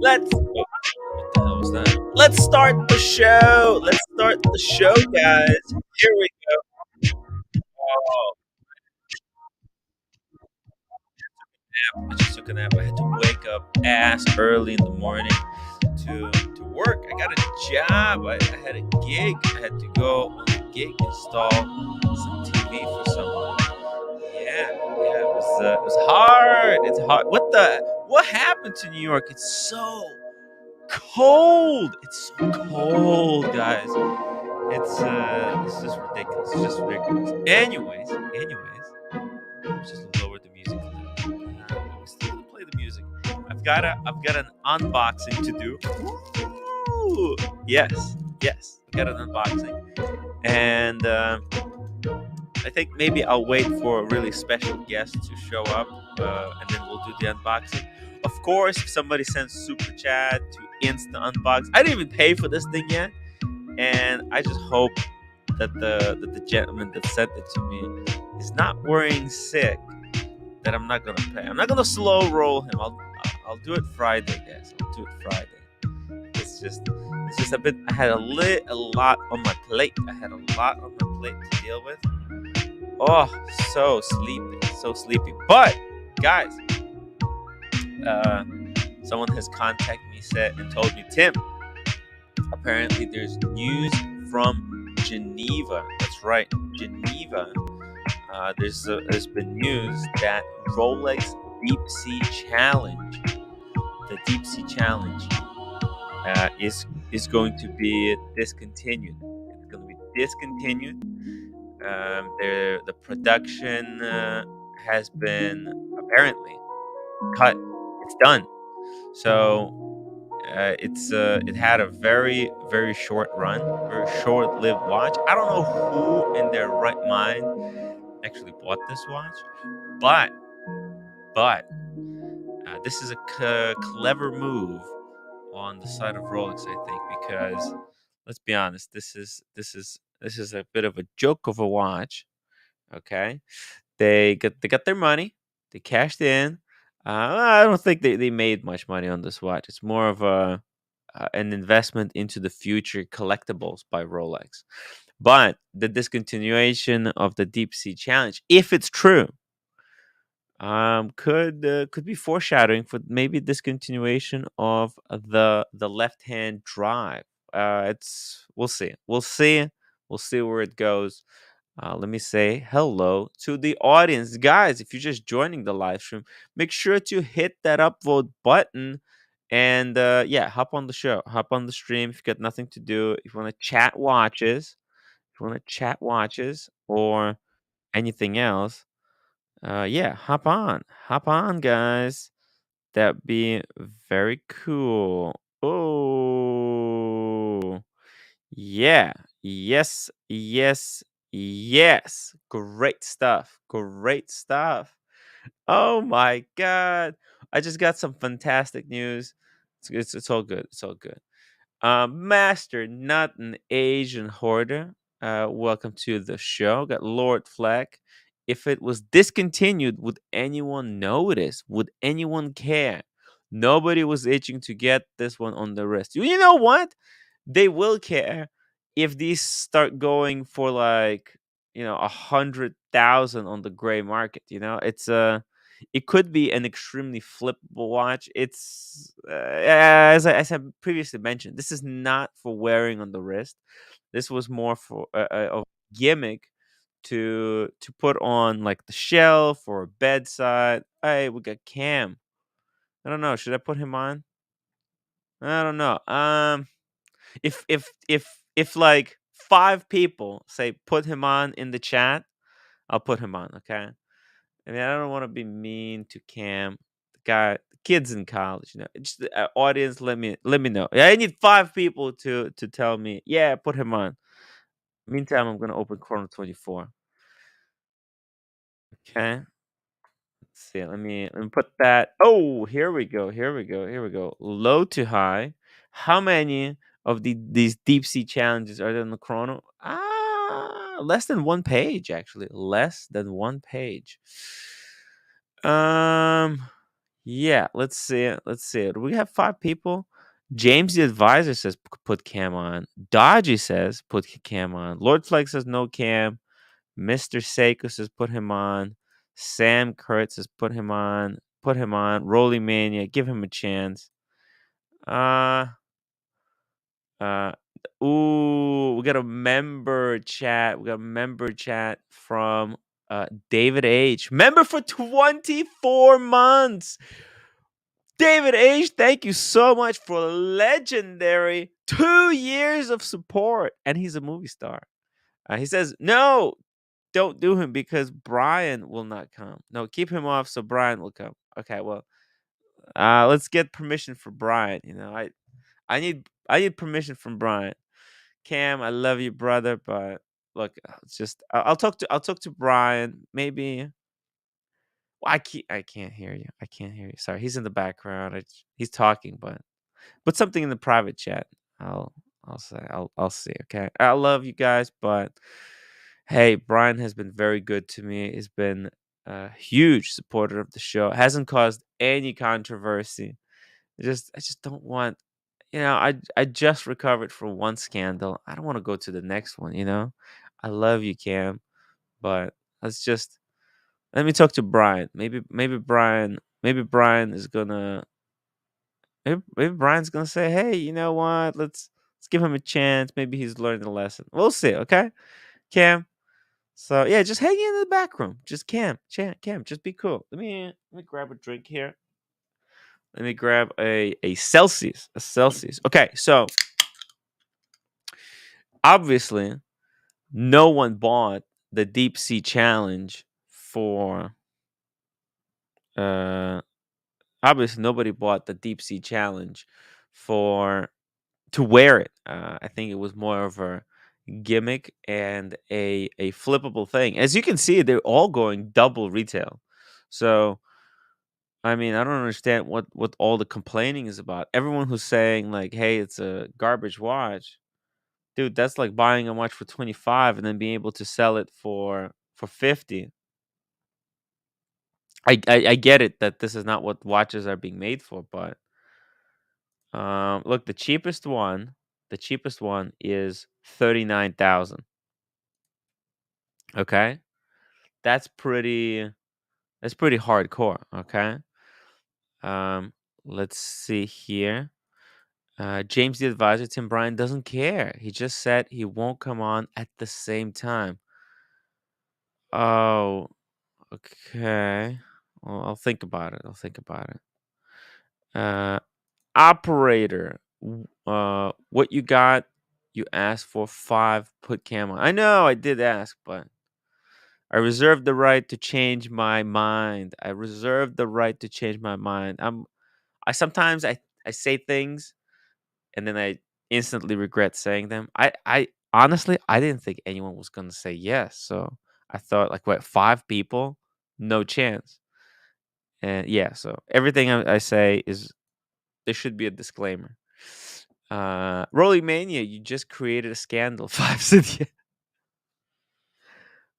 What the hell was that? Let's start the show. Let's start the show, guys. Here we go. I just took a nap. I had to wake up ass early in the morning to work. I got a job. I had a gig. I had to go on the gig, install some TV for someone. Yeah. It was hard. It's hard. What happened to New York? It's so cold. It's so cold, guys. It's just ridiculous. It's just ridiculous. Let's just lower the music. We still gonna play the music. I've got an unboxing to do. Ooh, yes. I've got an unboxing, and I think maybe I'll wait for a really special guest to show up, and then we'll do the unboxing. Of course, if somebody sends super chat to instant unbox, I didn't even pay for this thing yet, and I just hope that the gentleman that sent it to me is not worrying sick that I'm not gonna pay. I'm not gonna slow roll him. I'll do it Friday, guys. I'll do it Friday. It's just a bit. I had a lot on my plate. I had a lot on my plate to deal with. Oh, so sleepy. But guys, uh, someone has contacted me, said and told me, Tim. Apparently, there's news from Geneva. That's right, Geneva. There's been news that Rolex DeepSea Challenge, the DeepSea Challenge, is going to be discontinued. It's going to be discontinued. The production has been apparently cut. It's done. So it had a very short run, very short lived watch. I don't know who in their right mind actually bought this watch, but this is a clever move on the side of Rolex, I think, because let's be honest, this is a bit of a joke of a watch. Okay, they got their money, they cashed in. I don't think they made much money on this watch. It's more of an investment into the future collectibles by Rolex. But the discontinuation of the Deep Sea Challenge, if it's true, could be foreshadowing for maybe discontinuation of the left hand drive. It's we'll see where it goes. Let me say hello to the audience, guys. If you're just joining the live stream, make sure to hit that upvote button, and yeah, hop on the show, hop on the stream if you got nothing to do. If you want to chat watches, or anything else, yeah, hop on, guys. That'd be very cool. Oh, yeah, yes. Great stuff. Great stuff. Oh my god, I just got some fantastic news. It's all good. It's all good. Master, not an Asian hoarder. Welcome to the show. Got Lord Fleck. If it was discontinued, would anyone notice? Would anyone care? Nobody was itching to get this one on the wrist. You know what? They will care if these start going for like 100,000 on the gray market. It could be an extremely flippable watch. It's as I previously mentioned, this is not for wearing on the wrist. This was more for a gimmick to put on like the shelf or bedside. Hey, we got Cam. I don't know. Should I put him on? I don't know. If like five people say put him on in the chat, I'll put him on. Okay. I mean, I don't want to be mean to Cam, the kids in college. Just the audience. Let me know. Yeah, I need five people to tell me. Yeah, put him on. Meantime, I'm gonna open Chrono 24. Okay. Let's see. Let me put that. Oh, here we go. Low to high. How many of these deep sea challenges are there in the Chrono? Less than one page actually. Less than one page. Um Yeah, let's see it. Let's see it. We have 5 people. James the advisor says put cam on. Dodgy says put cam on. Lord Flex says no cam. Mr. Seiko says put him on. Sam Kurt says put him on. Put him on. Rolly Mania, give him a chance. Uh uh ooh, we got a member chat. We got a member chat from David H. Member for 24 months. David H, thank you so much for legendary 2 years of support. And he's a movie star. He says, no, don't do him because Brian will not come. No, keep him off so Brian will come. Okay, well, let's get permission for Brian. I need permission from Brian. Cam, I love you, brother, but look, it's just I'll talk to Brian. Maybe well, I can't hear you. I can't hear you. Sorry, he's in the background. He's talking, but put something in the private chat. I'll I'll say I'll see. Okay, I love you guys, but hey, Brian has been very good to me. He's been a huge supporter of the show. Hasn't caused any controversy. I just don't want. I just recovered from one scandal. I don't want to go to the next one. I love you, Cam, but let's just let me talk to Brian. Maybe Brian is gonna maybe Brian's gonna say, "Hey, you know what? Let's give him a chance. Maybe he's learned a lesson. We'll see." Okay, Cam. So yeah, just hang in the back room. Just Cam. Just be cool. Let me grab a drink here. Let me grab a Celsius. A Celsius. Okay, so obviously no one bought the deep sea challenge for uh obviously nobody bought the deep sea challenge for to wear it. I think it was more of a gimmick and a flippable thing. As you can see, they're all going double retail. So I mean, I don't understand what all the complaining is about. Everyone who's saying like, "Hey, it's a garbage watch," dude, that's like buying a watch for 25 and then being able to sell it for 50. I get it that this is not what watches are being made for, but look, the cheapest one is 39,000. Okay, that's pretty that's pretty hardcore. Okay, um, let's see here. James the advisor, Tim Bryan doesn't care. He just said he won't come on at the same time. Oh, okay. Well, I'll think about it. I'll think about it. Uh, operator, what you got? You asked for 5. Put cam on. I know I did ask, but I reserve the right to change my mind. I reserve the right to change my mind. I sometimes I say things and then I instantly regret saying them. I honestly I didn't think anyone was gonna say yes, so I thought like what 5 people, no chance. And yeah, so everything I say is there should be a disclaimer. Rolly Mania, you just created a scandal. 5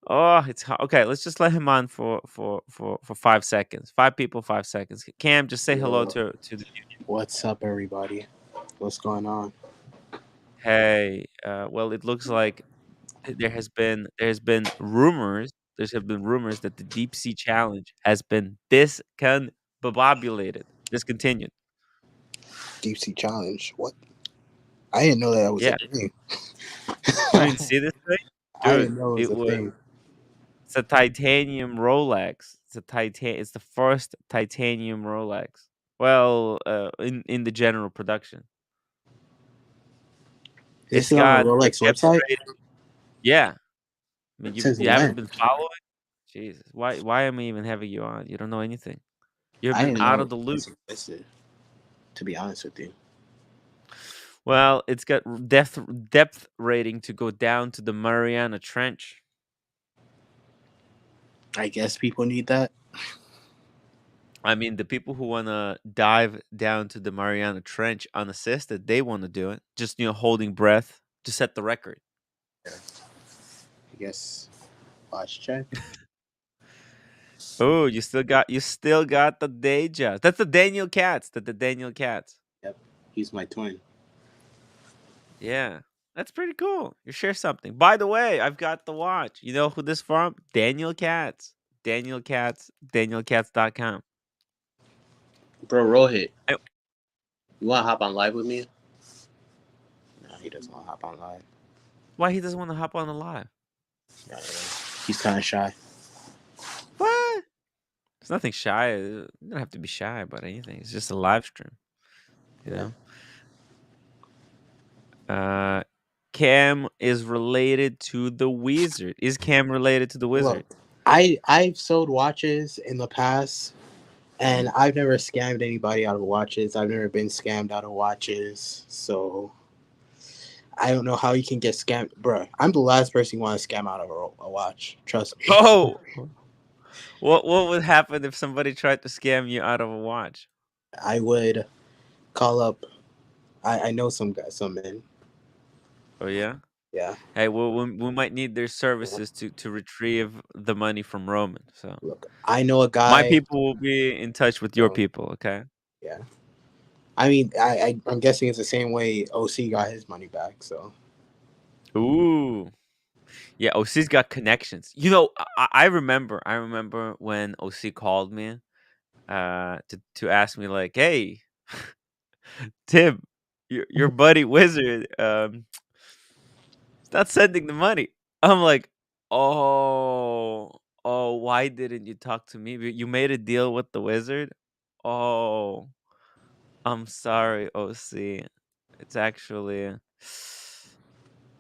Oh, it's hot. Okay. Let's just let him on for 5 seconds. 5 people, 5 seconds. Cam, just say hello Yo, to the. what's up, everybody? What's going on? Hey, well, it looks like there's been rumors that the deep sea challenge has been discontinued. Deep Sea Challenge. What? I didn't know that was a Yeah, thing. you didn't see this thing, I dude. didn't know it was It a was thing. it's a titanium Rolex. It's the first titanium Rolex. Well, in the general production, This it's is on the got a Rolex depth website. rating. Yeah, I mean you Since you haven't when? been following. Jesus, why am I even having you on? You don't know anything. You've I been didn't out know of the loop. this existed. To be honest with you, Well, it's got depth rating to go down to the Mariana Trench. I guess people need that. I mean, the people who want to dive down to the Mariana Trench unassisted, they want to do it. Just holding breath to set the record. I guess watch check. Oh, you still got the day job. That's the Daniel Katz. The Daniel Katz. Yep, he's my twin. Yeah. That's pretty cool. You share something. By the way, I've got the watch. You know who this from? Daniel Katz. Daniel Katz. DanielKatz.com. Bro, Rohit, Eh, you want to hop on live with me? No, he doesn't want to hop on live. Why he doesn't want to hop on the live? Yeah, he's kind of shy. What? There's nothing shy. You don't have to be shy about anything. It's just a live stream, you Yeah. know? Cam is related to the wizard. Is Cam related to the Look, wizard? I've sold watches in the past, and I've never scammed anybody out of watches. I've never been scammed out of watches, so I don't know how you can get scammed, bro. I'm the last person you want to scam out of a watch. Trust me. Oh, what would happen if somebody tried to scam you out of a watch? I would call up. I know some guys, some men. Oh yeah. Yeah. Hey, we might need their services to retrieve the money from Roman. So Look, I know a my guy. people will be in touch with your people. Okay. Yeah. I mean, I'm guessing it's the same way OC got his money back. So Ooh. Yeah, OC's got connections. You know, I remember when OC called me to ask me like, "Hey, Tim, your buddy Wizard is not sending the money." I'm like, "Oh, oh, why didn't you talk to me? You made a deal with the Wizard?" Oh, I'm sorry, OC. It's actually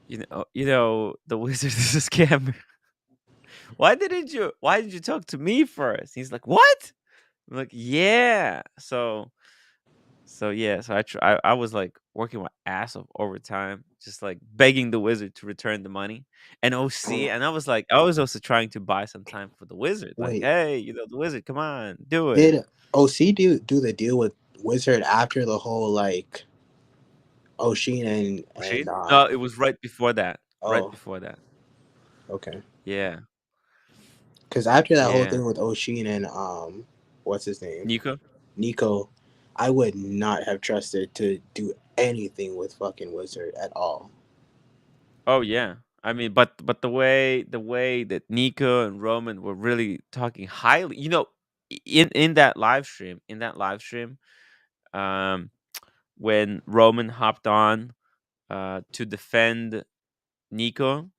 the Wizard is a scammer. Why did you talk to me first? He's like, "What?" I'm like, "Yeah." So I was like working my ass off overtime, just like begging the wizard to return the money. And OC, and I was also trying to buy some time for the wizard. Like, wait, hey, the wizard, come on, do it. did OC do the deal with Wizard after the whole like Oshin and Machine? No, it was right before that. Right oh, before that. okay. Yeah. Because after that whole Yeah. thing with Oshin and what's his name, Nico? Nico, I would not have trusted to do anything with fucking Wizard at all. Oh yeah. I mean, but the way that Nico and Roman were really talking highly, in that live stream, um, when Roman hopped on to defend Nico,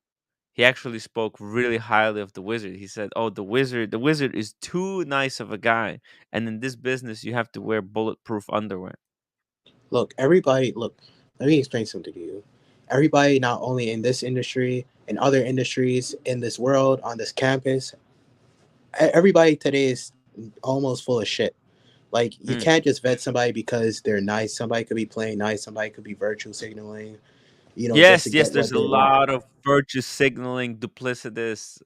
he actually spoke really highly of the wizard. He said, "Oh, the wizard is too nice of a guy, and in this business, you have to wear bulletproof underwear." Look, everybody, look, let me explain something to you. Everybody, not only in this industry, in other industries, in this world, on this campus, everybody today is almost full of shit. Like, you Mm. can't just vet somebody because they're nice. Somebody could be playing nice. Somebody could be virtue signaling, just to Yes, yes, get there's what a they want. lot of virtue signaling, duplicitous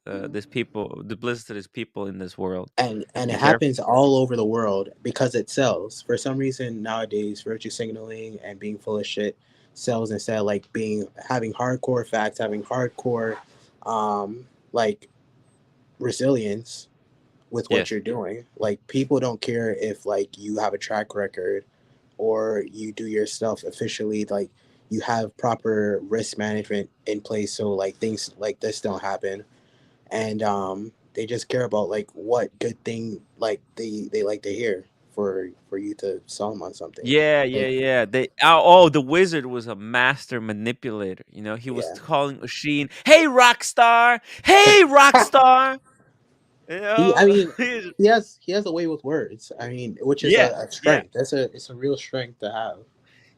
people in this world. And Be it careful. happens all over the world because it sells. For some reason nowadays, virtue signaling and being full of shit sells instead of like being having hardcore facts, having hardcore like resilience with what Yes. you're doing. Like people don't care if like you have a track record or you do your stuff officially, like you have proper risk management in place so like things like this don't happen. And they just care about like what good thing like they like to hear for you to sell them on something. Yeah, yeah, Like, yeah. The wizard was a master manipulator. He was yeah, calling Oshin, "Hey, Rockstar! Hey, Rockstar!" You I know, mean, he has a way with words. I mean, which is yeah, a yeah. strength. It's a real strength to have.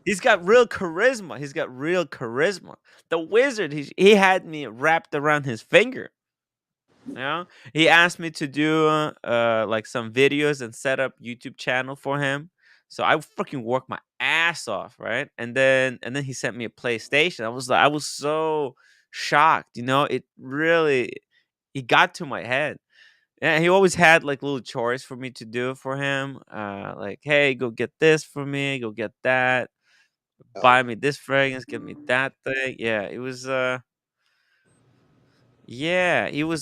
He's got real charisma. He's got real charisma. The wizard, he had me wrapped around his finger. He asked me to do like some videos and set up YouTube channel for him. So I fucking worked my ass off, right? And then he sent me a PlayStation. I was so shocked. It really he got to my head. And he always had like little chores for me to do for him. Like, hey, go get this for me, go get that, buy Oh, me this fragrance, get me that thing. Yeah, he was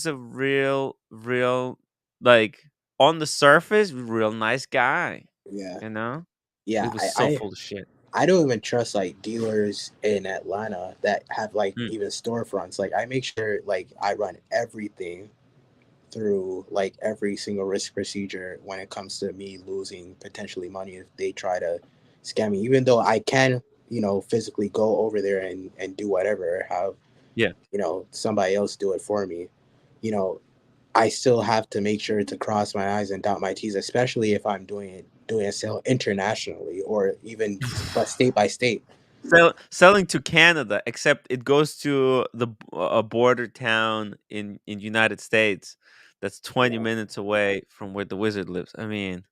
a real, like on the surface, real nice guy. Yeah, You know, he yeah. was I, so I full of shit. I don't even trust like dealers in Atlanta that have like Mm, even storefronts. Like I make sure like I run everything through like every single risk procedure when it comes to me losing potentially money if they try to scam me. Even though I can, physically go over there and do whatever, have yeah. somebody else do it for me. You know, I still have to make sure to cross my I's and dot my T's, especially if I'm doing a sale internationally or even but state by state. Selling to Canada, except it goes to a border town in United States that's 20 Yeah, minutes away from where the wizard lives. I mean,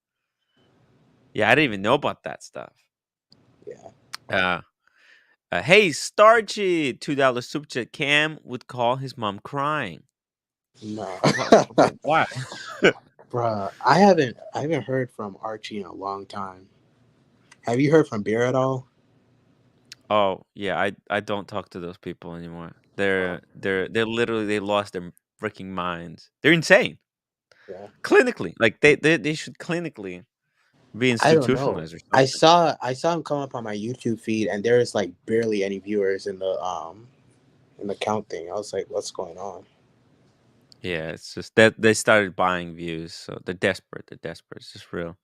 yeah, I didn't even know about that stuff. yeah. Uh, hey, Starchy, $2 super chat. Cam would call his mom crying. No. Why? Bruh, I haven't heard from Archie in a long time. Have you heard from Beer at all? Oh yeah, I don't talk to those people anymore. Oh, They're literally they lost their freaking minds. They're insane. yeah. Clinically, like they should clinically be I don't know. institutionalized or I something. saw I saw him come up on my YouTube feed, and there's like barely any viewers in the count thing. I was like, what's going on? Yeah, it's just that they started buying views, so they're desperate. They're desperate. It's just real.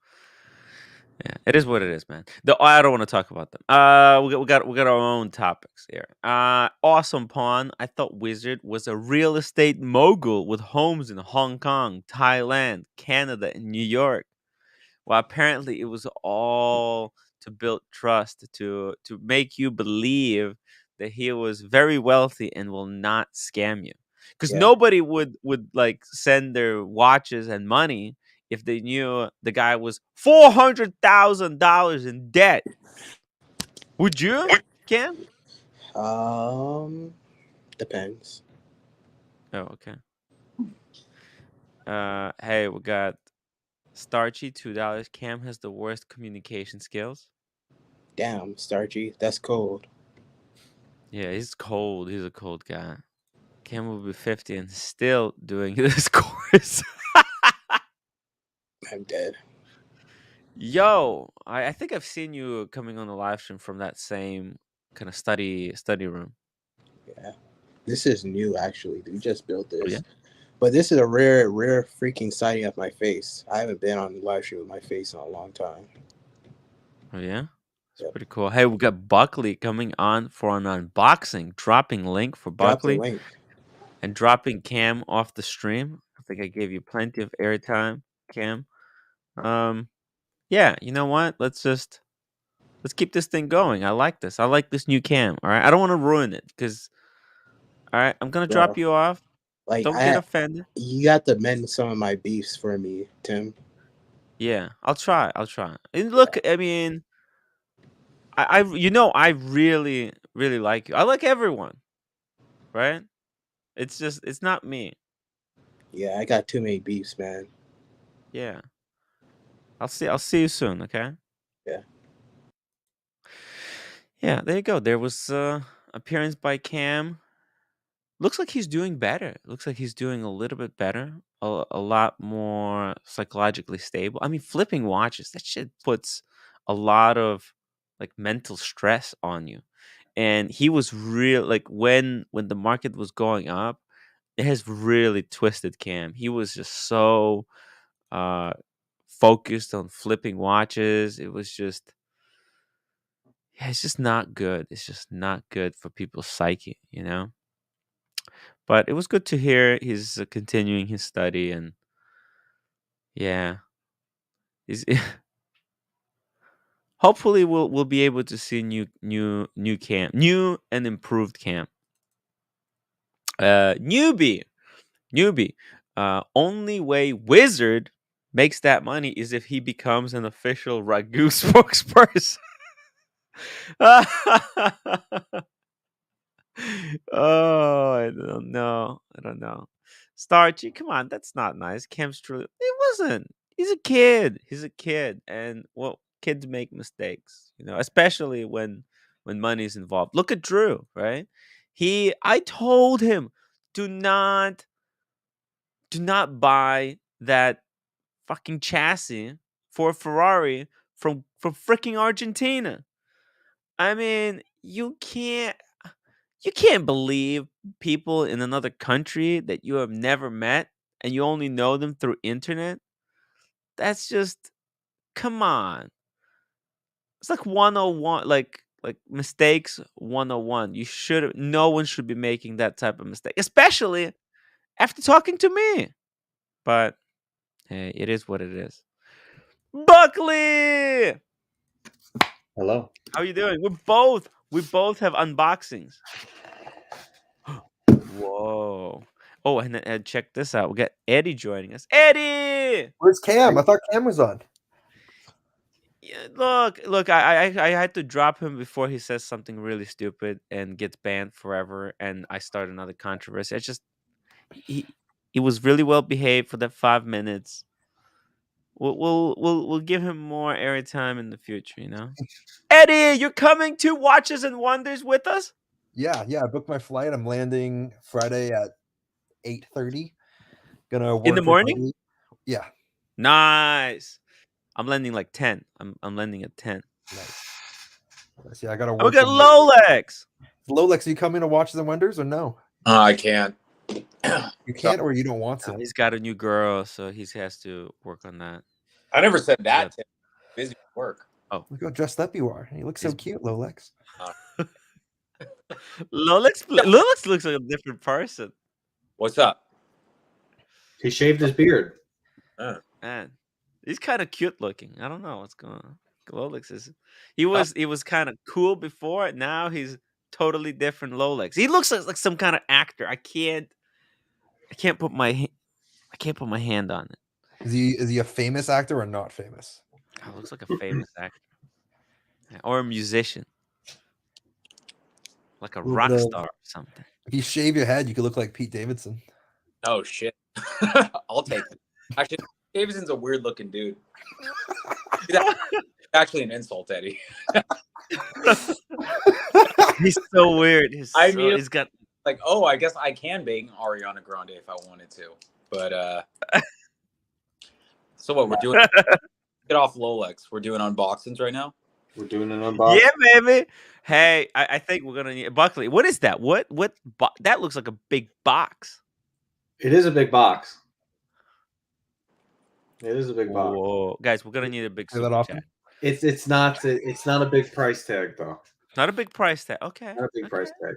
Yeah, it is what it is, man. I don't want to talk about them. We got our own topics here. Awesome Pawn. I thought Wizard was a real estate mogul with homes in Hong Kong, Thailand, Canada, and New York. Well, apparently it was all to build trust, to make you believe that he was very wealthy and will not scam you. Because Yeah. nobody would like send their watches and money if they knew the guy was $400,000 in debt. Would you, Cam? Um, Depends. Oh, okay. Hey, we got Starchy $2. Cam has the worst communication skills. Damn, Starchy, that's cold. Yeah, he's cold. He's a cold guy. Cam will be 50 and still doing this course. I'm dead. Yo, I think I've seen you coming on the live stream from that same kind of study room. Yeah. This is new, actually. We just built Oh yeah. this. But this is a rare freaking sighting of my face. I haven't been on live stream with my face in a long time. Oh yeah. It's Yep. pretty cool. Hey, we got Buckley coming on for an unboxing. Dropping link for Drop the Buckley link. and dropping Cam off the stream. I think I gave you plenty of airtime, Cam. Um, yeah. You know what? Let's keep this thing going. I like this. I like this new Cam. All right. I don't want to ruin it because all right, I'm gonna drop Bro. you off. Like Don't get I offended. you got to mend some of my beefs for me, Tim. Yeah, I'll try. I'll try. And Yeah. look, I mean, I really, really like you. I like everyone, right? It's just, it's not me. Yeah, I got too many beefs, man. Yeah, I'll see you soon. Okay. Yeah. Yeah, there you go. There was appearance by Cam. Looks like he's doing better. Looks like he's doing a little bit better. A lot more psychologically stable. I mean, flipping watches, that shit puts a lot of like mental stress on you. And he was real like when the market was going up, it has really twisted Cam. He was just so uh focused on flipping watches. It was just yeah, it's just not good. It's just not good for people's psyche, you know? But it was good to hear he's continuing his study and yeah, he's hopefully we'll be able to see new camp, new and improved camp. Newbie, newbie. Only way Wizard makes that money is if he becomes an official Ragu spokesperson. Oh, I don't know. I don't know. Starchy, come on, that's not nice. Cam's truly it wasn't. He's a kid. He's a kid. And well, kids make mistakes, you know, especially when money's involved. Look at Drew, right? I told him, do not buy that fucking chassis for a Ferrari from freaking Argentina. I mean, you can't believe people in another country that you have never met and you only know them through internet. That's just, come on. It's like 101, like mistakes 101. No one should be making that type of mistake, especially after talking to me. But hey, it is what it is. Buckley, Hello. how you doing? We both have unboxings. Whoa. Oh, and check this out. We got Eddie joining us. Eddie! Where's Cam? I thought Cam was on. Yeah, look. I had to drop him before he says something really stupid and gets banned forever, and I start another controversy. He was really well behaved for that 5 minutes. We'll give him more airtime in the future, you know. Eddie, you're coming to Watches and Wonders with us? Yeah. I booked my flight. I'm landing Friday at 8:30. Gonna work In the with morning? Buddy. Yeah. Nice. I'm landing like 10. I'm landing at 10. Nice. Yeah, I gotta Oh, we work. got with Lolex. Lolex, are you coming to Watches and Wonders or no? I can't. You can't, or you don't want to. He's got a new girl, so he has to work on that. I never said that. Yeah. To him. Busy with work. Look how dressed up you are. You look so cute, Lolex. Lolex looks like a different person. What's up? He shaved his beard. Man, he's kind of cute looking. I don't know what's going on. Lolex is he was kind of cool before. Now he's totally different. Lolex. He looks like some kind of actor. I can't put my hand on it. Is he a famous actor or not famous? Oh, looks like a famous actor. Yeah, or a musician. Like a rock star or something. If you shave your head, you could look like Pete Davidson. Oh shit! I'll take it. Actually, Davidson's a weird looking dude. That's actually an insult, Eddie. He's so weird. He's got like, oh, I guess I can bang Ariana Grande if I wanted to, but so what we're doing? Get off Lolex. We're doing unboxings right now. We're doing an unboxing. Yeah, baby. Hey, I think we're gonna need Buckley. What is that? That looks like a big box. It is a big box. It is a big box. Whoa, guys, we're gonna need a big Say that super often? chat. It's not a big price tag though. Not a big price tag. Okay. Not a big price tag.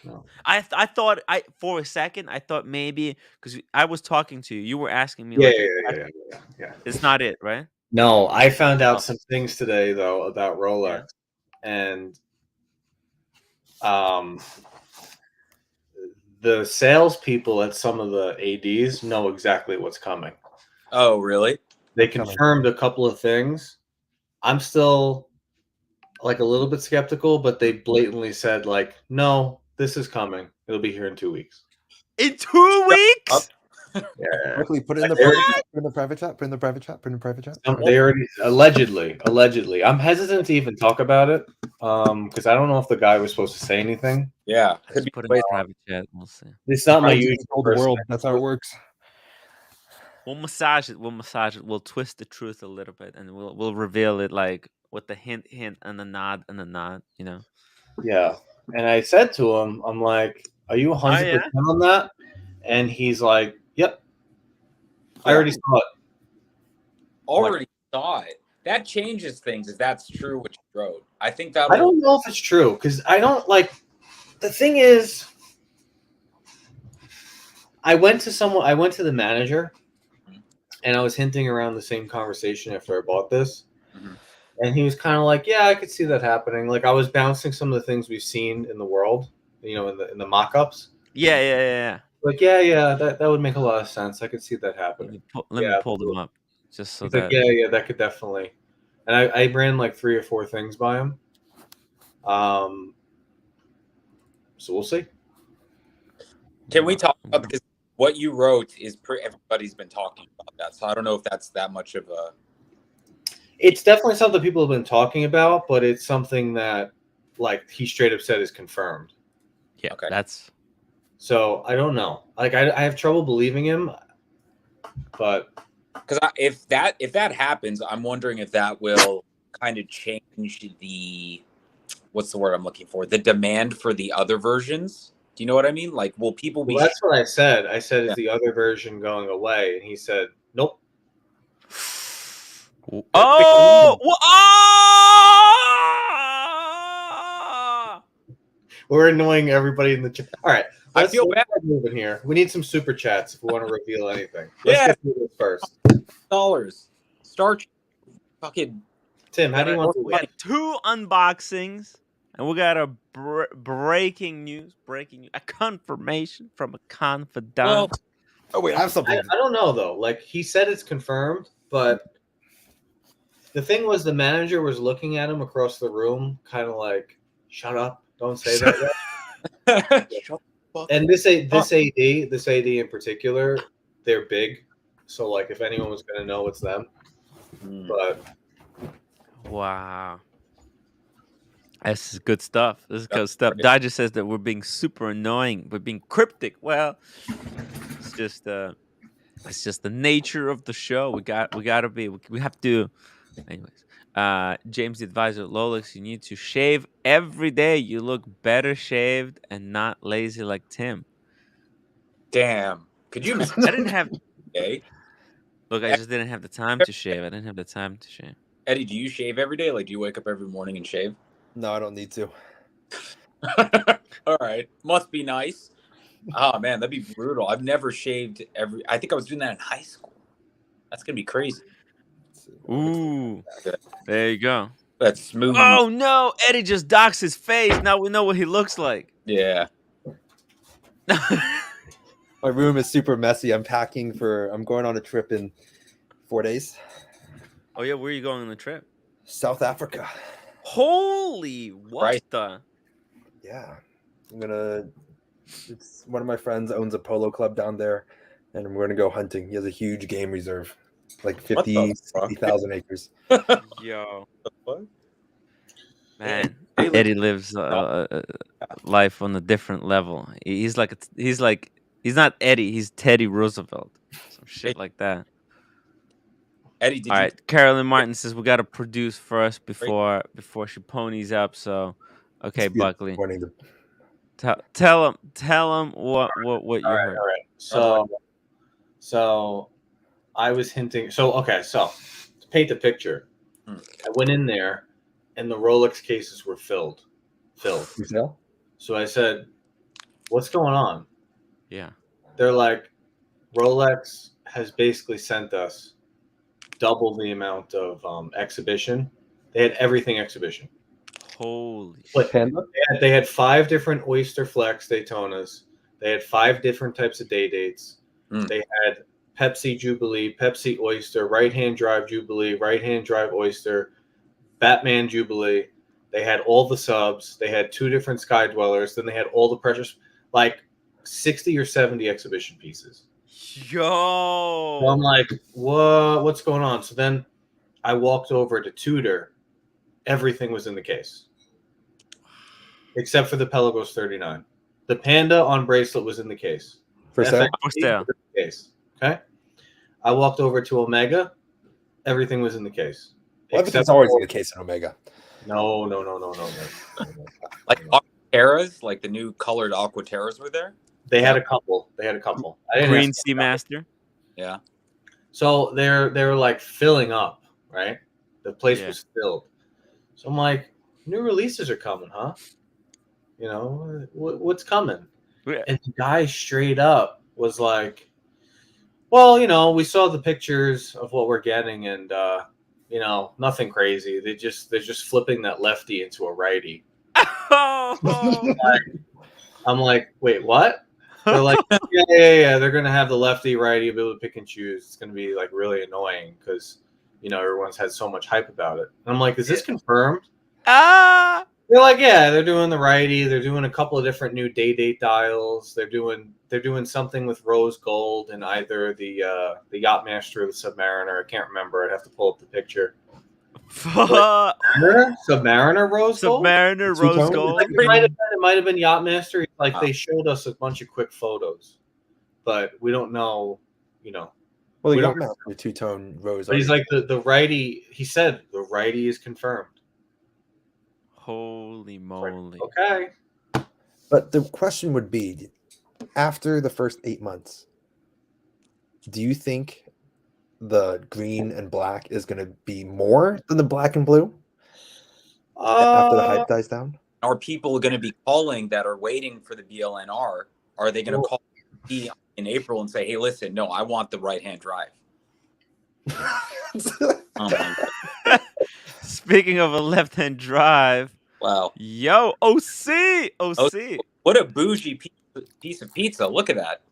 No. I thought for a second I thought maybe because I was talking to you, you were asking me. Yeah. It's not it, right? No, I found out some things today though about Rolex, and the salespeople at some of the ADs know exactly what's coming. Oh, really? They confirmed a couple of things. I'm still like a little bit skeptical, but they blatantly said like, no, this is coming. It'll be here in 2 weeks. In 2 weeks? Yeah. Quickly, put it in the private chat. Put in the private chat. They already allegedly. I'm hesitant to even talk about it because I don't know if the guy was supposed to say anything. Yeah, Could put it in private chat. We'll see. It's not my usual world. That's how it works. We'll massage it. We'll twist the truth a little bit, and we'll reveal it like with the hint, and the nod, You know. Yeah, and I said to him, I'm like, "Are you 100% on that?" And he's like, "Yep, I already saw it." Already saw it. That changes things if that's true what you wrote. I think that. I don't know if it's true because I don't like. The thing is, I went to the manager, and I was hinting around the same conversation after I bought this. Mm-hmm. And he was kind of like, yeah, I could see that happening. Like I was bouncing some of the things we've seen in the world, you know, in the mock-ups. Yeah. Like, yeah, that would make a lot of sense. I could see that happening. Let me pull them up. Just so He's that. Like, yeah, that could definitely. And I ran like 3 or 4 things by him. So we'll see. Can we talk about this? What you wrote is everybody's been talking about that. So I don't know if that's that much of a. It's definitely something people have been talking about, but it's something that, like, he straight up said is confirmed. Yeah, okay. That's. So I don't know. Like, I have trouble believing him, but Because if that happens, I'm wondering if that will kind of change the what's the word I'm looking for? The demand for the other versions. Do you know what I mean? Like, will people be? Well, that's what I said. I said, "Is the other version going away?" And he said, "Nope." Oh! We're annoying everybody in the chat. All right, I feel bad. start moving here. We need some super chats if we want to reveal anything. Let's Yeah. get through this first. $. Start fucking. Tim, how do you want We got 2 unboxings, and we got a breaking news, a confirmation from a confidant. Well, oh wait, I have something. I don't know though. Like he said, it's confirmed, but the thing was, the manager was looking at him across the room, kind of like, "Shut up, don't say that yet." Shut the fuck And this AD in particular, they're big, so like if anyone was gonna know, it's them. But Wow. This is good stuff. This is good stuff. Dodger says that we're being super annoying. We're being cryptic. Well, it's just the nature of the show. We gotta be. We have to. Anyways, James the advisor, Rolex, you need to shave every day. You look better shaved and not lazy like Tim. Damn. Could you? I didn't have. Okay. Look, I just didn't have the time to shave. I didn't have the time to shave. Eddie, do you shave every day? Like, do you wake up every morning and shave? No, I don't need to. All right. Must be nice. Oh, man, that'd be brutal. I've never shaved I think I was doing that in high school. That's going to be crazy. Ooh. There you go. That's smooth. Oh, no. Eddie just docks his face. Now we know what he looks like. Yeah. My room is super messy. I'm going on a trip in 4 days. Oh, yeah. Where are you going on the trip? South Africa. Holy what Right. the? Yeah. It's one of my friends owns a polo club down there, and we're gonna go hunting. He has a huge game reserve, like 60,000 acres. Yo. What? Man, Eddie lives life on a different level. He's not Eddie. He's Teddy Roosevelt. Some shit like that. Eddie, did All you? right, Carolyn Martin says we gotta produce first before she ponies up. So, okay, Buckley, tell him what you heard. all right. So I was hinting. So to paint the picture, I went in there, and the Rolex cases were filled. So I said, "What's going on?" Yeah. They're like, "Rolex has basically sent us double the amount of exhibition. They had everything exhibition. Holy But shit. they had 5 different Oyster Flex Daytonas. They had 5 different types of day dates. They had Pepsi Jubilee, Pepsi Oyster, right-hand drive Jubilee, right-hand drive Oyster, Batman Jubilee. They had all the subs. They had 2 different Sky Dwellers. Then they had all the precious, like 60 or 70 exhibition pieces. Yo. So I'm like, what's going on? So then I walked over to Tudor. Everything was in the case, except for the Pelagos 39. The Panda on bracelet was in the case. For sale? Case. Okay. I walked over to Omega. Everything was in the case. Well, everything's always in the case in Omega. No. Like Aquaterras, like the new colored Aquaterras were there? They had a couple. Green Seamaster. Yeah. So they're like filling up, right? The place was filled. So I'm like, new releases are coming, huh? You know, what's coming? Yeah. And the guy straight up was like, well, you know, we saw the pictures of what we're getting, and you know, nothing crazy. They're just flipping that lefty into a righty. I'm like, wait, what? They're like, yeah. They're gonna have the lefty, righty, be able to pick and choose. It's gonna be like really annoying because you know everyone's had so much hype about it. And I'm like, is this confirmed? They're like, yeah, they're doing the righty. They're doing a couple of different new date dials. They're doing something with rose gold and either the Yachtmaster or the Submariner. I can't remember. I'd have to pull up the picture. Submariner rose gold. Submariner rose gold. Like, it might have been Yachtmaster. Like they showed us a bunch of quick photos, but we don't know. You know, Well, We you don't- don't mount the two-tone rose. But he's like the righty. He said the righty is confirmed. Holy Like, moly! okay. But the question would be, after the first 8 months, do you think the green and black is going to be more than the black and blue after the hype dies down? Are people going to be calling that are waiting for the BLNR? Are they going to call me in April and say, "Hey, listen, no, I want the right-hand drive"? Oh my God. Speaking of a left-hand drive, Wow. yo, OC. What a bougie piece of pizza. Look at that.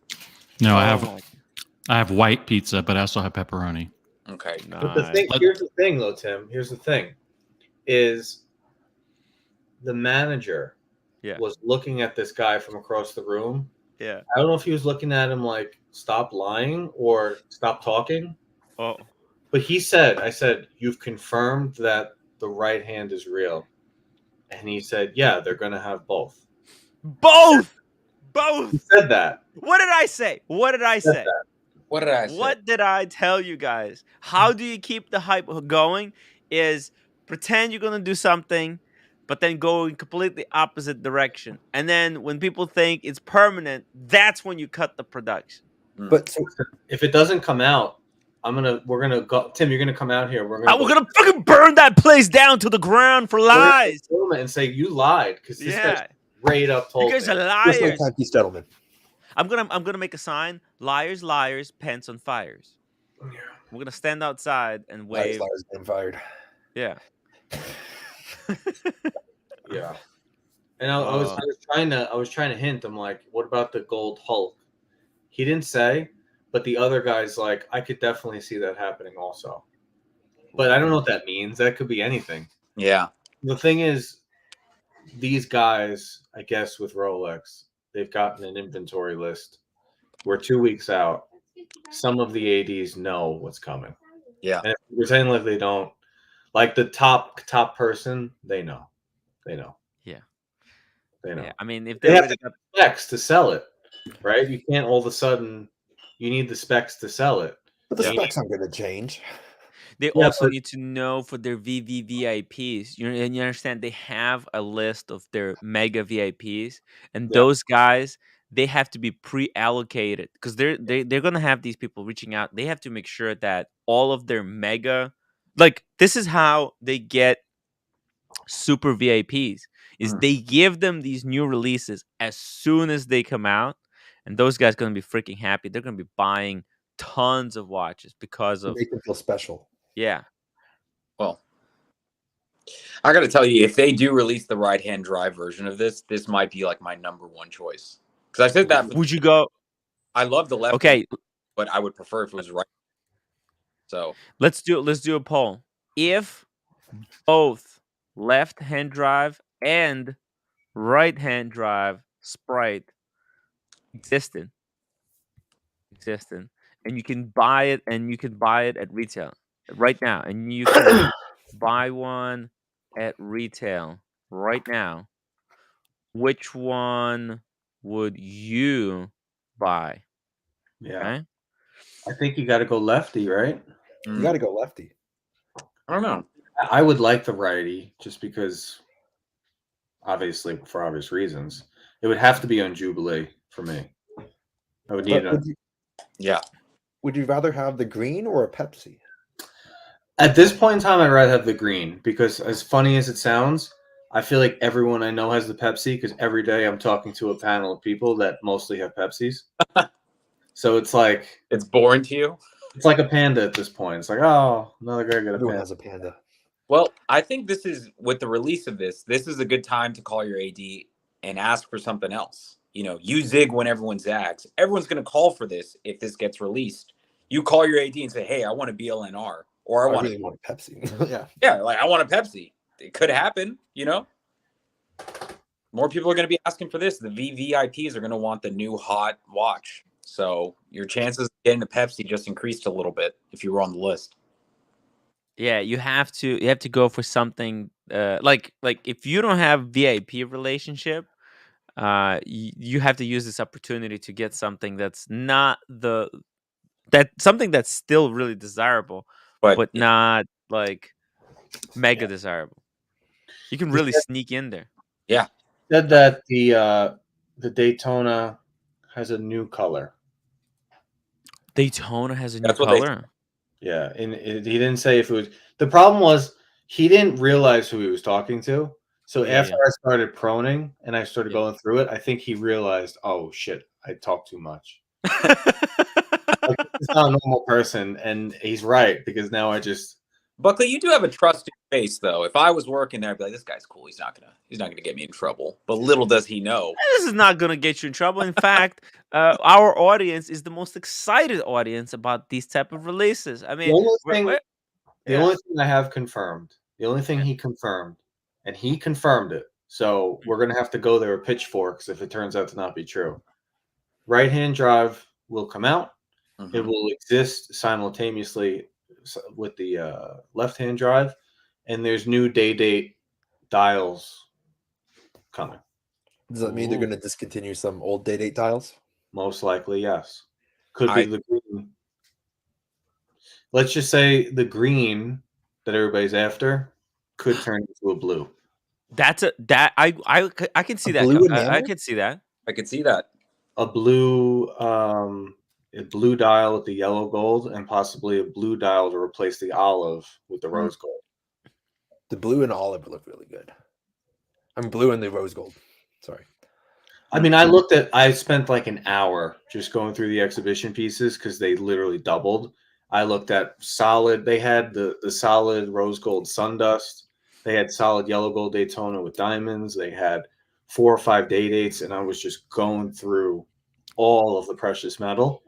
No, I Oh have white pizza, but I also have pepperoni. Okay. But the nice. thing, here's the thing, though, Tim. Here's the thing: is the manager Yeah. was looking at this guy from across the room. Yeah. I don't know if he was looking at him like "stop lying" or "stop talking." Oh. But he said, "I said you've confirmed that the right hand is real," and he said, "Yeah, they're gonna have both." Both. He said that. What did I say? What did I say? What did I say? What did I tell you guys? How do you keep the hype going? Is pretend you're gonna do something, but then go in completely opposite direction. And then when people think it's permanent, that's when you cut the production. But so, If it doesn't come out, we're gonna go. Tim, you're gonna come out here. We're gonna fucking burn that place down to the ground for lies. and say you lied because this guy's Yeah, straight up told you guys me. are just like liars. Timepiece Gentleman. I'm gonna make a sign: liars, liars, pants on fires. We're gonna stand outside and Liars, wave. liars, getting fired. Yeah. Yeah. And I was trying to hint. I'm like, what about the gold Hulk? He didn't say, but the other guy's like, I could definitely see that happening also. But I don't know what that means. That could be anything. Yeah. The thing is, these guys, I guess, with Rolex, they've gotten an inventory list. We're 2 weeks out. Some of the ADs know what's coming. Yeah. And if we pretend like they don't, like the top person, they know. They know. Yeah. They know. Yeah. I mean, if They they have already got specs to sell it, right? You can't all of a sudden. You need the specs to sell it. But the Yeah. specs aren't going to change. They Yeah, also but- need to know for their VVVIPs. You understand? They have a list of their mega VIPs, and Yeah. those guys they have to be pre-allocated because they're gonna have these people reaching out. They have to make sure that all of their mega, like this is how they get super VIPs. Is they give them these new releases as soon as they come out, and those guys gonna be freaking happy. They're gonna be buying tons of watches because To of make them feel special. yeah. Well, I got to tell you, if they do release the right-hand drive version of this might be like my number one choice. Because I said that. Would you go? I love the left. Okay, But I would prefer if it was right. So let's do a poll. If both left-hand drive and right-hand drive Sprite existed, and you can buy it, at retail right now, and you can buy one at retail right now, which one would you buy? Yeah. Okay? I think you got to go lefty, right? You got to go lefty. I don't know. I would like the righty just because, obviously, for obvious reasons. It would have to be on Jubilee for me. I would need But it. Yeah. would you rather have the green or a Pepsi? At this point in time, I'd rather have the green because, as funny as it sounds, I feel like everyone I know has the Pepsi because every day I'm talking to a panel of people that mostly have Pepsis. So it's like It's boring to you. it's like a panda at this point. It's like, oh, another guy got a Everyone panda. has a panda. Well, I think this is with the release of this is a good time to call your AD and ask for something else. You know, you zig when everyone zags. Everyone's going to call for this if this gets released. You call your AD and say, "Hey, I want a BLNR," or I "I want really want a Pepsi. Yeah. yeah, like I want a Pepsi." It could happen, you know. More people are going to be asking for this. The VVIPs are going to want the new hot watch. So your chances of getting a Pepsi just increased a little bit if you were on the list. Yeah, you have to go for something like if you don't have VIP relationship, you have to use this opportunity to get something that's not the something that's still really desirable, but not like mega desirable. You can really sneak in there. Yeah. Said that the Daytona has a new color. Daytona has a new That's what they color. Yeah, and he didn't say if it was. The problem was he didn't realize who he was talking to. So Yeah, after I started proning and I started Yeah. going through it, I think he realized, oh shit, I talk too much. Like, he's not a normal person, and he's right because now I just. Buckley, you do have a trusting face, though. If I was working there, I'd be like, "This guy's cool. He's not gonna get me in trouble." But little does he know. This is not gonna get you in trouble. In fact, our audience is the most excited audience about these type of releases. I mean, The only thing I have confirmed, the only thing he confirmed, and he confirmed it. So we're gonna have to go there with pitchforks if it turns out to not be true. Right-hand drive will come out. Mhm. It will exist simultaneously with the left-hand drive, and there's new day-date dials coming. Does that mean they're going to discontinue some old day-date dials? Most likely, yes. Could be the green. Let's just say the green that everybody's after could turn into a blue. I can see that. I can see that. I could see that. A blue dial with the yellow gold, and possibly a blue dial to replace the olive with the rose gold. The blue and olive look really good. I'm blue and the rose gold. Sorry. I mean, I spent like an hour just going through the exhibition pieces because they literally doubled. I looked at solid. They had the solid rose gold Sundust. They had solid yellow gold Daytona with diamonds. They had 4 or 5 day dates, and I was just going through all of the precious metal.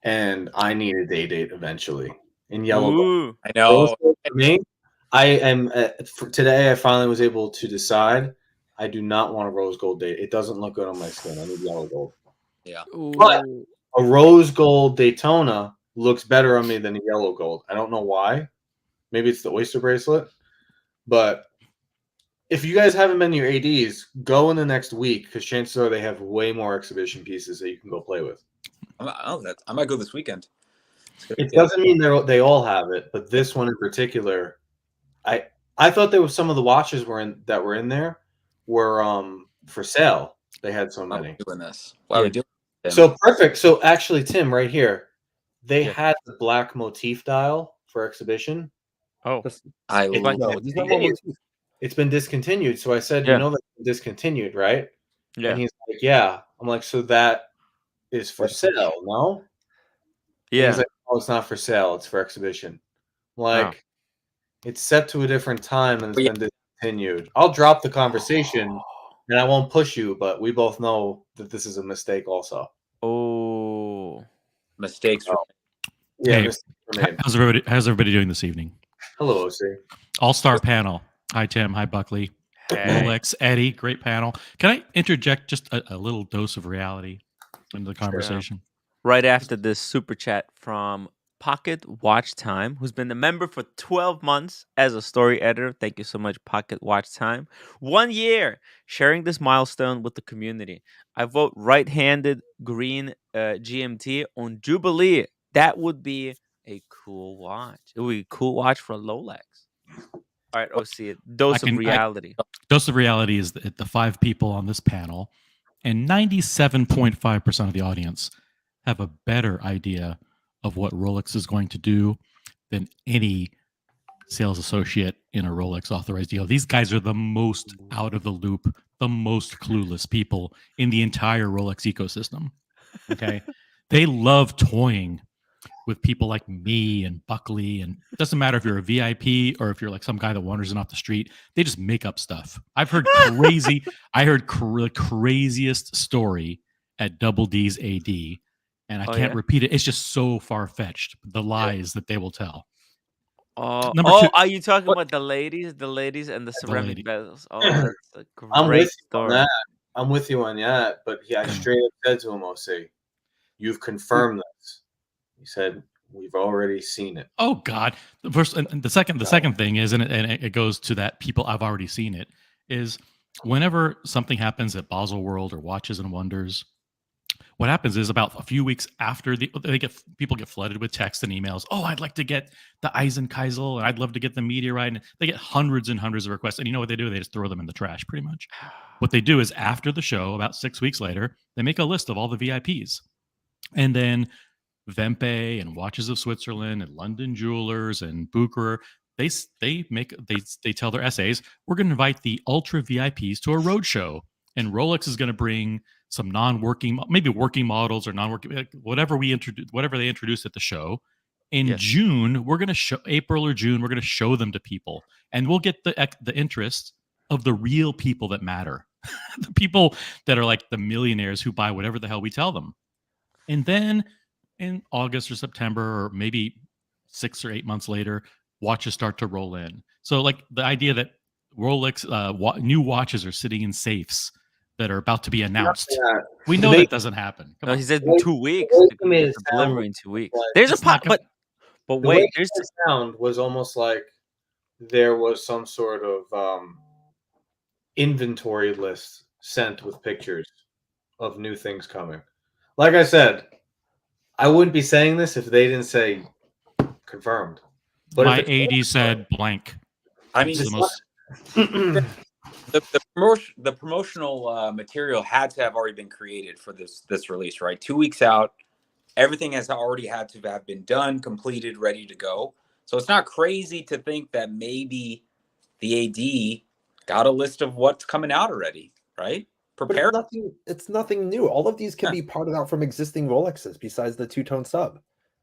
And I need a day date eventually in yellow gold. I know. For me, I am for today. I finally was able to decide. I do not want a rose gold date. It doesn't look good on my skin. I need yellow gold. Yeah. But a rose gold Daytona looks better on me than a yellow gold. I don't know why. Maybe it's the oyster bracelet. But if you guys haven't been to your ADs, go in the next week because chances are they have way more exhibition pieces that you can go play with. I might go this weekend. It doesn't mean they all have it, but this one in particular, I thought there was some of the watches that were in there were for sale. They had so many. Doing this. Why are we doing this? So perfect. So actually, Tim, right here, they had the black motif dial for exhibition. Oh, it's been discontinued. So I said, you know, that's been discontinued, right? Yeah. And he's like, yeah. I'm like, so that is for sale, no? Yeah. He's like, oh, it's not for sale. It's for exhibition. Like, it's set to a different time and it's been discontinued. I'll drop the conversation and I won't push you, but we both know that this is a mistake also. Oh. Mistakes. Yeah. Hey, how's everybody doing this evening? Hello, OC. All-star panel. Hi, Tim. Hi, Buckley. Rolex, Eddie. Great panel. Can I interject just a little dose of reality into the conversation? Right after this super chat from Pocket Watch Time, who's been a member for 12 months as a story editor. Thank you so much, Pocket Watch Time. 1 year sharing this milestone with the community. I vote right-handed green GMT on Jubilee. That would be a cool watch. It would be a cool watch for a Rolex. All right, OC, dose of reality. Dose of reality is the 5 people on this panel, and 97.5% of the audience have a better idea of what Rolex is going to do than any sales associate in a Rolex authorized deal. These guys are the most out of the loop, the most clueless people in the entire Rolex ecosystem. Okay. They love toying with people like me and Buckley, and it doesn't matter if you're a VIP or if you're like some guy that wanders in off the street. They just make up stuff. I've heard craziest story at Double D's AD, and I can't repeat it. It's just so far-fetched, the lies that they will tell. Number 2, are you talking about the ladies and the ceramic bezels? Oh, that's a great story. I'm with you on that, but I straight up said to him, OC, you've confirmed this. He said, we've already seen it. Oh God. The second thing is, and it goes to that people I've already seen it, is whenever something happens at Basel World or Watches and Wonders, what happens is about a few weeks after people get flooded with texts and emails. Oh, I'd like to get the Eisenkeisel and I'd love to get the meteorite. And they get hundreds and hundreds of requests. And you know what they do? They just throw them in the trash pretty much. What they do is after the show, about 6 weeks later, they make a list of all the VIPs. And then Vempe and Watches of Switzerland and London Jewelers and Bucherer, they tell their essays, we're going to invite the ultra VIPs to a road show. And Rolex is going to bring some non-working, maybe working models or non-working, whatever they introduce at the show. In June, we're going to show April or June, we're going to show them to people, and we'll get the interest of the real people that matter, the people that are like the millionaires who buy whatever the hell we tell them. And then in August or September, or maybe 6 or 8 months later, watches start to roll in. So like the idea that Rolex new watches are sitting in safes that are about to be announced. We know that doesn't happen. No, he said in 2 weeks. Delivery in 2 weeks. There's a pot, but wait, there's the sound was almost like there was some sort of inventory list sent with pictures of new things coming. Like I said, I wouldn't be saying this if they didn't say confirmed. But my AD said blank. I mean, the promotional material had to have already been created for this release, right? 2 weeks out, everything has already had to have been done, completed, ready to go. So it's not crazy to think that maybe the AD got a list of what's coming out already, right? Prepare. But it's nothing new. All of these can be parted out from existing Rolexes besides the two-tone sub.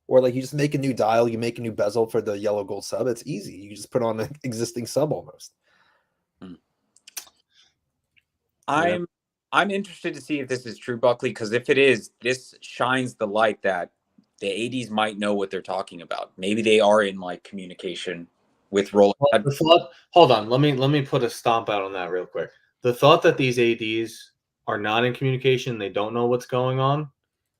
Or like you just make a new dial, you make a new bezel for the yellow gold sub. It's easy. You just put on an existing sub almost. I'm interested to see if this is true, Buckley, because if it is, this shines the light that the ADs might know what they're talking about. Maybe they are in like communication with Rolex. Hold on, let me put a stomp out on that real quick. The thought that these ADs are not in communication, they don't know what's going on,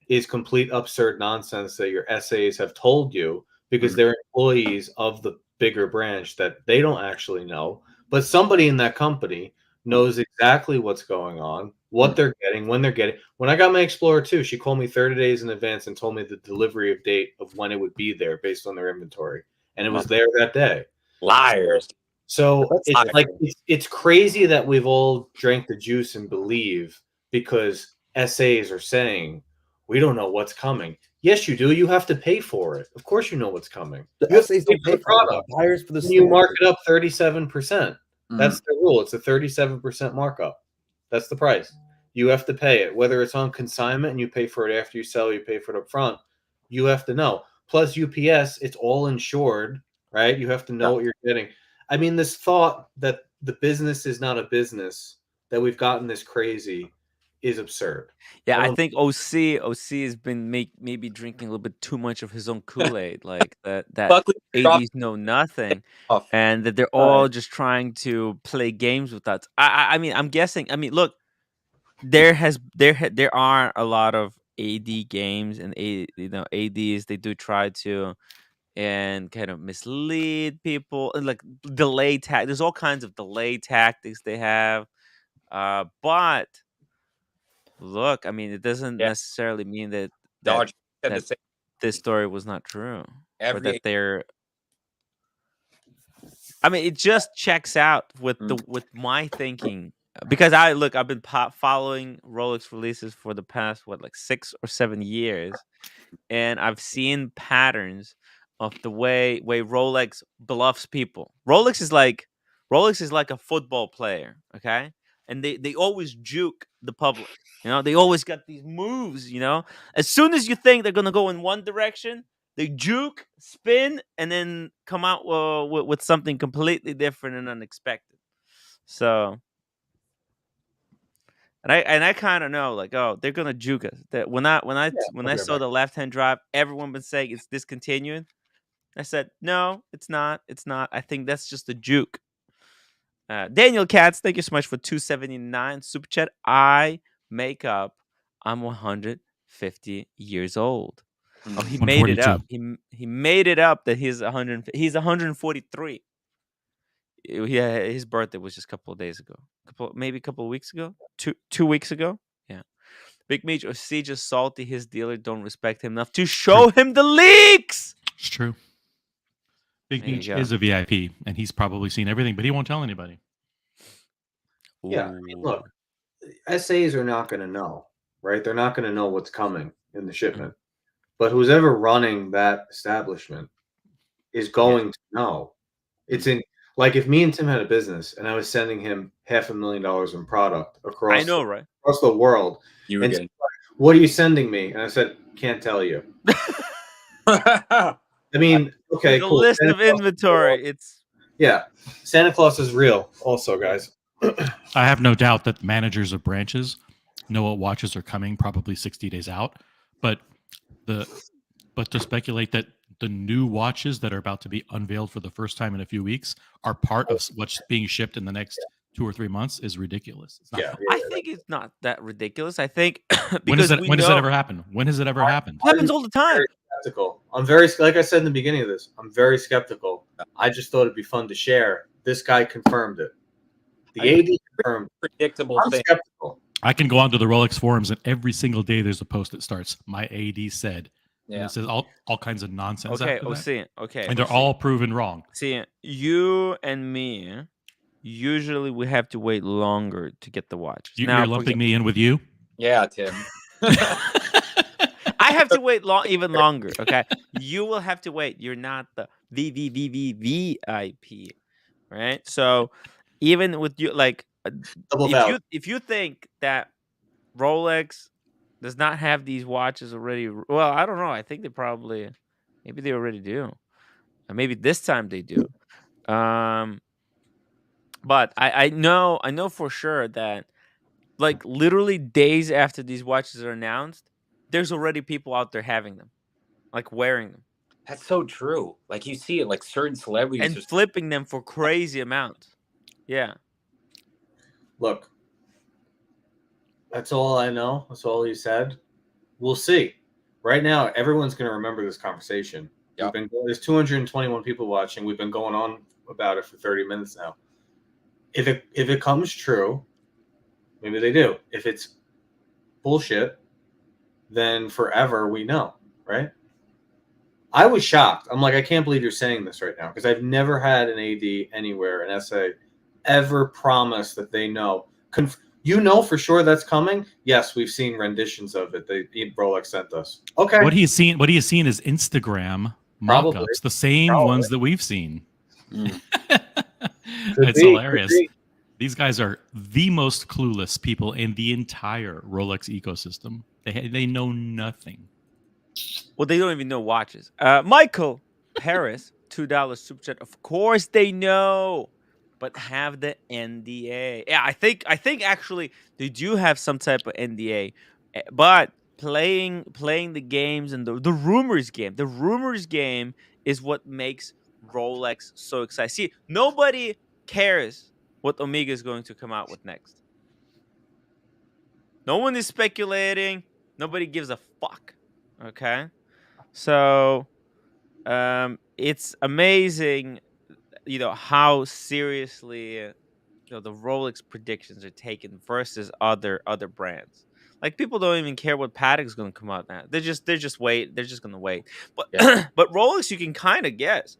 is complete absurd nonsense that your SAs have told you because they're employees of the bigger branch that they don't actually know. But somebody in that company knows exactly what's going on, what they're getting, when they're getting. When I got my Explorer 2, she called me 30 days in advance and told me the delivery of date of when it would be there based on their inventory. And it was there that day. Liars. So it's like it's crazy that we've all drank the juice and believe because SAs are saying we don't know what's coming. Yes, you do. You have to pay for it. Of course, you know what's coming. The SAs don't pay for the buyers for the store. You mark it up 37%. That's the rule. It's a 37% markup. That's the price. You have to pay it. Whether it's on consignment and you pay for it after you sell, you pay for it up front. You have to know. Plus UPS, it's all insured, right? You have to know what you're getting. I mean, this thought that the business is not a business, that we've gotten this crazy, is absurd. Yeah, I think OC has been maybe drinking a little bit too much of his own Kool-Aid, like that ADs know nothing, and that they're all just trying to play games with us. I mean, I'm guessing. I mean, look, there are a lot of AD games and ADs. They do try to and kind of mislead people and like delay tactics. There's all kinds of delay tactics they have, but. Look, I mean, it doesn't necessarily mean that this story was not true, or that they're. I mean, it just checks out with my thinking because I've been following Rolex releases for the past 6 or 7 years, and I've seen patterns of the way Rolex bluffs people. Rolex is like a football player, okay? And they always juke the public. They always got these moves, As soon as you think they're going to go in one direction, they juke, spin, and then come out with something completely different and unexpected. So, and I kind of know, they're going to juke us. That when I saw the left-hand drive, everyone been saying it's discontinued. I said, no, it's not. It's not. I think that's just a juke. Daniel Katz, thank you so much for $2.79 super chat. I'm 150 years old. Oh, he made it up. He made it up that he's 143. Yeah, his birthday was just a couple of days ago. Maybe a couple of weeks ago. 2 weeks ago. Yeah. Big Meech or C just salty his dealer don't respect him enough to show him the leaks. It's true. Big There you Meech go. is a VIP, and he's probably seen everything, but he won't tell anybody. Yeah, I mean, Ooh. look, SAs are not going to know, right? They're not going to know what's coming in the shipment. But who's ever running that establishment is going to know. It's in, like, if me and Tim had a business and I was sending him $500,000 in product across, I know, right? across the world, You were and getting. what are you sending me? And I said, can't tell you. I mean, okay, The cool. list Santa of Claus is inventory. real. It's Yeah, Santa Claus is real also, guys. I have no doubt that managers of branches know what watches are coming probably 60 days out, but to speculate that the new watches that are about to be unveiled for the first time in a few weeks are part of what's being shipped in the next 2 or 3 months is ridiculous. It's not. Yeah, I think it's not that ridiculous. I think When does because it? When does it ever happen? When has it ever happened? It happens all the time. very skeptical. I'm very, like I said in the beginning of this, I'm very skeptical. I just thought it'd be fun to share. This guy confirmed it. The AD confirmed. Predictable I'm thing. skeptical. I can go onto the Rolex forums, and every single day there's a post that starts, "My AD said," and Yeah. it says all kinds of nonsense. Okay, after that. see it. Okay, And they're all proven wrong. see you and me. Usually, we have to wait longer to get the watches. You're Now, lumping me in with you. Yeah, Tim. I have to wait even longer. Okay, you will have to wait. You're not the VIP, right? So, even with you, like, Double valid. if you think that Rolex does not have these watches already, well, I don't know. I think maybe they already do, and maybe this time they do. But I know for sure that, like, literally days after these watches are announced, there's already people out there having them, like wearing them That's so true. Like you see it, like certain celebrities and just flipping them for crazy amounts. Yeah. Look, that's all I know. That's all he said. We'll see. Right now, everyone's going to remember this conversation. Yep. There's 221 people watching. We've been going on about it for 30 minutes now. If it comes true, maybe they do. If it's bullshit, then forever we know, right? I was shocked. I'm like, I can't believe you're saying this right now, because I've never had an AD anywhere, an SA, ever promise that they know. You know for sure that's coming? Yes, we've seen renditions of it. Rolex sent us. Okay. What he's seen is Instagram Probably. mock-ups, the same ones that we've seen. Could It's be, hilarious. could be. These guys are the most clueless people in the entire Rolex ecosystem. They know nothing. Well, they don't even know watches. Michael Paris, $2 super chat. Of course they know, but have the NDA. Yeah, I think actually they do have some type of NDA, but playing the games and the rumors game. The rumors game is what makes Rolex so exciting. See, nobody cares what Omega is going to come out with next. No one is speculating. Nobody gives a fuck. Okay? So it's amazing, how seriously the Rolex predictions are taken versus other brands. Like, people don't even care what Patek's going to come out now. They're just wait. They're just going to wait. But but Rolex, you can kind of guess.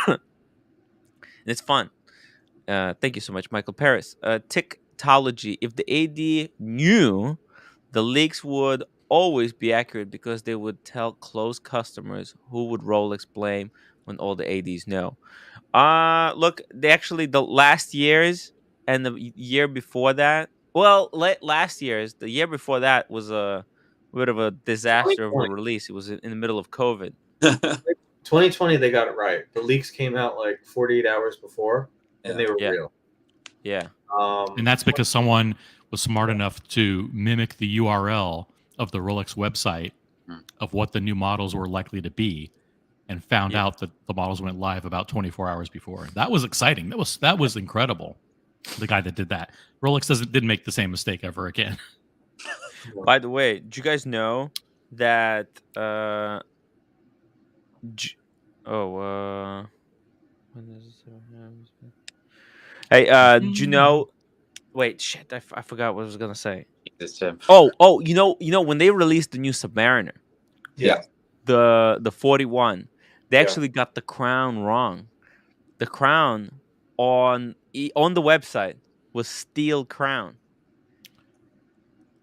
And it's fun. Thank you so much, Michael Paris. Tickology. If the AD knew, the leaks would always be accurate because they would tell close customers. Who would Rolex blame when all the ADs know? Look, the last years and the year before that. Well, last year's, the year before that was a bit of a disaster of a release. It was in the middle of COVID. 2020, they got it right. The leaks came out like 48 hours before, and they were real. Yeah. And that's because someone was smart enough to mimic the URL of the Rolex website of what the new models were likely to be, and found out that the models went live about 24 hours before. That was exciting. That was incredible. The guy that did that. Rolex didn't make the same mistake ever again. By the way, do you guys know that hey, do you know? Wait, shit! I forgot what I was gonna say. This Tim. Oh, you know when they released the new Submariner, Yeah. the 41, they Yeah. actually got the crown wrong. The crown on the website was steel crown.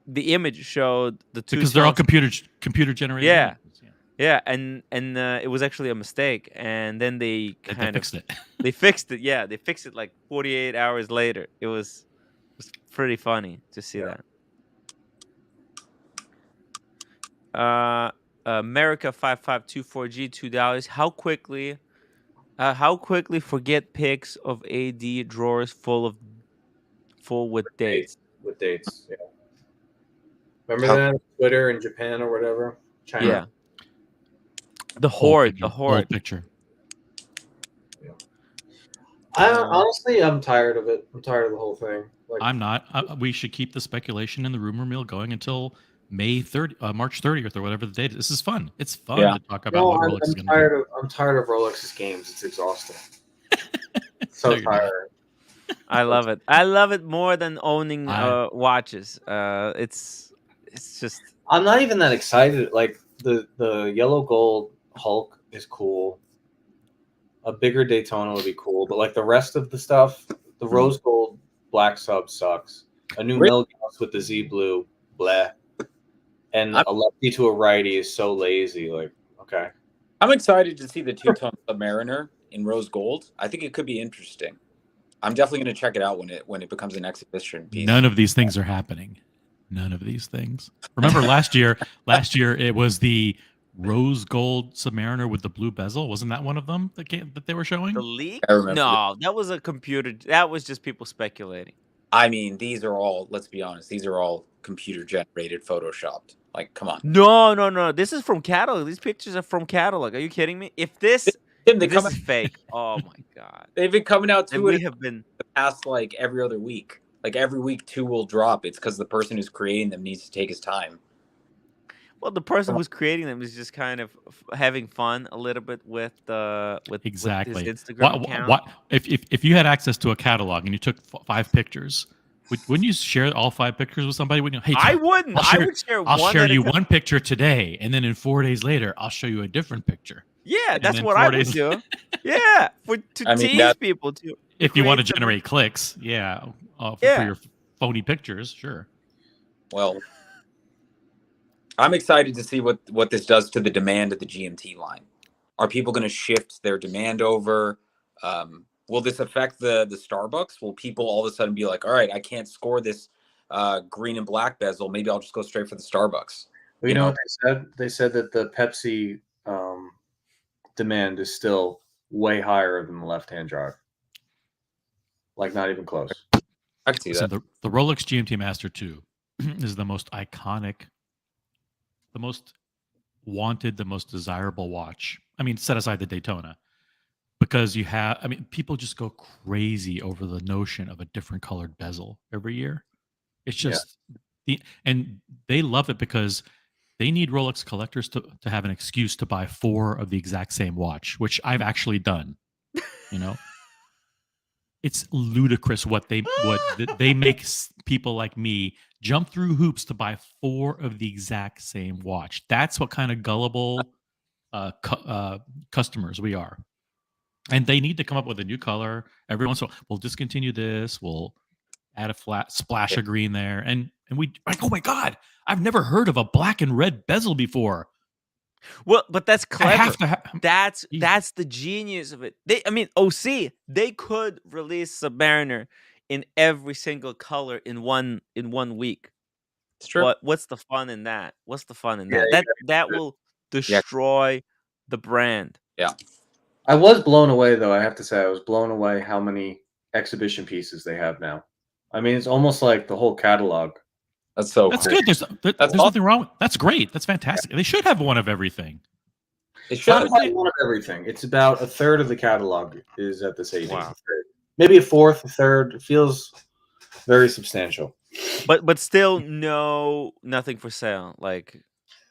The image showed the two Because they're all chunks. computer generated. Yeah. images, yeah. Yeah, and it was actually a mistake, and then they They fixed it. They fixed it. Yeah, they fixed it like 48 hours later. It was pretty funny to see that. America 5524G $2. How quickly forget pics of AD drawers full with dates. With dates. Yeah. Remember that on Twitter in Japan or whatever? China. Yeah. The horde. Whole picture. Yeah. Honestly, I'm tired of it. I'm tired of the whole thing. Like, I'm not. We should keep the speculation and the rumor mill going until March 30th or whatever the date is. This is fun. It's fun to talk about what Rolex is going to do. I'm tired of Rolex's games. It's exhausting. So tired. I love it. I love it more than owning watches. It's just. I'm not even that excited. Like the yellow gold Hulk is cool. A bigger Daytona would be cool, but like the rest of the stuff, the rose gold black sub sucks. A new Milgauss with the Z blue, bleh. And a lefty to a righty is so lazy. Like, okay. I'm excited to see the two-tone Submariner in rose gold. I think it could be interesting. I'm definitely going to check it out when it becomes an exhibition piece. None of these things are happening. None of these things. Remember last year it was the rose gold Submariner with the blue bezel. Wasn't that one of them that they were showing? The leak? No, that was a computer. That was just people speculating. I mean, these are all, let's be honest, these are all computer generated, photoshopped. Like, come on. No. This is from catalog. These pictures are from catalog. Are you kidding me? If this is fake, oh my god. They've been coming out the past like every other week. Like every week 2 will drop. It's because the person who's creating them needs to take his time. Well, the person who's creating them is just kind of having fun a little bit with exactly with his Instagram account. If you had access to a catalog and you took 5 pictures, wouldn't you share all 5 pictures with somebody? Wouldn't you? Hey, I wouldn't. I would share. I'll share you one picture today, and then in 4 days later, I'll show you a different picture. Yeah, that's what I would do. Yeah, to tease people too. If you want to generate clicks, for your phony pictures, sure. Well, I'm excited to see what this does to the demand of the GMT line. Are people going to shift their demand over? Will this affect the Starbucks? Will people all of a sudden be like, all right, I can't score this green and black bezel. Maybe I'll just go straight for the Starbucks. Well, you know what they said? They said that the Pepsi demand is still way higher than the left-hand drive. Like, not even close. I can see that. The Rolex GMT Master 2 is the most iconic, the most wanted, the most desirable watch. I mean, set aside the Daytona. Because people just go crazy over the notion of a different colored bezel every year. It's just, and they love it because they need Rolex collectors to have an excuse to buy 4 of the exact same watch, which I've actually done. It's ludicrous what they make people like me jump through hoops to buy 4 of the exact same watch. That's what kind of gullible customers we are. And they need to come up with a new color every once in a while. We'll discontinue this. We'll add a flat splash of green there. And we like, oh my God, I've never heard of a black and red bezel before. Well, but that's clever. That's the genius of it. OC, they could release Submariner in every single color in one week. It's true. But what's the fun in that? That will destroy the brand. Yeah. I was blown away, though. I have to say, I was blown away how many exhibition pieces they have now. I mean, it's almost like the whole catalog. That's so. That's cool. good. There's nothing wrong. That's great. That's fantastic. They should have one of everything. They should have one of everything. It's about a third of the catalog is at this age. Wow. Maybe a fourth, a third. It feels very substantial. But still, nothing for sale. Like,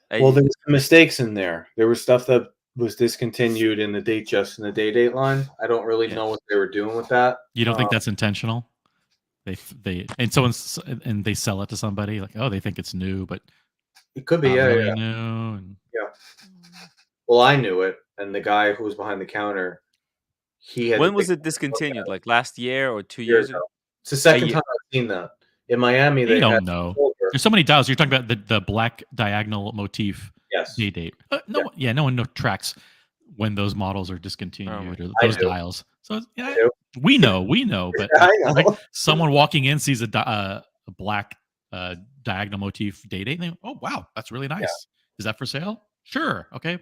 there was mistakes in there. There was stuff that was discontinued in the date line. I don't really know what they were doing with that. You don't think that's intentional? and they sell it to somebody like, oh, they think it's new, but It could be, not yeah, really yeah. new. And Well, I knew it, and the guy who was behind the counter, he had. When was it discontinued? Like last year or 2 Years years ago? ago. It's the second ye- time I've seen that. In Miami, they they had don't know. silver. There's so many dials. You're talking about the black diagonal motif Yes. date. No one tracks when those models are discontinued or I those do. dials. So yeah, I do. we know, but I know. like someone walking in sees a black diagonal motif date, and they, oh wow, that's really nice. Yeah. Is that for sale? Sure. Okay.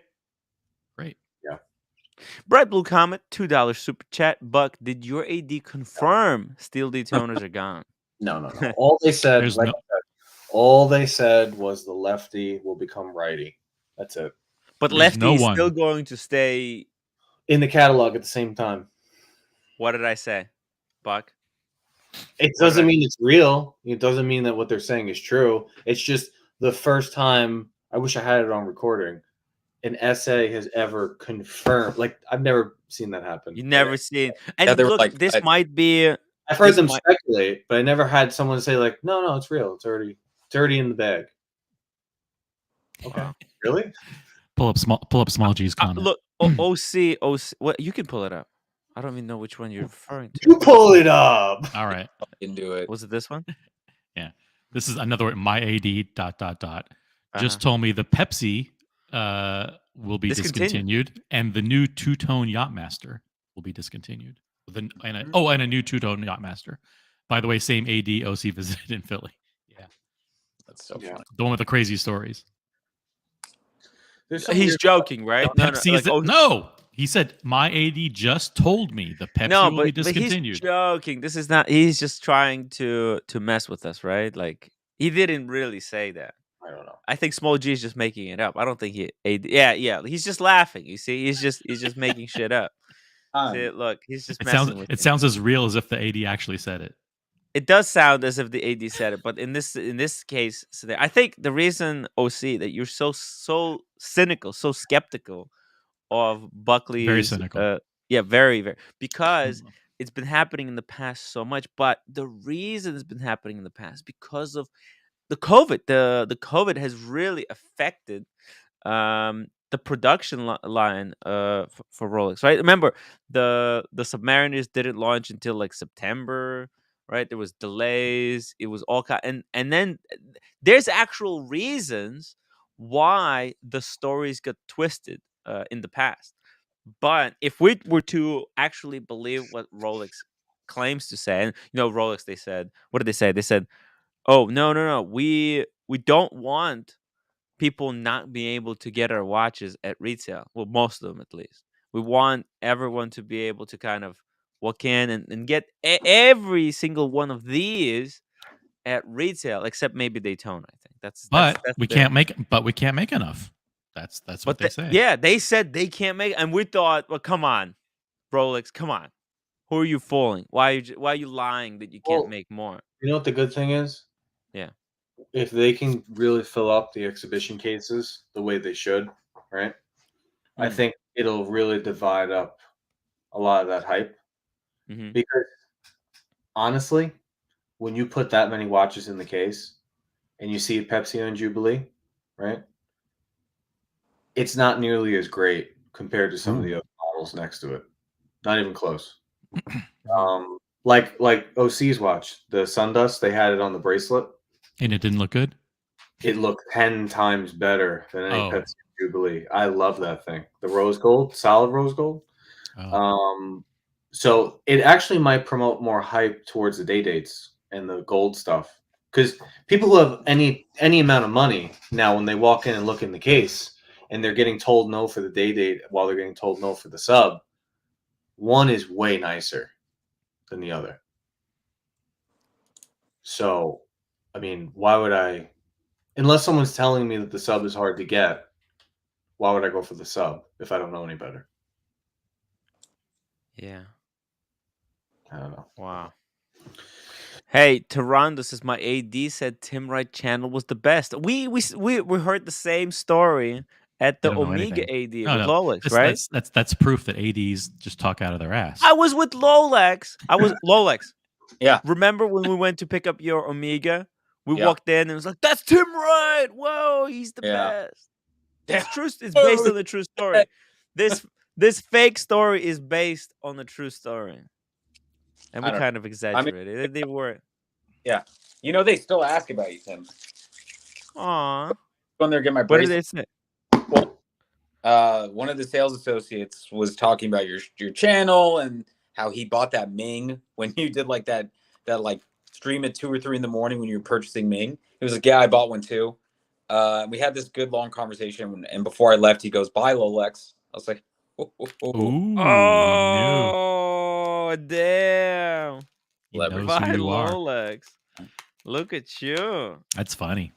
Great. Yeah. Bright Blue Comet, $2 super chat. Buck, did your AD confirm steel detoners are gone? No. All they said, There's like no- I said, all they said was the lefty will become righty. That's it. But There's lefty no is one. still going to stay. In the catalog at the same time. What did I say, Buck? It doesn't mean it's real. It doesn't mean that what they're saying is true. It's just the first time, I wish I had it on recording, an SA has ever confirmed. Like, I've never seen that happen. You never seen. And Yeah, they were look, like, this might be. I've heard this them might- speculate, but I never had someone say like, no, it's real. It's already in the bag. Okay. Wow. Really? Pull up small G's comment. Look, OC. What you can pull it up. I don't even know which one you're referring to. You pull it up. All right. Can do it. Was it this one? Yeah. This is another one. My AD ... just told me the Pepsi will be discontinued, and the new two-tone Yachtmaster will be discontinued. And a new two-tone Yachtmaster. By the way, same AD OC visited in Philly. Yeah. That's so funny. The one with the crazy stories. He's joking, right? No. He said my AD just told me the Pepsi will be discontinued. He's joking. This is not. He's just trying to mess with us, right? Like he didn't really say that. I don't know. I think Small G is just making it up. I don't think he. Yeah. He's just laughing. You see, he's just making shit up. See, look, he's just. It sounds as real as if the AD actually said it. It does sound as if the AD said it, but in this case, I think the reason OC that you're so cynical, so skeptical of Buckley's very cynical. Very, very, because it's been happening in the past so much. But the reason it's been happening in the past because of the COVID. The COVID has really affected the production line for Rolex. Right? Remember the Submariners didn't launch until like September. Right? There was delays. It was all kind, and then there's actual reasons why the stories got twisted in the past. But if we were to actually believe what Rolex claims to say, and Rolex, they said, what did they say? They said, "Oh no, we don't want people not being able to get our watches at retail. Well, most of them at least. We want everyone to be able to kind of walk in and get every single one of these at retail, except maybe Daytona. I think that's we can't make enough. That's what they say. Yeah, they said they can't make, and we thought, well, come on, Rolex, come on. Who are you fooling? Why are you lying that you can't make more? You know what the good thing is? Yeah. If they can really fill up the exhibition cases the way they should, right? I think it'll really divide up a lot of that hype. Mm-hmm. Because honestly, when you put that many watches in the case and you see a Pepsi on Jubilee, right? It's not nearly as great compared to some of the other models next to it. Not even close. Like OC's watch, the Sundust, they had it on the bracelet. And it didn't look good? It looked 10 times better than any Pepsi Jubilee. I love that thing. The rose gold, solid rose gold. So it actually might promote more hype towards the day dates and the gold stuff. Because people who have any amount of money now, when they walk in and look in the case and they're getting told no for the day date while they're getting told no for the sub, one is way nicer than the other. So, I mean, why would I, unless someone's telling me that the sub is hard to get, why would I go for the sub if I don't know any better? Yeah. I don't know. Wow. Hey, Tehran, this is my AD said Tim Wright channel was the best. We heard the same story at the Omega AD with Rolex, right? That's proof that ADs just talk out of their ass. I was with Rolex. Rolex. Yeah. Remember when we went to pick up your Omega? We walked in and it was like, "That's Tim Wright! Whoa, he's the best." It's true. It's based on the true story. This fake story is based on the true story, and we kind of exaggerated. They were. Yeah. You know, they still ask about you, Tim. Aw. When they're getting my What did bracelet. they say? Well, one of the sales associates was talking about your channel and how he bought that Ming when you did like that like stream at 2 or 3 in the morning when you were purchasing Ming. It was like, yeah, I bought one too. We had this good long conversation, and before I left, he goes, "Bye, Rolex." I was like, Ooh, oh, damn. He knows Bye, who you are. Rolex. Look at you. That's funny.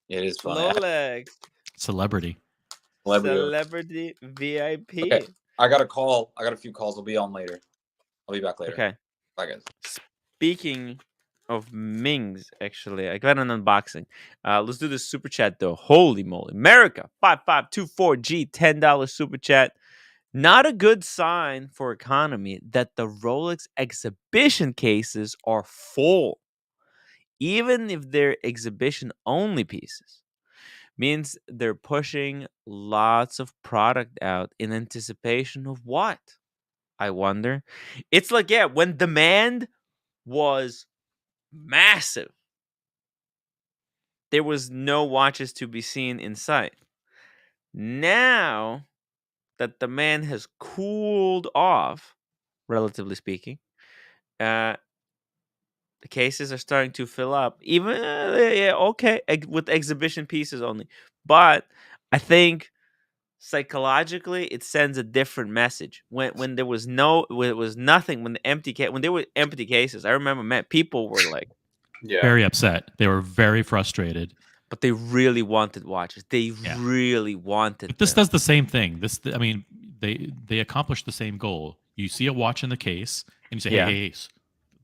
It is funny. Rolex. Celebrity VIP. Okay. I got a call. I got a few calls. I'll be on later. I'll be back later. Okay. Bye, guys. Speaking of Mings, actually, I got an unboxing. Let's do this super chat though. Holy moly. America 5524G $10 super chat. Not a good sign for economy that the Rolex exhibition cases are full, even if they're exhibition only pieces. Means they're pushing lots of product out in anticipation of what? I wonder. It's like, yeah, when demand was massive, there was no watches to be seen in sight. Now that demand has cooled off, relatively speaking, the cases are starting to fill up. Even with exhibition pieces only, but I think psychologically it sends a different message. When there was nothing, when there were empty cases, I remember, man, people were like very upset. They were very frustrated. But they really wanted watches. They really wanted. But this does the same thing. I mean, they accomplish the same goal. You see a watch in the case, and you say, "Hey,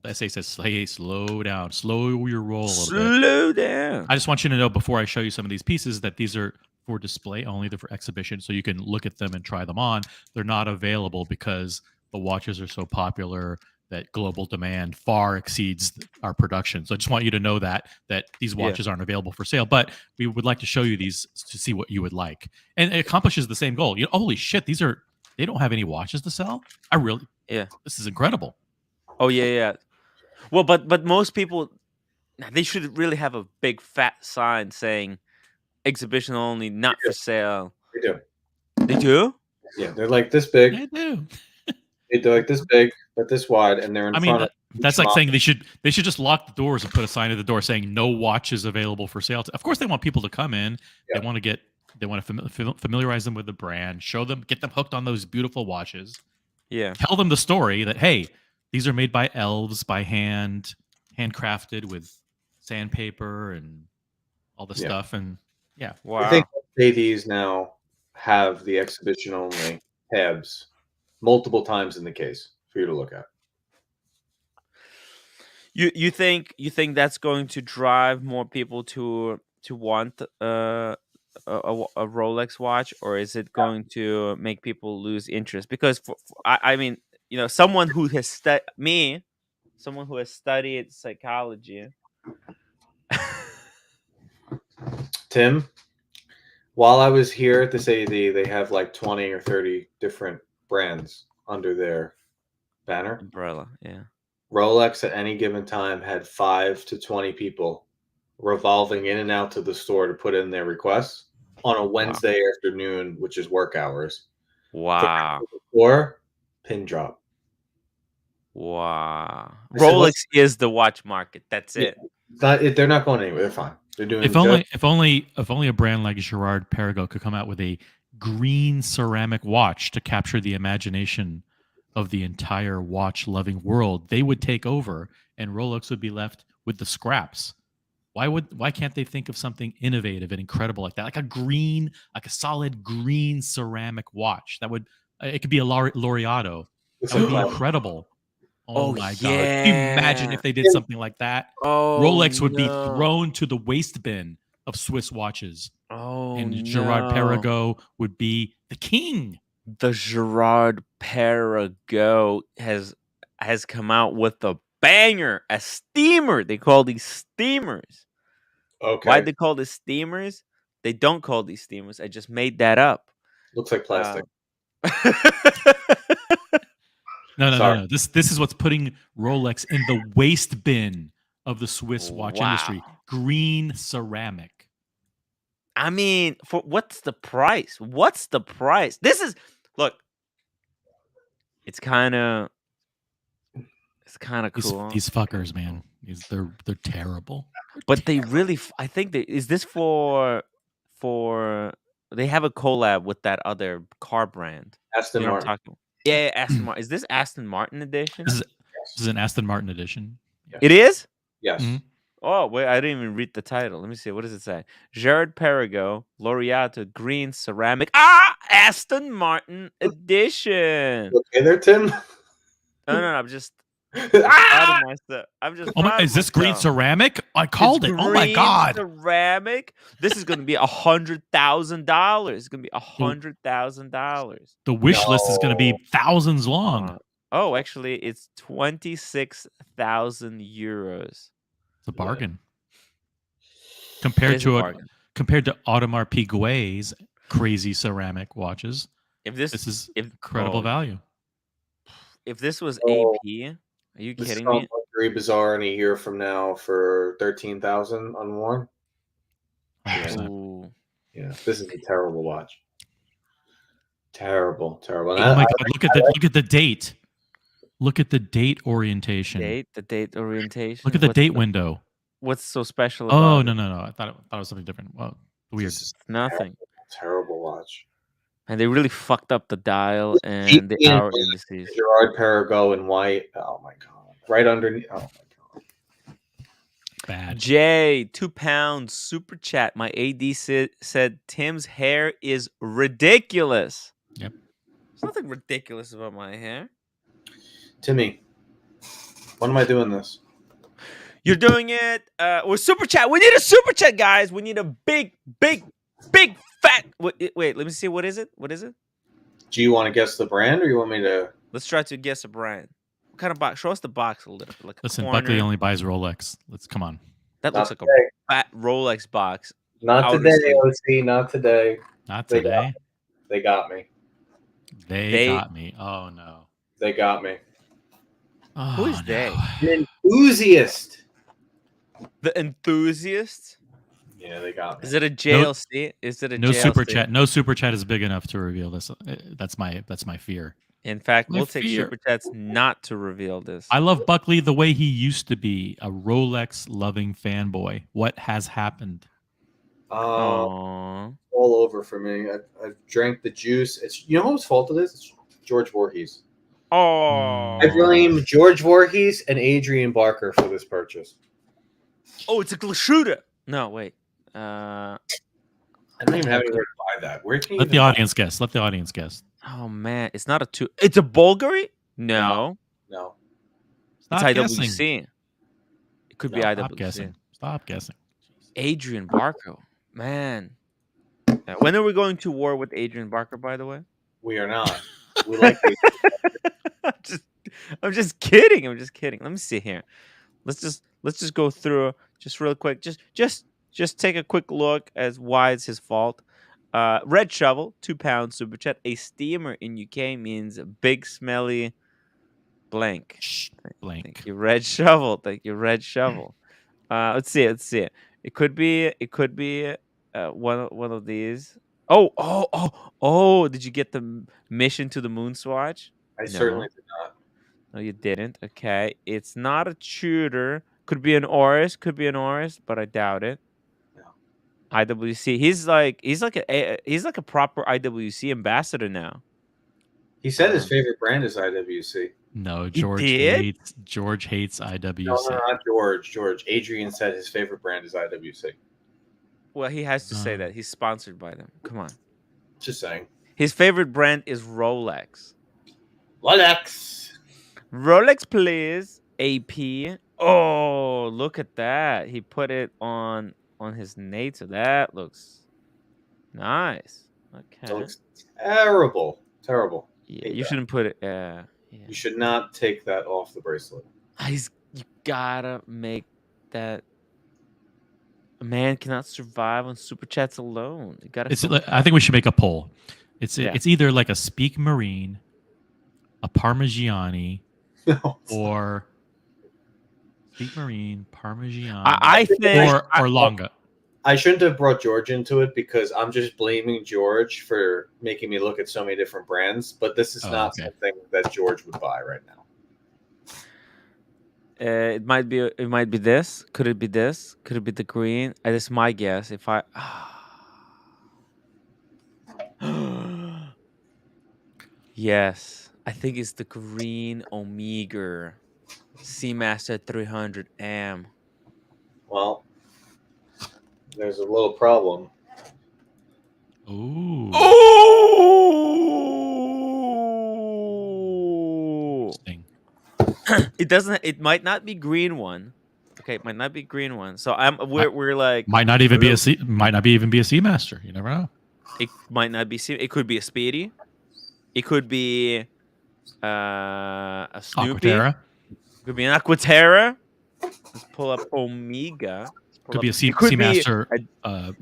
the SA says, hey, slow down, slow your roll a little bit. Slow down. I just want you to know before I show you some of these pieces that these are for display only. They're for exhibition, so you can look at them and try them on. They're not available because the watches are so popular that global demand far exceeds our production. So I just want you to know that these watches aren't available for sale, but we would like to show you these to see what you would like. And it accomplishes the same goal. You know, holy shit, they don't have any watches to sell? This is incredible. Oh, yeah. Well, but most people, they should really have a big fat sign saying exhibition only, not for sale. They do. They do? Yeah, they're like this big. They do. They're like this big, but this wide, and they're in front of. That's like saying they should just lock the doors and put a sign at the door saying no watches available for sale. Of course, they want people to come in. Yeah. They want to familiarize them with the brand, show them, get them hooked on those beautiful watches. Yeah. Tell them the story that, hey, these are made by elves, by handcrafted with sandpaper and all the stuff. And wow. I think these now have the exhibition only tabs multiple times in the case for you to look at. You think that's going to drive more people to want a Rolex watch, or is it going to make people lose interest? Because I mean, you know, someone who has studied psychology. Tim, while I was here at this AD, they have like 20 or 30 different brands under their banner. Umbrella, yeah. Rolex at any given time had 5 to 20 people revolving in and out to the store to put in their requests on a Wednesday afternoon, which is work hours. Wow. Or pin drop. Wow. Rolex is the watch market. That's it. They're not going anywhere. They're fine. They're doing if only a brand like Girard-Perregaux could come out with a green ceramic watch to capture the imagination of the entire watch-loving world, they would take over, and Rolex would be left with the scraps. Why can't they think of something innovative and incredible like that, like a solid green ceramic watch? It could be a Laureato. That would be incredible. Oh my God! Can you imagine if they did something like that? Rolex would be thrown to the waste bin of Swiss watches. And Girard-Perregaux would be the king. The Girard-Perregaux has come out with the banger, a steamer. They call these steamers. Okay. Why they call these steamers? They don't call these steamers. I just made that up. Looks like plastic. No. This is what's putting Rolex in the waste bin of the Swiss watch industry. Wow. Green ceramic. I mean, for what's the price? What's the price? This is look. It's kind of cool. These fuckers, man. They're terrible. But they really, I think is this for they have a collab with that other car brand. Aston You know what I'm Martin. talking about? Yeah, Aston Martin. Is this Aston Martin edition? This is an Aston Martin edition. It is? Yes. Mhm. Oh, wait, I didn't even read the title. Let me see. What does it say? Gerard Perregaux, Laureato, green ceramic. Aston Martin edition. Okay there, Tim. No, I'm just proud Ah! of myself. I'm just Oh my, proud of is this green myself. ceramic? I called It's it. Oh my green god. ceramic. This is going to be $100,000. It's going to be $100,000. The wish list is going to be thousands long. Oh, actually, it's 26,000 euros. It's a bargain. Compared to Audemars Piguet's crazy ceramic watches, this is incredible value. If this was Oh, AP, are you This kidding sounds me? very bizarre in a year from now for 13,000 unworn. 100%. Ooh. Yeah, this is a terrible watch. Terrible. Oh my god! Look at the date. Look at the date orientation. The date orientation. Look at the date window. What's so special about Oh it? no! I thought it was something different. Well, weird. This is Nothing. terrible watch. And they really fucked up the dial and the hour indices. Gerard Perregaux in white. Oh my god! Right underneath. Oh my god! Bad. Jay, 2 pounds super chat. My AD said Tim's hair is ridiculous. Yep. There's nothing ridiculous about my hair. Timmy, when am I doing this? You're doing it with super chat. We need a super chat, guys. We need a big fat. Wait, let me see. What is it? Do you want to guess the brand, or you want me to? Let's try to guess a brand. What kind of box? Show us the box a little bit. Like Listen, corner. Buckley only buys Rolex. Come on. That Not looks like today. a fat Rolex box. Not Outer today, sleeve. OC. Not today. Not They today. They got me. They got me. Oh no. They got me. Oh, Who is they? An enthusiast. The enthusiast? Yeah, they got me. Is it a JLC? Is it a No JLC? super chat. No super chat is big enough to reveal this. That's my fear. In fact, My we'll take fear. super chats not to reveal this. I love Buckley the way he used to be, a Rolex loving fanboy. What has happened? Aww. All over for me. I've drank the juice. It's whose fault it is? It's George Voorhees. Oh. I blame George Voorhees and Adrian Barker for this purchase. Oh, it's a Glashuda. No, wait. I don't even have anywhere to buy that. Where can you Let the audience guess. Let the audience guess. Oh man, it's not a two. It's a Bulgari? No. No. It's Stop IWC. guessing. It could be Stop IWC. guessing. Stop guessing. Adrian Barker. Man. When are we going to war with Adrian Barker, by the way? We are not. We like these. I'm just kidding. Let me see here. Let's just go through just real quick. Just take a quick look as why it's his fault. Red Shovel, 2 pounds super chat. A steamer in UK means a big smelly blank. Blank. Thank you, Red Shovel. Let's see it. It could be one of these. Oh! Did you get the mission to the moon swatch? I certainly did not. No, you didn't. Okay, it's not a shooter. Could be an Oris, but I doubt it. No. IWC. He's like a proper IWC ambassador now. He said his favorite brand is IWC. No, George hates IWC. No, not George. Adrian said his favorite brand is IWC. Well, he has to say that. He's sponsored by them. Come on. Just saying. His favorite brand is Rolex. Rolex, please. AP. Oh, look at that. He put it on his NATO. That looks nice. Okay. That looks terrible. Yeah, you shouldn't put it. Yeah. You should not take that off the bracelet. He's You gotta make that. A man cannot survive on super chats alone. You gotta. I think we should make a poll. It's Yeah. it's either like a Speak Marine, a Parmigiani, No. or Speak Marine, Parmigiani, I think or Longa. I shouldn't have brought George into it because I'm just blaming George for making me look at so many different brands. But this is not something that George would buy right now. It might be this. Could it be this? Could it be the green? This is my guess. If I yes, I think it's the green Omega Seamaster 300 AM. Well, there's a little problem. Ooh. Interesting. It doesn't. It might not be green one. Okay, it might not be green one. So we're like might not even be a Seamaster. You never know. It might not be. It could be a Speedy. It could be a Snoopy. Aquaterra. It could be an Aquaterra. Let's pull up Omega. Could be a Seamaster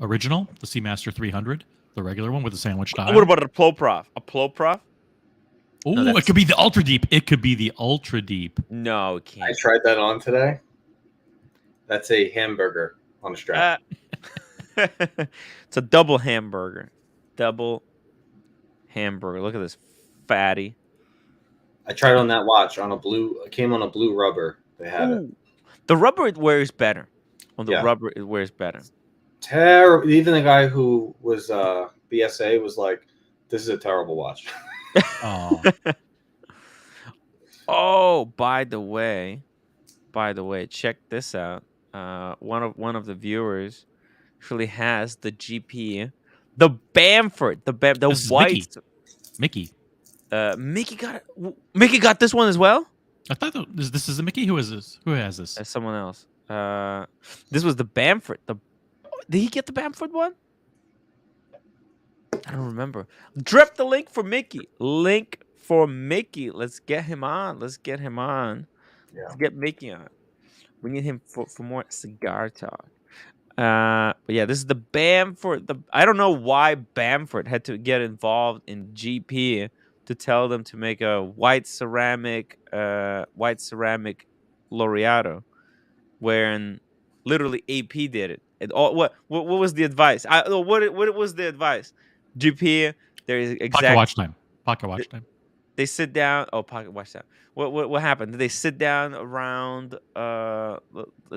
original, the Seamaster 300, the regular one with the sandwich dial. What about a Ploprof? A Ploprof? Oh, no, it could be the Ultra Deep. It could be the Ultra Deep. No, it can't. I tried that on today. That's a hamburger on a strap. It's a double hamburger. Double hamburger. Look at this fatty. I tried on that watch on a blue. It came on a blue rubber. They had it. The rubber it wears better. On the rubber it wears better. Terrible. Even the guy who was BSA was like, "This is a terrible watch." Oh. Oh, by the way, check this out. One of the viewers actually has the GP, the Bamford, the white Mickey. Mickey got this one as well. I thought this is a Mickey. Who is this? Who has this? Someone else. This was the Bamford. Did he get the Bamford one? I don't remember. Drop the link for Mickey. Let's get him on. Yeah. Let's get Mickey on. We need him for more cigar talk. But yeah, this is the Bamford. I don't know why Bamford had to get involved in GP to tell them to make a white ceramic Laureato, wherein literally AP did it. What was the advice? What was the advice? GP, there is Pocket watch time. They sit down. Oh, pocket watch time. What happened? Did they sit down around the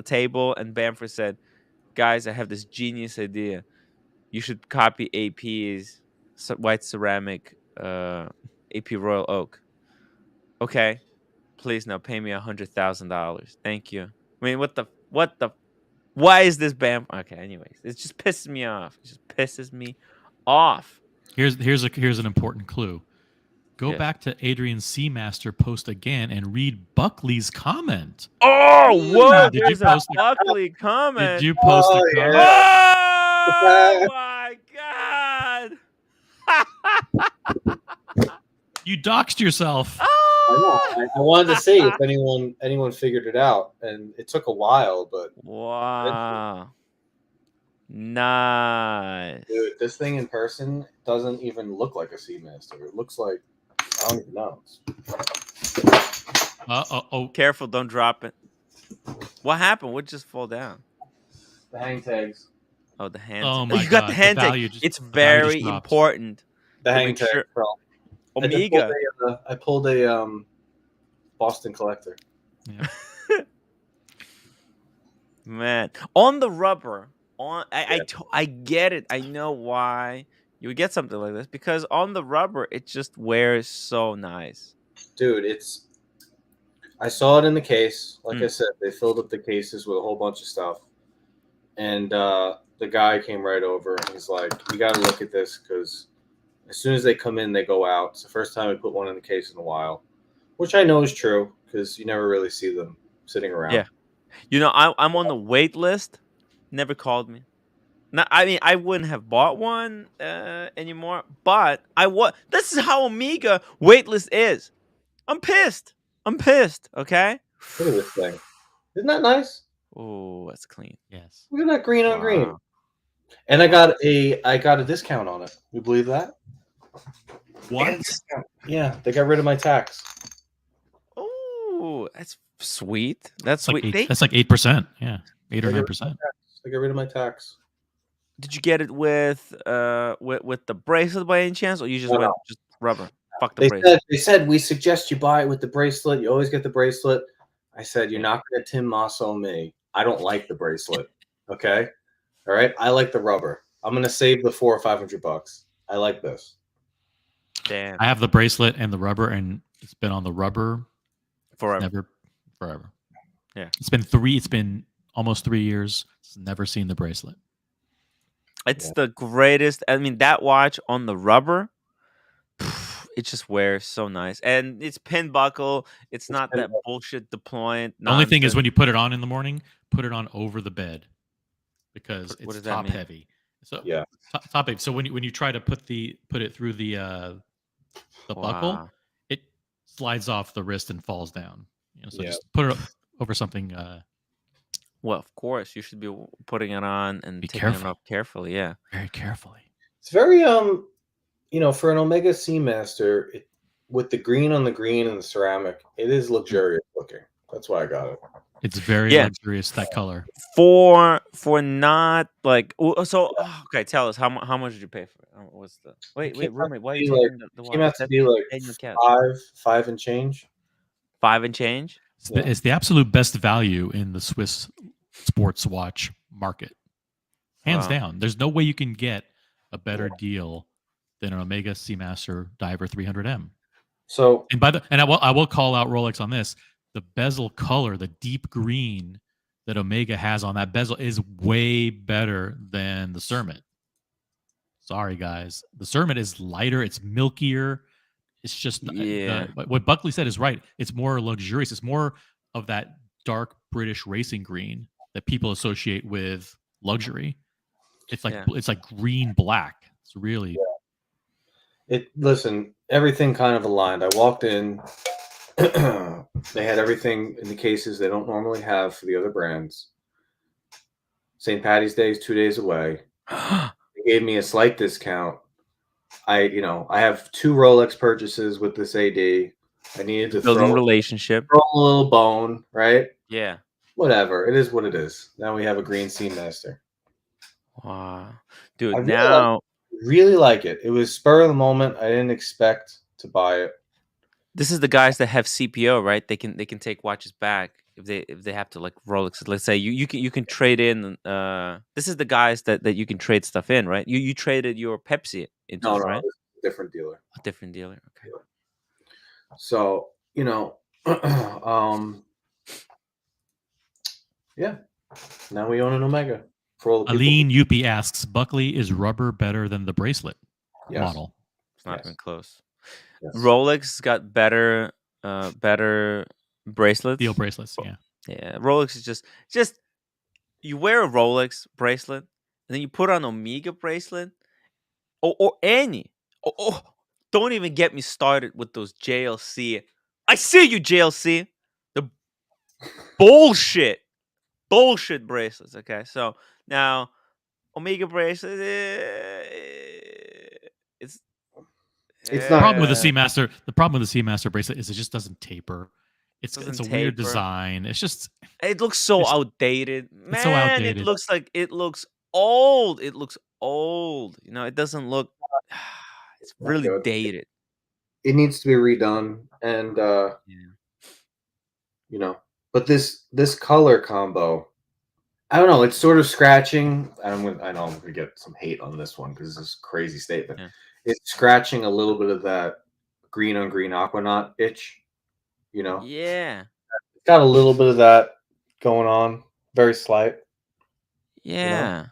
table and Bamford said, "Guys, I have this genius idea. You should copy AP's white ceramic AP Royal Oak. Okay, please now pay me $100,000. Thank you. I mean, what the? Why is this Bam? Okay, anyways, it just pisses me off. Here's an important clue. Go back to Adrian's Seamaster post again and read Buckley's comment. Oh, whoa! There's a Buckley comment. Did you post the comment? Oh my god! You doxed yourself. I wanted to see if anyone figured it out, and it took a while, but wow, nice. Dude, this thing in person doesn't even look like a Seamaster. It looks like I don't even know. Oh, careful! Don't drop it. What happened? What just fall down? The hang tags. Oh, the hand. Oh my god! You got the hand tag. It's very important. The hang tag. Sure. Omega. I pulled a Boston collector. Yeah. Man, on the rubber. I get it. I know why you would get something like this because on the rubber it just wears so nice. Dude, I saw it in the case. Like I said, they filled up the cases with a whole bunch of stuff, and the guy came right over and he's like, "You got to look at this because." As soon as they come in, they go out. It's the first time I put one in the case in a while, which I know is true because you never really see them sitting around. Yeah. You know, I'm on the wait list. Never called me. Now, I mean, I wouldn't have bought one anymore, but this is how Omega waitlist is. I'm pissed. Okay? Look at this thing. Isn't that nice? Oh, that's clean. Yes. Look at that green on green. Wow. And I got a discount on it. You believe that? I got a What? discount. Yeah, they got rid of my tax. Oh, that's sweet. That's It's like sweet. 8, that's like 8%. Yeah, 8 or They got 9%. They got rid of my tax. Did you get it with the bracelet by any chance, or you just No, went no. just rubber? Fuck the bracelet. They said we suggest you buy it with the bracelet. You always get the bracelet. I said you're not going to Tim Mosso me. I don't like the bracelet. Okay, all right. I like the rubber. I'm going to save the $400 or $500. I like this. Damn. I have the bracelet and the rubber, and it's been on the rubber Forever. forever. Yeah. It's been almost 3 years. It's never seen the bracelet. It's the greatest. I mean, that watch on the rubber, it just wears so nice, and it's pin buckle. It's not that bullshit deployment. The only thing is when you put it on in the morning, put it on over the bed because What it's does that top mean? heavy. So Yeah. top heavy. So when you try to put it through the buckle, Wow. it slides off the wrist and falls down. So Yeah. just put it over something. Well, of course, you should be putting it on and Be taking it careful. off carefully. Yeah. Very carefully. It's very for an Omega Seamaster, with the green on the green and the ceramic, it is luxurious looking. That's why I got it. It's very luxurious, that color. For not like okay. Tell us how much did you pay for it? What's the wait roommate? Why are you taking the watch? Came out to be like five and change. 5 and change. It's the absolute best value in the Swiss sports watch market, hands down. There's no way you can get a better deal than an Omega Seamaster Diver 300M. So, and I will call out Rolex on this. The bezel color, the deep green that Omega has on that bezel, is way better than the Cermet. Sorry, guys. The Cermet is lighter. It's milkier. It's just what Buckley said is right. It's more luxurious. It's more of that dark British racing green that people associate with luxury. It's like green black. It's really listen, everything kind of aligned. I walked in, they had everything in the cases they don't normally have for the other brands. St. Patty's Day is 2 days away. They gave me a slight discount. I have 2 Rolex purchases with this AD. I needed to building relationship, throw a little bone, right? Yeah. Whatever. It is what it is. Now we have a green Seamaster. Wow, dude! I really like it. It was spur of the moment. I didn't expect to buy it. This is the guys that have CPO, right? They can take watches back if they have to, like Rolex. Let's say you can trade in. This is the guys that you can trade stuff in, right? You traded your Pepsi into No, right? A different dealer. A different dealer. Okay. So yeah. Now we own an Omega. For all the people. Aline Yuppie asks, Buckley, is rubber better than the bracelet model? It's not even close. Yes. Rolex got better bracelets. Steel bracelets, yeah. Yeah, Rolex is just you wear a Rolex bracelet and then you put on Omega bracelet or any. Oh, don't even get me started with those JLC. I see you, JLC. The bullshit bracelets. Okay, so now Omega bracelet, it's the problem with the Seamaster. The problem with the Seamaster bracelet is it just doesn't taper. It's a weird design. It's just it looks so outdated. Man, it's so outdated. It looks old. It looks old. It doesn't look. It's really dated. It needs to be redone, and but this color combo, I don't know. It's sort of scratching. I know I'm gonna get some hate on this one because this is a crazy statement. Yeah. It's scratching a little bit of that green on green aquanaut itch. Yeah. It's got a little bit of that going on. Very slight. Yeah.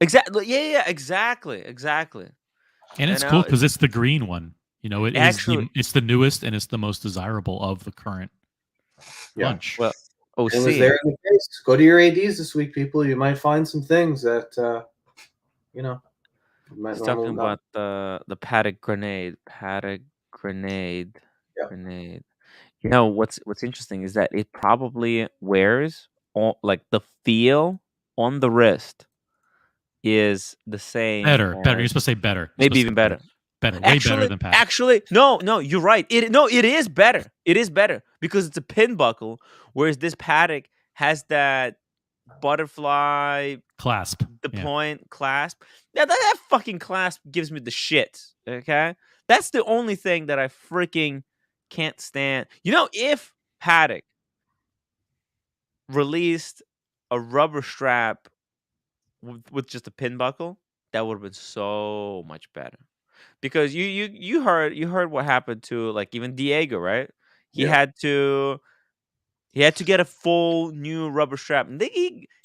Exactly. Yeah. Exactly. And it's cool because it's the green one. It's the newest and it's the most desirable of the current bunch. Well, it was there in the case. Go to your ADs this week, people. You might find some things that He's talking about the Paddock grenade. Grenade. You know what's interesting is that it probably wears like the feel on the wrist is the same. Better. You're as- supposed to say better. You're maybe supposed to even say better. Better. Way better than Patek. Actually, no, you're right. It is better. It is better because it's a pin buckle, whereas this Patek has that butterfly Clasp. point clasp. Yeah, that fucking clasp gives me the shits. Okay, that's the only thing that I freaking can't stand. You know, if Patek released a rubber strap with just a pin buckle, that would have been so much better. Because you heard what happened to like even Diego, right? He Yeah. had to get a full new rubber strap. And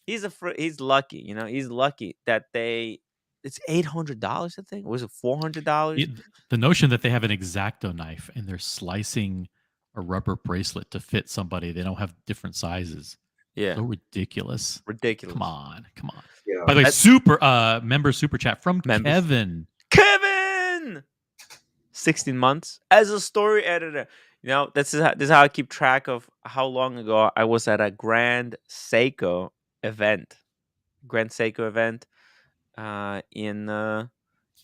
he's lucky, you know. He's lucky that it's $800. I think was it $400? The notion that they have an X-Acto knife and they're slicing a rubber bracelet to fit somebody, they don't have different sizes. Yeah, so ridiculous. Ridiculous. Come on. Yeah. By the way, member super chat from Kevin. 16 months as a story editor. You know, this is how I keep track of how long ago I was at a Grand Seiko event. In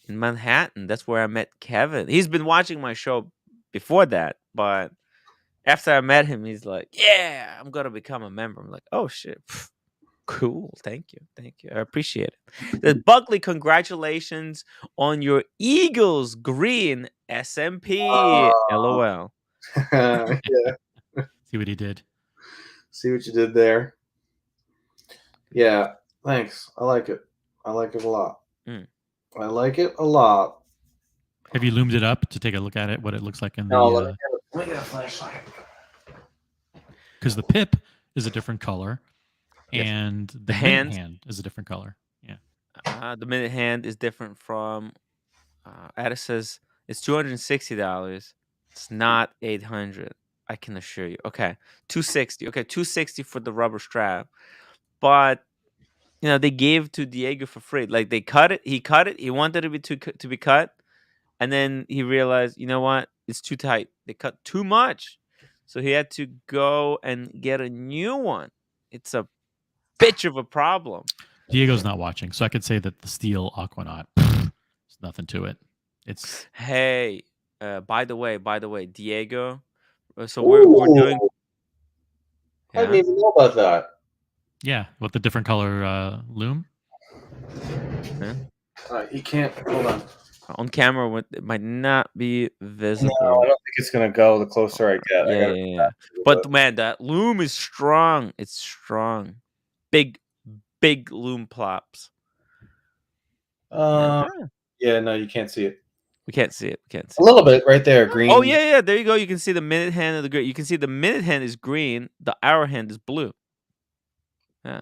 Manhattan. That's where I met Kevin. He's been watching my show before that, but after I met him, he's like, "Yeah, I'm gonna become a member." I'm like, "Oh shit, cool, thank you, I appreciate it." Then Buckley, congratulations on your Eagles green SMP. LOL. Yeah. See what he did. See what you did there. Yeah, thanks. I like it. I like it a lot. I like it a lot. Have you loomed it up to take a look at it? What it looks like in the? No, let me get a flashlight. Because the pip is a different color, Yes. and the hand is a different color. Yeah. The minute hand is different from. Addis says it's $260. It's not $800. I can assure you. Okay, $260. Okay, $260 for the rubber strap, but you know they gave to Diego for free. Like they cut it. He cut it. He wanted it to be cut, and then he realized, you know what? It's too tight. They cut too much, so he had to go and get a new one. It's a bitch of a problem. Diego's not watching, so I could say that the steel Aquanaut, there's nothing to it. It's Hey, by the way, Diego. So we're doing. I didn't even know about that. Yeah, with the different color loom. You can't. Hold on. On camera, it might not be visible. No, I don't think it's gonna go the closer I get. Yeah. But man, that loom is strong. It's strong. Big loom plops. Yeah, no, you can't see it. We can't see it. A little bit right there, green. Oh yeah. There you go. You can see the minute hand of the green. You can see the minute hand is green. The hour hand is blue. Yeah,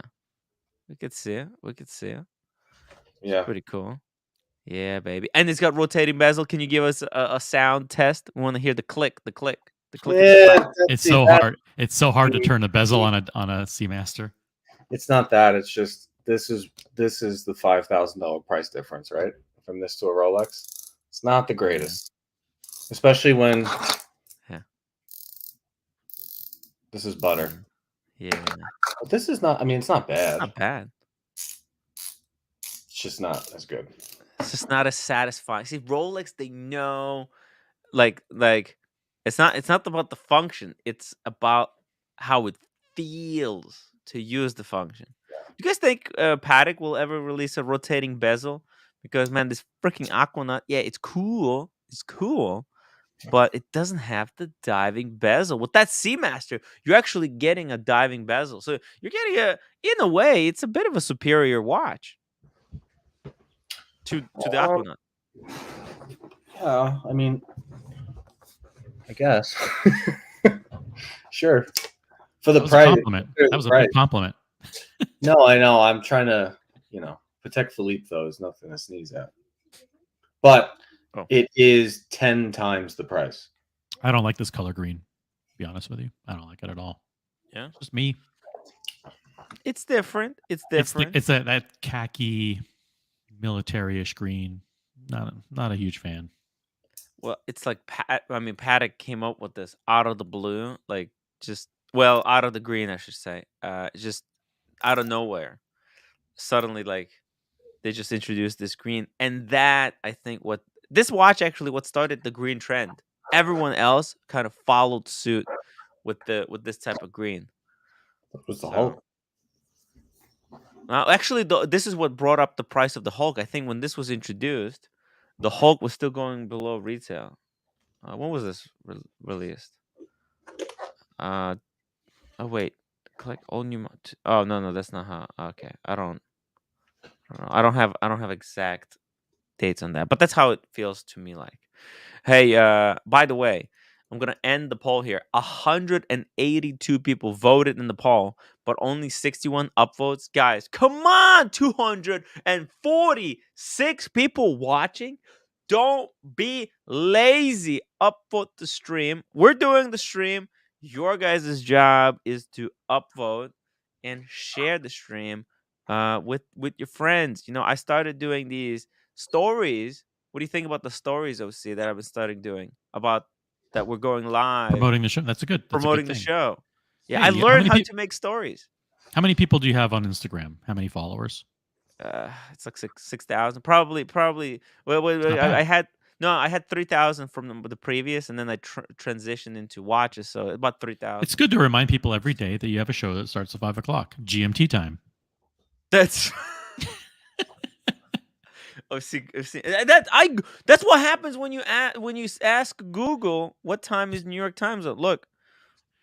we could see it. Yeah, pretty cool. Yeah, baby. And it's got rotating bezel. Can you give us a sound test? We want to hear the click. Yeah, it's so hard. It's so hard to turn the bezel on a Seamaster. It's not that. It's just this is the $5,000 price difference, right? From this to a Rolex. It's not the greatest, especially when this is butter. Yeah, but this is not. I mean, it's not bad. Not bad. It's just not as good. It's just not as satisfying. See, Rolex, they know, like it's not about the function. It's about how it feels to use the function. You guys think Patek will ever release a rotating bezel? Because man, this freaking Aquanaut, yeah, it's cool, but it doesn't have the diving bezel. With that Seamaster, you're actually getting a diving bezel, so you're getting in a way, it's a bit of a superior watch to the Aquanaut. Yeah, I mean, I guess. Sure. For the price. That was a big compliment. No, I know. I'm trying to, Patek Philippe, though, is nothing to sneeze at. But it is 10 times the price. I don't like this color green, to be honest with you. I don't like it at all. Yeah. It's just me. It's different. It's that khaki military-ish green. Not a huge fan. Well, it's like Paddock came up with this out of the blue, like out of the green, I should say. Just out of nowhere. Suddenly, like they just introduced this green, and that I think what this watch actually what started the green trend. Everyone else kind of followed suit with this type of green. That was the So, Hulk. actually, this is what brought up the price of the Hulk. I think when this was introduced, the Hulk was still going below retail. When was this released? Oh wait, collect all new. Oh no, that's not how. Okay, I don't know. I don't have exact dates on that, but that's how it feels to me. Like, hey, by the way, I'm gonna end the poll here. 182 people voted in the poll, but only 61 upvotes. Guys, come on, 246 people watching. Don't be lazy. Upvote the stream. We're doing the stream. Your guys' job is to upvote and share the stream with your friends. I started doing these stories. What do you think about the stories, OC, that I've been starting doing about that we're going live Promoting the show. That's a good promoting the thing. show? Yeah, Hey, I learned how to make stories. How many people do you have on Instagram? How many followers? It's like 6,000. Probably. Wait, I had 3,000 from the previous, and then I transitioned into watches, so about 3,000. It's good to remind people every day that you have a show that starts at 5 o'clock GMT time. That's that's what happens when you ask Google what time is New York time zone. Look,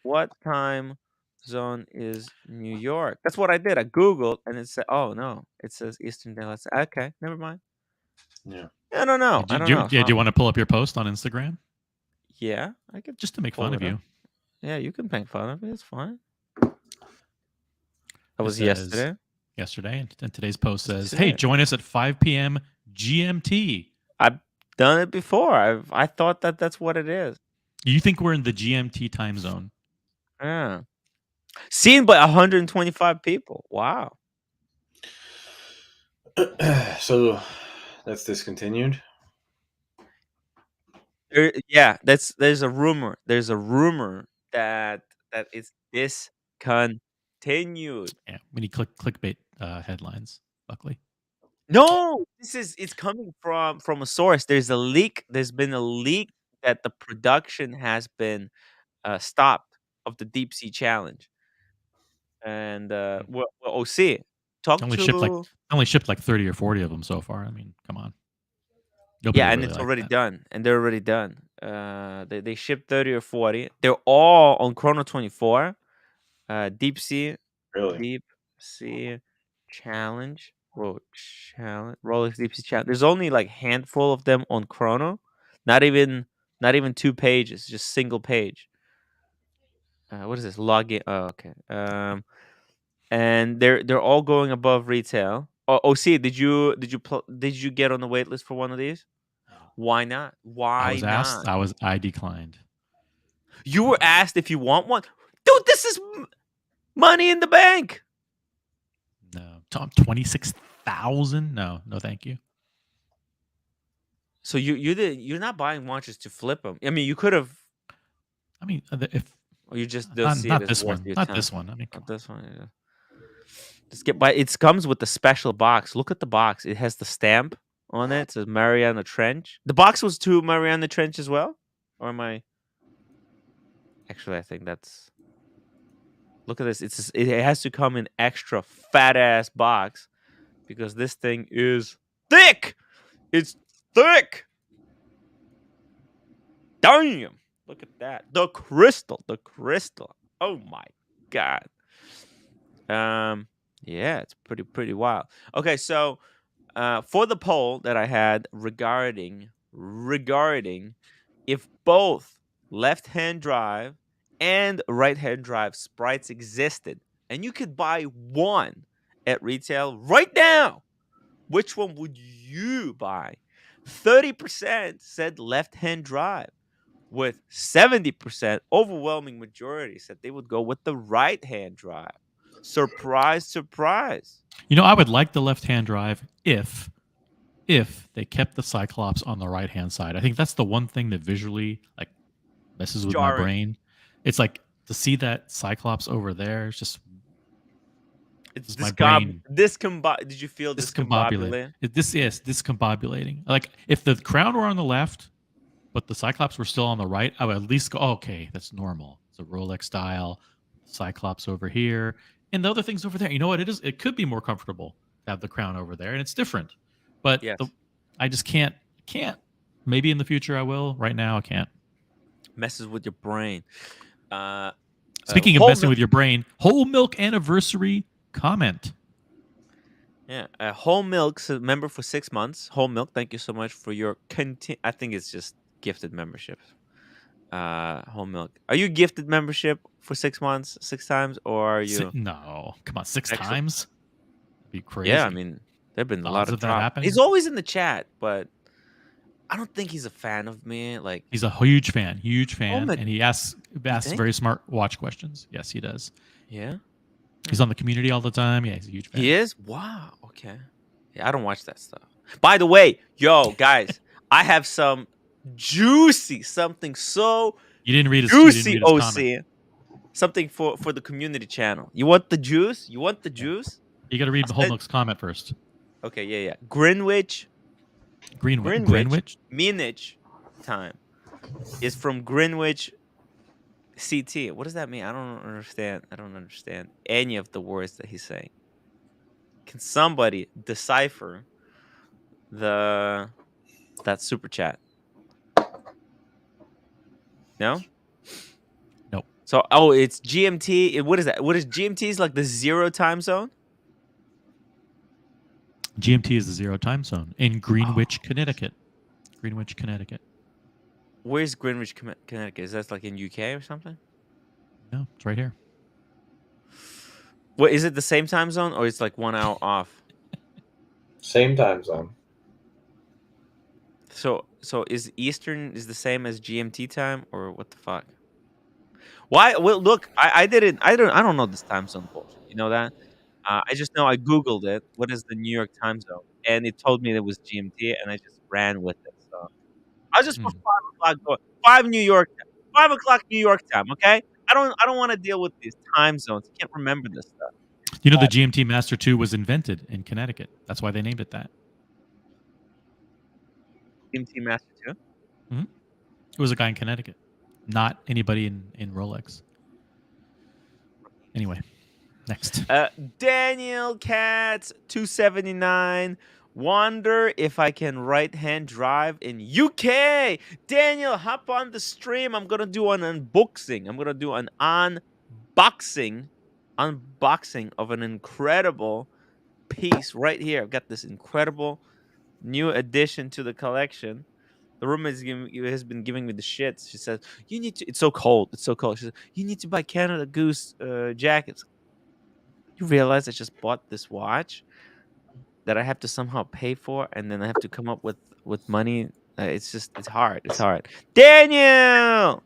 what time zone is New York? That's what I did. I Googled and it said, oh no, it says Eastern Daylight. Okay, never mind. Yeah. I don't know. Do you want to pull up your post on Instagram? Yeah, I could just to make fun of you. Yeah, you can make fun of me. It's fine. That was yesterday. Yesterday, and today's post says, "Hey, join us at 5 p.m. GMT." I've done it before. I thought that's what it is. You think we're in the GMT time zone? Yeah. Seen by 125 people. Wow. So that's discontinued. There's a rumor. There's a rumor that it's discontinued. Yeah, we need clickbait headlines. Luckily, no. It's coming from a source. There's a leak. There's been a leak that the production has been stopped of the Deep Sea Challenge. And OC only shipped like 30 or 40 of them so far. I mean, come on. And it's already done, and they're already done. They shipped 30 or 40. They're all on Chrono 24. Deep Sea, really? Deep Sea Challenge. Rolex Deep Sea Challenge. There's only like handful of them on Chrono. Not even 2 pages, just single page. What is this? Login. Oh, okay. And they're all going above retail. Oh, OC, did you get on the wait list for one of these? Why not? Why not? I declined. You were asked if you want one, dude. This is money in the bank. No, Tom, 26,000. No, thank you. So you're not buying watches to flip them. I mean, you could have. I mean, if or you just don't see not it this as one, not time. this one. I mean, not this one. Yeah. Just get by. It comes with the special box. Look at the box. It has the stamp on it. It says Mariana Trench. The box was to Mariana Trench as well, or am I? Actually, I think that's. Look at this. It has to come in extra fat ass box because this thing is thick. It's thick. Damn. Look at that. The crystal. Oh my god. Yeah, it's pretty wild. Okay, so for the poll that I had regarding if both left-hand drive and right-hand drive sprites existed and you could buy one at retail right now, which one would you buy? 30% said left-hand drive, with 70% overwhelming majority said they would go with the right-hand drive. Surprise. I would like the left-hand drive if if they kept the Cyclops on the right-hand side. I think that's the one thing that visually like messes with my Jarring. brain. It's like to see that Cyclops over there. It's just It's my brain. Did you feel discombobulated? Discombobulating. Like if the crown were on the left, but the Cyclops were still on the right, I would at least go, okay, that's normal. It's a Rolex style. Cyclops over here, and the other things over there. You know what? It could be more comfortable to have the crown over there, and it's different. But Yes. I just can't. Maybe in the future I will. Right now I can't. Messes with your brain. Speaking of messing with your brain, whole milk anniversary comment. Yeah, Whole Milk's a member for 6 months. Whole Milk, thank you so much for your I think it's just gifted membership. Whole Milk, are you gifted membership for 6 months, 6 times, or are you? No, come on, 6 times. That'd be crazy. Yeah, I mean, there've been a lot of that drops. happening. He's always in the chat, but I don't think he's a fan of me. Like, he's a huge fan, my- and he asks think? very smart watch questions. Yes, he does. yeah, He's on the community all the time. Yeah, he's a huge fan. he is. Wow. Okay. Yeah, I don't watch that stuff. By the way, yo, guys, I have something so You didn't read his juicy, comment. OC. Something for the community channel. You want the juice? You want the juice? You got to read the whole milk's comment first. Okay, yeah. Greenwich Minute time is from Greenwich CT. What does that mean? I don't understand any of the words that he's saying. Can somebody decipher that super chat? No? Nope. So, it's GMT. What is that? What is GMT? Is like the 0 time zone? GMT is the 0 time zone in Greenwich, Connecticut. Greenwich, Connecticut. Where's Greenwich, Connecticut? Is that like in UK or something? No, it's right here. What is it? The same time zone, or it's like 1 hour off? Same time zone. So is Eastern is the same as GMT time, or what the fuck? Why? Well, look, I don't know this time zone bullshit. You know that? I just know I googled it. What is the New York time zone? And it told me it was GMT, and I just ran with it. So I just put 5 o'clock. 5 New York, 5 o'clock New York time. Okay. I don't want to deal with these time zones. I can't remember this stuff. You know, the GMT Master 2 was invented in Connecticut. That's why they named it that. GMT Master 2? It was a guy in Connecticut, not anybody in Rolex. Anyway, next. Daniel Katz 279. Wonder if I can right-hand drive in UK. Daniel, hop on the stream. I'm gonna do an unboxing. I'm gonna do an unboxing of an incredible piece right here. I've got this incredible new addition to the collection. The room has been giving me the shits. She says, "You need to." It's so cold. It's so cold. She says, "You need to buy Canada Goose jackets." You realize I just bought this watch that I have to somehow pay for, and then I have to come up with money. It's hard. It's hard. Daniel.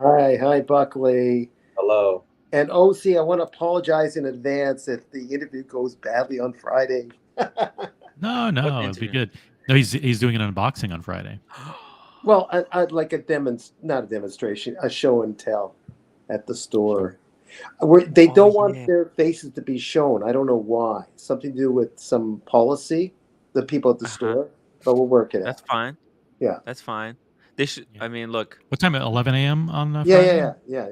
Hi, Buckley. Hello. And OC, I want to apologize in advance if the interview goes badly on Friday. No, it'll be good. No, he's doing an unboxing on Friday. Well, I'd like not a demonstration, a show and tell at the store. They don't want their faces to be shown. I don't know why. Something to do with some policy, the people at the store. But we'll work it out. That's fine. Yeah. That's fine. They should. I mean, look. What time? At 11 a.m. on Friday? Yeah. All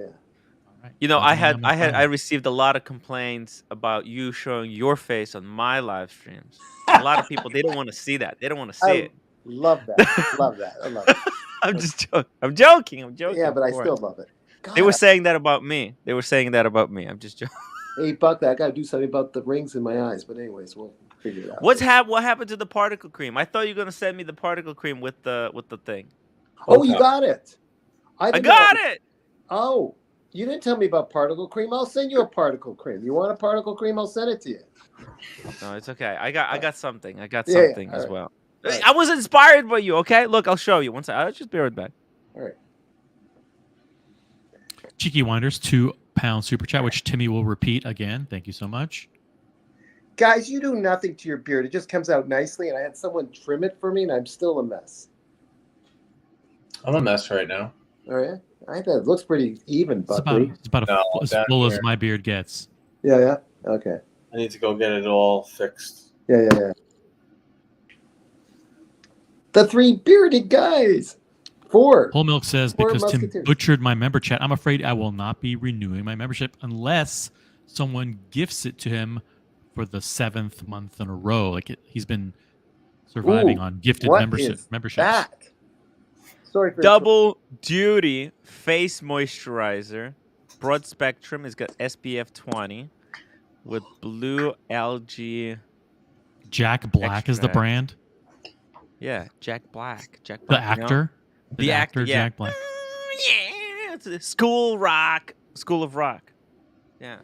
right. You know, I received a lot of complaints about you showing your face on my live streams. A lot of people, they don't want to see that. They don't want to see it. Love that. Love that. I love it. I'm just joking. I'm joking. Yeah, but I still love it. God, they were saying that about me. I'm just joking. Hey, Buckley, I got to do something about the rings in my eyes. But anyways, we'll figure it out. What happened to the particle cream? I thought you were gonna send me the particle cream with the thing. Oh, you got it. I got it. Oh, you didn't tell me about particle cream. I'll send you a particle cream. You want a particle cream? I'll send it to you. No, it's okay. I got something. I got something as well. Right. I was inspired by you. Okay, look, I'll show you. I'll just be right back. All right. Cheeky Winders, £2 super chat, which Timmy will repeat again. Thank you so much. Guys, you do nothing to your beard. It just comes out nicely, and I had someone trim it for me, and I'm still a mess. I'm a mess right now. Oh, yeah? I thought it looks pretty even, Buckley. It's about as full as my beard gets. Yeah. Okay. I need to go get it all fixed. Yeah. The three bearded guys. Four. Whole Milk says, Four because Tim musketeers. butchered my member chat, I'm afraid I will not be renewing my membership unless someone gifts it to him for the 7th month in a row. Like he's been surviving on gifted memberships. That? Sorry for Double duty face moisturizer, broad spectrum. It's got SPF 20 with blue algae. Jack Black is the brand. Yeah, Jack Black. The actor. The actor, yeah. Jack Black. Yeah, it's a School of Rock. Yeah.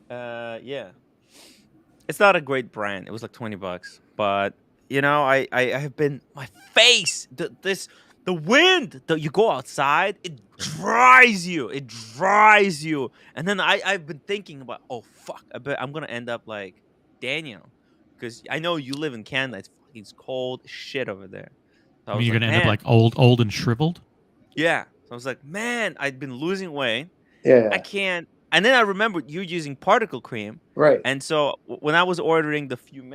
Yeah. It's not a great brand. It was like $20, but you know, I have been my face. The wind. You go outside, it dries you. And then I've been thinking about, oh fuck, I bet I'm gonna end up like Daniel, because I know you live in Canada. It's cold shit over there. So I mean, you're gonna end up like old and shriveled. Yeah. So I was like, man, I'd been losing weight. Yeah. I can't. And then I remembered you using particle cream. Right. And so when I was ordering the Fume,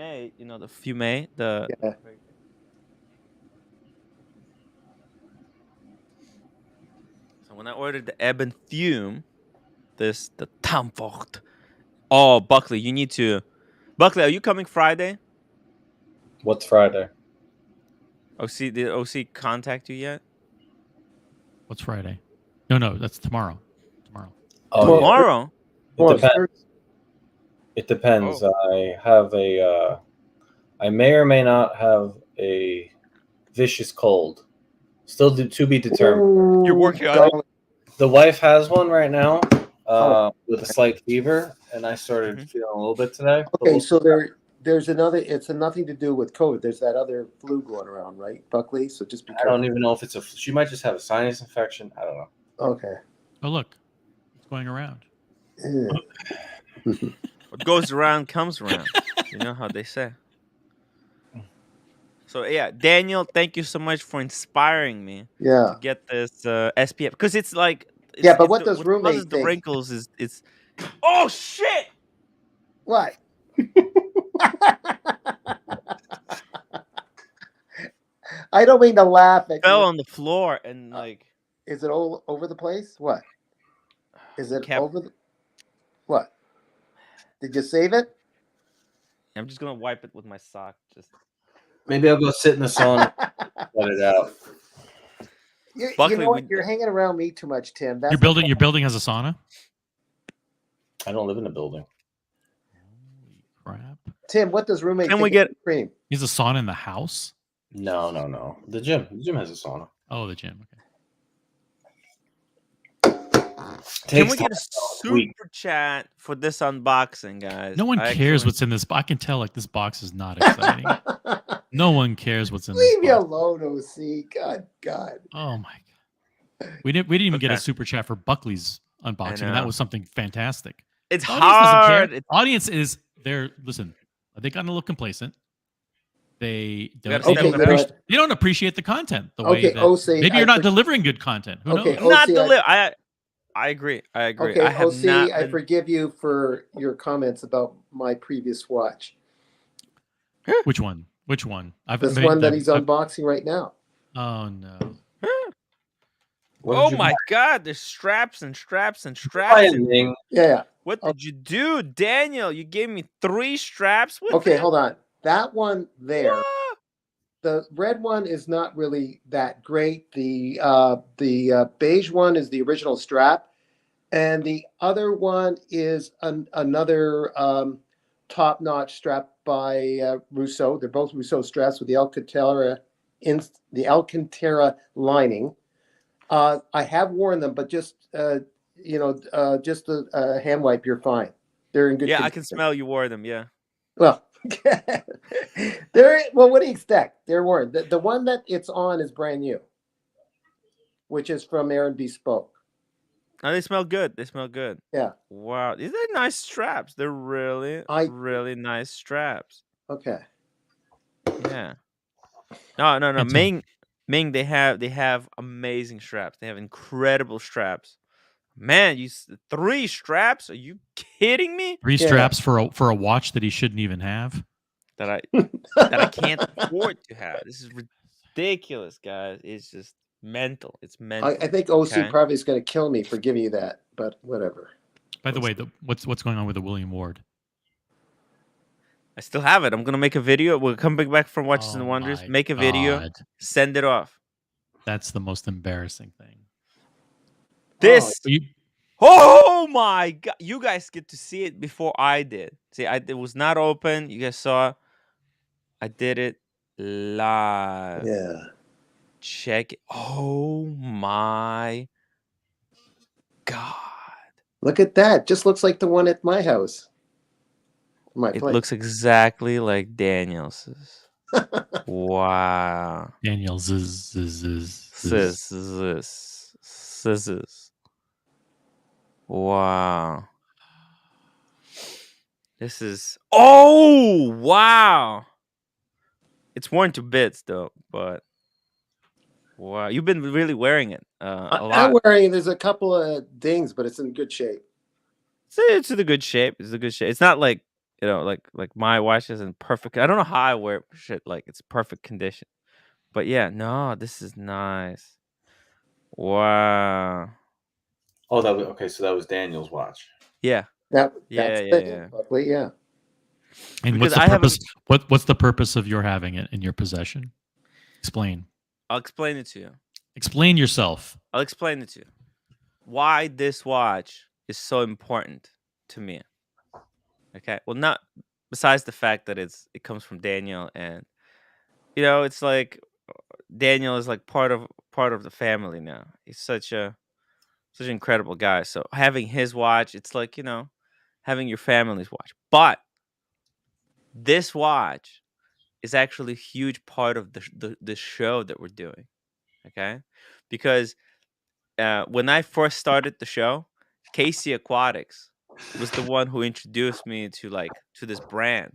So when I ordered the Ebb and Fume, the Tamfort. Oh, Buckley, you need to. Buckley, are you coming Friday? What's Friday? Did OC contact you yet? What's Friday? No, that's tomorrow. Oh, tomorrow? Yeah. It depends. I have I may or may not have a vicious cold. Still to be determined. You're working on it? The wife has one right now with a slight fever, and I started feeling a little bit today. Okay, so there's another. It's nothing to do with COVID. There's that other flu going around, right, Buckley? So just be careful. I don't even know if it's she might just have a sinus infection. I don't know. Okay. Oh look, it's going around. What goes around comes around. You know how they say. So yeah, Daniel, thank you so much for inspiring me. Yeah. To get this SPF, because it's like. But what does roommate think? The wrinkles is it's. Oh shit! What? I don't mean to laugh at fell you. on the floor and like. Is it all over the place? What? Is it over the? What? Did you save it? I'm just gonna wipe it with my sock. Just. Maybe I'll go sit in the sauna. Let it out. You know what? You're hanging around me too much, Tim. That's your building has a sauna? I don't live in a building. Holy crap. Tim, what does roommate Can think we get cream? Is a sauna in the house? No. The gym has a sauna. Oh, the gym. Okay. Can we get a super chat for this unboxing, guys? No one cares what's in this box. I can tell like this box is not exciting. No one cares what's in this box. Leave me alone, OC. God. Oh my god. We didn't even get a super chat for Buckley's unboxing, and that was something fantastic. It's hard. Audience is there. Listen, they got a little complacent. They don't appreciate the content the way that OC, maybe you're not delivering good content. Who knows? Not deliver. I agree. Okay, I forgive you for your comments about my previous watch. Which one? This one that he's unboxing right now. Oh no! Oh my god! There's straps and straps and straps. Yeah. What did you do, Daniel? You gave me 3 straps. Okay, hold on. That one there. What? The red one is not really that great. The beige one is the original strap, and the other one is another top-notch strap by Rousseau. They're both Rousseau straps with the Alcantara lining. I have worn them, but just just a hand wipe, you're fine. They're in good condition. I can smell you wore them. Yeah. Well. What do you expect? They're worn. The one that it's on is brand new, which is from Aaron Bespoke. No, they smell good. They smell good. Yeah. Wow, these are nice straps. They're really, really nice straps. Okay. Yeah. No. Me too. Ming. They have amazing straps. They have incredible straps. Man, 3 straps? Are you kidding me? 3 straps for a watch that he shouldn't even have. That I can't afford to have. This is ridiculous, guys. It's just mental. It's mental. I think OC okay? probably is going to kill me for giving you that, but whatever. By the way, what's going on with the William Ward? I still have it. I'm gonna make a video. We'll come back from Watches and Wonders. my Make a video. God. Send it off. That's the most embarrassing thing. This. Oh my God! You guys get to see it before I did. See, it was not open. You guys saw. I did it live. Yeah. Check it. Oh my God! Look at that. Just looks like the one at my house. It looks exactly like Daniel's. Wow. Daniel's. Wow. This is. Oh, wow. It's worn to bits, though, but. Wow. You've been really wearing it a lot. I'm wearing it. There's a couple of dings, but it's in good shape. It's in a good shape. It's a good shape. It's not like, like my watch is in perfect. I don't know how I wear shit like it's perfect condition. But yeah, no, this is nice. Wow. Oh, that was okay. So that was Daniel's watch. Yeah. That's yeah. Lovely, yeah. And what's the purpose? What's the purpose of your having it in your possession? Explain. I'll explain it to you. Explain yourself. I'll explain it to you. Why this watch is so important to me. Okay. Well, not besides the fact that it comes from Daniel, and it's like Daniel is like part of the family now. He's such an incredible guy. So having his watch, it's like, having your family's watch. But this watch is actually a huge part of the show that we're doing. Okay? Because when I first started the show, Casey Aquatics was the one who introduced me to this brand.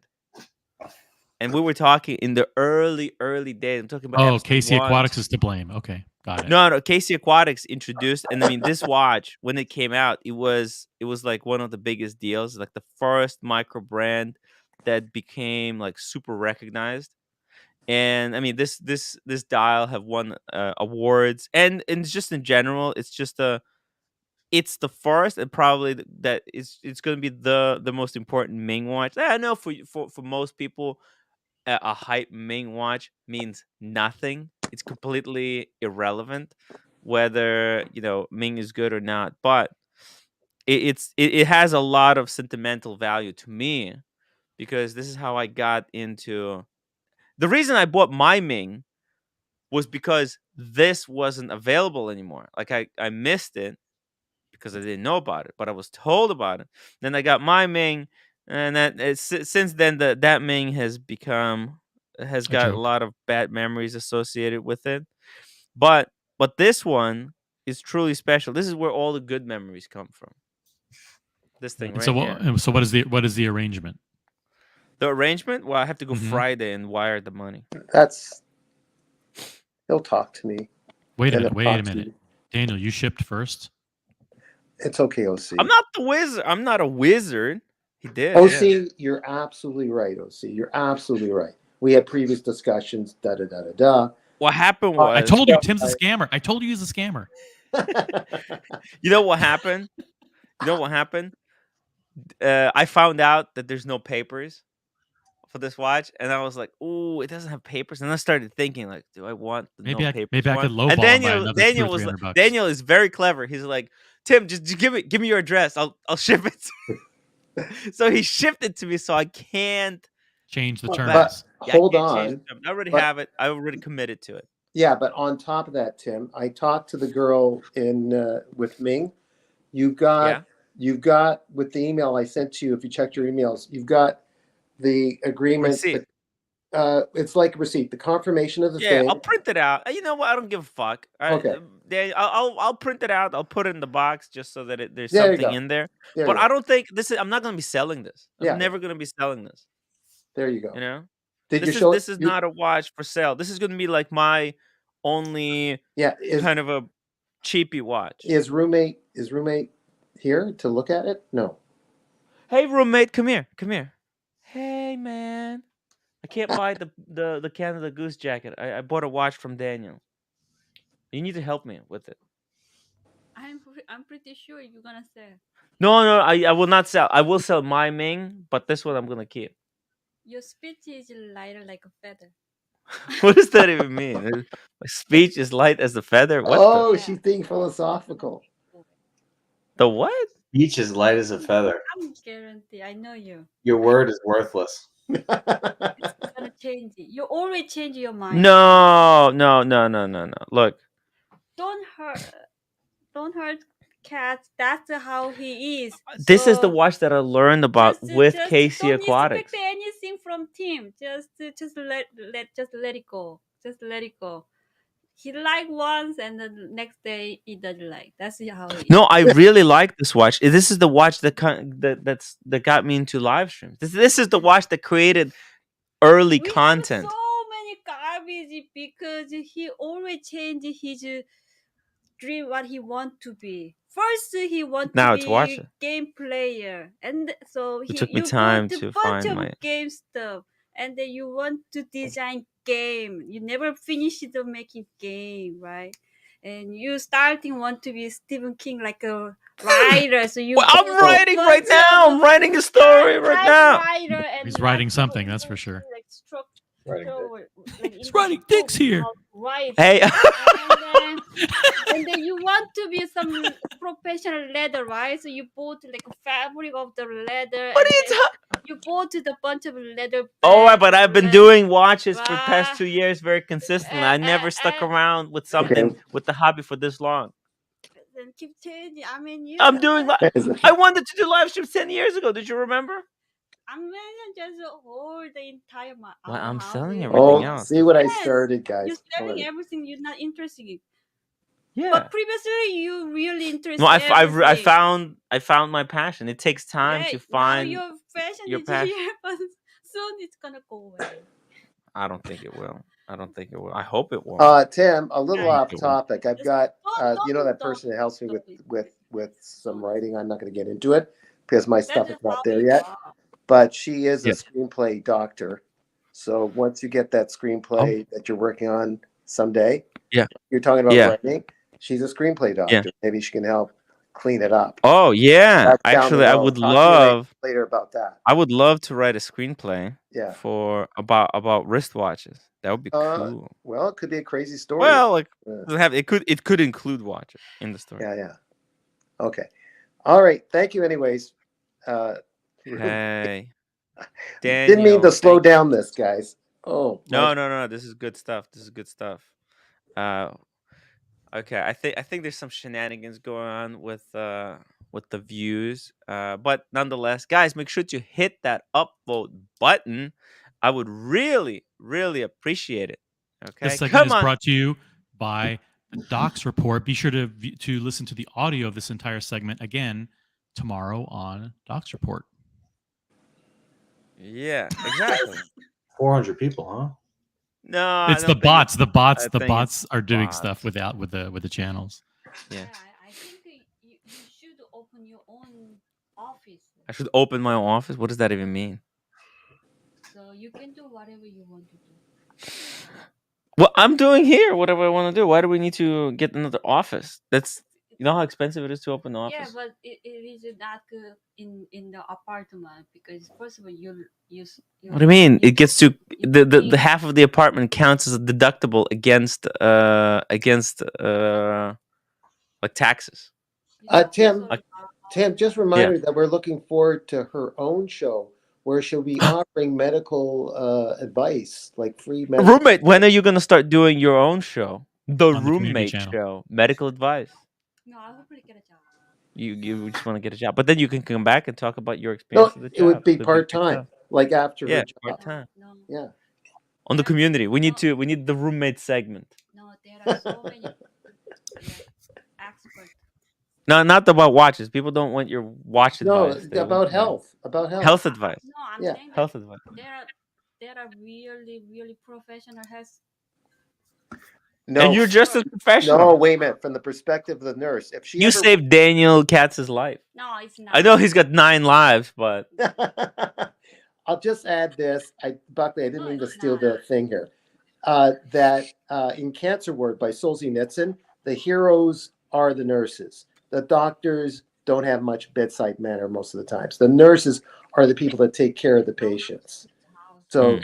And we were talking in the early days. I'm talking about Casey Aquatics is to blame. Okay, got it. No, Casey Aquatics introduced, and I mean this watch when it came out, it was like one of the biggest deals, like the first micro brand that became like super recognized. And I mean this dial have won awards, and just in general, it's the first, and probably that it's going to be the most important Ming watch. I know for most people, a hype Ming watch means nothing. It's completely irrelevant whether Ming is good or not. But it has a lot of sentimental value to me, because this is how I got into. The reason I bought my Ming was because this wasn't available anymore. Like I missed it because I didn't know about it, but I was told about it. Then I got my Ming, and since then that Ming has got a lot of bad memories associated with it. But this one is truly special. This is where all the good memories come from. This thing right here. So what is the arrangement? The arrangement? Well, I have to go Friday and wire the money. He'll talk to me. Wait a minute. Daniel, you shipped first? It's okay, OC. I'm not the wizard. I'm not a wizard. He did. OC, you're absolutely right, OC. You're absolutely right. We had previous discussions, What happened was... I told you Tim's a scammer. I told you he's a scammer. You know what happened? I found out that there's no papers for this watch, and I was like, "Ooh, it doesn't have papers." And I started thinking, like, "Do I want the no papers?" Maybe I could lowball and Daniel was like, Daniel is very clever. He's like, "Tim, just give me your address. I'll ship it." So he shipped it to me, so I can't change the terms. Hold on, I already have it. I already committed to it. Yeah, but on top of that, Tim, I talked to the girl with Ming. You've got with the email I sent to you. If you checked your emails, you've got the agreement. It's like a receipt, the confirmation of the Yeah, thing. I'll print it out. You know what? I don't give a fuck. Okay. I'll print it out. I'll put it in the box just so that there's There you something go. in there. There But you I go. don't think this is. I'm not gonna be selling this. I'm Yeah. never gonna be selling this. There you go. You know, Did you this show is not a watch for sale. This is gonna be like my only kind of a cheapy watch. Is roommate here to look at it? No. Hey roommate, come here. Come here. Hey man, I can't buy the Canada Goose jacket. I bought a watch from Daniel. You need to help me with it. I'm pretty sure you're gonna sell. No, I will not sell. I will sell my Ming, but this one I'm gonna keep. Your speech is lighter like a feather. What does that even mean? My speech is light as a feather. What's she's being philosophical. The what? Speech is light as a feather. I'm guarantee. I know you. Your word is worthless. It's gonna change it. You always change your mind. No. Look. Don't hurt cats. That's how he is. This is the watch that I learned about with Casey Aquatics. Don't expect anything from Tim. Just let it go. Just let it go. He liked once, and the next day he doesn't like. That's how he is. No, I really like this watch. This is the watch that got me into live streams. This is the watch that created early content. Have so many garbage because he always change his dream what he want to be. First, he want to be a game player, and so it took me time to find my game stuff, and then you want to design game. You never finish the making game, right? And you want to be Stephen King like a writer. So you. Well, I'm writing right now. I'm writing a story right now. He's writing something, that's for sure. He's writing dicks here. Right. Hey. And then you want to be some professional leather, right? So you bought like a fabric of the leather. What are you talking? You bought a bunch of leather. But I've been doing watches for the past 2 years very consistently. I never stuck around with something with the hobby for this long. Then keep changing. I mean, I'm doing. I wanted to do live streams 10 years ago. Did you remember? I'm just hold the entire. Well, I'm selling everything else. See what I started, guys. You're selling everything. You're not interested in. Yeah. But previously, you really interested. No, I found my passion. It takes time to find your passion. But soon it's gonna go away. I don't think it will. I hope it won't. Tim, a little off topic. I've got that person that helps me with some writing. I'm not going to get into it because my stuff is not there yet. But she is a screenplay doctor. So once you get that screenplay that you're working on someday, you're talking about writing. She's a screenplay doctor. Yeah. Maybe she can help clean it up. Oh yeah, actually, I would love later about that. I would love to write a screenplay. Yeah. For about wristwatches. That would be cool. Well, it could be a crazy story. Well, it could include watches in the story. Yeah. Okay. All right. Thank you. Anyways. Hey. Daniel, didn't mean to slow down this, guys. Oh. No. This is good stuff. Okay. I think there's some shenanigans going on with the views. But nonetheless, guys, make sure to hit that upvote button. I would really, really appreciate it. Okay. This segment is brought to you by the Docs Report. Be sure to listen to the audio of this entire segment again tomorrow on Docs Report. Yeah, exactly. 400 people, huh? No, it's the bots. The bots are doing stuff with the channels. Yeah. I think you should open your own office. I should open my own office. What does that even mean? So you can do whatever you want to do. Well, I'm doing here whatever I want to do. Why do we need to get another office? You know how expensive it is to open the office? Yeah, but it is not good in the apartment because first of all you what do you mean? It gets to the half of the apartment counts as a deductible against like taxes. Tim, just remind her that we're looking forward to her own show where she'll be offering medical advice, like free medical. Roommate, when are you gonna start doing your own show? The Roommate Show, medical advice. No, I hopefully get a job. You just want to get a job, but then you can come back and talk about your experience with the job. It would be part time, like after her job. Part time. Yeah. on the community. We need the roommate segment. No, there are so many experts. No, not about watches. People don't want your watch No, advice. They about want health. About health. health advice. No, I'm Yeah. saying that Health advice. there are really professional health. No, And you're just as professional. no, wait a minute. From the perspective of the nurse, if she You ever saved Daniel Katz's life. No, it's not. I know he's got 9 lives, but I'll just add this. Buckley, I didn't No, mean to it's steal not. the thing here. That in Cancer Ward by Solzhenitsyn, the heroes are the nurses. The doctors don't have much bedside manner most of the times. The nurses are the people that take care of the patients. So,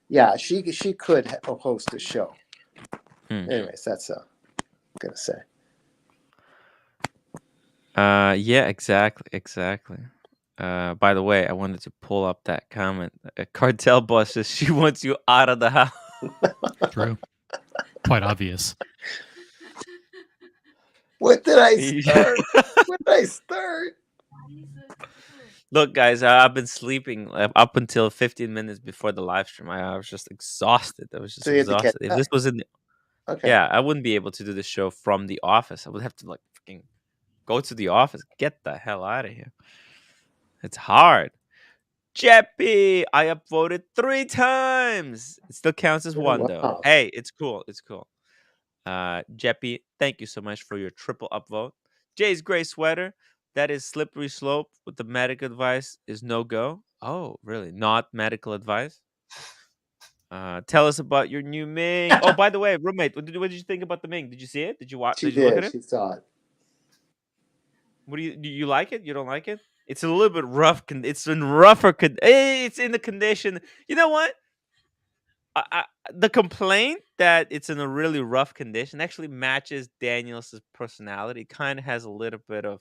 yeah, she could host a show. Anyways, that's I'm gonna say. yeah, exactly. By the way, I wanted to pull up that comment. Cartel boss says she wants you out of the house. True. Quite obvious. What did I start? What did I start? Look, guys, I've been sleeping up until 15 minutes before the live stream. I was just exhausted. So you had to catch exhausted. If this was in, Okay. yeah, I wouldn't be able to do the show from the office. I would have to like freaking go to the office. Get the hell out of here. It's hard. Jeppy, I upvoted 3 times. It still counts as 1 though. Wow. Hey, it's cool. It's cool. Jeppy, thank you so much for your triple upvote. Jay's gray sweater. That is slippery slope with the medical advice is no go. Oh, really? Not medical advice? Tell us about your new Ming. Oh, by the way, roommate, what did you think about the Ming? Did you see it? Did you watch? She Did you look at did. it? She saw it. What do you like it? You don't like it? It's a little bit rough. It's in rougher. It's in the condition. You know what? The complaint that it's in a really rough condition actually matches Daniel's personality. Kind of has a little bit of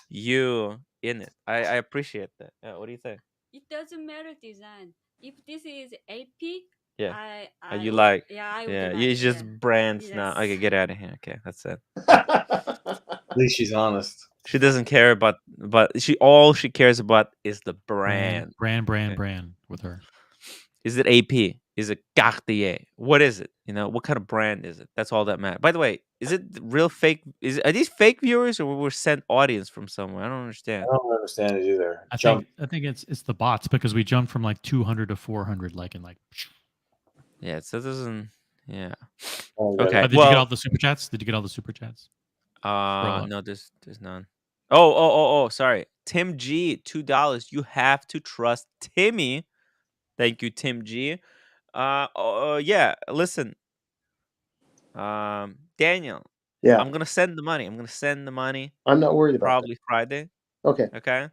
you in it. I appreciate that. Yeah, what do you think? It doesn't matter design. If this is AP, Yeah. I you like? Yeah, I would Yeah, like, it's just brands now. Yes. Okay, get out of here. Okay, that's it. At least she's honest. She doesn't care about, but all she cares about is the brand. Brand with her. Is it AP? Is it Cartier? What is it? You know, what kind of brand is it? That's all that matters. By the way, is it real fake? Are these fake viewers or were sent audience from somewhere? I don't understand. I don't understand it either. I think it's the bots because we jumped from like 200 to 400 like in like. Yeah, so it doesn't. Yeah. Okay. Did you get all the super chats? Did you get all the super chats? No, there's none. Oh, sorry. Tim G, $2. You have to trust Timmy. Thank you, Tim G. Yeah, listen. Daniel. Yeah. I'm gonna send the money. I'm not worried about probably that. Friday. Okay. Okay.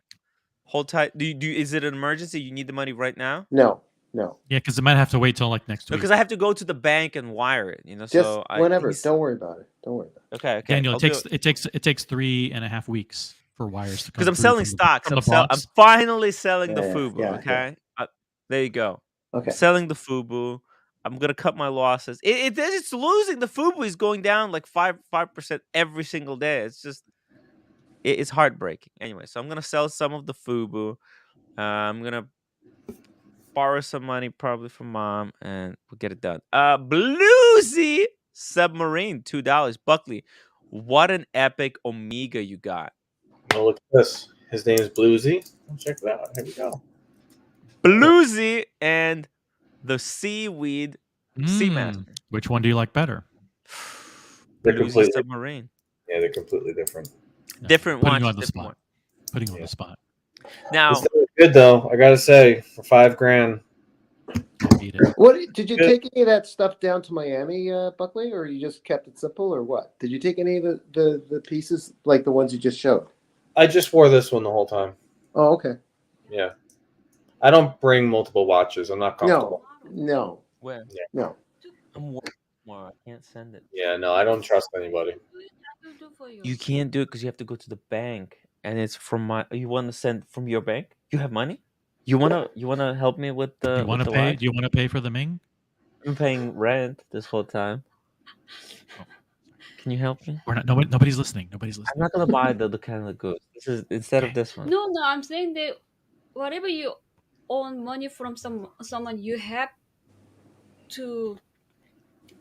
Hold tight. Is it an emergency? You need the money right now? No. Yeah, because it might have to wait till like next week. Because I have to go to the bank and wire it. You know, Just whenever. Don't worry about it. Okay. Daniel, it takes 3.5 weeks for wires to come. Because I'm selling stocks. I'm finally selling the FUBU. Yeah, okay. There you go. Okay. I'm selling the FUBU. I'm gonna cut my losses. It's losing. The FUBU is going down like 5% every single day. It's just it's heartbreaking. Anyway, so I'm gonna sell some of the FUBU. I'm gonna borrow some money probably from mom, and we'll get it done. Bluesy Submarine, $2. Buckley, what an epic Omega you got. Oh, look at this. His name is Bluesy. Check that out. Here we go. Bluesy and the Seaweed Seamaster. Which one do you like better? Bluesy Submarine. Yeah, they're completely different. Different Putting you watches, on the spot. one. Putting you on the spot. Now, this is good though. I gotta say, for $5,000. What did you take any of that stuff down to Miami, Buckley, or you just kept it simple, or what? Did you take any of the pieces like the ones you just showed? I just wore this one the whole time. Oh, okay. Yeah. I don't bring multiple watches. I'm not comfortable. No. Where? Yeah. No. I'm more. I can't send it. Yeah, no, I don't trust anybody. You can't do it because you have to go to the bank, and it's from my. You want to send from your bank? You have money? You wanna help me with the? You want to pay? Do you want to pay for the Ming? I'm paying rent this whole time. Can you help me? We're not. Nobody's listening. Nobody's listening. I'm not gonna buy the kind of goods. This is instead of this one. No, I'm saying that whatever you own money from someone, you have to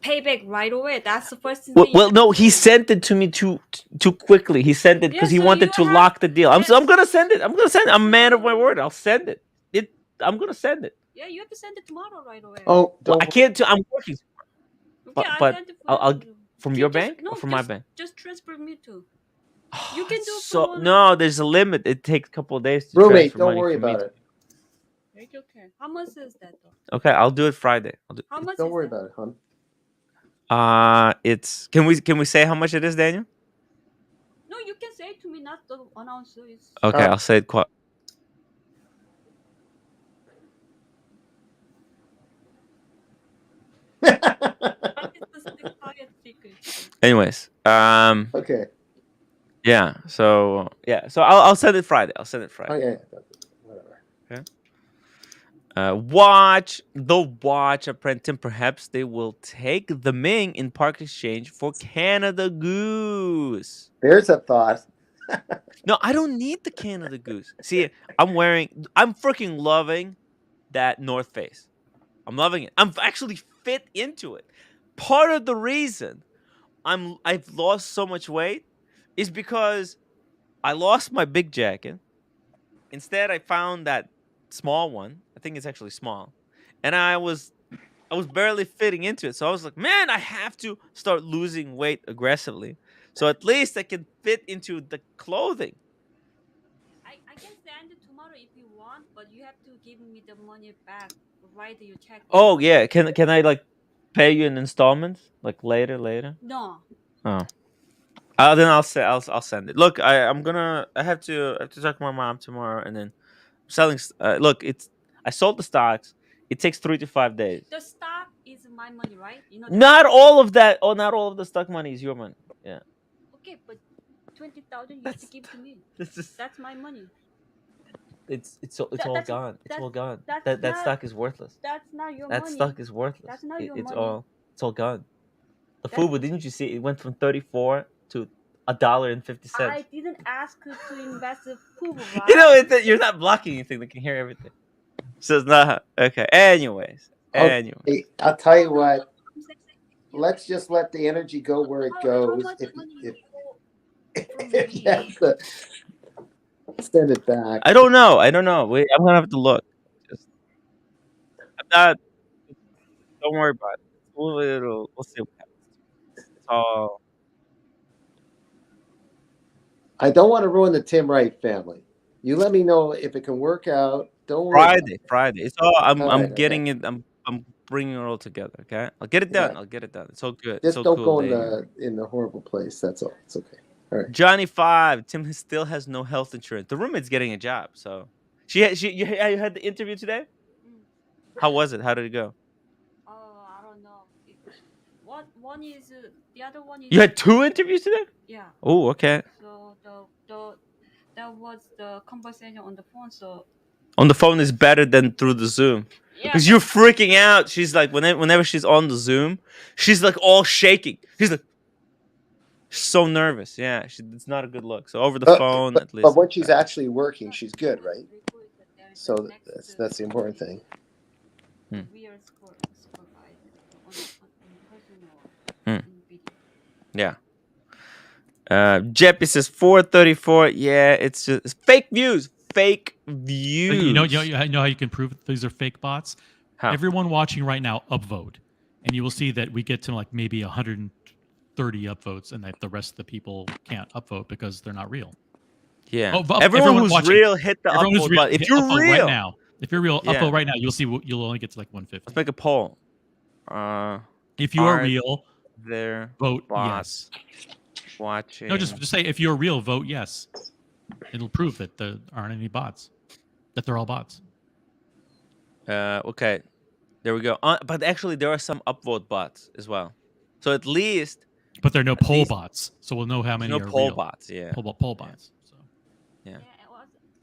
pay back right away. That's the first thing. Well, no, he sent it to me too quickly. He sent it because he wanted to lock the deal. I'm gonna send it. I'm a man of my word. I'll send it. I'm gonna send it. Yeah, you have to send it tomorrow right away. Oh, well, I can't. I'm working. Okay, but I'll from your bank or from my bank? Just transfer me too. You can do so no. There's a limit. It takes a couple of days to roommate, transfer don't money worry from me about it. Okay. How much is that though? Okay, I'll do it Friday. How much? Don't worry about it, hon. It's can we say how much it is, Daniel? No, you can say it to me, not the announcer. Okay, I'll say it quite. Anyways, okay. Yeah. So I'll send it Friday. Oh yeah. Whatever. Okay. Watch Apprentice. Perhaps they will take the Ming in Park Exchange for Canada Goose. There's a thought. No, I don't need the Canada Goose. See, I'm freaking loving that North Face. I'm loving it. I'm actually fit into it. Part of the reason I've lost so much weight is because I lost my big jacket. Instead, I found that small one. I think it's actually small. And I was barely fitting into it. So I was like, man, I have to start losing weight aggressively. So at least I can fit into the clothing. I can send it tomorrow if you want, but you have to give me the money back. Write your check. Oh yeah, can I like pay you in installments like later? No. Oh. Then I'll send it. Look, I have to talk to my mom tomorrow, and then selling. Look, I sold the stocks. It takes 3 to 5 days. The stock is my money, right? You know. Not all of that. Oh, not all of the stock money is your money. Yeah. Okay, but 20,000 you have to give to me. That's my money. It's all gone. It's all gone. That stock is worthless. That's not your money. That stock is worthless. That's not your it's money. all gone. The FUBU, didn't you see? It went from 34 to $1.50. I didn't ask you to invest in FUBU, right? You know, you're not blocking anything. They can hear everything. So it's not okay. Anyways. Hey, I'll tell you what. Let's just let the energy go where it goes. If you have to send it back. I don't know. Wait, I'm gonna have to look. I'm not. Don't worry about it. We'll see what happens. It's all. I don't want to ruin the Tim Wright family. You let me know if it can work out. Don't worry. Friday. It's all. I'm getting it. I'm bringing it all together. Okay, I'll get it done. Yeah. I'll get it done. It's all good. Just so don't cool, go in the horrible place. That's all. It's okay. All right. Johnny 5. Tim still has no health insurance. The roommate's getting a job, so you had the interview today. How was it? How did it go? Oh, I don't know. One is the other one is. You had 2 interviews today? Yeah. Oh, okay. So that was the conversation on the phone. So. On the phone is better than through the Zoom. Yeah. Because you're freaking out. She's like, whenever she's on the Zoom, she's like all shaking. She's like so nervous. Yeah, it's not a good look. So over the phone, at least. But when she's actually working, she's good, right? So that's the important thing. Yeah. Jeppy says 434. Yeah, it's just fake views. Fake views. You know how you can prove these are fake bots? How? Everyone watching right now upvote, and you will see that we get to like maybe 130 upvotes, and that the rest of the people can't upvote because they're not real. Yeah. Everyone who's watching, real, hit the upvote button. If you're real right now, upvote right now, you'll see you'll only get to like 150. Let's make a poll. If you are real, there vote bots yes. Watching. No, just say if you're real, vote yes. It'll prove that there aren't any bots. That they're all bots. Okay. There we go. But actually, there are some upvote bots as well. So at least. But there are no poll bots, so we'll know how many are real. No poll bots, yeah. Poll bots. So. Yeah.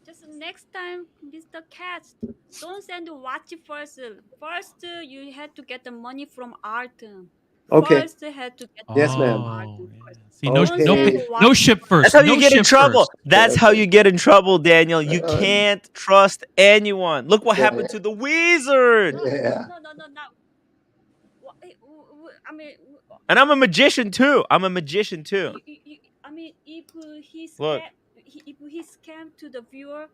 Just next time, Mr. Katz, don't send the watch first. First, you had to get the money from Artem. Okay. First, had to get yes, ma'am. See, no ship first. That's how you get in trouble. That's how you get in trouble, Daniel. You can't trust anyone. Look what happened to the Wizard. Yeah. No. I mean, And I'm a magician too. I'm a magician too. I mean, if he Look. scam to the viewer,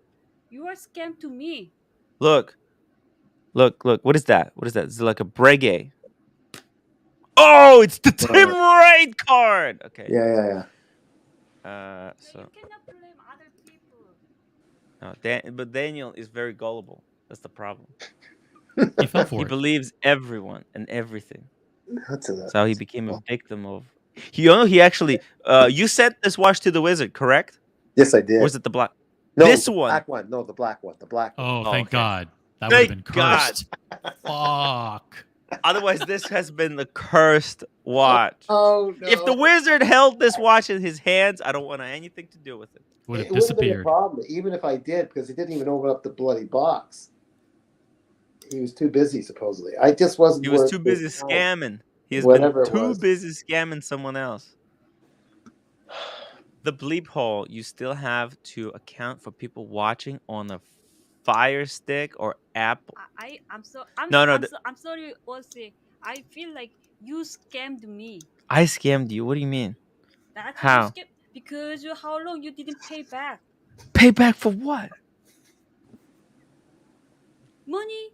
you are scam to me. Look. What is that? What is that? It's like a Breguet. Oh, it's the Tim Wright card. Okay. Yeah. So you cannot blame other people. No, but Daniel is very gullible. That's the problem. He fell for He it. believes everyone and everything. That's how he became a victim of. He actually. You sent this watch to the wizard, correct? Yes, I did. Or was it the black? No, this the one. Black one. No, the black one. The black one. Oh, thank okay. God. That would have been God. cursed. Fuck. Otherwise, this has been the cursed watch. Oh no! If the wizard held this watch in his hands, I don't want anything to do with it. Would have It wouldn't have been a disappeared. problem, even if I did, because he didn't even open up the bloody box. He was too busy, supposedly. I just wasn't. He was worth too his busy time. scamming. He has Whatever been it too was. busy scamming someone else. The bleep hole, you still have to account for people watching on a Fire Stick or Apple. I'm sorry, Ozzy. I feel like you scammed me. I scammed you. What do you mean? That's how? Because how long you didn't pay back? Pay back for what? Money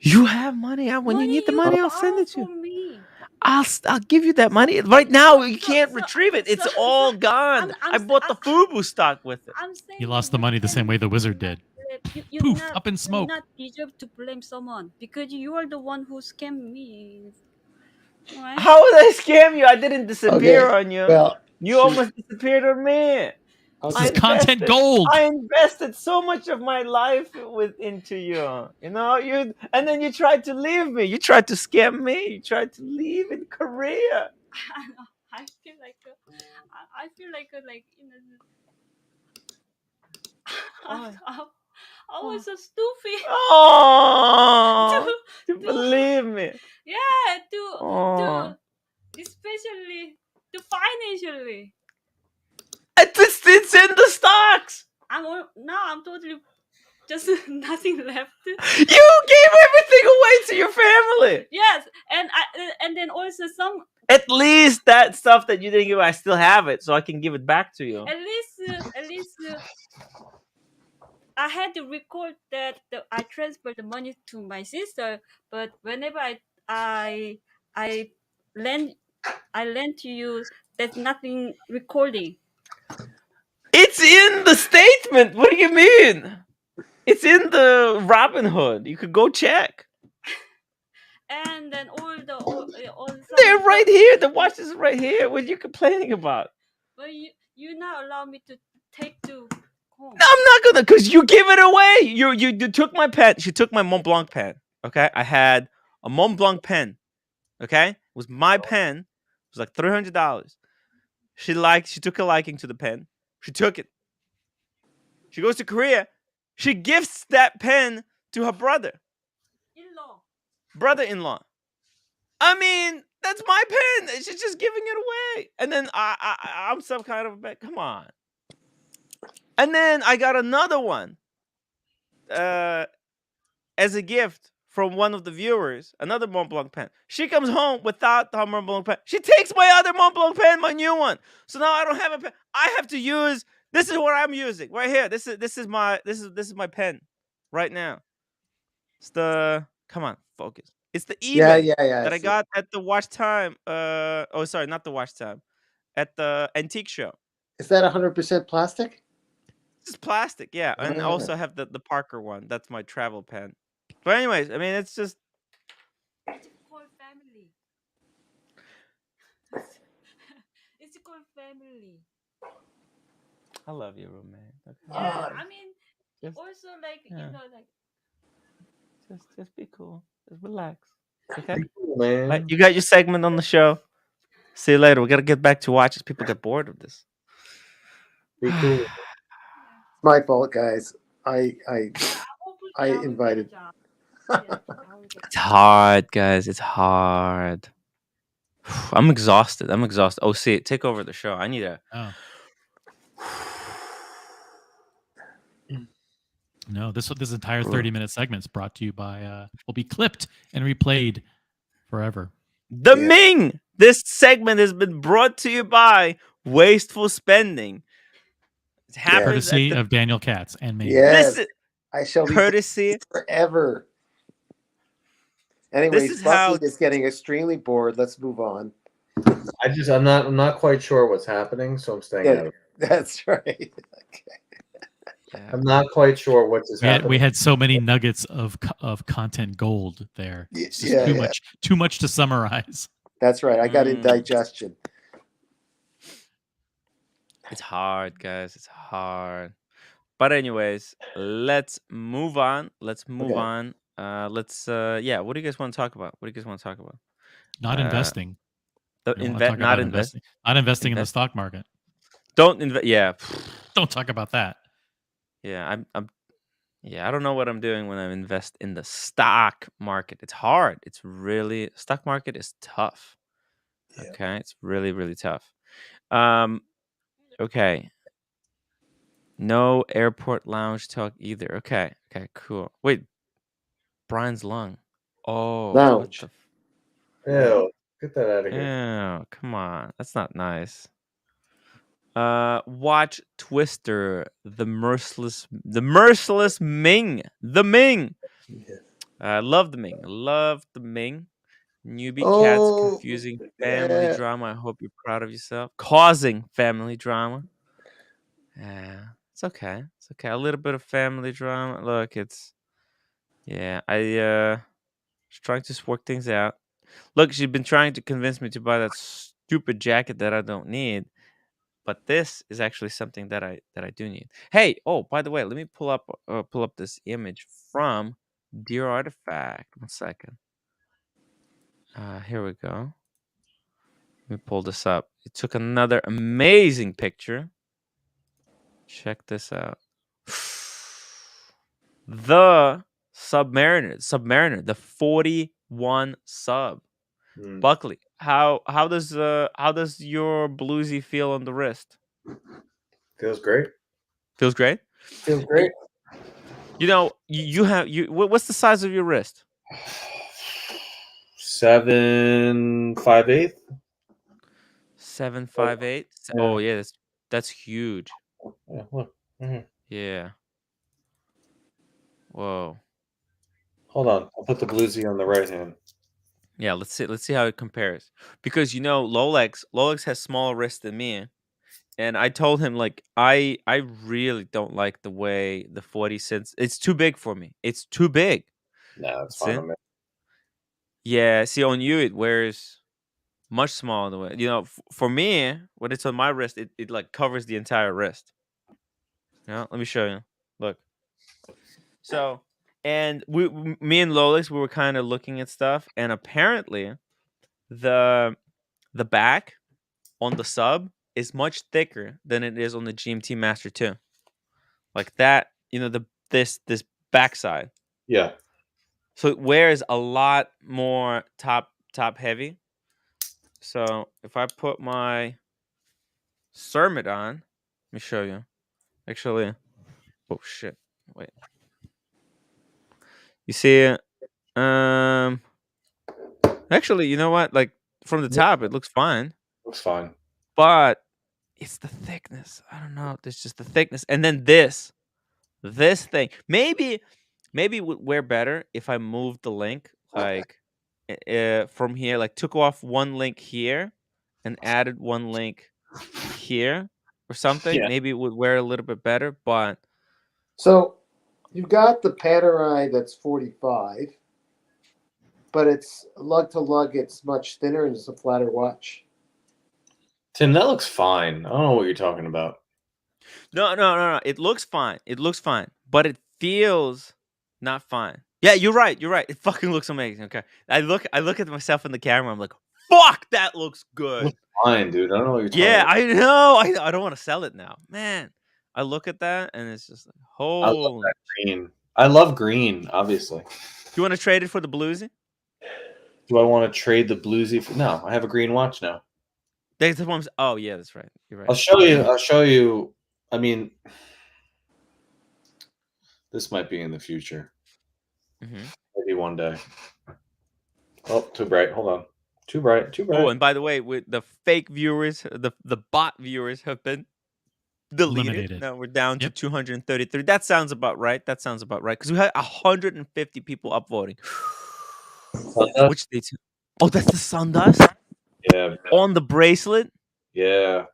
You have money. When you need the money, I'll send it to you. Me. I'll give you that money. Right now, you can't retrieve it. It's all gone. I bought the FUBU stock with it. He lost the money the same way the wizard did. Poof, up in smoke. You not deserve to blame someone because you are the one who scammed me. Right? How would I scam you? I didn't disappear on you. Well, you almost disappeared on me. This is content gold. I invested so much of my life into you. And then you tried to leave me. You tried to scam me. You tried to leave in Korea. I feel like I was so stupid. Oh, believe me. Yeah, especially to financially. It's in the stocks. I'm totally just nothing left. You gave everything away to your family. Yes, and then also some. At least that stuff that you didn't give, I still have it, so I can give it back to you. At least. I had to record that I transferred the money to my sister, but whenever I lend to you, there's nothing recording. It's in the statement. What do you mean? It's in the Robinhood. You could go check. And then all they're right here. The watch is right here. What are you complaining about? But you now allow me to take to home. No, I'm not gonna, because you give it away. You took my pen. She took my Mont Blanc pen. Okay, I had a Mont Blanc pen. Okay, it was my pen. It was like $300. She took a liking to the pen. She took it. She goes to Korea. She gifts that pen to her brother-in-law. I mean, that's my pen. She's just giving it away. And then I'm some kind of a come on. And then I got another one as a gift from one of the viewers, another Mont Blanc pen. She comes home without the Mont Blanc pen. She takes my other Mont Blanc pen, my new one. So now I don't have a pen. I have to use, this is what I'm using right here. This is my pen right now. It's the, come on, focus. It's the eBay that I got at the Watch Time. Sorry, not the Watch Time. At the antique show. Is that 100% plastic? It's plastic, yeah. And I also have the Parker one. That's my travel pen. But anyways, I mean, it's just. It's called family. It's called family. I love you, roommate. Okay. Yeah, I mean, also Just be cool. Just relax. Okay. Cool, man. Right, you got your segment on the show. See you later. We gotta get back to watches. People get bored of this. Be cool. My fault, guys. I invited. It's hard, guys. It's hard. I'm exhausted. Oh, see it. Take over the show. I need a. Oh. No, this entire 30-minute segment is brought to you by will be clipped and replayed forever. The Yeah. Ming. This segment has been brought to you by Wasteful Spending. It happens Courtesy at the of Daniel Katz and me. Yes, this is I shall be courtesy. forever. This Anyways, is Buckley how is getting extremely bored. Let's move on. I'm not quite sure what's happening, so I'm staying out Yeah, of it. that's right. I'm not quite sure what is happening. We had so many nuggets of content gold there. It's just too much to summarize. That's right. I got indigestion. It's hard, guys. It's hard. But anyways, let's move on. Let's move on. Let's yeah. What do you guys want to talk about? What do you guys want to talk about? Not investing. Not investing. Not investing in the stock market. Don't invest. Yeah. Don't talk about that. Yeah, yeah, I don't know what I'm doing when I invest in the stock market. It's hard. It's really stock market is tough. Yeah. Okay, it's really really tough. Okay. No airport lounge talk either. Okay, cool. Wait, Brian's lung. Oh, Lounge. Ew, get that out of here. Ew, come on. That's not nice. Watch Twister, the merciless Ming. The Ming. Yeah. I love the Ming. Love the Ming. Newbie cats confusing family drama. I hope you're proud of yourself. Causing family drama. Yeah, it's okay. It's okay. A little bit of family drama. Look, it's I was trying to work things out. Look, she's been trying to convince me to buy that stupid jacket that I don't need. But this is actually something that I do need. Hey, oh, by the way, let me pull up this image from Dear Artifact. 1 second. Here we go. Let me pull this up. It took another amazing picture. Check this out. The Submariner, the 41 sub. Buckley, how does your bluesy feel on the wrist? Feels great. Feels great. Feels great. You know, what's the size of your wrist? 7/5/8. 7/5/8. Oh yeah, that's huge. Yeah, look. Mm-hmm. Yeah. Whoa. Hold on, I'll put the bluesy on the right hand. Yeah, let's see how it compares. Because Rolex has smaller wrists than me. And I told him like I really don't like the way the 40 cents. It's too big for me. It's too big. No, it's fine. Yeah, see on you it wears much smaller than way. You know, for me, when it's on my wrist, it like covers the entire wrist. Yeah, let me show you. Look. So, and me and Rolex, we were kind of looking at stuff, and apparently, the back on the sub is much thicker than it is on the GMT Master 2. Like that, you know, this backside. Yeah. So it wears a lot more top heavy. So if I put my Sermit on, let me show you. Actually, oh shit! Wait, you see it? Actually, you know what? Like from the top, it looks fine. Looks fine. But it's the thickness. I don't know. It's just the thickness, and then this thing. Maybe it would wear better if I moved the link like from here, like took off one link here and added one link here or something. Yeah. Maybe it would wear a little bit better. But so you got the Panerai that's 45, but it's lug to lug. It's much thinner and it's a flatter watch. Tim, that looks fine. I don't know what you're talking about. No. It looks fine. It looks fine, but it feels not fine. Yeah, you're right. It fucking looks amazing. Okay, I look at myself in the camera. I'm like, fuck, that looks good. It looks fine, dude. I don't know what you're talking Yeah, about. I know. I don't want to sell it now, man. I look at that and it's just like, I love that green. I love green, obviously. You want to trade it for the bluesy? Do I want to trade the bluesy? No, I have a green watch now. That's the ones. Oh yeah, that's right. You're right. I'll show you. I mean, this might be in the future. Mm-hmm. Maybe one day. Oh, too bright. Hold on. Too bright. Too bright. Oh, and by the way, with the fake viewers, the bot viewers have been deleted. Eliminated. Now we're down Yep. to 233. That sounds about right. Because we had 150 people upvoting. Sundust? Which dates? Oh, that's the Sundust Yeah. on the bracelet. Yeah.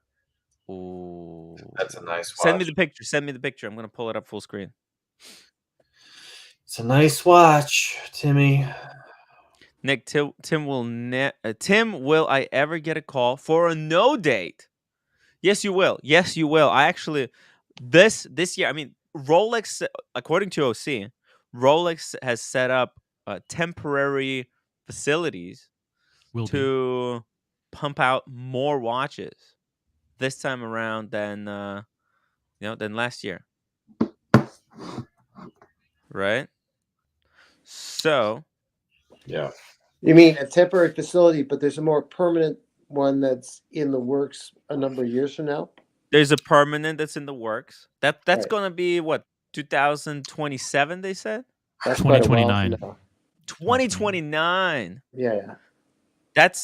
Ooh, That's a nice watch. Send me the picture. Send me the picture. I'm gonna pull it up full screen. It's a nice watch, Timmy. Nick, Tim will I ever get a call for a no date? Yes, you will. Yes, you will. I actually this year. I mean, Rolex, according to OC, Rolex has set up temporary facilities Will be. to pump out more watches this time around than than last year, right? So Yeah. You mean a temporary facility, but there's a more permanent one that's in the works a number of years from now? there's a permanent that's in the works. That's Right. gonna be what 2027. They said That's quite a while 2029. from now. 2029. Yeah.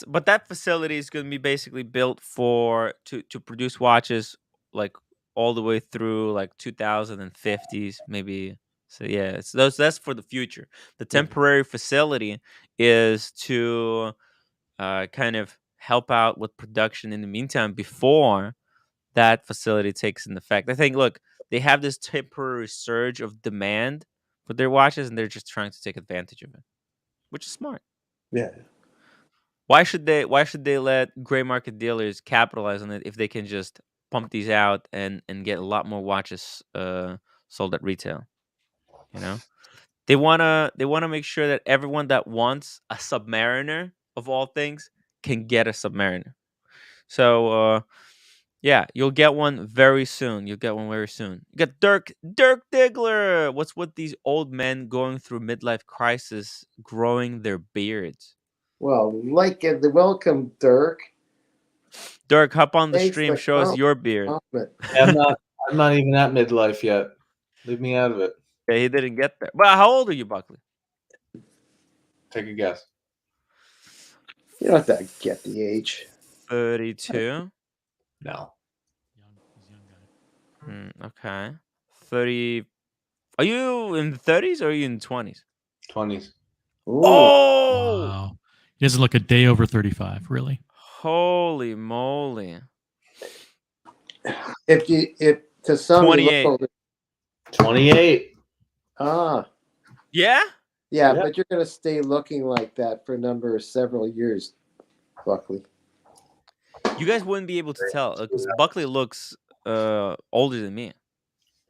But that facility is going to be basically built to produce watches like all the way through like 2050s maybe. So yeah, that's for the future. The temporary facility is to kind of help out with production in the meantime before that facility takes into effect. I think look, they have this temporary surge of demand for their watches and they're just trying to take advantage of it, which is smart. Yeah. Why should they let gray market dealers capitalize on it if they can just pump these out and get a lot more watches sold at retail? You know, they wanna make sure that everyone that wants a Submariner of all things can get a Submariner. So yeah, you'll get one very soon. You got Dirk Diggler. What's with these old men going through midlife crisis, growing their beards? Well, welcome, Dirk. Dirk, hop on the Thanks stream. for Show us your beard. compliment. I'm not even at midlife yet. Leave me out of it. Yeah, he didn't get there. Well, how old are you, Buckley? Take a guess. You don't have to get the age. 32. No. Okay. 30. Are you in the 30s or are you in the 20s? 20s. Ooh. Oh! Wow. He doesn't look a day over 35, really. Holy moly. If to some you 28. look older. 28. Yeah? Yeah, Yeah. but you're going to stay looking like that for several years, Buckley. You guys wouldn't be able to tell because Buckley looks older than me.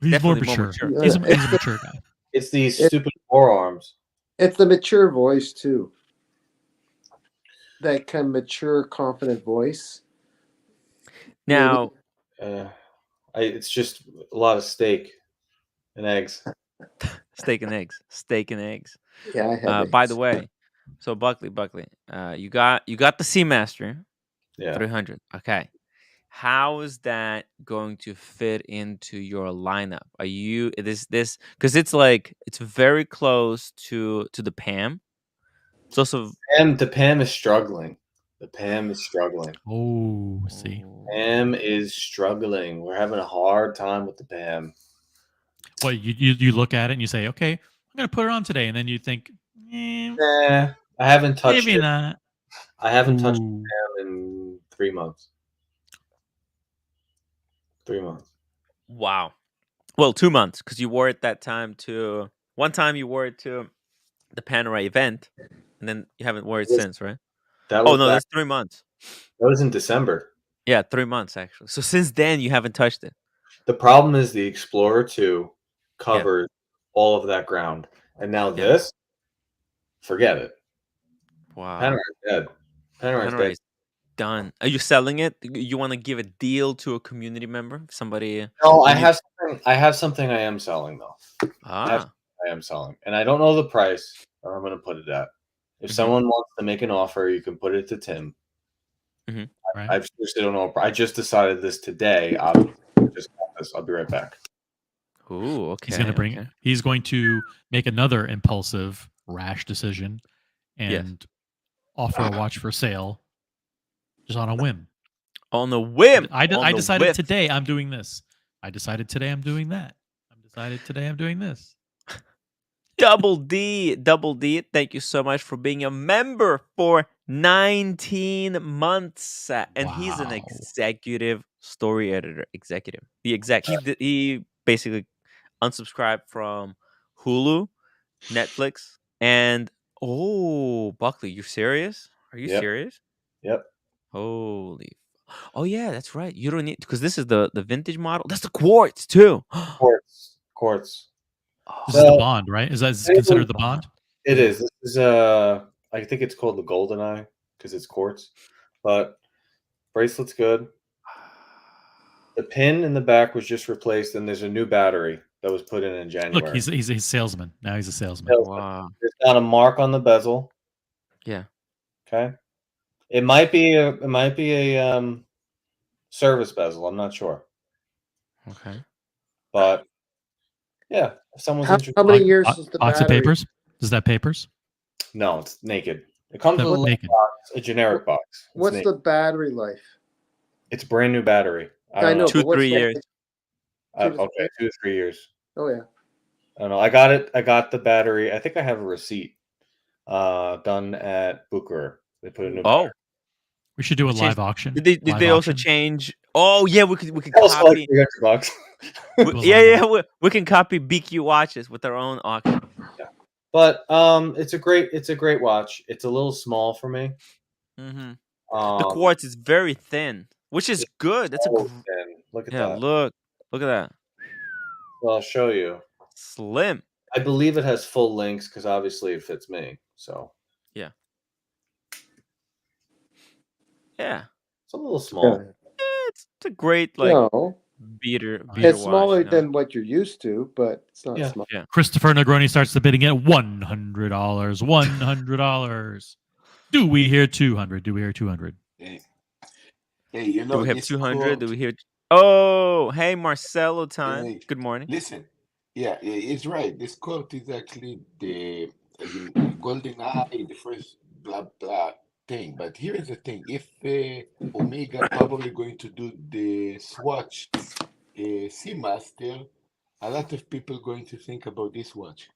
He's Definitely more more mature. mature. He's a mature guy. It's these stupid forearms. It's the mature voice too. That kind of mature, confident voice. Now, it's just a lot of steak and eggs. steak and eggs. Yeah, I have. By the way, so Buckley, you got the Seamaster. Yeah. 300. Okay. How is that going to fit into your lineup? Are you this because it's very close to the PAM. It's also The PAM is struggling. Oh, see. PAM is struggling. We're having a hard time with the PAM. Well, you look at it and you say, okay, I'm gonna put it on today, and then you think, Nah, I haven't touched maybe it. not. I haven't touched Ooh. the PAM in 3 months. 3 months. wow. Well, 2 months because you wore it that time to one time you wore it to the Panerai event, and then you haven't worn it since, right? That's 3 months. That was in December. Yeah, 3 months actually. So since then you haven't touched it. The problem is the Explorer 2 covered all of that ground, and now this, forget it. Wow. Panerai's dead. Panerai is done. Are you selling it? You want to give a deal to a community member? Somebody? No, I have something I am selling though. I am selling, and I don't know the price, or I'm going to put it at. If someone wants to make an offer, you can put it to Tim. Right. I seriously don't know. I just decided this today. I'll be right back. Ooh, okay. He's going to bring. He's going to make another impulsive, rash decision, and offer a watch for sale just on a whim. On a whim. I On the decided whip. today I'm doing this. I decided today I'm doing that. I decided today I'm doing this. Double D, thank you so much for being a member for 19 months. And he's an Wow. executive story editor. He basically unsubscribed from Hulu, Netflix, and Buckley, you serious? Are you Yep. serious? Yep. Holy. Oh yeah, that's right. You don't need, because this is the vintage model. That's the quartz too. Quartz. This is the Bond, right? Is that considered the Bond? It is. This is I think it's called the Golden Eye because it's quartz. But bracelet's good. The pin in the back was just replaced, and there's a new battery that was put in January. Look, he's a salesman. Now he's a salesman. Wow. There's not a mark on the bezel. Yeah. Okay. It might be a service bezel. I'm not sure. Okay. But yeah, if someone's How interested. many years is the Box of battery? papers? Does that papers? No, it's naked. It comes with a little naked. box, a generic box. It's What's naked. the battery life? It's a brand new battery. I know. 2-3 but what's the- years. Okay, 2 to 3 years. Oh yeah. I don't know. I got the battery. I think I have a receipt done at Booker. They put a new battery. We should do a live auction. Did they also change? Oh yeah, we could That was copy. like $300. We can copy BQ watches with our own auction. Yeah. But it's a great watch. It's a little small for me. Mm-hmm. The quartz is very thin, which is good. That's thin. Look at that. Look at that. Well, I'll show you. Slim. I believe it has full links because obviously it fits me. So yeah. It's a little small. It's a great beater. It's smaller watch, than what you're used to, but it's not small. Yeah. Christopher Negroni starts the bidding at $100. $100. Do we hear 200? Do we hear 200? Hey, you know, do we have 200? Do we hear? Oh, hey, Marcelo time. Hey, Good morning. Listen, yeah, it's right. This quote is actually the golden eye, the first blah blah thing. But here is the thing: if Omega probably going to do the Swatch Seamaster, a lot of people going to think about this watch.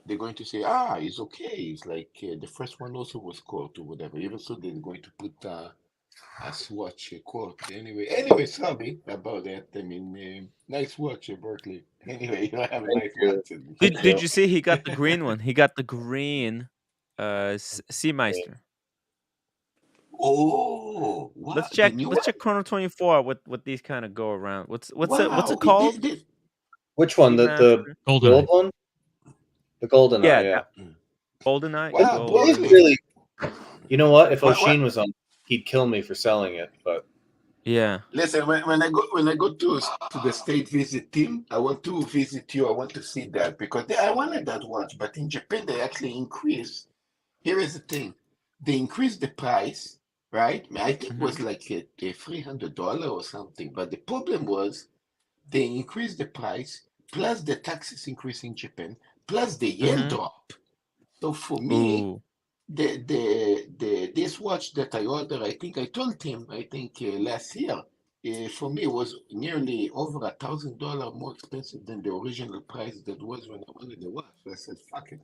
They're going to say, it's okay. It's like the first one also was quote or whatever. Even so, they're going to put a Swatch quote. Anyway, sorry about that. I mean, nice watch, Berkeley. Anyway, you have a nice watch. Did you see he got the green one? He got the green Seamaster. Oh, wow. Let's check Chrono 24 what these kind of go around. What's it called? Which one? The gold one? The golden eye, yeah. Golden eye. Wow, really. You know what? If Oshin was on, he'd kill me for selling it. But yeah. Listen, when I go to the state visit team, I want to visit you. I want to see that because I wanted that watch, but in Japan they actually increase. Here is the thing: they increased the price, right? I think it was like a $300 or something. But the problem was they increased the price plus the taxes increase in Japan plus the yen drop. So for me, this watch that I ordered, I think I told him, last year, for me was nearly over $1,000 more expensive than the original price that was when I wanted the watch. So I said, fuck it.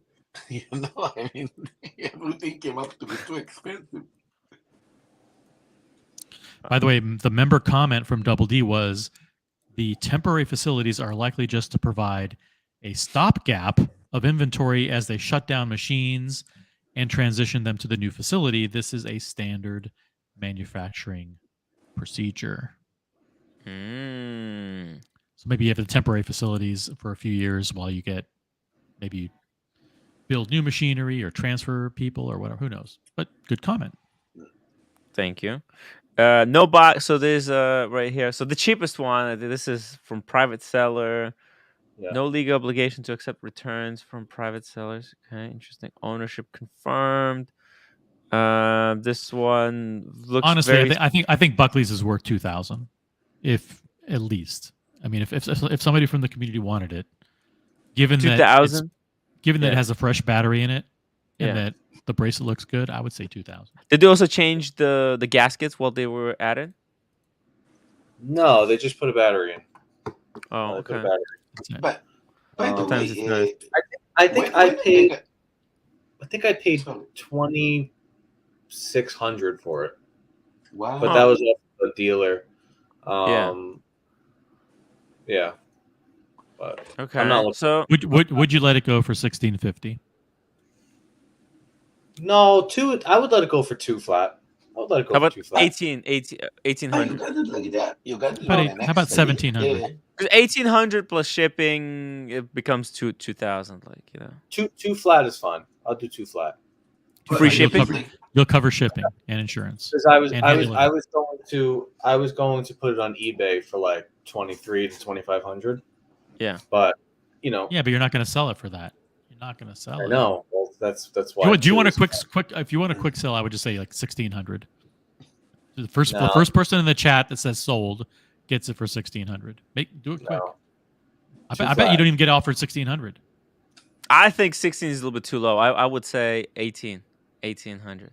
I mean, everything came up to be too expensive. By the way, the member comment from Double D was the temporary facilities are likely just to provide a stopgap of inventory as they shut down machines and transition them to the new facility. This is a standard manufacturing procedure. So maybe you have the temporary facilities for a few years while you get maybe build new machinery or transfer people or whatever. Who knows? But good comment. Thank you. No box. So there's right here. So the cheapest one. This is from private seller. Yeah. No legal obligation to accept returns from private sellers. Okay, interesting. Ownership confirmed. This one looks honestly. I think Buckley's is worth 2,000, if at least. I mean, if somebody from the community wanted it, given 2,000, that it has a fresh battery in it, and that the bracelet looks good, I would say 2,000. Did they also change the gaskets while they were at it? No, they just put a battery in. Oh, They put a okay. battery. But by the Sometimes it's way, nice. I think when Omega, I think I paid sorry. 2,600 for it, Wow. but that was also a dealer. Yeah. Yeah. But Okay. I'm not looking. So Would you let it go for 1,650? No, I would let it go for 2 flat. I would let it go how for about 2 flat. 1800? You got it like that. You got it How like about, an how about extra. 1,700? Because 1800 plus shipping, it becomes 2000. Like, you know, 2 flat is fine. I'll do 2 flat. free You'll shipping. You'll cover shipping and insurance. Because and I handling. was going to put it on eBay for like 2,300 to 2,500. Yeah. But you know. Yeah, but you're not going to sell it for that. You're not going to sell it. I know. Well, that's why. Do you want a quick? If you want a quick sell, I would just say like 1,600. The first person in the chat that says sold gets it for 1,600. Do it quick. I bet you don't even get offered 1,600. I think 16 is a little bit too low. I would say 1,800.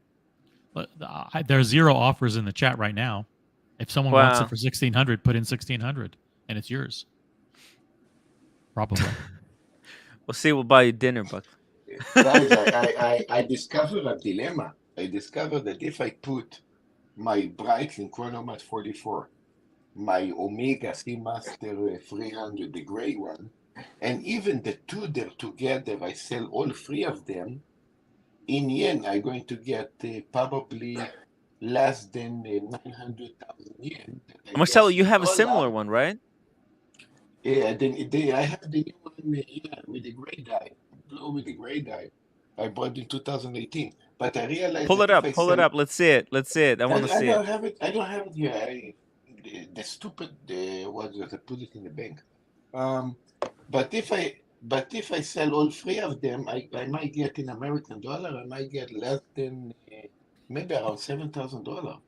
There are 0 offers in the chat right now. If someone wants it for 1,600, put in 1,600, and it's yours. Probably. We'll see. We'll buy you dinner, Buck. Guys, I discovered a dilemma. I discovered that if I put my Breitling Chronomat 44, my Omega Seamaster 300, the gray one, and even the two there together, I sell all 3 of them. In yen, I'm going to get probably less than 900,000 yen. Marcelo, you have a similar one, right? Yeah, I have the new one, with the gray dye, blue with the gray dye. I bought in 2018, but I realized pull it up. Let's see it. I want to see it. I don't have it here. The stupid what was I put it in the bank. But if I sell all 3 of them, I might get in American dollar. I might get less than maybe around $7,000.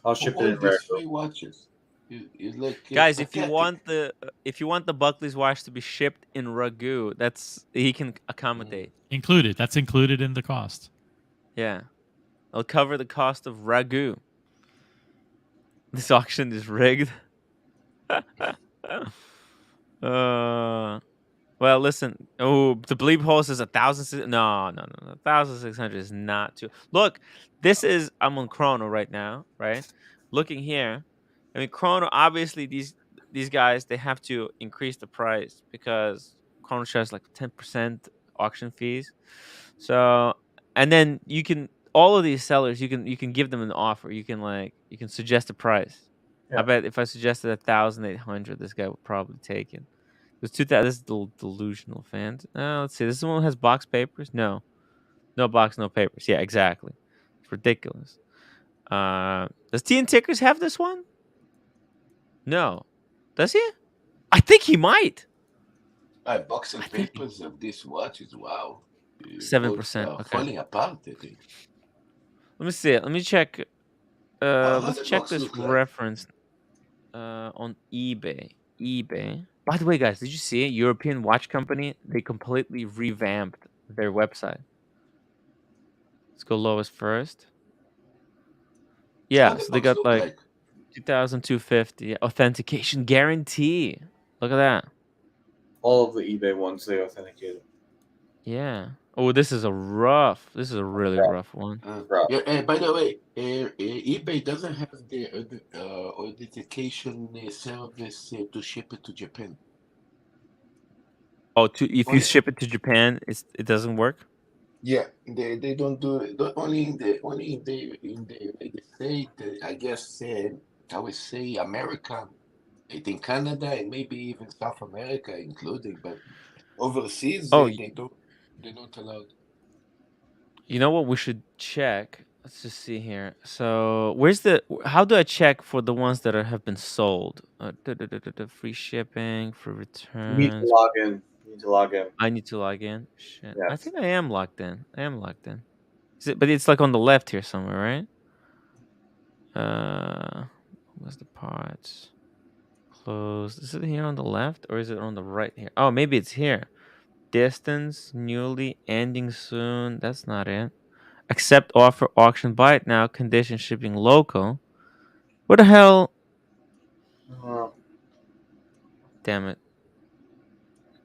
I'll ship it all in these 3 watches. It's like, guys, pathetic. if you want the Buckley's watch to be shipped in Ragu, he can accommodate. Included. That's included in the cost. Yeah, I'll cover the cost of Ragu. This auction is rigged. Well, listen. Oh, the bleep hole says 1,000. No. 1,600 is not too. Look, I'm on Chrono right now, right? Looking here. I mean, Chrono, obviously, these guys, they have to increase the price because Chrono charges like 10% auction fees. So, and then all of these sellers, you can give them an offer. You can suggest a price. Yeah. I bet if I suggested 1,800, this guy would probably take it. Because 2,000, this is delusional fans. Let's see. This one has box papers. No box, no papers. Yeah, exactly. It's ridiculous. Does Tian Tickers have this one? No. Does he? I think he might. A box of papers of this watch is wow. 7%. Okay. Falling apart, I think. Let me see it. Let me check. Let's check this reference on eBay. By the way, guys, did you see it? European watch company, they completely revamped their website. Let's go lowest first. Yeah, so they got like 2,250 authentication guarantee. Look at that. All of the eBay ones, they authenticated. Yeah. Oh, this is a really rough one. Yeah. By the way, eBay doesn't have the authentication service to ship it to Japan. Oh, if you ship it to Japan, it doesn't work. Yeah, they don't do it. Only in the United States. I guess I would say America. I think Canada and maybe even South America including, but overseas they don't allow it. You know what we should check? Let's just see here. So how do I check for the ones that have been sold? Free shipping, free returns. You need to log in. I need to log in. Shit. Yes. I think I am logged in. But it's like on the left here somewhere, right? What's the parts? Close. Is it here on the left or is it on the right here? Oh, maybe it's here. Distance, newly, ending soon. That's not it. Accept offer, auction, buy it now. Condition shipping local. What the hell? Damn it.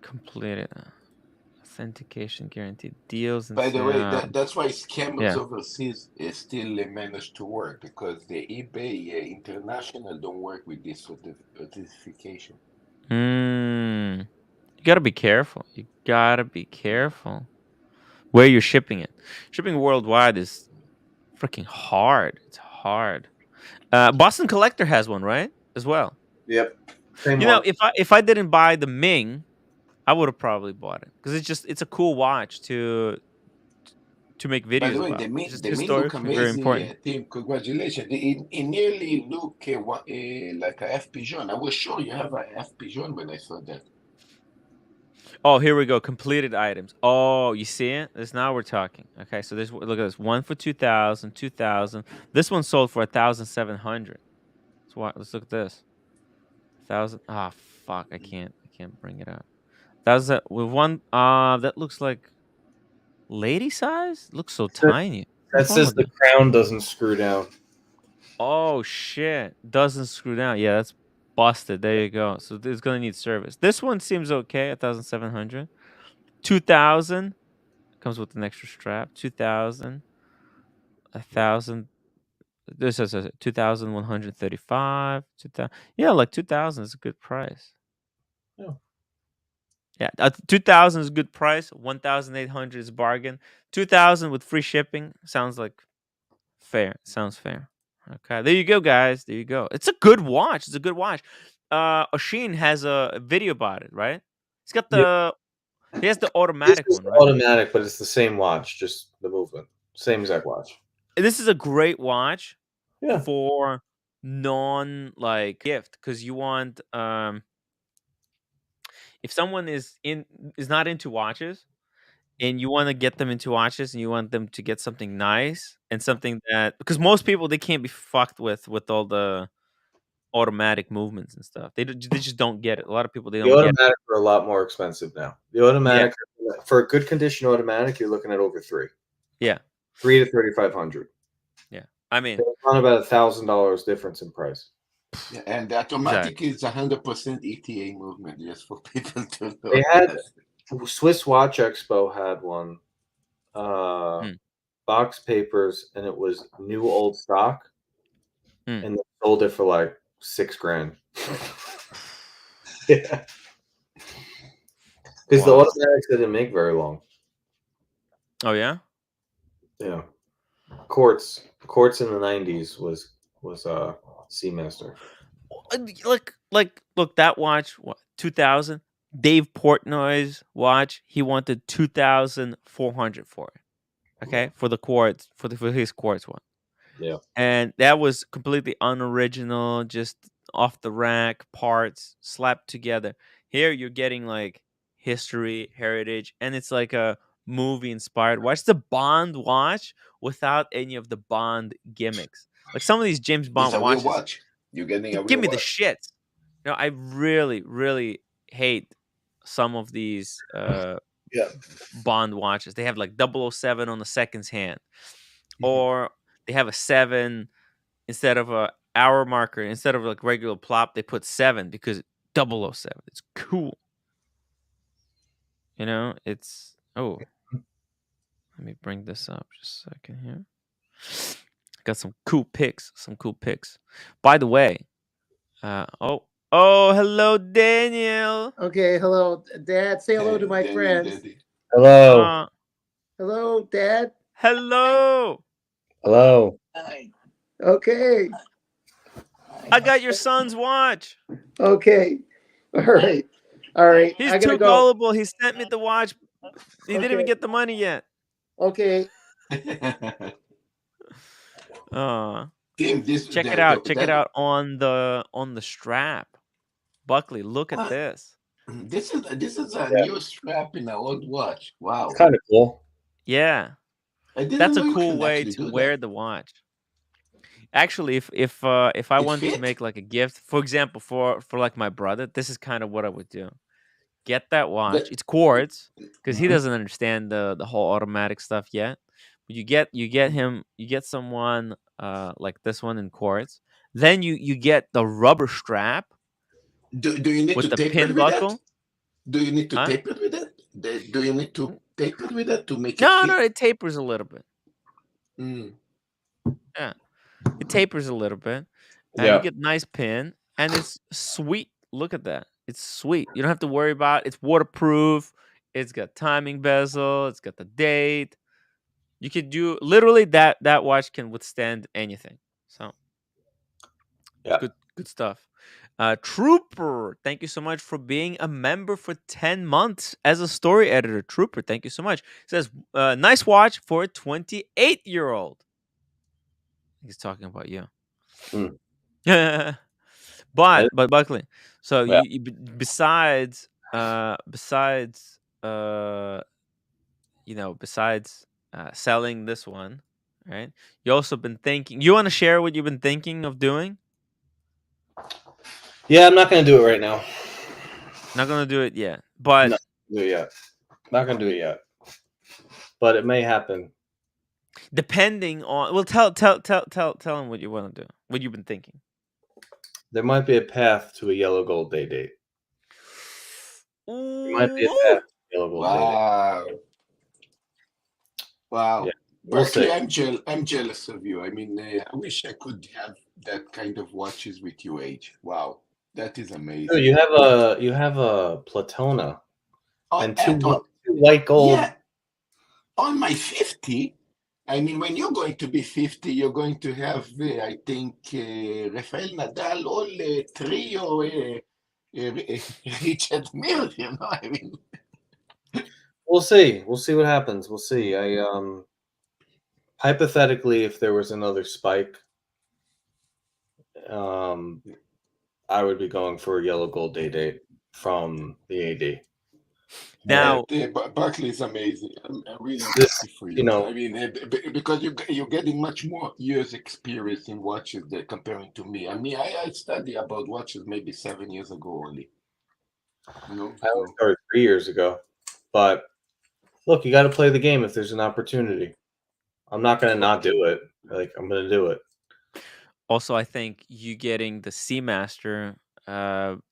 Completed. Authentication guaranteed. Deals and By the way, sale. that's why scammers Yeah. overseas still manage to work, because the eBay international don't work with this certification. You gotta be careful. You gotta be careful where you're shipping it. Shipping worldwide is freaking hard. It's hard. Boston Collector has one, right? As well. Yep. Same You know, one. if I didn't buy the Ming, I would have probably bought it because it's a cool watch to make By videos the way, about. It's just the meat look historically very amazing, important. Tim. Congratulations. It nearly look like a F Pigeon. I was sure you have a F Pigeon when I saw that. Oh, here we go. Completed items. Oh, you see it? This now we're talking. Okay, so this look at this. One for 2,000, 2,000. This one sold for 1,700. Let's look at this. 1,000. Ah, fuck. I can't bring it up. That with one. That looks like lady size. Looks so tiny. That What's wrong says with the that? crown doesn't screw down. Oh shit! Doesn't screw down. Yeah, that's busted. There you go. So it's gonna need service. This one seems okay. 1,700. 2,000 comes with an extra strap. 2,000. 1,000. This is 2,135. 2,000. Yeah, like 2,000 is a good price. Yeah. Yeah, 2,000 is a good price. 1,800 is a bargain. 2,000 with free shipping sounds like fair. Sounds fair. Okay, there you go, guys. There you go. It's a good watch. It's a good watch. Oshin has a video about it, right? He's got he has the This automatic is one, right? automatic, but it's the same watch, just the movement. Same exact watch. This is a great watch Yeah. for non like gift because you want if someone is not into watches and you want to get them into watches and you want them to get something nice and something that because most people they can't be fucked with all the automatic movements and stuff. They just don't get it. A lot of people they The don't get it. automatic are a lot more expensive now. The automatic for a good condition automatic, you're looking at over $3,000. Yeah. $3,000 to $3,500. Yeah. I mean, it's on about $1,000 difference in price. Yeah, and the automatic is 100% ETA movement, just for people to know. They had Swiss Watch Expo had one. Box papers, and it was new old stock, and they sold it for like $6,000. Yeah, because the automatics didn't make very long. Oh yeah. Yeah, quartz in the 90s was Seamaster. Look, that watch, 2,000. Dave Portnoy's watch, he wanted 2,400 for it. Okay, for the quartz, for his quartz one. Yeah, and that was completely unoriginal, just off the rack parts slapped together. Here you're getting like history, heritage, and it's like a movie inspired watch. It's a Bond watch without any of the Bond gimmicks. Like some of these James Bond It's a watches, real watch. You're getting a real give me the watch. shits. You know, I really, really hate some of these Bond watches. They have like 007 on the seconds hand, or they have a 7 instead of a hour marker. Instead of like regular plop, they put 7 because 007. It's cool. You know, it's let me bring this up just a second here. Got some cool pics. By the way, hello, Daniel. Okay, hello, Dad. Say hello to my friends. Hello. Hello, Dad. Hello. Hello. Okay. I got your son's watch. Okay. All right. He's too gullible. He sent me the watch. He didn't even get the money yet. Okay. Check it out. Check it out on the strap. Buckley, look at this. This is a new strap in an old watch. Wow. It's kind of cool. Yeah. That's a cool way to wear the watch. Actually, if I wanted to make like a gift, for example, for like my brother, this is kind of what I would do. Get that watch. It's quartz because he doesn't understand the whole automatic stuff yet. You get someone like this one in quartz. Then you get the rubber strap Do you need with to the tape pin it with that? buckle. Do you need to Huh? tape it with that? Do you need to tape it with that to make it No, fit? no, it tapers a little bit. Mm. Yeah, it tapers a little bit, and you Yeah. get a nice pin, and it's sweet. Look at that. It's sweet. You don't have to worry about it. It's waterproof. It's got timing bezel. It's got the date. You could do literally that watch can withstand anything. So Yeah. good stuff. Trooper, thank you so much for being a member for 10 months as a story editor. Trooper, thank you so much. Says, nice watch for a 28-year-old. He's talking about you. Mm. but Buckley, so Yeah. you besides selling this one, right? You also been thinking. You want to share what you've been thinking of doing? Yeah, I'm not gonna do it right now. Not gonna do it yet, but Not gonna do it yet. Not gonna do it yet. But it may happen. depending on, well, tell him what you want to do, what you've been thinking. There might be a path to a yellow gold day date. There might be a path to a yellow gold day date. Wow. Wow. Yeah, we'll Berkeley, see. I'm jealous of you. I mean, I wish I could have that kind of watches with your age. Wow, that is Oh, amazing. you have a Platona and two on- white gold. Yeah, on my 50, I mean, when you're going to be 50, you're going to have, I think, Rafael Nadal, all trio, Richard Mille, you know, I mean. We'll see. We'll see what happens. We'll see. Hypothetically, if there was another spike, I would be going for a yellow gold day date from the AD. Now, Barkley is amazing. I'm really This, happy for you. you know- I mean, because you're getting much more years experience in watches than comparing to me. I mean, I studied about watches maybe 7 years ago only. You know, I only started 3 years ago, but look, you got to play the game if there's an opportunity. I'm not going to not do it. Like, I'm going to do it. also, I think you getting the Seamaster,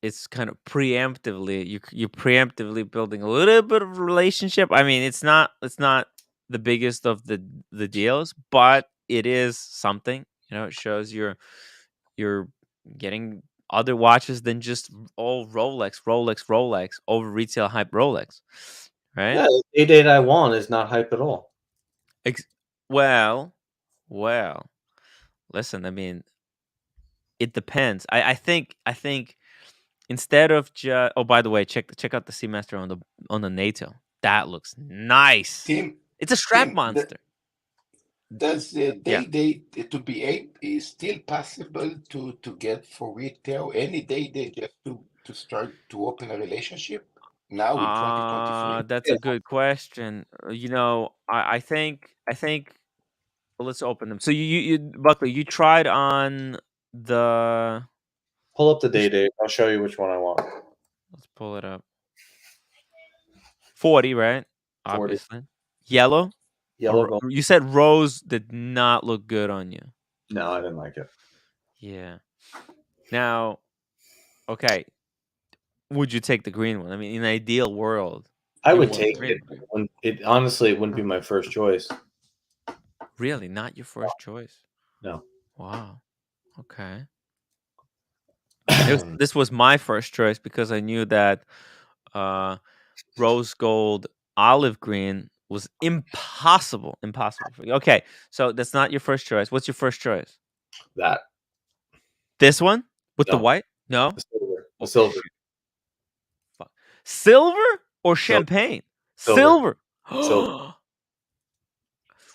it's kind of preemptively, you're preemptively building a little bit of a relationship. I mean, it's not the biggest of the deals, but it is something. It shows you're getting other watches than just all Rolex over retail hype Rolex, right? Yeah, the day date I want is not hype at all. Well, listen, I mean, it depends. I think instead of just, oh, by the way, check out the Seamaster on the NATO. That looks nice. Tim, It's a strap Tim, monster. Does the day date to be 8 is still possible to get for retail any day date just to start to open a relationship now in 2023? That's a good question. I think. Well, let's open them. So you Buckley, you tried on the. Pull up the day date. I'll show you which one I want. Let's pull it up. 40, right? 40. Obviously. Yellow. Yellow. You said rose did not look good on you. No, I didn't like it. Yeah. Now, okay. Would you take the green one? I mean, in an ideal world, I you would want take green. it. It honestly, it wouldn't be my first choice. Really, not your first choice. No. Wow. Okay. This was my first choice because I knew that rose gold, olive green was impossible for you. Okay, so that's not your first choice. What's your first choice? That. This one with the No. white? No. The silver. The Oh, silver. shoot. Fuck. Silver or champagne? Silver. Silver.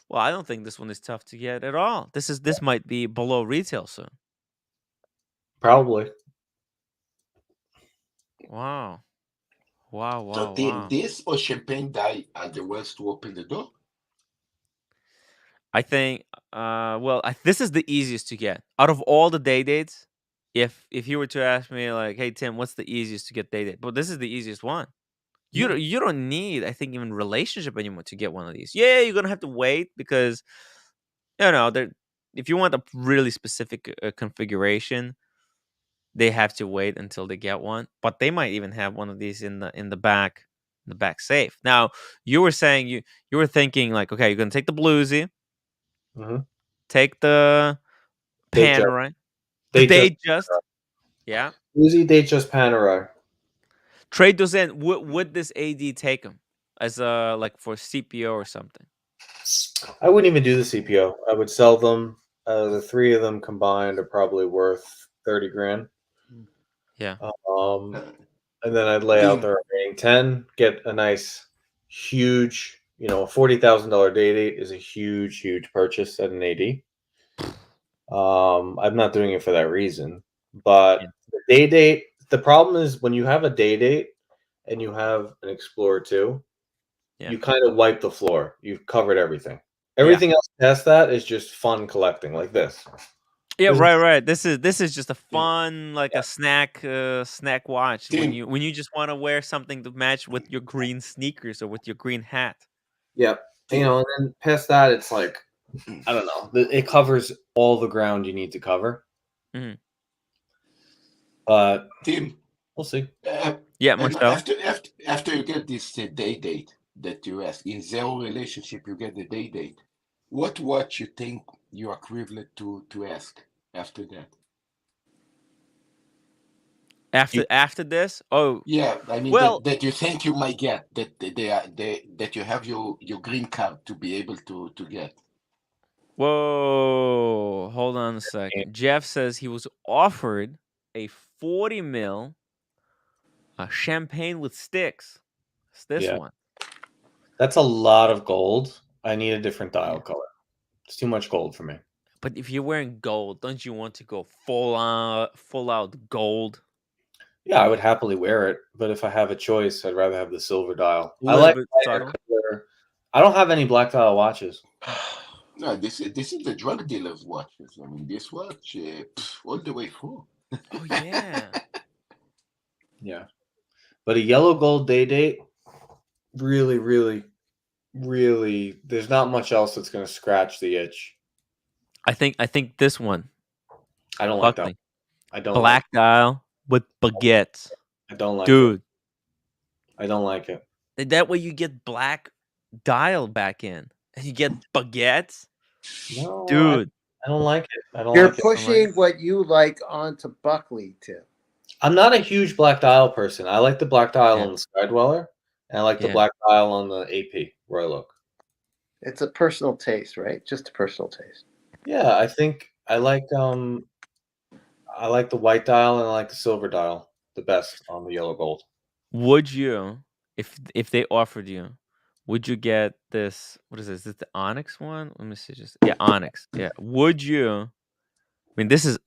Well, I don't think this one is tough to get at all. This might be below retail soon. Probably. Wow. So Tim, this or champagne die are the ones to open the door? I think this is the easiest to get. Out of all the day dates, if you were to ask me like, "Hey Tim, what's the easiest to get day date?" But this is the easiest one. You don't need, I think, even relationship anymore to get one of these. Yeah, you're gonna have to wait because if you want a really specific configuration, they have to wait until they get one. But they might even have one of these in the back safe. Now, you were saying you were thinking like, okay, you're gonna take the bluesy, take the Panerai, the Datejust, yeah, Bluesy, Datejust, Panerai. Trade those in. Would this AD take them as like for CPO or something? I wouldn't even do the CPO. I would sell them. The three of them combined are probably worth 30 grand. Yeah. And then I'd lay out the remaining 10, get a nice, huge, a $40,000 day date is a huge, huge purchase at an AD. I'm not doing it for that reason, but the day date, the problem is when you have a day date and you have an Explorer 2, you kind of wipe the floor. You've covered everything. Everything else past that is just fun collecting, like this. Yeah, right. This is just a fun, like a snack watch when you just want to wear something to match with your green sneakers or with your green hat. Yep. And then past that, it's like, I don't know. It covers all the ground you need to cover. Mm-hmm. But Tim, we'll see. After you get this day date that you ask, in zero relationship, you get the day date. What watch you think you're equivalent to ask after that? After this? Oh, yeah. I mean, that you think you might get that you have your green card to be able to get. Whoa! Hold on a second. Jeff says he was offered a 40 mil champagne with sticks. It's this one. That's a lot of gold. I need a different dial color. It's too much gold for me. But if you're wearing gold, don't you want to go full out gold? Yeah, I would happily wear it, but if I have a choice, I'd rather have the silver dial. I like subtle. I don't have any black dial watches. No, this is the drug dealer's watches. I mean, this watch all the way through. Oh yeah. Yeah, but a yellow gold day date, really, really, really. There's not much else that's going to scratch the itch. I think this one. I don't like that. I don't black dial with baguettes. I don't like it. I don't like it. That way you get black dial back in. And you get baguettes. No, dude. I don't like it. You're pushing what you like onto Buckley, Tim. I'm not a huge black dial person. I like the black dial on the Skydweller, and I like the black dial on the AP where I look. It's a personal taste, right? Just a personal taste. Yeah, I think I like the white dial and I like the silver dial the best on the yellow gold. Would you, if they offered you, would you get this? What is this? Is this the Onyx one? Let me see. Onyx. Yeah. Would you? I mean, this is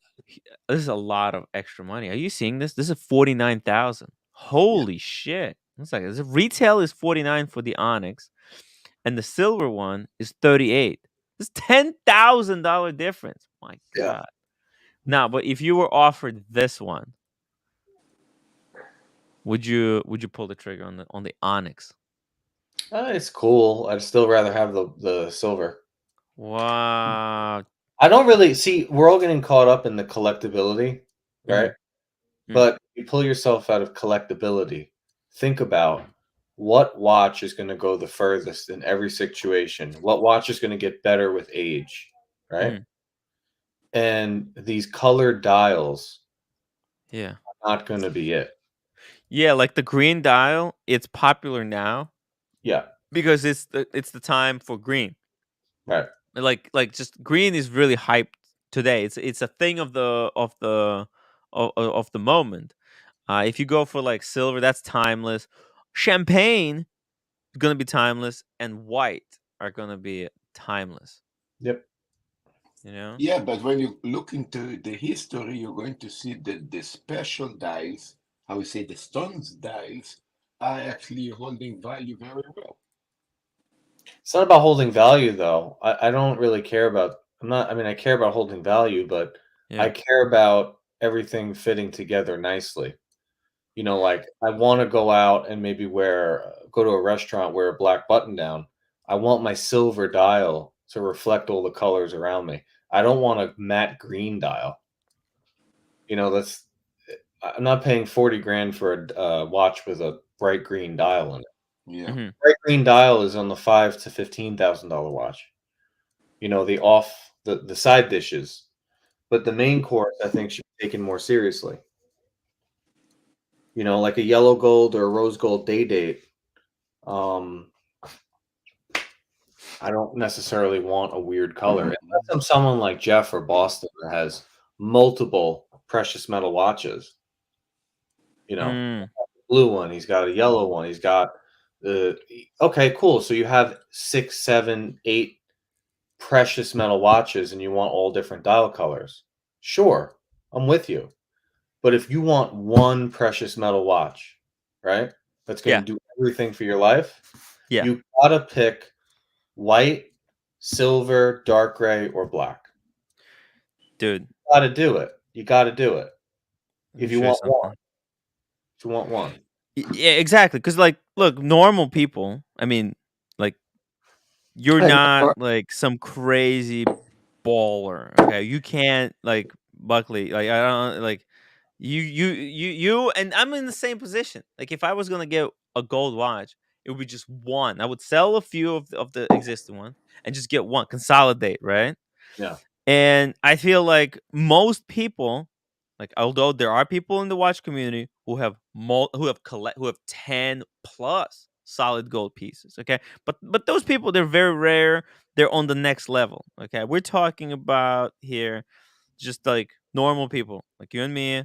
a lot of extra money. Are you seeing this? This is 49,000. Holy shit! It's like the retail is 49 for the Onyx, and the silver one is 38. It's $10,000 difference. My God. Now, but if you were offered this one, would you pull the trigger on the Onyx? It's cool. I'd still rather have the silver. Wow. I don't really see. We're all getting caught up in the collectability, right? But you pull yourself out of collectability. Think about what watch is going to go the furthest in every situation. What watch is going to get better with age, right? And these colored dials, are not going to be it. Yeah, like the green dial, it's popular now. Yeah, because it's the time for green. Right. Like just green is really hyped today. It's a thing of the moment. If you go for like silver, that's timeless. Champagne is gonna be timeless, and white are gonna be timeless. Yep. You know. Yeah, but when you look into the history, you're going to see that the special dials, how we say the stones dials, are actually holding value very well. It's not about holding value, though. I don't really care about. I care about holding value, but I care about everything fitting together nicely. You know, like I want to go out and maybe go to a restaurant, wear a black button down. I want my silver dial to reflect all the colors around me. I don't want a matte green dial. You know, I'm not paying 40 grand for a watch with a bright green dial in it. Yeah. Bright green dial is on the $5,000 to $15,000 watch. You know, the side dishes, but the main course I think should be taken more seriously. You know, like a yellow gold or a rose gold day date. I don't necessarily want a weird color. Unless I'm someone like Jeff or Boston that has multiple precious metal watches. You know, blue one, he's got a yellow one, he's got okay, cool. So you have 6, 7, 8 precious metal watches and you want all different dial colors. Sure, I'm with you. But if you want one precious metal watch, right, that's going to do everything for your life, you gotta pick white, silver, dark gray, or black. Dude. You gotta do it. You gotta do it. If you want one. If you want one. Yeah, exactly. Because, like, look, normal people, I mean, like, you're not, like, some crazy baller, okay? You can't, like, Buckley, like, I don't, like, you, and I'm in the same position. Like, if I was gonna get a gold watch, it would be just one. I would sell a few of the existing ones and just get one, consolidate, right? Yeah. And I feel like most people, like, although there are people in the watch community who have 10 plus solid gold pieces, okay? But those people, they're very rare. They're on the next level, okay? We're talking about here just like normal people, like you and me.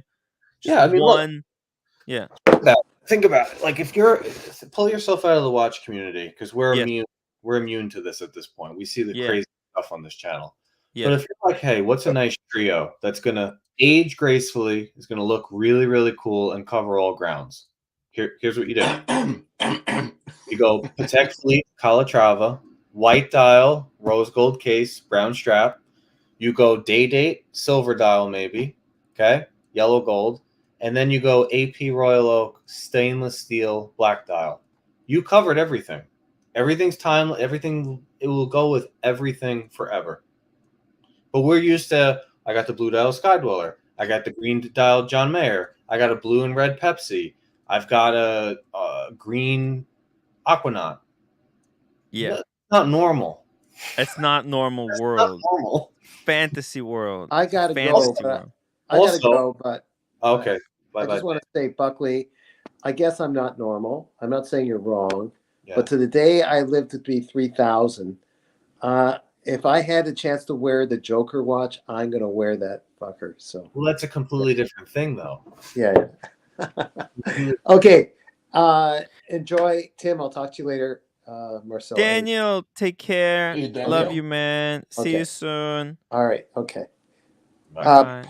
Just I mean, one. Look, think about it. Like, if you're pull yourself out of the watch community, because we're immune to this at this point. We see the crazy stuff on this channel. But if you're like, hey, what's a nice trio that's gonna age gracefully, is gonna look really, really cool, and cover all grounds? Here's what you do. You go Patek Philippe Calatrava, white dial, rose gold case, brown strap. You go day date, silver dial maybe, okay, yellow gold, and then you go AP Royal Oak, stainless steel, black dial. You covered everything. Everything's time. Everything, it will go with everything forever. But we're used to, I got the blue dial Skydweller. I got the green dial John Mayer. I got a blue and red Pepsi. I've got a green Aquanaut. Yeah. It's not normal. It's not normal world. Not normal. Fantasy world. I gotta Fantasy go. world. I gotta go, but okay. I just want to say, Buckley, I guess I'm not normal. I'm not saying you're wrong, but to the day I lived to be 3,000, if I had a chance to wear the Joker watch, I'm gonna wear that fucker. So well, that's a completely different thing, though. Yeah. Okay. Enjoy, Tim. I'll talk to you later. Marcel. Daniel, take care. Hey, Daniel. Love you, man. See Okay. you soon. All right. Okay. Bye.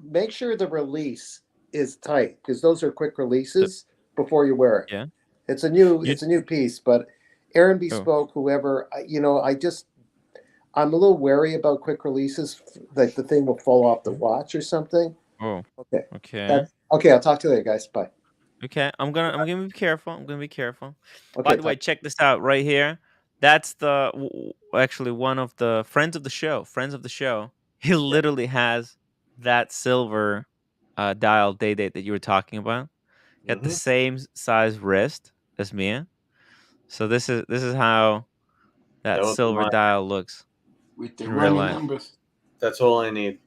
Make sure the release is tight, because those are quick releases before you wear it. Yeah. It's a new piece, but Aaron Bespoke, whoever, I'm a little wary about quick releases, like the thing will fall off the watch or something. Oh. Okay. Okay. Okay, I'll talk to you later, guys. Bye. Okay, I'm gonna be careful. Okay, By the way, check this out right here. That's actually one of the friends of the show. He literally has that silver dial day date that you were talking about. Got the same size wrist as Mia. So this is how that silver dial looks with the in real running life. numbers. That's all I need.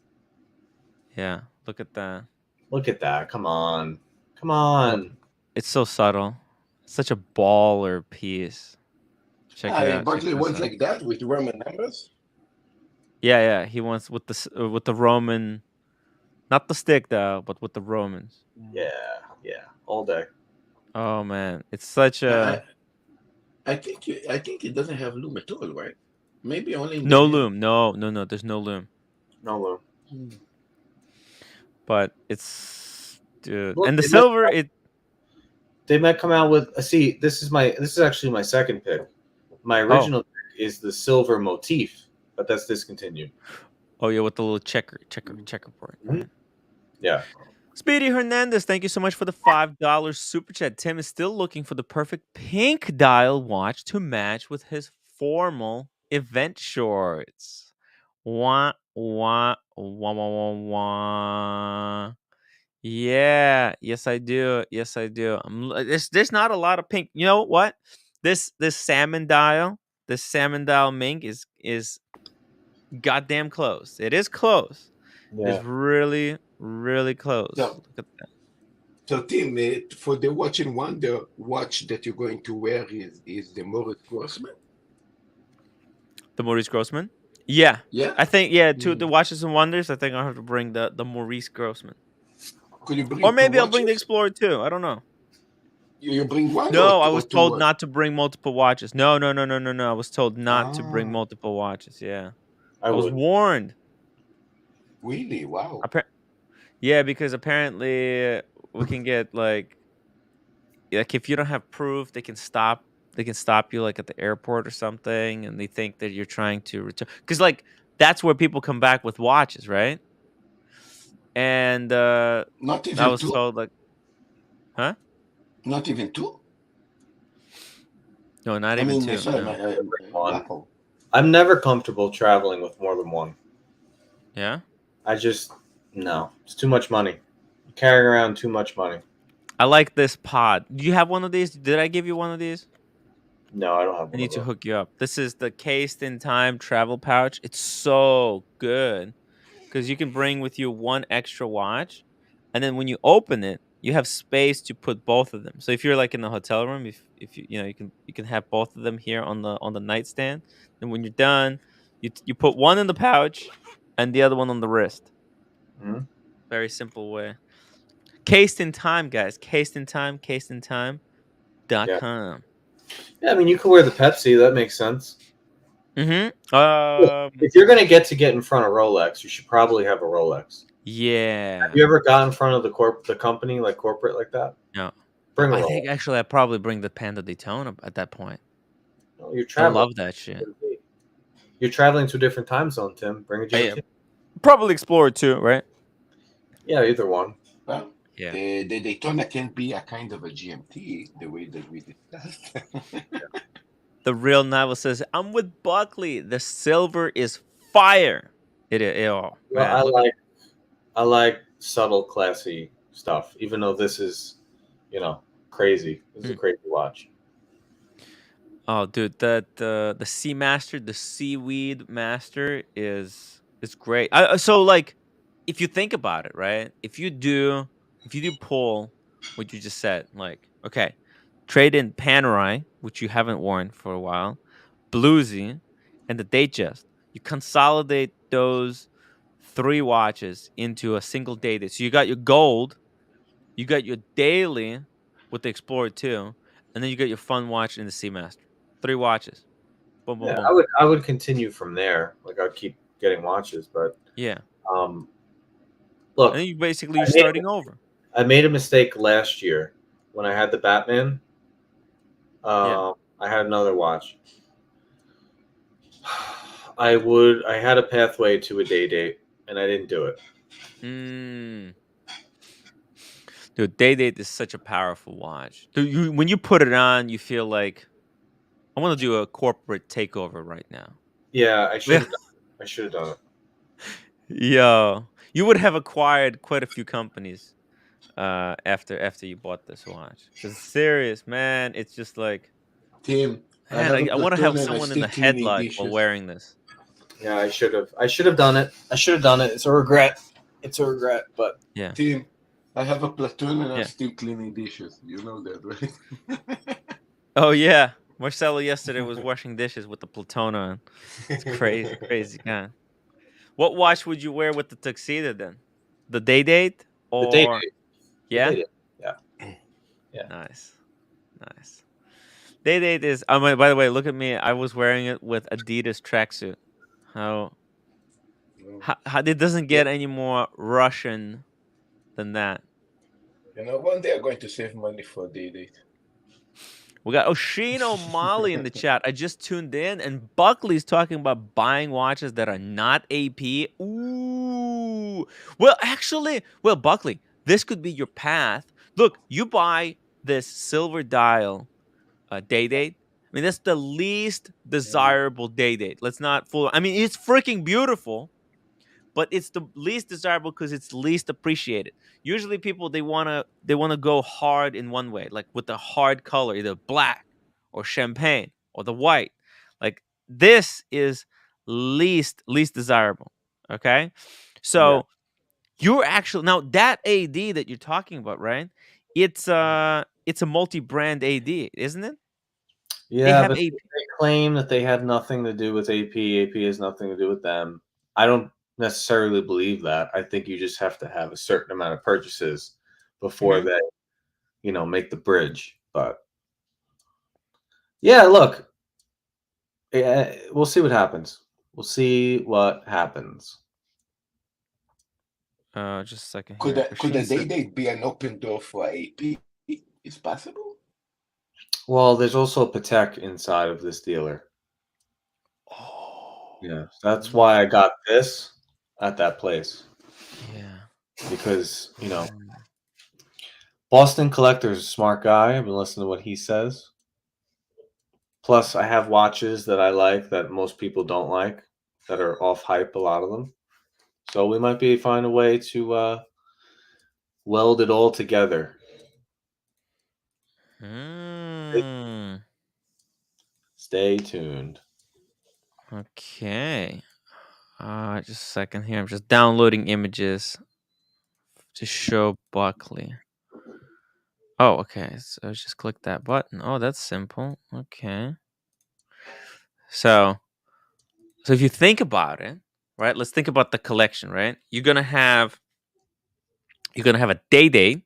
Yeah, look at that. Look at that. Come on. Come on. It's so subtle. Such a baller piece. Check it out. Buckley wants like that with Roman numbers. Yeah. He wants with the Roman, not the stick though, but with the Romans. Yeah. All day. Oh man, it's such a. I think it doesn't have loom at all, right? Maybe only in No the loom. No. There's no loom. No loom. But it's dude, Look, and the silver They might come out with. See, this is actually my second pick. My original pick is the silver motif, but that's discontinued. Oh yeah, with the little checkerboard. Mm-hmm. Yeah. Speedy Hernandez, thank you so much for the $5 super chat. Tim is still looking for the perfect pink dial watch to match with his formal event shorts. Wah, wah, wah, wah, wah, wah. Yeah, yes I do. Yes I do. There's not a lot of pink. You know what? This salmon dial mink is goddamn close. It is close. It's really really close. So, Look at that. so Tim, for the Watch and Wonder watch that you're going to wear is the Morris Grossman? The Maurice Grossman? Yeah. Yeah? I think to the Watches and Wonders, I think I'll have to bring the Maurice Grossman. Could you bring Or two maybe I'll bring the watches? Explorer too. I don't know. You bring one No, or I two, was or two told watch? not to bring multiple watches. No. I was told not to bring multiple watches. Yeah. I was would. warned. Really? Wow. Yeah, because apparently we can get like if you don't have proof, they can stop you like at the airport or something, and they think that you're trying to return, because like that's where people come back with watches, right? And Not I even was two? told like, huh? Not even two? No, not I even mean, two. sorry, No. wow. I'm never comfortable traveling with more than one. Yeah? No. It's too much money. You're carrying around too much money. I like this pod. Do you have one of these? Did I give you one of these? No, I don't have one. I need to hook you up. This is the Cased in Time travel pouch. It's so good because you can bring with you one extra watch, and then when you open it, you have space to put both of them. So if you're like in the hotel room, if you can have both of them here on the nightstand. And when you're done, you put one in the pouch and the other one on the wrist. Mm-hmm. Very simple way. Cased in Time, guys. Casedintime.com. Yeah, I mean, you can wear the Pepsi. That makes sense. Mm-hmm. If you're going to get in front of Rolex, you should probably have a Rolex. Yeah. Have you ever got in front of the company, like corporate like that? No. Bring a I Rolex. think actually I'd probably bring the Panda Daytona at that point. No, you're I traveling. love that shit. You're traveling to a different time zone, Tim. Bring a GMT. Probably Explorer too, right? Yeah, either one. Well, Yeah. the Daytona can be a kind of a GMT, the way that we discussed. The real novel says, "I'm with Buckley. The silver is fire." It is. Oh, man, I like subtle, classy stuff. Even though this is, crazy. This is a crazy watch. Oh, dude, the Seamaster, the Seaweed Master is great. So like, if you think about it, right? If you do pull what you just said, like, okay, trade in Panerai, which you haven't worn for a while, Bluesy, and the Datejust. You consolidate those 3 watches into a single Datejust. So you got your gold, you got your daily with the Explorer 2, and then you got your fun watch in the Seamaster. 3 watches. Boom, boom, Yeah, boom. I would continue from there. Like I'd keep getting watches, but yeah. Look, And then you're starting over. I made a mistake last year when I had the Batman. I had another watch. I had a pathway to a day date, and I didn't do it. Dude, Day Date is such a powerful watch. Dude, when you put it on, you feel like I want to do a corporate takeover right now. Yeah, I should have done it. Yo, you would have acquired quite a few companies after you bought this watch. It's serious, man. It's just like, Tim, man, I want to have someone in the headlock while wearing this. Yeah, I should have done it. It's a regret. But yeah. Tim, I have a platoon and I'm still cleaning dishes. You know that, right? Oh yeah, Marcelo yesterday was washing dishes with the platoon on. It's crazy guy. What watch would you wear with the tuxedo then? The Day Date or the Day Date? Yeah, the Day Date. Yeah. Nice. Day Date is. By the way, look at me. I was wearing it with Adidas tracksuit. How it doesn't get any more Russian than that. One day I'm going to save money for Day Date. We got Oshino Molly in the chat. I just tuned in, and Buckley's talking about buying watches that are not AP. Ooh. Well, actually, Buckley, this could be your path. Look, you buy this silver dial day date. I mean, that's the least desirable day date. Let's not fool. I mean, it's freaking beautiful, but it's the least desirable because it's least appreciated. Usually, people they wanna go hard in one way, like with the hard color, either black or champagne or the white. Like this is least desirable. Okay, so you're actually now that AD that you're talking about, right? It's a multi-brand AD, isn't it? They Yeah, have but AP. they claim that they have nothing to do with AP. AP has nothing to do with them. I don't necessarily believe that. I think you just have to have a certain amount of purchases before they, make the bridge. But yeah, look, we'll see what happens. We'll see what happens. Just a second here. Could a day date be an open door for AP? It's possible. Well, there's also Patek inside of this dealer. Oh. Yeah, that's why I got this at that place. Yeah. Because, Boston Collector's a smart guy. I've been listening to what he says. Plus, I have watches that I like that most people don't like, that are off hype, a lot of them. So we might be find a way to weld it all together. Stay tuned. Okay. Just a second here. I'm just downloading images to show Buckley. Oh, okay. So just click that button. Oh, that's simple. Okay. So if you think about it, right? Let's think about the collection, right? You're gonna have a day date,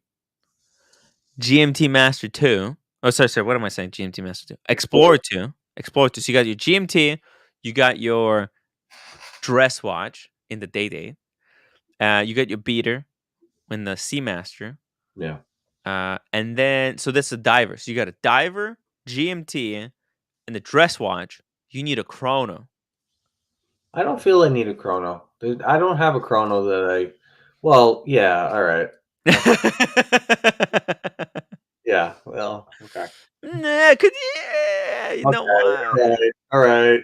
GMT Master 2. Oh, sorry. What am I saying? GMT Master 2. Explorer 2. Explorer 2. So you got your GMT, you got your dress watch in the day date. You got your beater in the Seamaster. Yeah. And then so that's a diver. So you got a diver, GMT, and the dress watch. You need a chrono. I don't feel I need a chrono. I don't have a chrono that I. Well, yeah, all right. Yeah, well, okay. Nah, you know what? All right.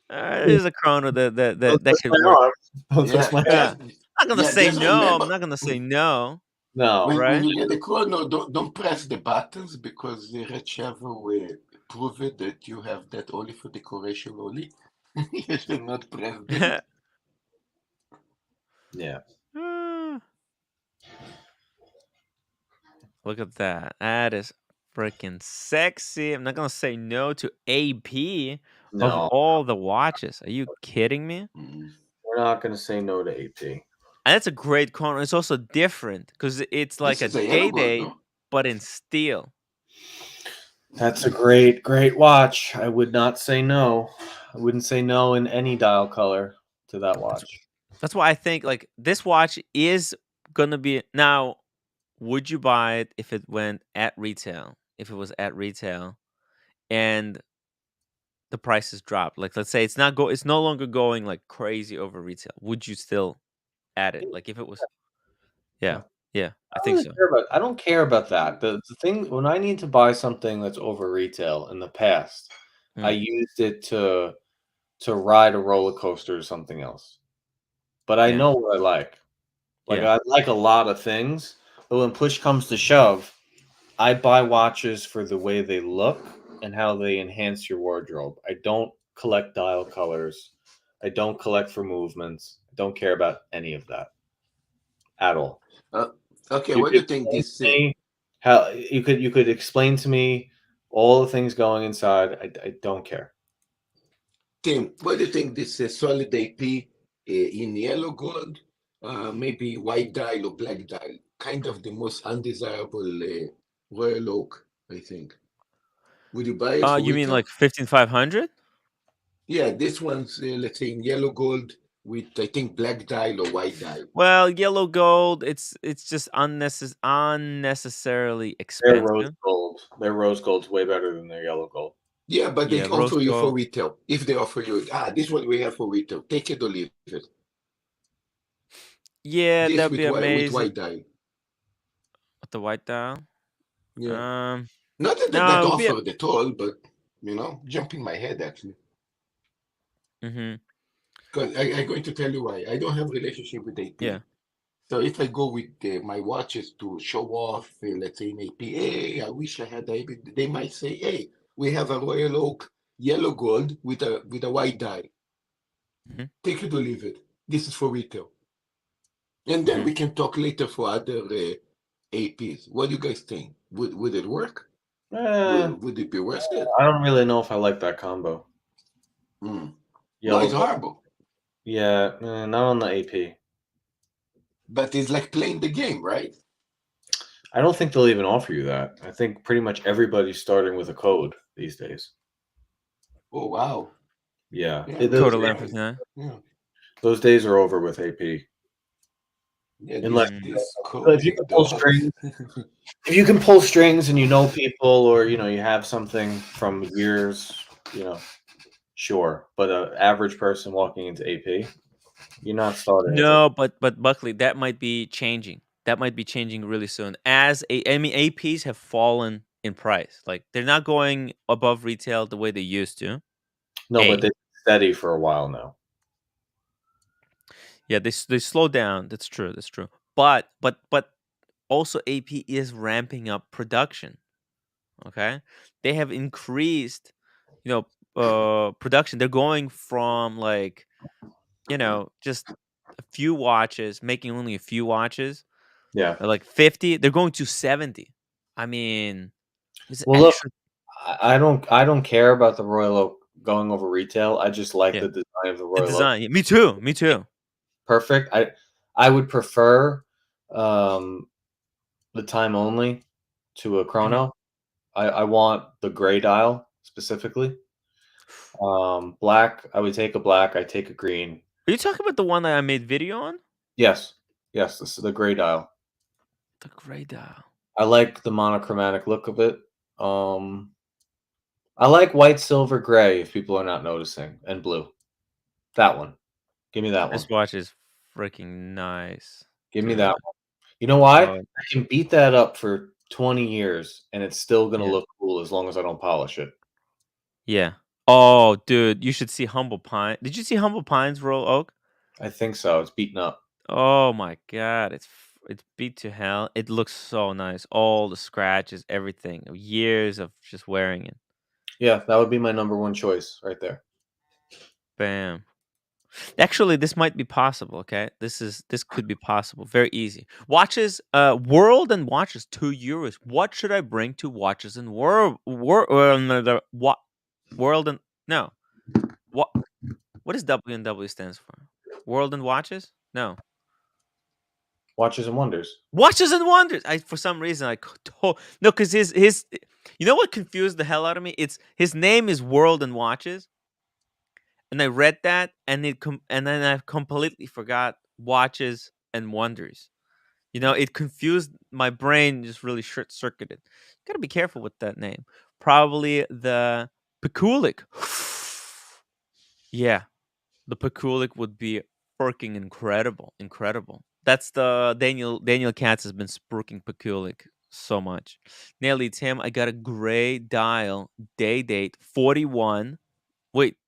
There's a chrono that can my work. arm. Don't twist my arm. I'm not gonna say just no. remember- I'm not gonna say no. No. When you get the chrono, don't press the buttons because the Red Chevron will prove it that you have that only for decoration only. You should not press them. Yeah. Look at that. That is freaking sexy. I'm not gonna say no to AP of No. all the watches. Are you kidding me? We're not gonna say no to AP. And that's a great chrono. It's also different because it's like This a is a yellow day gold, no? but in steel. That's a great watch. I would not say no. I wouldn't say no in any dial color to that watch. That's why I think like this watch is gonna be now. Would you buy it if it went at retail? If it was at retail, and the prices dropped, like let's say it's no longer going like crazy over retail. Would you still add it? Like if it was, yeah, I think so. I don't care about that. The thing when I need to buy something that's over retail in the past, I used it to ride a roller coaster or something else. But I know what I like. Like I like a lot of things, but when push comes to shove, I buy watches for the way they look and how they enhance your wardrobe. I don't collect dial colors. I don't collect for movements. I don't care about any of that at all. Okay, what do you think this? How you could explain to me all the things going inside? I don't care. Tim, what do you think this solid AP in yellow gold, maybe white dial or black dial? Kind of the most undesirable Royal Oak, I think. Would you buy it? You mean like 15500? Yeah, this one's let's say in yellow gold with I think black dial or white dial. Well, yellow gold, it's just unnecessarily expensive. Their rose gold. Their rose gold's way better than their yellow gold. Yeah, but they offer you for retail. If they offer you, this one we have for retail, take it or leave it. Yeah, this that'd be amazing. With white dial. The white dial. Yeah. Not that no, that it would be offered at all, but jumping my head actually. Because I'm going to tell you why. I don't have relationship with AP. Yeah. So if I go with my watches to show off, let's say in AP, hey, I wish I had the AP. They might say, hey, we have a Royal Oak yellow gold with a white dial. Take it or leave it. This is for retail. And then we can talk later for other APs. What do you guys think? Would it work? Would it be worth it? I don't really know if I like that combo. No, it's horrible. Yeah, not on the AP. But it's like playing the game, right? I don't think they'll even offer you that. I think pretty much everybody's starting with a code these days. Oh, wow. Yeah. Code 11%. Yeah. Those days are over with AP. Yeah, Unless if you can pull strings, if you can pull strings and you know people, or you have something from years, sure. But an average person walking into AP, you're not starting. No, but Buckley, that might be changing. That might be changing really soon. APs have fallen in price. Like they're not going above retail the way they used to. No, but they're steady for a while now. Yeah, they slowed down. That's true. That's true. But also AP is ramping up production. Okay, they have increased, production. They're going from like, just a few watches, making only a few watches. Yeah, like 50. They're going to 70. I mean, it's look, I don't care about the Royal Oak going over retail. I just like the design of the Royal Oak. Yeah, me too. Me too. Perfect. I would prefer the time only to a chrono. I want the gray dial specifically. Black. I would take a black. I take a green. Are you talking about the one that I made video on? Yes. This is the gray dial. The gray dial. I like the monochromatic look of it. I like white, silver, gray, if people are not noticing, and blue. That one. Give me that one. This watch is freaking nice. Give me that one. You know why? Oh. I can beat that up for 20 years, and it's still going to look cool as long as I don't polish it. Yeah. Oh, dude, you should see Humble Pine. Did you see Humble Pine's Royal Oak? I think so. It's beaten up. Oh my god, it's beat to hell. It looks so nice. All the scratches, everything. Years of just wearing it. Yeah, that would be my number one choice right there. Bam. Actually, this might be possible, okay? This could be possible. Very easy. Watches, World and Watches, €2. What should I bring to Watches and World and no. What does W&W stands for? World and Watches? No. Watches and Wonders. Watches and Wonders. For some reason no, because his you know what confused the hell out of me? It's his name is World and Watches. And I read that, and then I completely forgot Watches and Wonders. It confused my brain, just really short-circuited. Gotta be careful with that name. Probably the Pekulik. Yeah, the Pekulik would be freaking incredible. That's the Daniel Katz has been spruiking Pekulik so much. Nelly Tim, I got a gray dial, day date 41. Wait.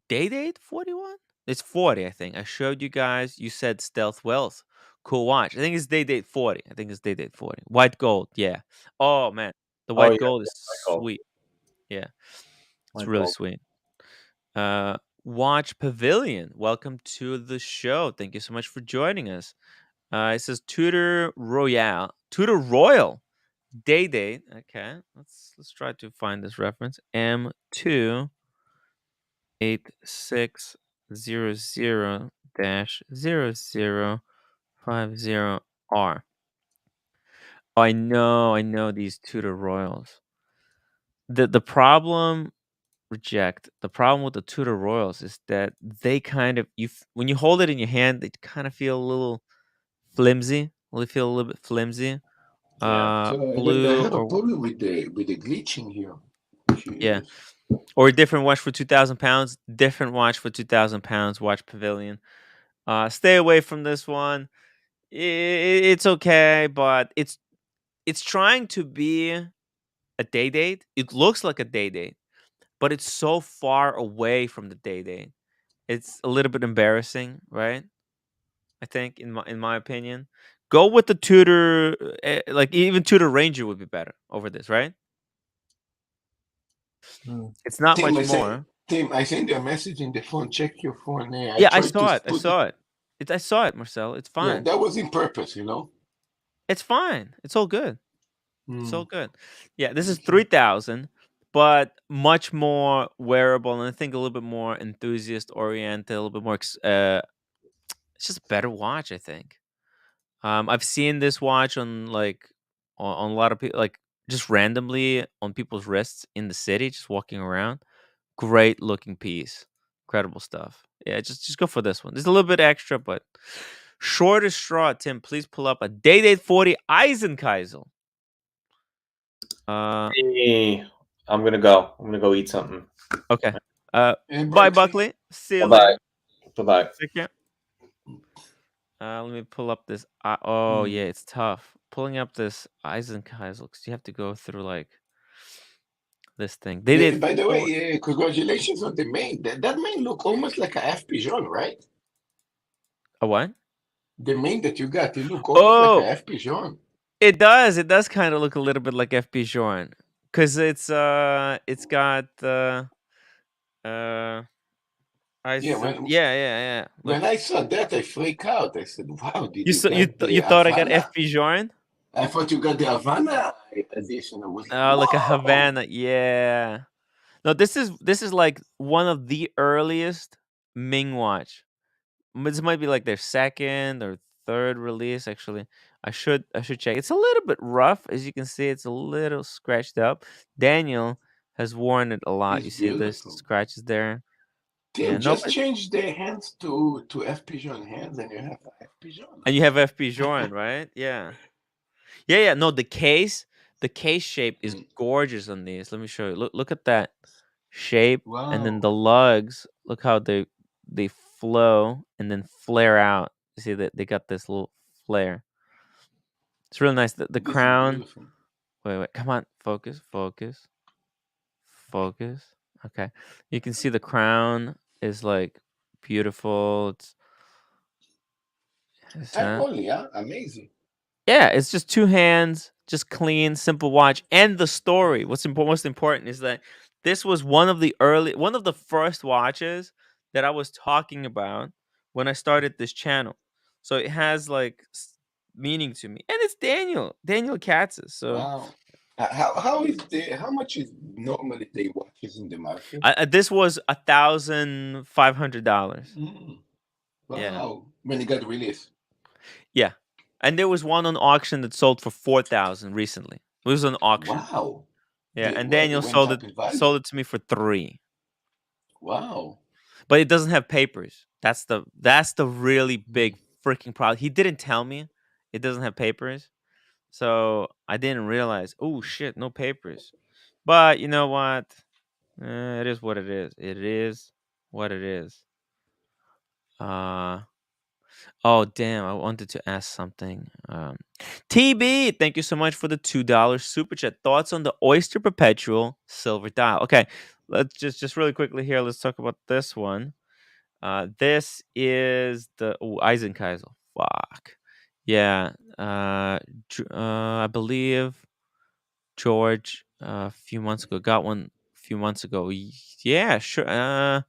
Day date 41? It's 40, I think. I showed you guys. You said Stealth Wealth. Cool watch. I think it's day date 40. White gold. Yeah. Oh, man. The white gold is sweet. Yeah. It's really sweet. Watch Pavilion. Welcome to the show. Thank you so much for joining us. It says Tudor Royal. Day date. Okay. Let's try to find this reference. M2 8600-0050R. I know these Tudor Royals. The problem with the Tudor Royals is that they kind of when you hold it in your hand, they kind of feel a little flimsy. They feel a little bit flimsy. Yeah. So Blue I have a or problem with the glitching here. yeah. Or a different watch for 2,000 pounds. Different watch for 2,000 pounds. Watch Pavilion. Stay away from this one. It's okay, but it's trying to be a day date. It looks like a day date, but it's so far away from the day date. It's a little bit embarrassing, right? I think in my opinion, go with the Tudor, like even Tudor Ranger would be better over this, right? It's not Tim, much more. I sent you a message in the phone. Check your phone. I Yeah, I tried to saw it. I put it. saw it. I saw it, Marcel. It's Yeah, fine. that was in purpose, you know. It's fine. It's all good. It's all Mm, good. Yeah, this is okay. 3,000, but much more wearable, and I think a little bit more enthusiast oriented, a little bit more. It's just a better watch, I think. I've seen this watch on like on a lot of people, like just randomly on people's wrists in the city, just walking around. Great looking piece, incredible stuff. Yeah, just go for this one. There's a little bit extra, but shortest straw. Tim, please pull up a Day 40 Eisenkeisel. Hey, I'm gonna go. I'm gonna go eat something. Okay. And Bye, Berkeley. Buckley. See you Bye later. bye. Bye bye. Take care. Let me pull up this. Oh yeah, it's tough pulling up this Eisenkeisel because you have to go through like this thing. They did By the way, 4. congratulations on the main. That main look almost like a F Pigeon, right? A what? The main that you got, it look almost like a Oh, F Pigeon. it does. It does kind of look a little bit like FP Joran because it's got uh Yeah, Eisen. Yeah. Look, when I saw that, I freak out. I said, "Wow, did you you saw you get the you thought I got Havana?" FP Joran? I thought you got the Havana edition. I was like, Like a "Whoa!" Havana. Yeah. No, this is like one of the earliest Ming watch. This might be like their second or third release. Actually, I should check. It's a little bit rough, as you can see. It's a little scratched up. Daniel has worn it a lot. It's You see the beautiful. scratches there. Yeah, Tim, no, just but change the hands to F Pigeon hands, and you have a F Pigeon. and you have FP Joran, right? Yeah. Yeah. No, the case shape is gorgeous on these. Let me show you. Look at that shape, and then Wow, the lugs. Look how they flow and then flare out. You see that they got this little flare. It's really nice. The this is crown. beautiful. Wait. Come on. Focus. Okay. You can see the crown is like beautiful. It's Time that. only, huh? Amazing. Yeah, it's just two hands, just clean, simple watch. And the story. What's most important is that this was one of the first watches that I was talking about when I started this channel. So it has like meaning to me, and it's Daniel Katz's. So Wow. How much is normally the watches in the market? this was $1,500. Mm, Yeah, wow. When it got released. yeah, and there was one on auction that sold for 4,000 recently. It was an auction. Wow. Yeah, and They Daniel went sold up it in value. sold it to me for 3. Wow. But it doesn't have papers. That's the really Mm. big freaking problem. He didn't tell me it doesn't have papers. So I didn't realize, oh shit, no papers. But you know what? It is what it is. It is what it is. Uh oh damn, I wanted to ask something. TB, thank you so much for the $2 super chat. Thoughts on the Oyster Perpetual silver dial. Okay, let's just really quickly here. Let's talk about this one. This is the Eisenkeisel. Fuck. Yeah. I believe George a few months ago got one. A few months ago. Yeah, sure.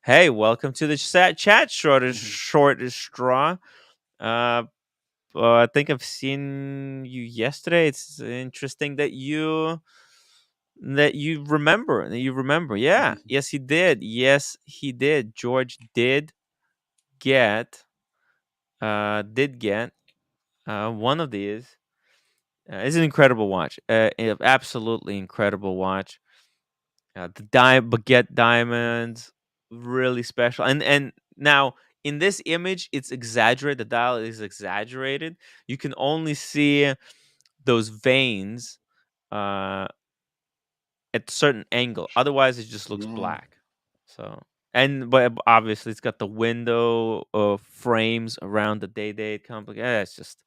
Hey, welcome to the chat. Shortest straw. Uh, I think I've seen you yesterday. It's interesting that you remember. That you remember. Yeah. Yes, he did. Yes, he did. George get did get one of these. It's an incredible watch. Absolutely incredible watch. The baguette diamonds, really special. And now in this image, it's exaggerated. The dial is exaggerated. You can only see those veins uh, at certain angle. Otherwise, it just looks Mm. black. So And but obviously it's got the window frames around the day date complex. Yeah, it's just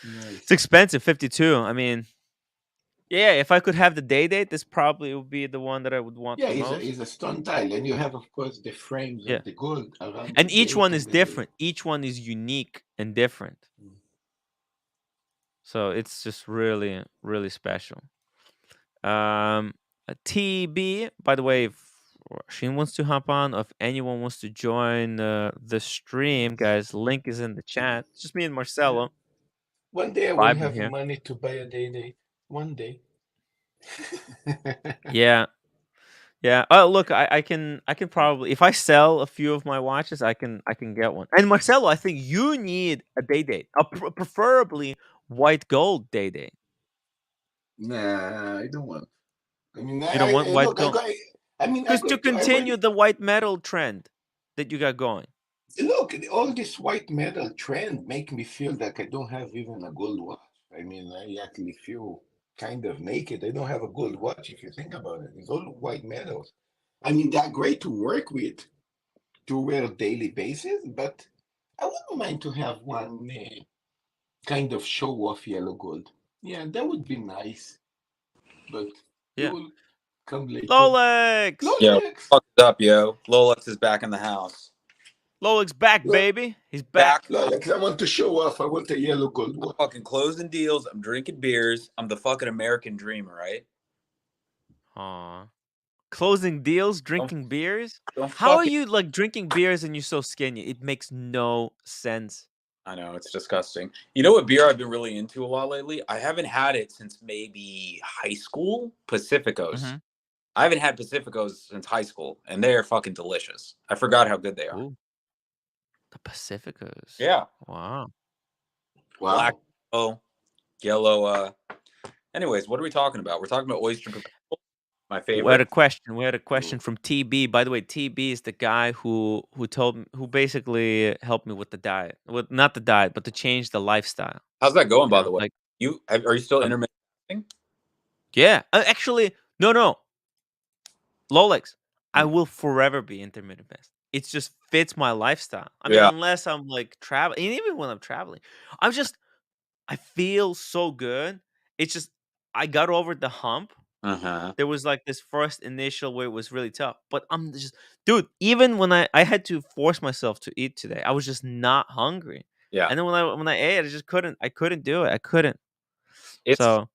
it's expensive. 52. I mean, yeah, if I could have the day date, this probably would be the one that I would want Yeah, the most. it's a stone tile, and you have, of course, the frames Yeah. of the gold around And the each date one and is the date. different. Each one is unique and different. So it's just really, really special. TB, by the way, if Sheen wants to hop on, or if anyone wants to join the stream, guys, link is in the chat. It's just me and Marcelo. One day I will vibing have here. money to buy a day date. One day. Yeah. Yeah. Oh, look, I can probably, if I sell a few of my watches, I can get one. And Marcelo, I think you need a day date, preferably white gold day date. Nah, I don't want. I mean, You don't want white look, gold? Because to continue the white metal trend that you got going. Look, all this white metal trend make me feel like I don't have even a gold watch. I mean, I actually feel kind of naked. I don't have a gold watch if you think about it. It's all white metals. I mean, they're great to work with, to wear on a daily basis, but I wouldn't mind to have one kind of show off yellow gold. Yeah, that would be nice. But it will come later. Lolex! Yo, what's up, yo? Lolex is back in the house. Lolex back, baby. He's back. Lolex, I want to show off. I want a yellow gold one. I'm fucking closing deals. I'm drinking beers. I'm the fucking American dream, right? Aw. Closing deals, drinking beers? How are you like drinking beers and you're so skinny? It makes no sense. I know, it's disgusting. You know what beer I've been really into a lot lately? I haven't had it since maybe high school. Pacificos. Mhm. I haven't had Pacificos since high school, and they're fucking delicious. I forgot how good they are. Ooh. The Pacificos. Yeah. Wow. Black, yellow. Anyways, what are we talking about? We're talking about oyster Coca-Cola, my favorite. We had a question from TB. By the way, TB is the guy who basically helped me with the diet. With not the diet, but to change the lifestyle. How's that going, by the way? Like, are you still intermittent fasting? Yeah. Actually, no. Lolex, I will forever be intermittent fasting. It just fits my lifestyle. I mean, unless I'm like traveling, and even when I'm traveling, I feel so good. It's just I got over the hump. There was like this first initial where it was really tough, but I'm just, dude. Even when I had to force myself to eat today, I was just not hungry. Yeah. And then when I ate, I just couldn't. I couldn't do it. I couldn't. It's so.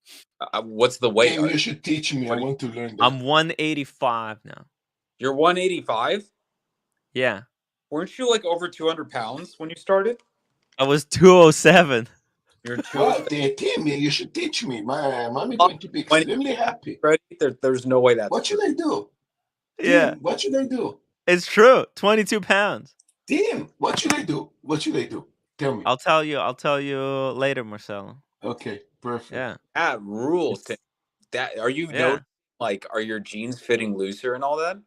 What's the weight? You should teach me. I want to learn that. I'm 185 now. You're 185? Yeah. Weren't you like over 200 pounds when you started? I was 207. You're 207. Tim, you should teach me. My mommy going to be extremely happy. There's no way that's What should I do? Yeah. Tim, what should I do? It's true. 22 pounds. Tim, what should I do? What should I do? Tell me. I'll tell you later, Marcelo. Okay, perfect. Yeah. That rules. That are you noticing, like, are your jeans fitting looser and all that?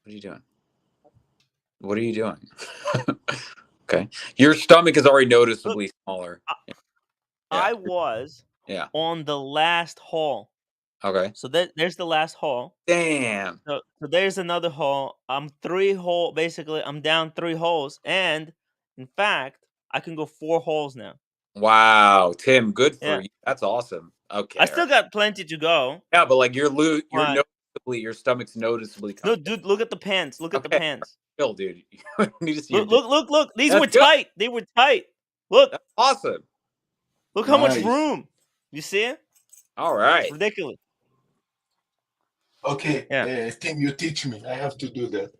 What are you doing? What are you doing? Okay. Your stomach is already noticeably smaller. I was on the last hole. Okay. So there's the last hole. Damn. So there's another hole. I'm 3 hole. Basically, I'm down 3 holes. And in fact, I can go 4 holes now. Wow. Tim, good for you. That's awesome. Okay. I still got plenty to go. Yeah, but like your stomach's noticeably No, dude, look at the pants. Look at the pants. Chill, dude. You need to see look. These were tight. They were tight. Look. That's awesome. Look how much room. You see it? All right. It's ridiculous. Okay. Tim, you teach me. I have to do that.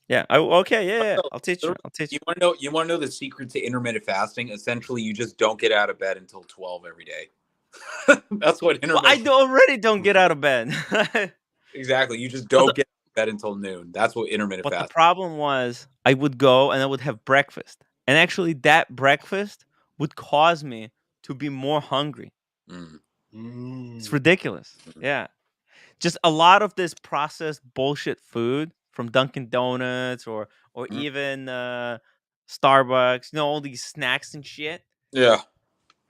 Yeah. Okay. Yeah. I'll teach you. You want to know the secret to intermittent fasting? Essentially, you just don't get out of bed until 12 every day. That's what intermittent. Well, I already don't get out of bed. Exactly. You just don't get out of bed until noon. That's what intermittent fasting. But the problem was I would go and I would have breakfast. And actually that breakfast would cause me to be more hungry. It's ridiculous. Yeah. Just a lot of this processed bullshit food from Dunkin' Donuts or even Starbucks, all these snacks and shit. Yeah.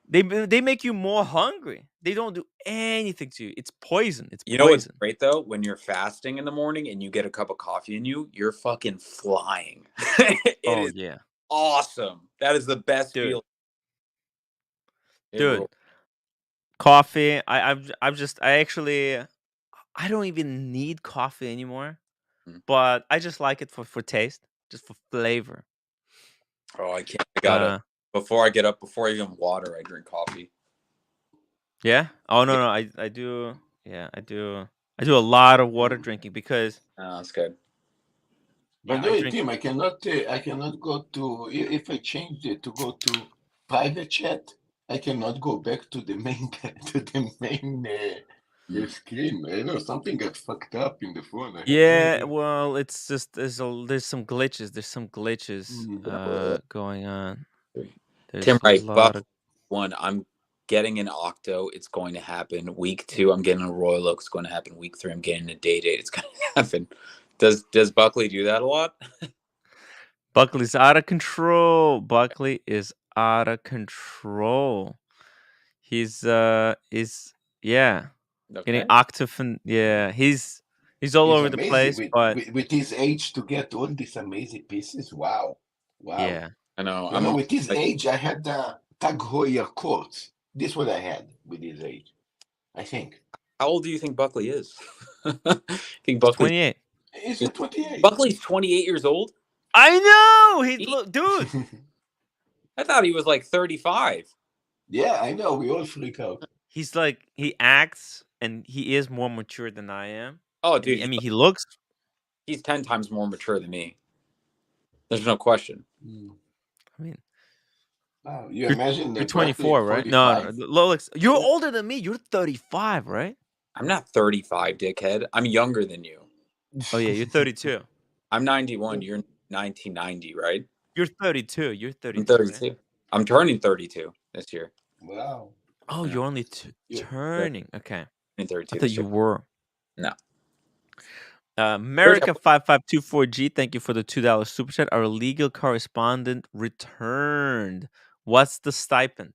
They make you more hungry. They don't do anything to you. It's poison. It's You know what's poison. great though? When you're fasting in the morning and you get a cup of coffee in you, you're fucking flying. It is Yeah, awesome. That is the best dude. feeling. It Dude, rules. coffee. I don't even need coffee anymore, Mm. but I just like it for taste, just for flavor. Oh, I can't. I gotta. Before I get up, before I even water, I drink coffee. Yeah. Oh no, I do. Yeah, I do. I do a lot of water drinking because. That's good. By Yeah, the I way, drink. Tim, I cannot go to if I change it to go to private chat. I cannot go back to the main screen. I know something got fucked up in the phone. I have no Yeah, idea. well, it's just there's some glitches. There's some glitches going on. There's Tim, a right? lot of. One, I'm getting an Octo. It's going to happen. Week 2, I'm getting a Royal Oak. It's going to happen. Week 3, I'm getting a Day Date. It's going to happen. Does Buckley do that a lot? Buckley's out of control. Buckley is out of control. He's yeah. Getting Okay. octafin. Yeah, he's all He's over the amazing place, but with his age to get all these amazing pieces. Wow. yeah. I know. You know, with his age, I had the Tag Heuer quartz. This is what I had with his age, I think. How old do you think Buckley is? I think He's Buckley. 28. He's 28. Buckley's 28 years old. I know. Look, dude. I thought he was like 35. Yeah, I know. We all freak out. He's like he acts and he is more mature than I am. Oh, dude. I mean, he looks. He's 10 times more mature than me. There's no question. I mean, wow, you imagine you're 24, right? No, Rolex. You're older than me. You're 35, right? I'm not 35, dickhead. I'm younger than you. Oh yeah, you're 32. I'm 91. You're 1990, right? You're 32. You're 32. I'm 32. Right? I'm turning 32 this year. Wow. Oh, Yeah. you're only turning. Okay. I'm 32. I thought you were. No. America 5524G, thank you for the $2 super chat. Our legal correspondent returned. What's the stipend?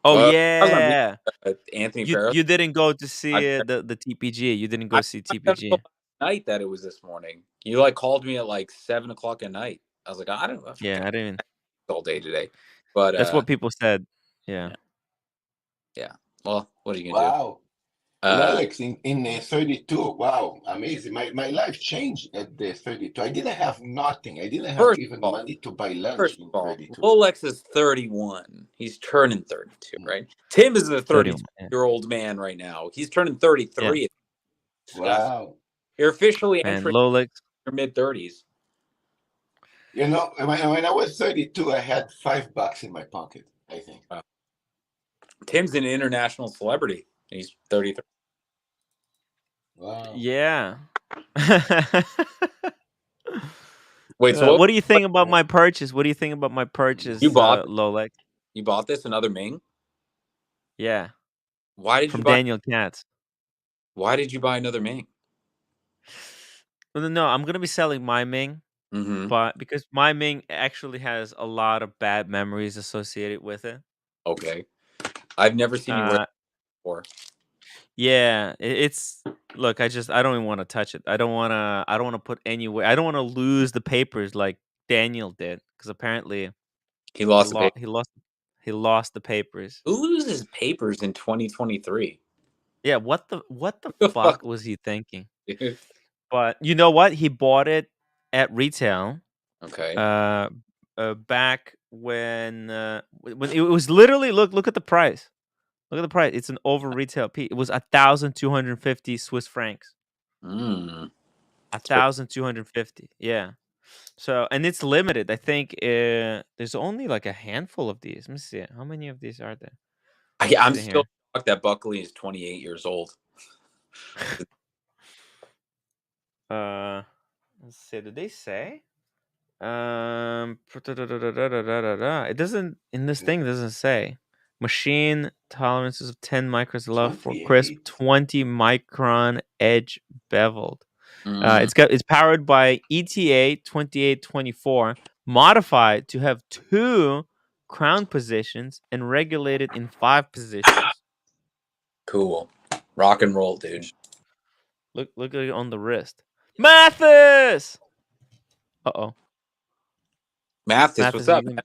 Oh yeah, Anthony Ferris. you didn't go to see the TPG. You didn't go see TPG. Night that it was this morning. You like called me at like 7 o'clock at night. I was like, I don't know. Yeah, I didn't. All day today, but that's what people said. Yeah. Well, what are you gonna do? Wow. Alex, in 32, wow, amazing. My life changed at the 32. I didn't have nothing. I didn't have even money to buy lunch in 32. Rolex is 31. He's turning 32, right? Tim is a 32-year-old man right now. He's turning 33. Yeah. Wow. You're officially entering Rolex. your mid-30s. You know, when I was 32, I had $5 in my pocket, I think. Wow. Tim's an international celebrity. He's 33. Wow. Yeah. Wait, so what do you think about my purchase? What do you think about my purchase? You bought Rolex. You bought this, another Ming? Yeah. Why did From you buy Daniel Katz? Why did you buy another Ming? No, I'm gonna be selling my Ming, but because my Ming actually has a lot of bad memories associated with it. Okay, I've never seen you wear it before. Yeah, it's look. I don't even want to touch it. I don't want to put anywhere. I don't want to lose the papers like Daniel did because apparently he lost the papers. Who loses papers in 2023? Yeah, what the fuck was he thinking? But you know what? He bought it at retail. Okay. Back when it was literally look at the price. Look at the price. It's an over retail piece. It was 1,250 Swiss francs. 1,250. Yeah. So and it's limited. I think there's only like a handful of these. Let me see. How many of these are there? I'm still shocked that Buckley is 28 years old. Let's see. Did they say? It doesn't in this thing. It doesn't say. Machine tolerances of 10 microns left for crisp, 20 micron edge beveled. It's powered by ETA 2824, modified to have 2 crown positions and regulated in 5 positions. Cool. Rock and roll, dude. Look at it on the wrist. Mathis! Uh-oh. Mathis, what's up? Gonna...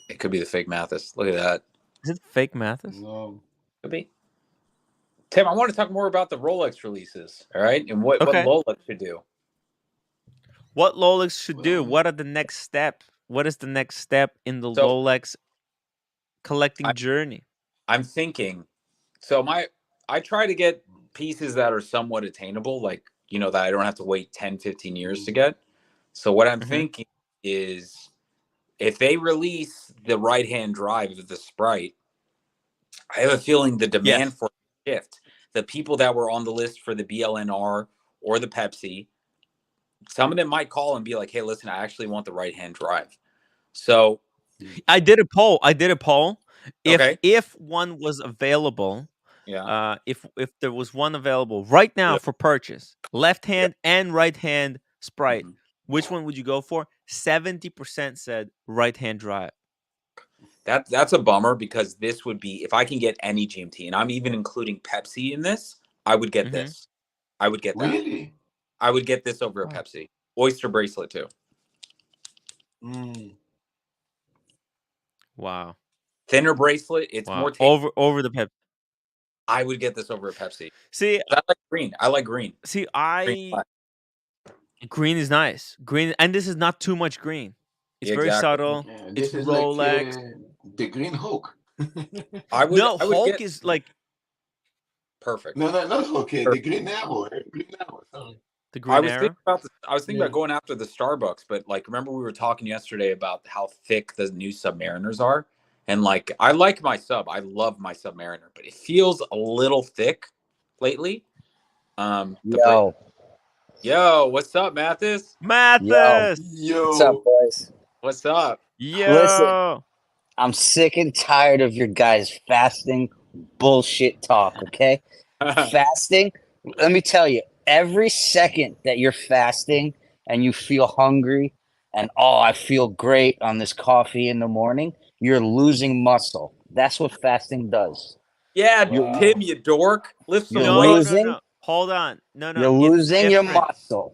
It could be the fake Mathis. Look at that. Is it fake Mathis? No. Could be. Tim, I want to talk more about the Rolex releases, all right? And what Rolex should do. What Rolex should do? What are the next steps? What is the next step in the Rolex collecting journey? I'm thinking, I try to get pieces that are somewhat attainable, like, you know, that I don't have to wait 10, 15 years to get. So what I'm thinking is, if they release the right-hand drive of the Sprite, I have a feeling the demand for it shift. The people that were on the list for the BLNR or the Pepsi, some of them might call and be like, hey, listen, I actually want the right-hand drive. So I did a poll. If one was available, if there was one available right now for purchase, left hand and right hand Sprite, which one would you go for? 70% said right hand drive. That's a bummer, because this would be, if I can get any GMT, and I'm even including Pepsi in this, I would get this. I would get that. Really? I would get this over a Pepsi. Oyster bracelet too. Wow. Thinner bracelet. It's more over the Pepsi. I would get this over a Pepsi. See, I like green. I like green. See, green is nice. Green, and this is not too much green. It's very subtle. Yeah, it's this is Rolex. like the Green Hulk. Hulk is like perfect. No, not Hulk. The Green Arrow. Green Arrow. Sorry. The Green Arrow. I was thinking about going after the Starbucks, but like, remember we were talking yesterday about how thick the new Submariners are, and like, I like my sub. I love my Submariner, but it feels a little thick lately. Yo, what's up, Mathis? Yo, what's up, boys? What's up? Yo, listen, I'm sick and tired of your guys' fasting bullshit talk. Okay, fasting. Let me tell you, every second that you're fasting and you feel hungry and I feel great on this coffee in the morning, you're losing muscle. That's what fasting does. Yeah, Tim, you dork. Lift some weight. No. Hold on. No. You're losing your muscle.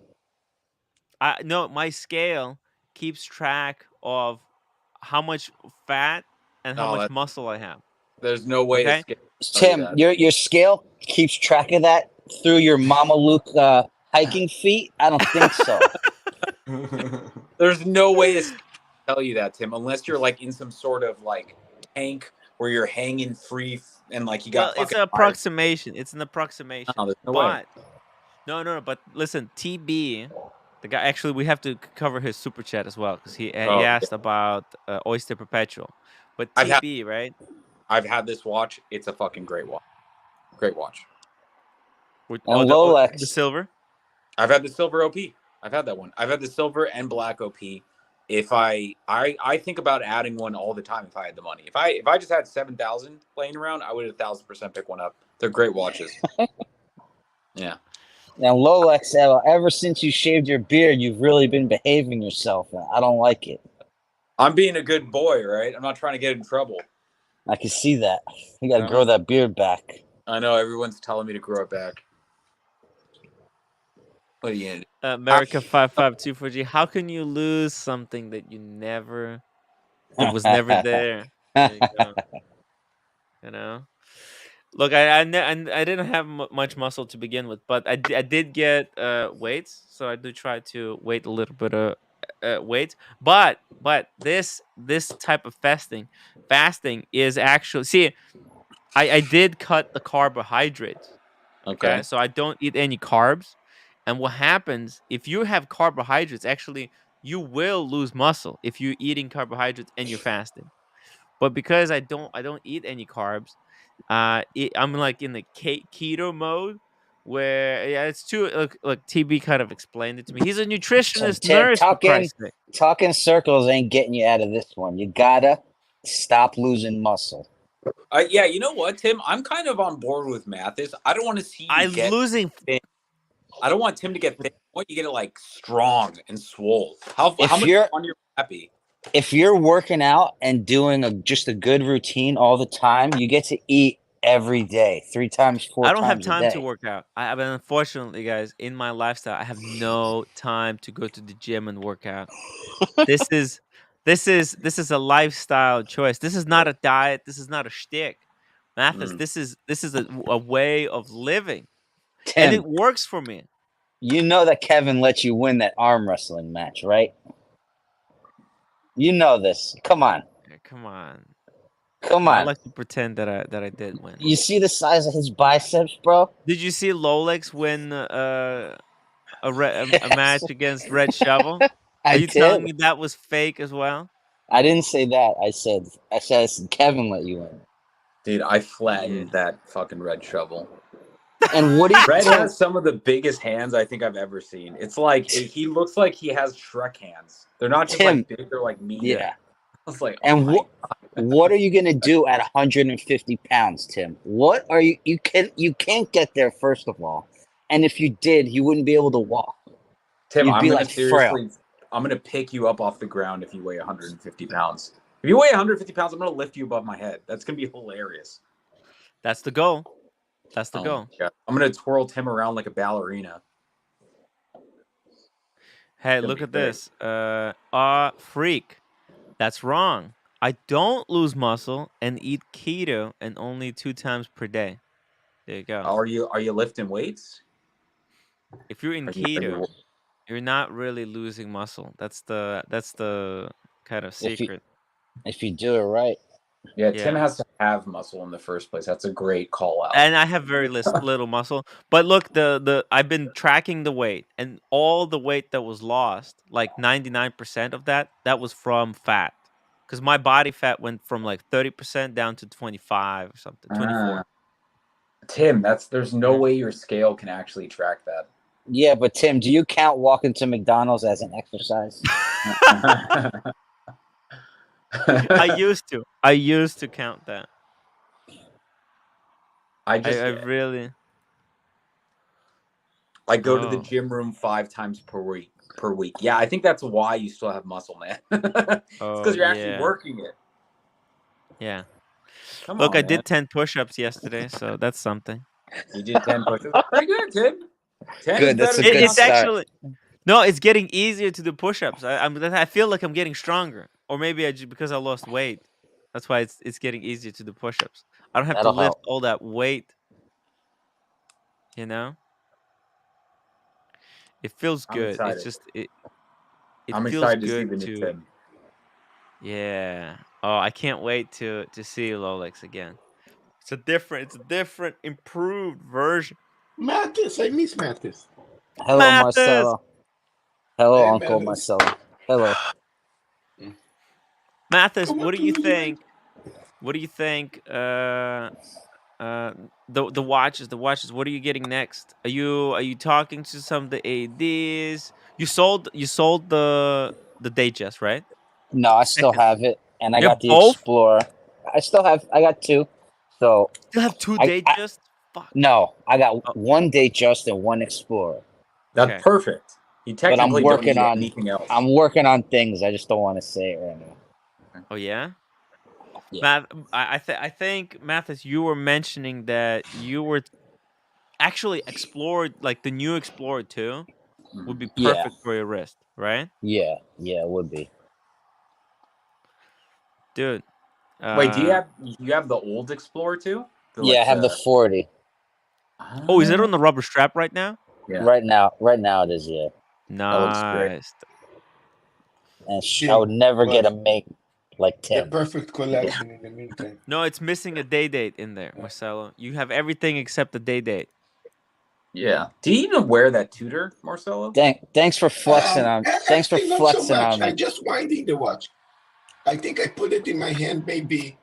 No, my scale keeps track of how much fat and how much muscle I have. There's no way to scale. Tim, your scale keeps track of that through your Mama Luke hiking feet? I don't think so. There's no way to tell you that, Tim, unless you're like in some sort of like tank where you're hanging free and like you got. Well, it's an approximation. It's an approximation. No, there's no way. No. But listen, TB, the guy. Actually, we have to cover his super chat as well, because he asked about Oyster Perpetual. But TB, right? I've had this watch. It's a fucking great watch. Great watch. Rolex. The silver. I've had the silver OP. I've had that one. I've had the silver and black OP. If I think about adding one all the time if I had the money. If I just had 7,000 laying around, I would 1,000% pick one up. They're great watches. Yeah. Now, Rolex, ever since you shaved your beard, you've really been behaving yourself. I don't like it. I'm being a good boy, right? I'm not trying to get in trouble. I can see that. You got to grow that beard back. I know. Everyone's telling me to grow it back. What are you gonna do? America 5524G. How can you lose something that that was never there? There you go. You know. Look, I didn't have much muscle to begin with, but I did get weights, so I do try to weight a little bit of weight. But this type of fasting is actually I did cut the carbohydrates. Okay, so I don't eat any carbs. And what happens if you have carbohydrates? Actually, you will lose muscle if you're eating carbohydrates and you're fasting. But because I don't eat any carbs, I'm like in the keto mode, where it's too. Look, TB kind of explained it to me. He's a nutritionist nurse. Talking circles ain't getting you out of this one. You gotta stop losing muscle. Yeah, you know what, Tim? I'm kind of on board with Mathis. I don't want to see you get losing. Thin. I don't want Tim to get thin. I want you to get it like strong and swole. How much on you're happy? if you're working out and doing just a good routine all the time, you get to eat every day, 3 times, 4 I don't have times a time to day. work out. But unfortunately, guys, in my lifestyle, I have no time to go to the gym and work out. This is a lifestyle choice. This is not a diet. This is not a shtick. Mathis, this is a way of living, and Tim, it works for me. you know that Kevin let you win that arm wrestling match, right? You know this. Come on. Come on. Come I on. like to pretend that I did win. You see the size of his biceps, bro? Did you see Rolex win a match against Red Shovel? I Are you telling did. me that was fake as well? I didn't say that. I said Kevin let you win. Dude, I flattened that fucking Red Shovel. And what do you Red has some of the biggest hands I think I've ever seen. It's like he looks like he has Shrek hands. They're not just Tim, like big; they're like mean. Yeah. I was like, And what are you gonna do at 150 pounds, Tim? What are you can't get there, first of all. And if you did, you wouldn't be able to walk. Tim, You'd I'm be gonna like seriously, frail. I'm gonna pick you up off the ground if you weigh 150 pounds. If you weigh 150 pounds, I'm gonna lift you above my head. That's gonna be hilarious. That's the goal. That's the goal. Yeah, I'm gonna twirl Tim around like a ballerina. Hey, look at this. Freak. That's wrong. I don't lose muscle and eat keto and only 2 times per day. There you go. Are you lifting weights? If you're in keto, you're not really losing muscle. That's the kind of secret. If you do it right. Yeah, Tim has to have muscle in the first place. That's a great call out. And I have very little muscle. But look, the I've been tracking the weight, and all the weight that was lost, like 99% of that was from fat. Because my body fat went from like 30% down to 25 or something, 24. Tim, there's no way your scale can actually track that. Yeah, but Tim, do you count walking to McDonald's as an exercise? I used to count that. I really. I go to the gym room 5 times per week. Yeah, I think that's why you still have muscle, man. It's because you're actually working it. Yeah. Look, I did 10 push-ups yesterday, so that's something. You did 10 push-ups. Pretty good, Tim. 10 good. That's a good start. Actually, no, it's getting easier to do push-ups. I feel like I'm getting stronger, or maybe because I lost weight. That's why it's getting easier to do push-ups. I don't have to lift all that weight. You know, it feels good. It's just it I'm feels excited good to see the new Tim. Yeah. Oh, I can't wait to see Rolex again. It's a different, improved version. Mathis, I miss Mathis. Hello, Mathis! Marcelo. Hello, Hey, Uncle Mathis. Marcelo. Hello. Mathis, what do you think? What do you think? The watches. What are you getting next? Are you talking to some of the ADs? You sold the Datejust, right? No, I still have it, and I You got have the both? Explorer. I got 2. So You have 2 Datejust? Fuck. No, I got 1 Datejust and 1 Explorer. That's perfect. You technically don't need anything else. I'm working on things. I just don't want to say it right now. Oh yeah. Yeah. I think Mathis, you were mentioning that you were actually explored, like the new Explorer 2 would be perfect for your wrist, right? Yeah, it would be. Dude. Wait, do you have the old Explorer too? I have the 40. Oh, is it on the rubber strap right now? Yeah. Right now it is. Yeah. Nice. And I would never get a make like Tim. The perfect collection in the meantime. No, it's missing a day date in there, Marcelo. You have everything except the day date. Yeah. Do you even wear that Tudor, Marcelo? Thanks for flexing on. Thanks for flexing on me. I just winding the watch. I think I put it in my hand maybe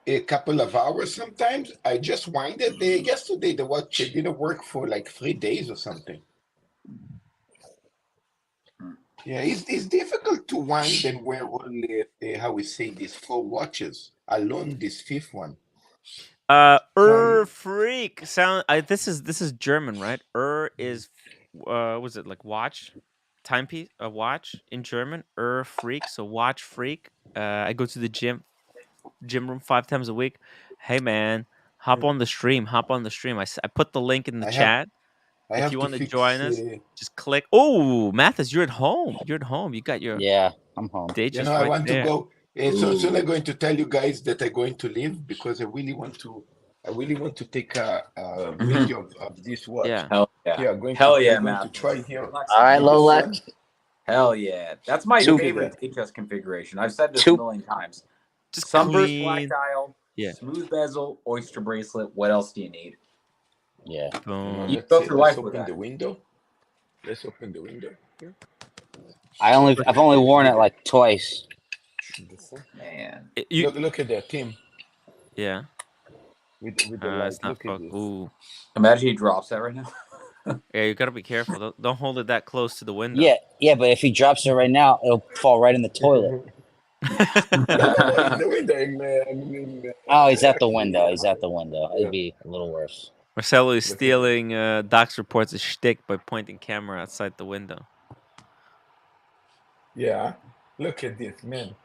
a couple of hours sometimes. I just wind it. Yesterday the watch didn't work for like 3 days or something. Yeah, it's difficult to wind and wear only how we say these 4 watches alone. This 5th one. Freak sound. This is German, right? Is was it like watch? timepiece, a watch in German, freak, so watch freak. I go to the gym room 5 times a week. Hey man, hop on the stream. I put the link in the I have chat. I If have you to want to fix. join us, just click. Oh, Mathis, you're at home. You got your Yeah, I'm home. digits I right want to there. go. So soon I'm going to tell you guys that I'm going to leave because I really want to take a video of this watch. Yeah. Hell yeah. Here, I'm going Matt. to try here. All right, with the Lolex. phone. Hell yeah. That's my Two- favorite HS configuration. I've said this Two- a million times. Just Sunburst black clean. dial, Yeah. smooth bezel, oyster bracelet. What else do you need? Yeah. Boom. You go through life with open that. the window. Let's open the window here. I've only worn it like twice. Man. Look at that, Tim. Yeah. With the light. It's not Look at this. Ooh. Imagine he drops that right now. Yeah, you gotta be careful. Don't hold it that close to the window. Yeah, but if he drops it right now, it'll fall right in the toilet. The window. Oh, he's at the window. It'd be a little worse. Marcelo is stealing Doc's reports' shtick by pointing camera outside the window. Yeah, look at this, man.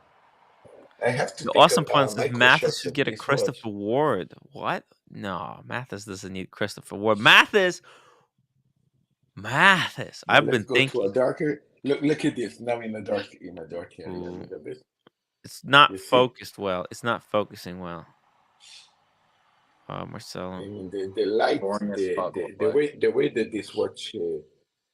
I have to. The take awesome a pun says micro Mathis shot should of get a this Christopher watch. Ward. What? No, Mathis doesn't need Christopher Ward. Mathis. I've been Let's go thinking. to a darker. Look at this. Now in a dark area. Ooh. Look at this. It's not You see? focused well. It's not focusing well. Marcelo. I mean, the light, Boring as fuck, the way that this watch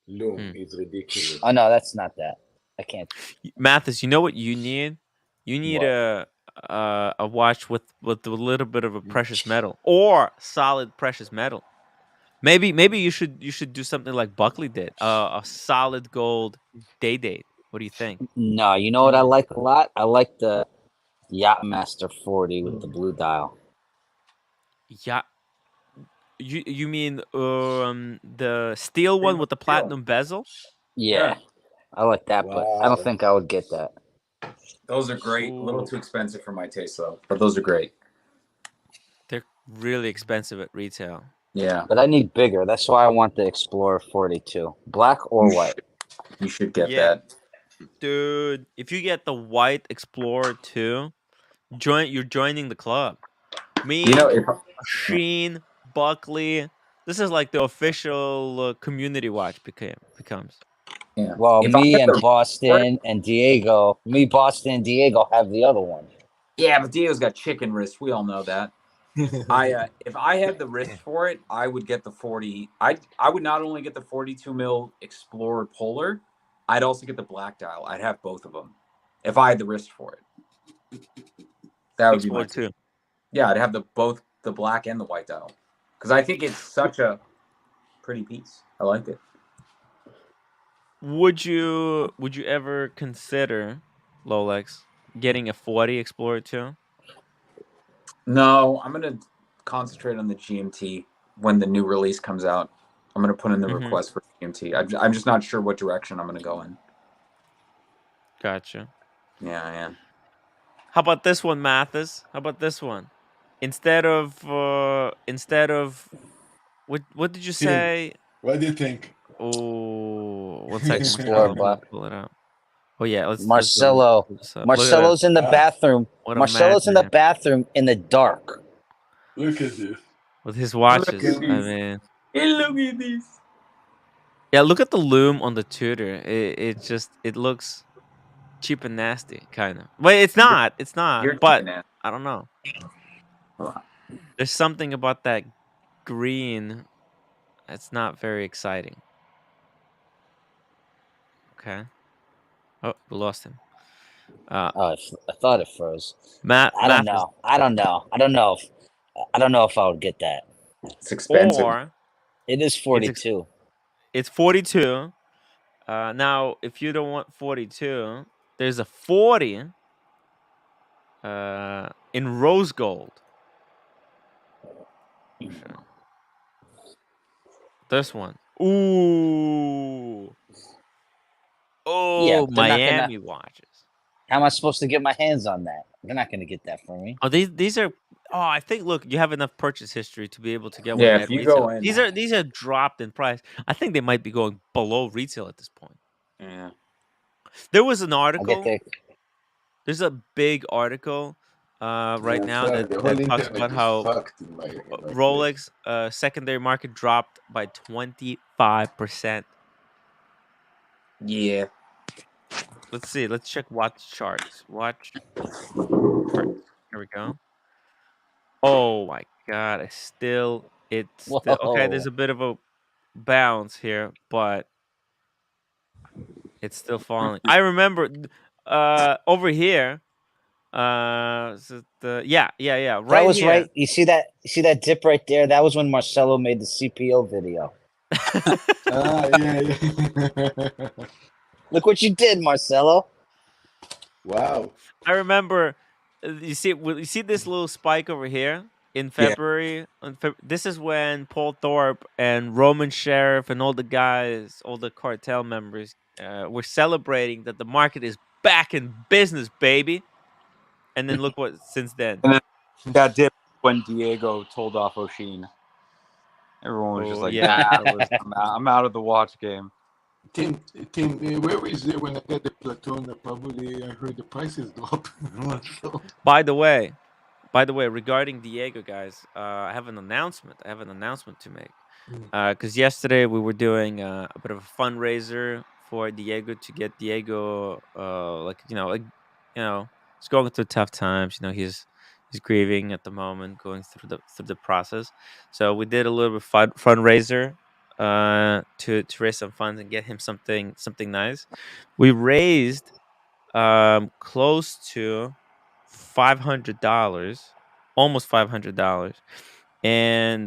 loom is ridiculous. Oh no, that's not that. I can't. Mathis, you know what you need? You need What? a watch with a little bit of a precious metal or solid precious metal. Maybe you should do something like Buckley did. A solid gold day-date. What do you think? No, you know what I like a lot? I like the Yachtmaster 40 with the blue dial. Yeah. You mean the steel one with the platinum bezel? Yeah. I like that, but I don't think I would get that. Those are great. Ooh. A little too expensive for my taste, though. But those are great. They're really expensive at retail. Yeah. But I need bigger. That's why I want the Explorer 42. Black or white? You should get Yeah. that. Dude, if you get the white Explorer 2, you're joining the club. Me, Sheen, Buckley. This is like the official community watch becomes. Yeah. Well, Boston and Diego have the other one. Yeah, but Diego's got chicken wrists. We all know that. If I had the wrist for it, I would get the 40. I would not only get the 42 mil Explorer Polar, I'd also get the black dial. I'd have both of them if I had the wrist for it. That would be my too. Yeah, I'd have both the black and the white dial because I think it's such a pretty piece. I like it. Would you ever consider, Lolex, getting a 40 Explorer 2? No, I'm gonna concentrate on the GMT when the new release comes out. I'm gonna put in the request for GMT. I'm just not sure what direction I'm gonna go in. Gotcha. Yeah, I am. How about this one, Mathis? How about this one? Instead of what did you say? What do you think? Oh, 1 second. Explorer Black. Pull it out. Oh yeah, let's Marcelo. Marcelo's in the bathroom. Marcelo's in the bathroom in the dark. Look at this. With his watches. I mean, look at this. Yeah, look at the loom on the Tudor. It looks cheap and nasty, kind of. But it's not. It's not. But I don't know. There's something about that green that's not very exciting. Okay. Oh, we lost him. I thought it froze. I don't know. I don't know if I would get that. It's expensive. Or it is 42. It's 42. Now, if you don't want 42, there's a 40 in rose gold. This one. Ooh. Oh, yeah, Miami watches. How am I supposed to get my hands on that? They're not going to get that for me. Oh, these are. Oh, I think. Look, you have enough purchase history to be able to get one. Yeah, if you go in, these are dropped in price. I think they might be going below retail at this point. Yeah. There was an I article. get There's a big article right Yeah, now sorry, the whole that talks internet about is how fucked in my place. Rolex secondary market dropped by 25%. Yeah. Let's see. Let's check watch charts. Watch charts. Here we go. Oh my god! It's still okay. There's Whoa. a bit of a bounce here, but it's still falling. I remember over here. Yeah, That right was here. right. You see that dip right there? That was when Marcelo made the CPO video. Yeah. Look what you did, Marcelo. Wow. I remember. You see this little spike over here in February. This is when Paul Thorpe and Roman Sheriff and all the guys, all the cartel members, were celebrating that the market is back in business, baby. And then look what since then. And then that dip when Diego told off O'Sheen. Everyone was just like, yeah, I'm out of the watch game. Tim, where is it when I get the platoon? Probably I heard the prices drop. By the way, regarding Diego, guys, I have an announcement. To make. Because yesterday we were doing a bit of a fundraiser for Diego to get Diego, he's going through tough times. He's grieving at the moment, going through the process. So we did a little bit fundraiser to raise some funds and get him something nice. We raised close to $500, almost $500, and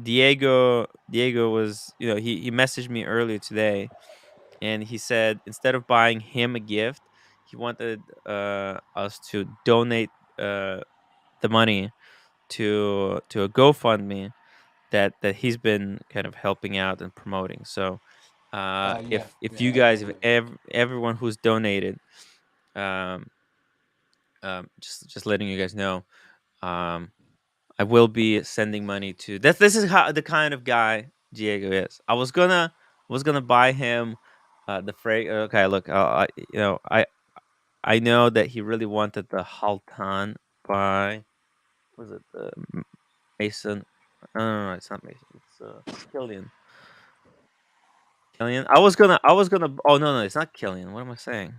Diego was, he messaged me earlier today, and he said instead of buying him a gift, he wanted us to donate the money to a GoFundMe that he's been kind of helping out and promoting. So if you guys, if everyone who's donated, just letting you guys know, I will be sending money to this is how the kind of guy Diego is. I was gonna buy him the okay, look, I know that he really wanted the Haltan by, was it the Mason? No, it's not Mason. It's Killian. I was gonna oh no, it's not Killian. What am I saying?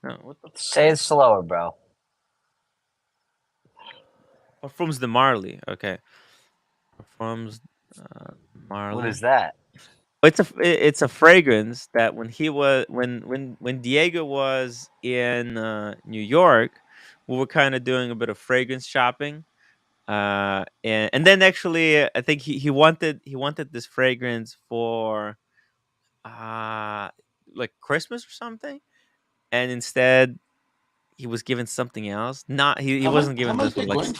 No, what the Say it slower, bro. Parfums de Marley. Okay. Parfums Marley. What is that? It's a fragrance that when Diego was in New York, we were kind of doing a bit of fragrance shopping, and then actually I think he wanted this fragrance for like Christmas or something, and instead he was given something else. Not he wasn't given this one. Like,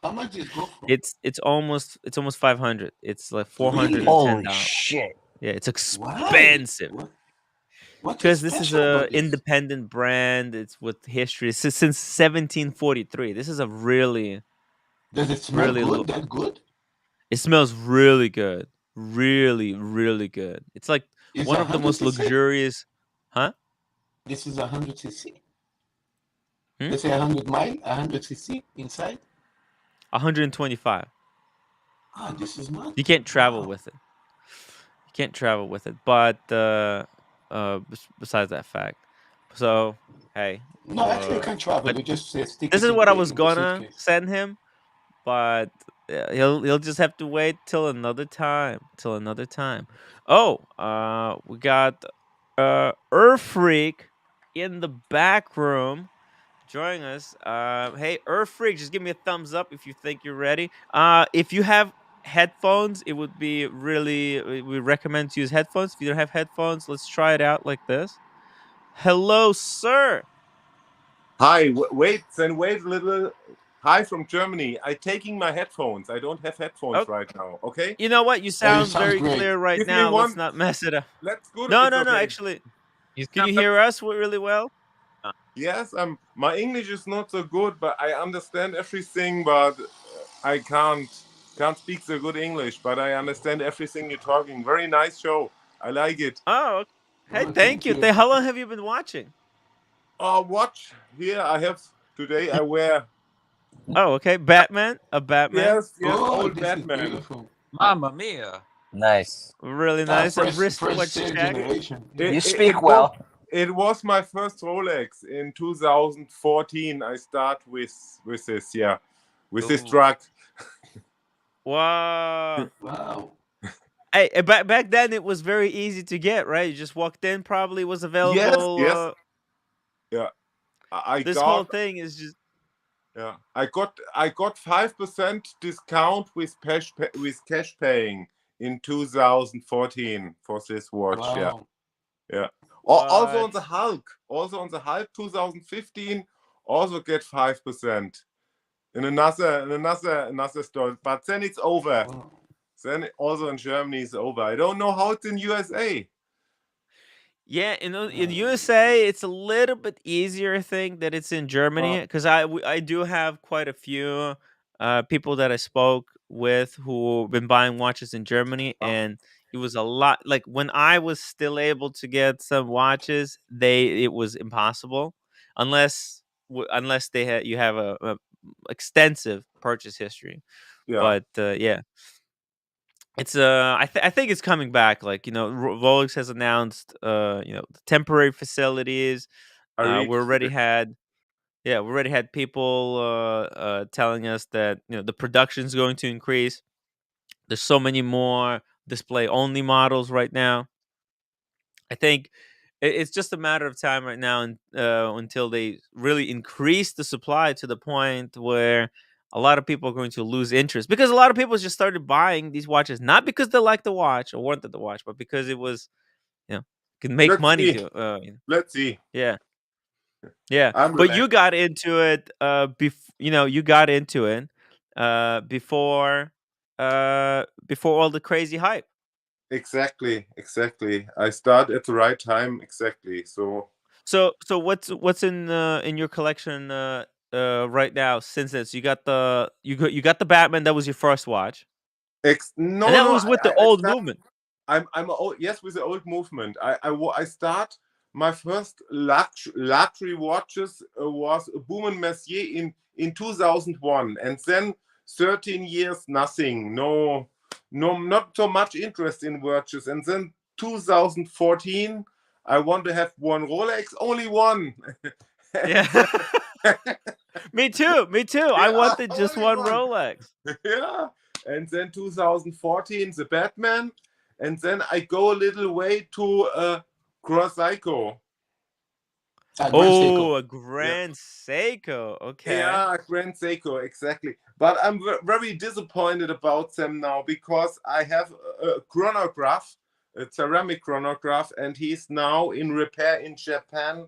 how much is go for? It's almost 500. It's like $410. Holy shit! Yeah, it's expensive. Because this is a independent brand. It's with history. It's since 1743. This is a really. Does it smell good? That good? It smells really good. Really, really good. It's like one of the most luxurious. Huh? This is 100 cc. Let's say 100 mile, 100 cc inside. 125. Ah, this is not. You can't travel with it. But besides that fact, so hey. No, actually, you can travel. You just stick. This is what I was gonna send him, but he'll just have to wait till another time. Oh, we got Earth Freak in the back room joining us. Hey, Earth Freak, just give me a thumbs up if you think you're ready. If you have headphones, it would be we recommend to use headphones. If you don't have headphones, let's try it out like this. Hello, sir. Hi, wait a little. Hi from Germany. I'm taking my headphones. I don't have headphones right now. Okay. You know what? You sound very clear right now. Let's not mess it up. Let's go. No. Actually, can you hear us really well? Yes. My English is not so good, but I understand everything. But I can't speak so good English. But I understand everything you're talking. Very nice show. I like it. Oh, Hey, Oh, thank you. How long have you been watching? Watch here. I have today. I wear. Oh, okay. Batman. A Batman. Yes, Oh, old this is Batman. beautiful. Mamma mia. Nice. Really nice. A First wristwatch third check. generation. You It, speak it, well. it was my first Rolex in 2014. I start with this, yeah, with this Ooh. truck. Wow. Wow. Hey, back then it was very easy to get, right? You just walked in, probably was Yes, available. yes, yeah. I This whole got, thing is just yeah, I got 5% discount with cash paying in 2014 for this watch. Yeah, Wow. yeah. Also on what? the Hulk 2015 also get 5%. In another store, but then it's over. Wow. Then also in Germany it's over. I don't know how it's in USA. Yeah, in USA, it's a little bit easier, I think, that it's in Germany because I do have quite a few people that I spoke with who been buying watches in Germany, and it was a lot. Like when I was still able to get some watches, it was impossible unless you have a extensive purchase history. Yeah, But yeah, it's I think it's coming back. Like Rolex has announced temporary facilities. I Uh, read. we already had we already had people telling us that the production's going to increase. There's so many more display only models right now. I think it's just a matter of time right now until they really increase the supply to the point where a lot of people are going to lose interest because a lot of people just started buying these watches not because they liked the watch or wanted the watch, but because it was can make Let's money see. to Let's see. yeah. Yeah, I'm but you relaxed. got into it you got into it before all the crazy hype. Exactly. I start at the right time. Exactly. So So what's in your collection right now since this? You got the Batman, that was your first watch. And that no. was with the I old start. movement. I'm old, yes, with the old movement. I start my first luxury watches was a Baume & Mercier in 2001, and then 13 years nothing. No, not so much interest in watches, and then 2014 I want to have one Rolex, only one. Yeah. Me too. I Yeah, wanted just only one one. Rolex. Yeah, and then 2014 the Batman, and then I go a little way to Cross Psycho. Grand Seiko. Oh, a Yeah, Grand Seiko. Okay. yeah, Grand Seiko, exactly. But I'm very disappointed about them now because I have a chronograph, a ceramic chronograph, and he's now in repair in Japan.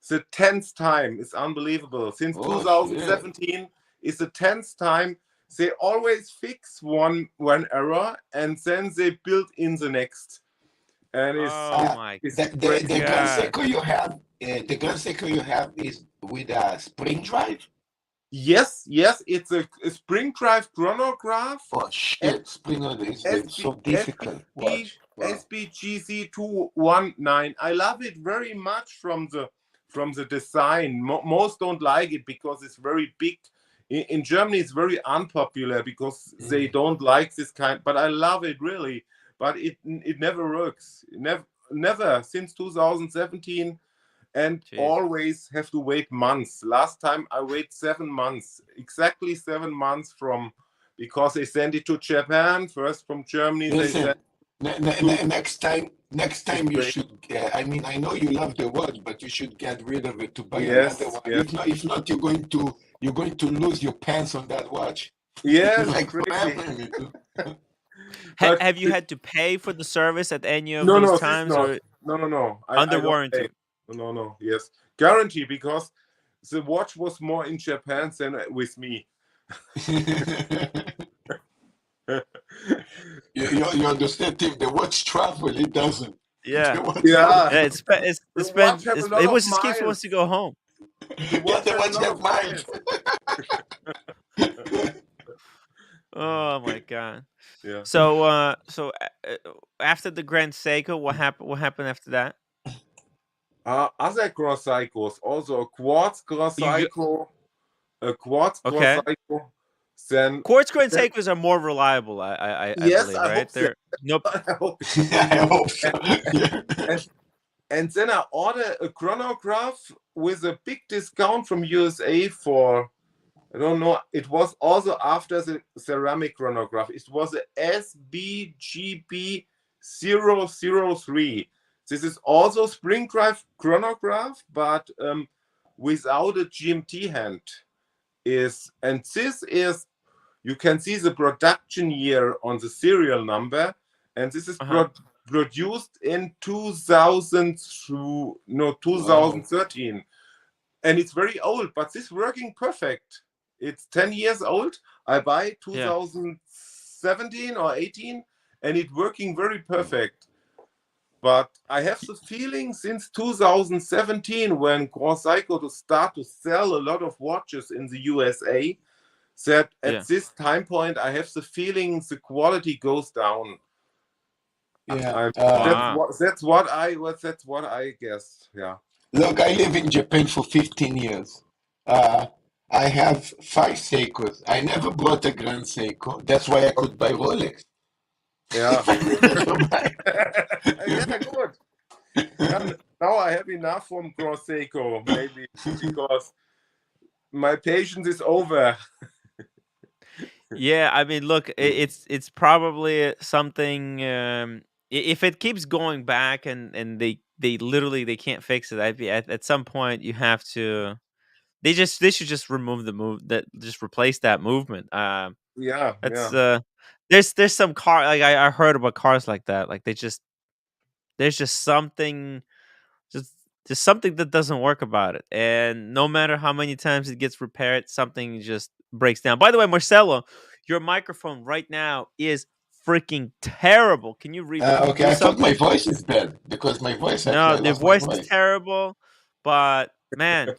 The 10th time is unbelievable. Since Oh, 2017 is the 10th time. They always fix one error and then they build in the next. And Oh my it's the crazy. Grand god. Seiko you have, the Grand Seiko you have is with a spring drive. Yes, it's a spring drive chronograph. Oh shit, spring drive is so difficult. Watch. Wow. SBGC 219. I love it very much from the design. Most don't like it because it's very big. In Germany, it's very unpopular because they don't like this kind. But I love it really. But it never works. Never since 2017, and Jeez. always have to wait months. Last time I wait 7 months, exactly 7 months because they sent it to Japan first, from Germany. Listen, next time you great. should. I mean, I know you love the watch, but you should get rid of it to buy Yes, another one. yes. If not, you're going to lose your pants on that watch. Yes, like crazy. forever. But Have you had to pay for the service at any of no, these this times not. or No. under I don't warranty? pay. No. Yes, guarantee, because the watch was more in Japan than with me. you understand, Tim? The watch travel, it doesn't. Yeah. The watch Yeah. Yeah, The watch have a lot it of was just keeps miles. wants to go home. The watch the has watch a lot have of miles. Oh my god. Yeah. So after the Grand Seiko, what happened after that? Other cross cycles, also a quartz cross cycle, Okay. Then Quartz cross cycles are more reliable. I yes, believe, I right? hope so. They're nope. I hope so. I hope so. And then I ordered a chronograph with a big discount from USA for, I don't know, it was also after the ceramic chronograph. It was a SBGB 003. This is also spring drive chronograph, but without a GMT hand. And this is, you can see the production year on the serial number, and this is produced in 2013. Wow. And it's very old, but this working perfect. It's 10 years old. I buy 2017 or 18, and it's working very perfect. But I have the feeling since 2017, when Corsair start to sell a lot of watches in the USA, that at this time point, I have the feeling the quality goes down. Yeah, that's what I guess. Yeah. Look, I live in Japan for 15 years. I have 5 Seikos. I never bought a Grand Seiko. That's why I could buy Rolex. Yeah. Yeah, good. And now I have enough from Grand Seiko, maybe because my patience is over. Yeah, I mean, look, it's probably something. If it keeps going back and they literally they can't fix it, at some point you have to. They should just remove the just replace that movement. Yeah, that's there's some car like I heard about cars like that. Like there's just something just something that doesn't work about it, and no matter how many times it gets repaired, something just breaks down. By the way, Marcelo, your microphone right now is freaking terrible. Can you okay, I thought my voice is bad because my voice actually. No, I the lost voice my is voice. terrible, but man,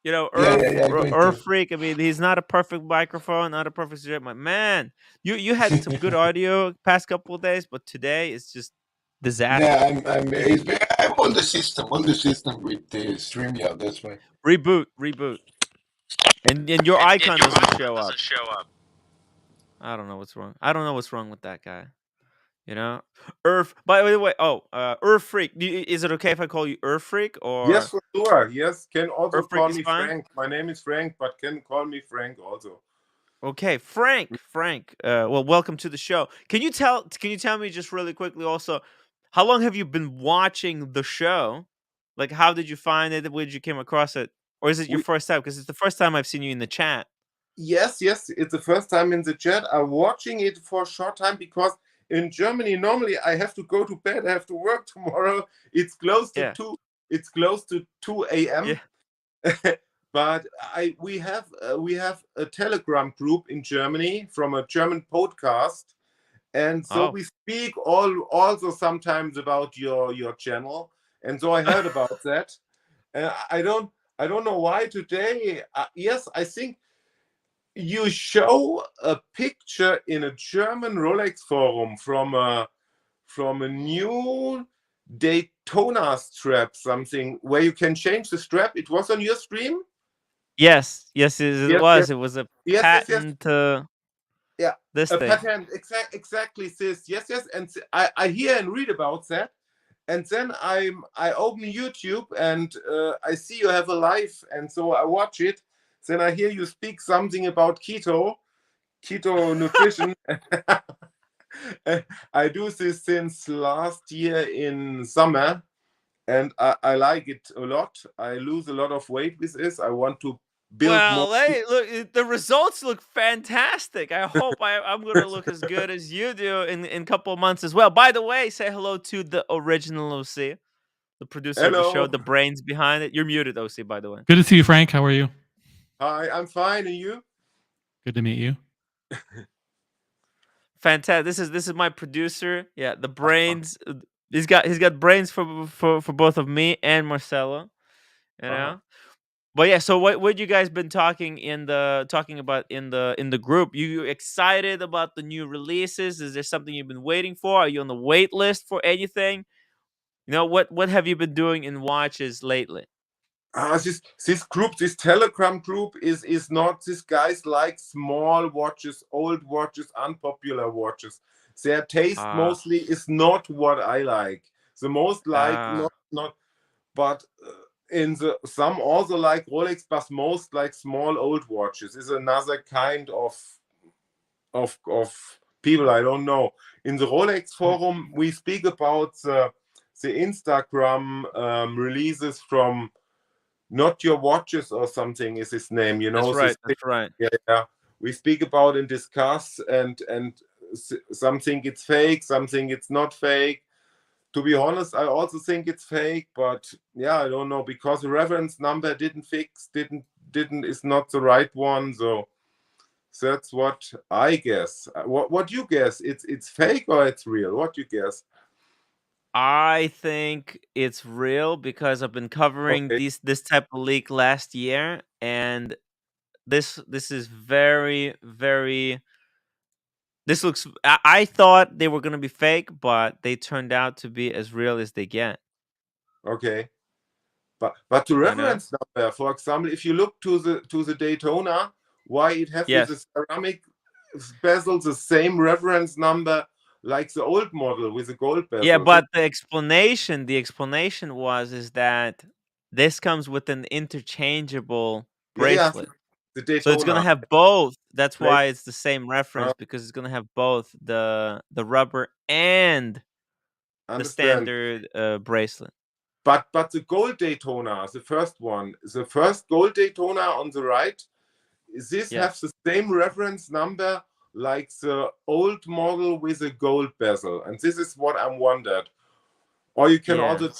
you know, Yeah, Earth Freak. I mean, he's not a perfect microphone, not a perfect subject. My man, you had some good audio past couple of days, but today it's just disaster. Yeah, I'm on the system with the StreamYard. That's why. Reboot, and your icon doesn't show up. I don't know what's wrong. I don't know what's wrong with that guy. You know, Earth. By the way, Earth Freak. Is it okay if I call you Earth Freak or? Yes, for sure. Yes, can also Earth Freak call is me fine? Frank. My name is Frank, but can call me Frank also. Okay, Frank. Well, welcome to the show. Can you tell me just really quickly also, how long have you been watching the show? Like, how did you find it? Where did you came across it? Or is it your first time? Because it's the first time I've seen you in the chat. Yes, it's the first time in the chat. I'm watching it for a short time because in Germany normally I have to go to bed. I have to work tomorrow. It's close to 2. It's close to 2 a.m. Yeah. But we have a Telegram group in Germany from a German podcast, and so we speak also sometimes about your channel. And so I heard about that. I don't know why today. Yes, I think you show a picture in a German Rolex forum from a new Daytona strap, something where you can change the strap. It was on your stream? Yes, it was. It was a patent. Yeah, this a thing. patent. Exactly this. Yes. And I hear and read about that. And then I open YouTube and I see you have a live, and so I watch it. Then I hear you speak something about keto nutrition. I do this since last year in summer, and I like it a lot. I lose a lot of weight with this. I want to build more. Hey, look, the results look fantastic. I hope I'm going to look as good as you do in a couple of months as well. By the way, say hello to the original OC, the producer of the show, the brains behind it. You're muted, OC, by the way. Good to see you, Frank. How are you? Hi, I'm fine. And you? Good to meet you. Fantastic. This is my producer. Yeah, the brains. He's got brains for both of me and Marcelo. You know. But yeah, so what you guys been talking about in the group? You excited about the new releases? Is there something you've been waiting for? Are you on the wait list for anything? What have you been doing in watches lately? This group, this Telegram group is not, these guys like small watches, old watches, unpopular watches. Their taste Ah, mostly is not what I like. The most like not, but in the some also like Rolex, but most like small old watches is another kind of people. I don't know. In the Rolex forum, we speak about the Instagram releases from Not Your Watches or something is his name. that's right. This, That's right. yeah. We speak about and discuss, and something it's fake, something it's not fake. To be honest, I also think it's fake, but yeah, I don't know, because the reference number didn't is not the right one. So that's what I guess. What you guess? It's fake or it's real? What you guess? I think it's real because I've been covering Okay. this type of leak last year, and this is very, very. This looks. I thought they were gonna be fake, but they turned out to be as real as they get. Okay. But the You know? reference number, for example, if you look to the Daytona, why it has with the Yes. ceramic bezel the same reference number like the old model with the gold bezel? Yeah, but the explanation is that this comes with an interchangeable yeah, bracelet. the So it's gonna Daytona. have both. That's Like, why it's the same reference, because it's gonna have both the rubber and the understand. standard bracelet. But the gold Daytona, the first one, the first gold Daytona on the right, this Yes. has the same reference number like the old model with a gold bezel, and this is what I'm wondered. Or you can Yeah. also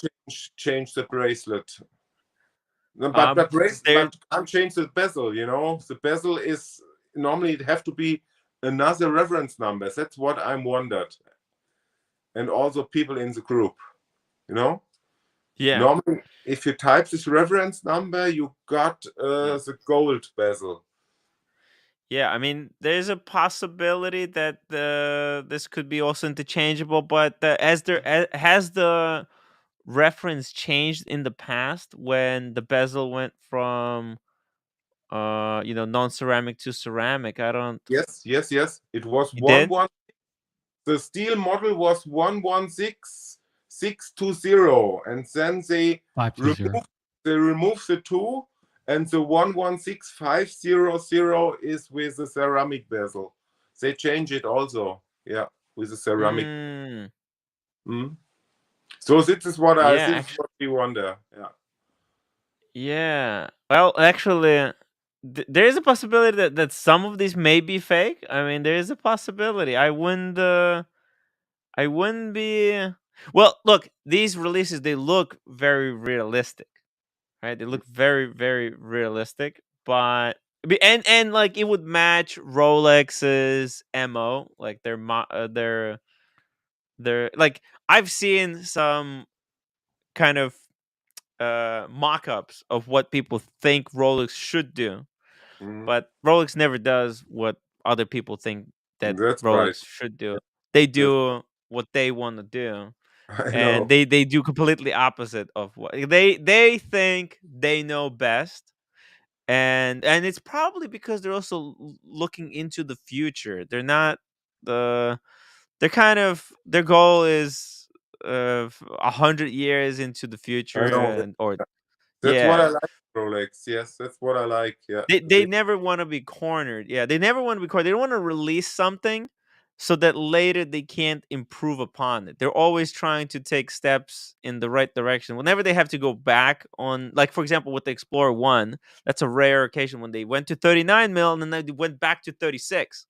change the bracelet. But There. can't change the bezel. You know, the bezel is normally it have to be another reference number. That's what I'm wondered, and also people in the group. You know. Yeah. Normally, if you type this reference number, you got the gold bezel. Yeah, I mean, there's a possibility that this could be also interchangeable, but has the reference changed in the past when the bezel went from non-ceramic to ceramic? I don't. Yes. It was You did? the steel model was 116620, and then they 520. removed the 2, and the 116500 is with the ceramic bezel. They change it also, yeah, with the ceramic. So this is what what we wonder. Yeah. Yeah. Well, actually, there is a possibility that some of these may be fake. I mean, there is a possibility. I wouldn't. I wouldn't be. Well, look, these releases, they look very realistic, right? They look very, very realistic, but and like it would match Rolex's MO, like their like I've seen some kind of mock-ups of what people think Rolex should do, but Rolex never does what other people think that That's right. Rolex should do. They do what they want to do, I and know. they do completely opposite of what they think they know best. And it's probably because they're also looking into the future. They're not the they're kind of their goal is 100 years into the I future, know. and or That's what I yeah. like, Rolex. Yes, that's what I like. Yeah. They never want to be cornered. Yeah, they never want to be cornered. They don't want to release something so that later they can't improve upon it. They're always trying to take steps in the right direction. Whenever they have to go back on, like for example with the Explorer 1, that's a rare occasion when they went to 39 mil and then they went back to 36.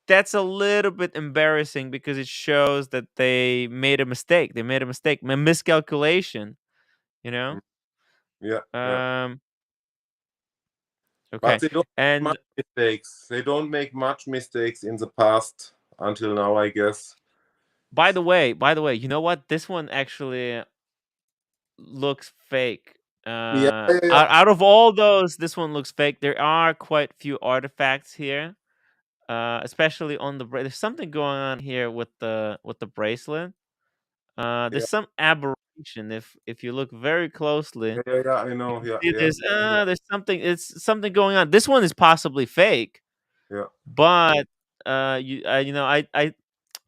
That's a little bit embarrassing because it shows that they made a mistake. They made a mistake, a miscalculation, you know? Yeah. But Okay. they don't make And much mistakes. They don't make much mistakes in the past until now, I guess. by the way, you know what? This one actually looks fake. Yeah. Out of all those, this one looks fake. There are quite few artifacts here, especially on the. There's something going on here with the bracelet. There's some aberration if you look very closely. Yeah, I know. Yeah, See, yeah. there's something. It's something going on. This one is possibly fake, Yeah. but I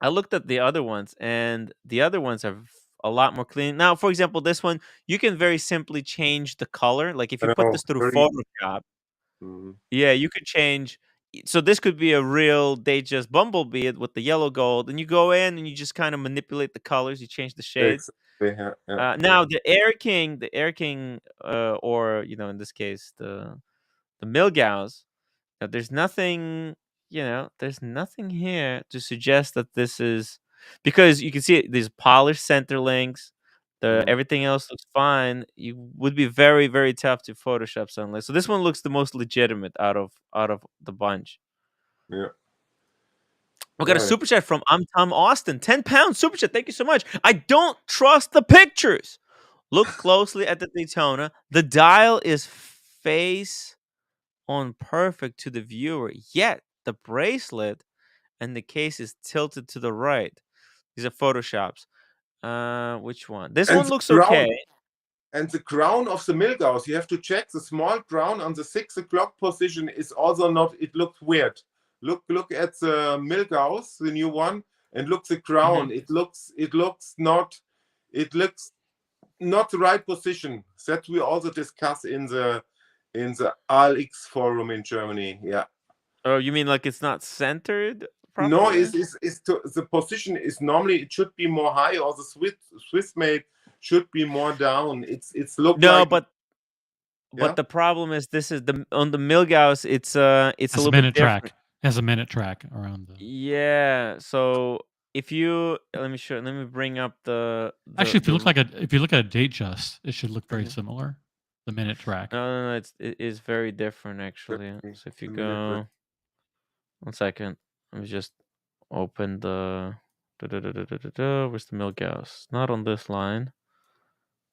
looked at the other ones, and the other ones are a lot more clean. Now, for example, this one you can very simply change the color. Like if I you put know. this through Very. Photoshop, Mhm. yeah, you could change. So this could be a real Datejust Bumblebee with the yellow gold, and you go in and you just kind of manipulate the colors. You change the shades. Exactly. Yeah. Now the Air King, or in this case the Milgauss. Now, there's nothing here to suggest that this is, because you can see these polished center links. Mhm. Everything else looks fine. You would be very, very tough to Photoshop something like. So this one looks the most legitimate out of the bunch. Yeah. We got a Right. super chat from I'm Tom Austin. 10 pounds super chat. Thank you so much. I don't trust the pictures. Look closely at the Daytona. The dial is face on perfect to the viewer, yet the bracelet and the case is tilted to the right. These are photoshops. Which one? This And one the looks crown, okay. and the crown of the Milgauss, you have to check the small crown on the 6 o'clock position is also not. It looks weird. Look at the Milgauss, the new one, and look the crown. It looks not. It looks not the right position. That we also discuss in the RLX forum in Germany. Yeah. Oh, you mean like it's not centered No, properly? the position is normally it should be more high, or the Swiss made should be more down. It's look No, like but yeah. the problem is this is on the Milgauss. It's a Has little a bit minute different. track. Has a minute track around the. Yeah. So if you let me bring up Actually, if you look at a Datejust, it should look very Mhm. similar. The minute track. No, it is very different actually. So if you go 1 second, let me just open the where's the Milgauss? Not on this line.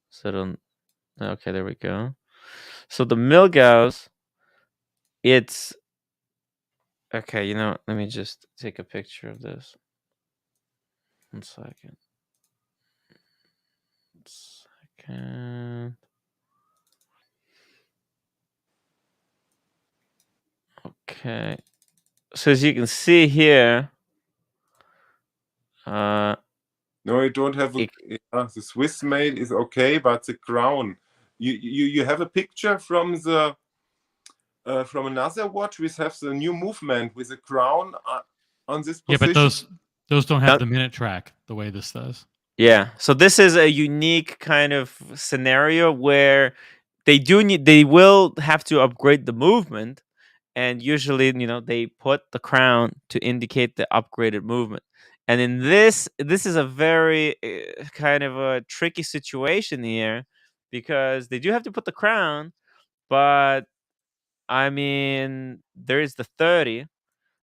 Set on. Okay, there we go. So the Milgauss, it's okay. Let me just take a picture of this. 1 second. 1 second. Okay. So as you can see here, No, you don't have the Swiss made is okay, but the crown. You have a picture from the from another watch which has the new movement with the crown on this Yeah, position. but those don't have the minute track the way this does. Yeah. So this is a unique kind of scenario where they will have to upgrade the movement, and usually, they put the crown to indicate the upgraded movement. And in this is a very kind of a tricky situation here, because they do have to put the crown, but I mean, there is the 30.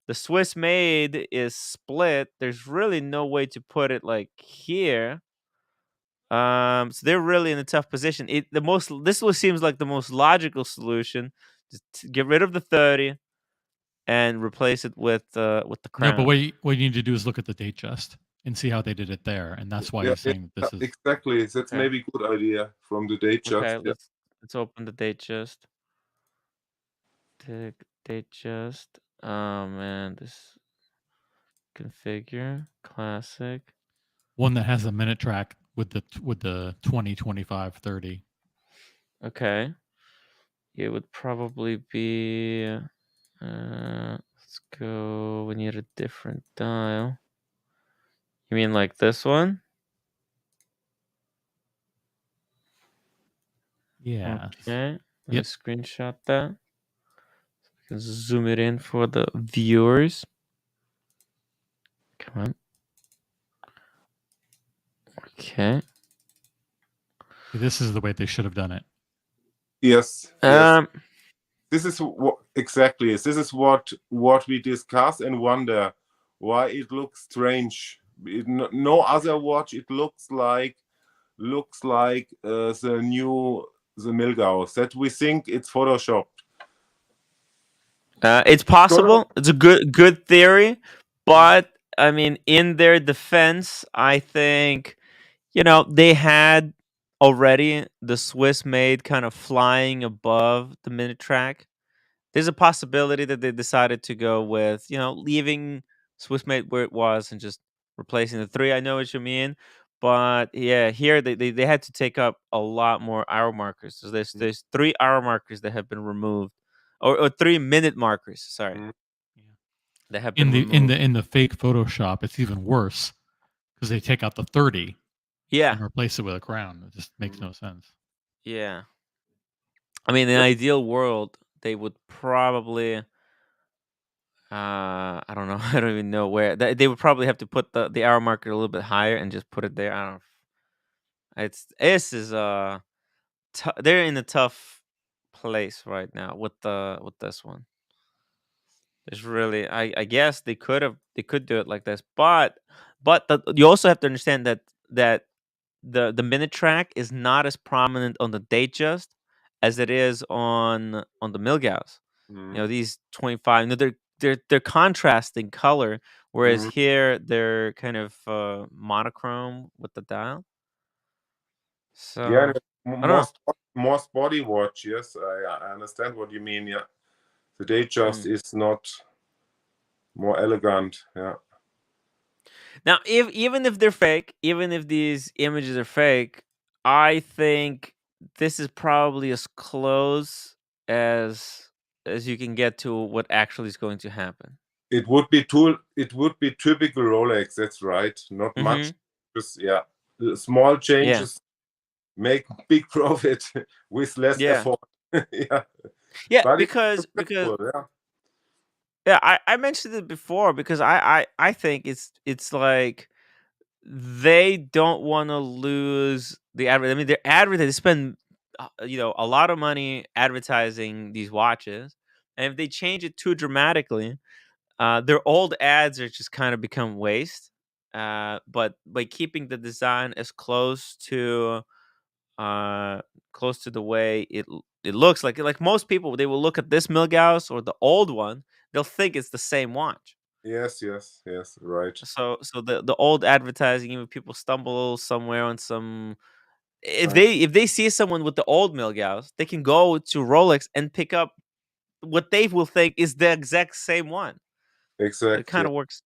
The Swiss made is split. There's really no way to put it like here. So they're really in a tough position. This seems like the most logical solution. Just get rid of the 30 and replace it with the crown. No, but what you need to do is look at the Datejust and see how they did it there, and that's why he's saying this is exactly. That's Okay. maybe a good idea from the Datejust. Okay, let's open the Datejust. Datejust. Oh man, this configure classic. one that has a minute track with the 20, 25, 30. Okay. It would probably be let's go. We need a different dial. You mean like this one? Yeah. Okay. Let me screenshot that. So we can zoom it in for the viewers. Come on. Okay. This is the way they should have done it. Yes. This is what exactly is. This is what we discuss and wonder why it looks strange. No other watch. It looks like the Milgauss that we think it's photoshopped. It's possible. It's a good theory, but I mean, in their defense, I think they had already the Swiss made kind of flying above the minute track. There's a possibility that they decided to go with, leaving Swiss made where it was and just replacing the 3. I know what you mean. But yeah, here they had to take up a lot more hour markers. So there's 3 hour markers that have been removed. Or 3 minute markers, sorry. That have been removed. In the fake Photoshop, it's even worse because they take out the 30 and replace it with a crown. It just makes no sense. Yeah. I mean, in an ideal world, they would probably I don't know. I don't even know where. They would probably have to put the hour marker a little bit higher and just put it there. I don't know. This is they're in a tough place right now with this one. There's really I guess they could do it like this, but you also have to understand that the minute track is not as prominent on the Datejust as it is on the Milgauss. These 25, they're contrasting color, whereas here they're kind of monochrome with the dial. So Yeah, I don't know. more sporty watch. Yes, I understand what you mean. Yeah, the Datejust is not more elegant. Yeah. Now, even if they're fake, even if these images are fake, I think this is probably as close as you can get to what actually is going to happen. It would be typical Rolex. That's right. Not much. Just small changes make big profit with less effort. Yeah, but because I mentioned it before because I think it's like they don't want to lose the advert. I mean, they're advertising. They spend a lot of money advertising these watches, and if they change it too dramatically, their old ads are just kind of become waste. But by keeping the design as close to the way it looks, like most people, they will look at this Milgauss or the old one, they'll think it's the same watch. Yes, right. So the old advertising, even people stumble somewhere on some. If they see someone with the old Milgauss, they can go to Rolex and pick up what they will think is the exact same one. Exactly. It kind of works.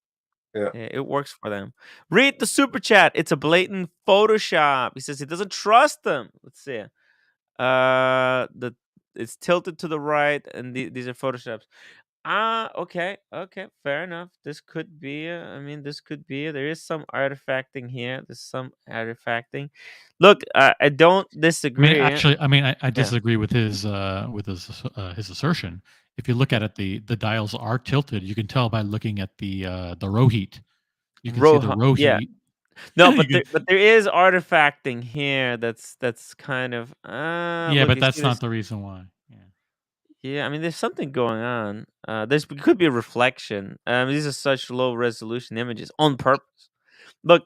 Yeah, it works for them. Read the super chat. It's a blatant Photoshop. He says he doesn't trust them. Let's see. It's tilted to the right, and these are photoshops. Okay, fair enough. This could be. This could be. There is some artifacting here. There's some artifacting. Look, I don't disagree. I disagree with his assertion. If you look at it, the dials are tilted. You can tell by looking at the row heat. You can see the row heat. No, but there is artifacting here. That's kind of. But that's not the reason why. Yeah, there's something going on. It could be a reflection. These are such low resolution images on purpose. Look,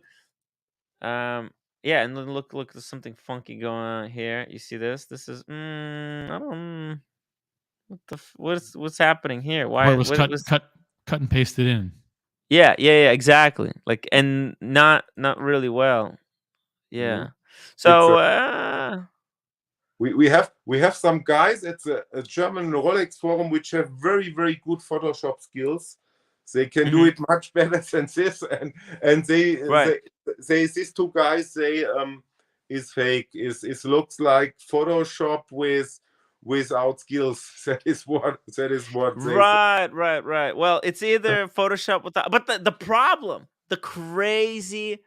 and then look, there's something funky going on here. You see this? This is, I don't. What's happening here? Why it was cut and pasted in? Yeah, exactly. Like, and not really well. Yeah. So. We have some guys at a German Rolex forum which have very, very good Photoshop skills. They can do it much better than this, and they these 2 guys say is fake. Is looks like Photoshop without skills. That is what Right. Well, it's either Photoshop without, but the problem, the crazy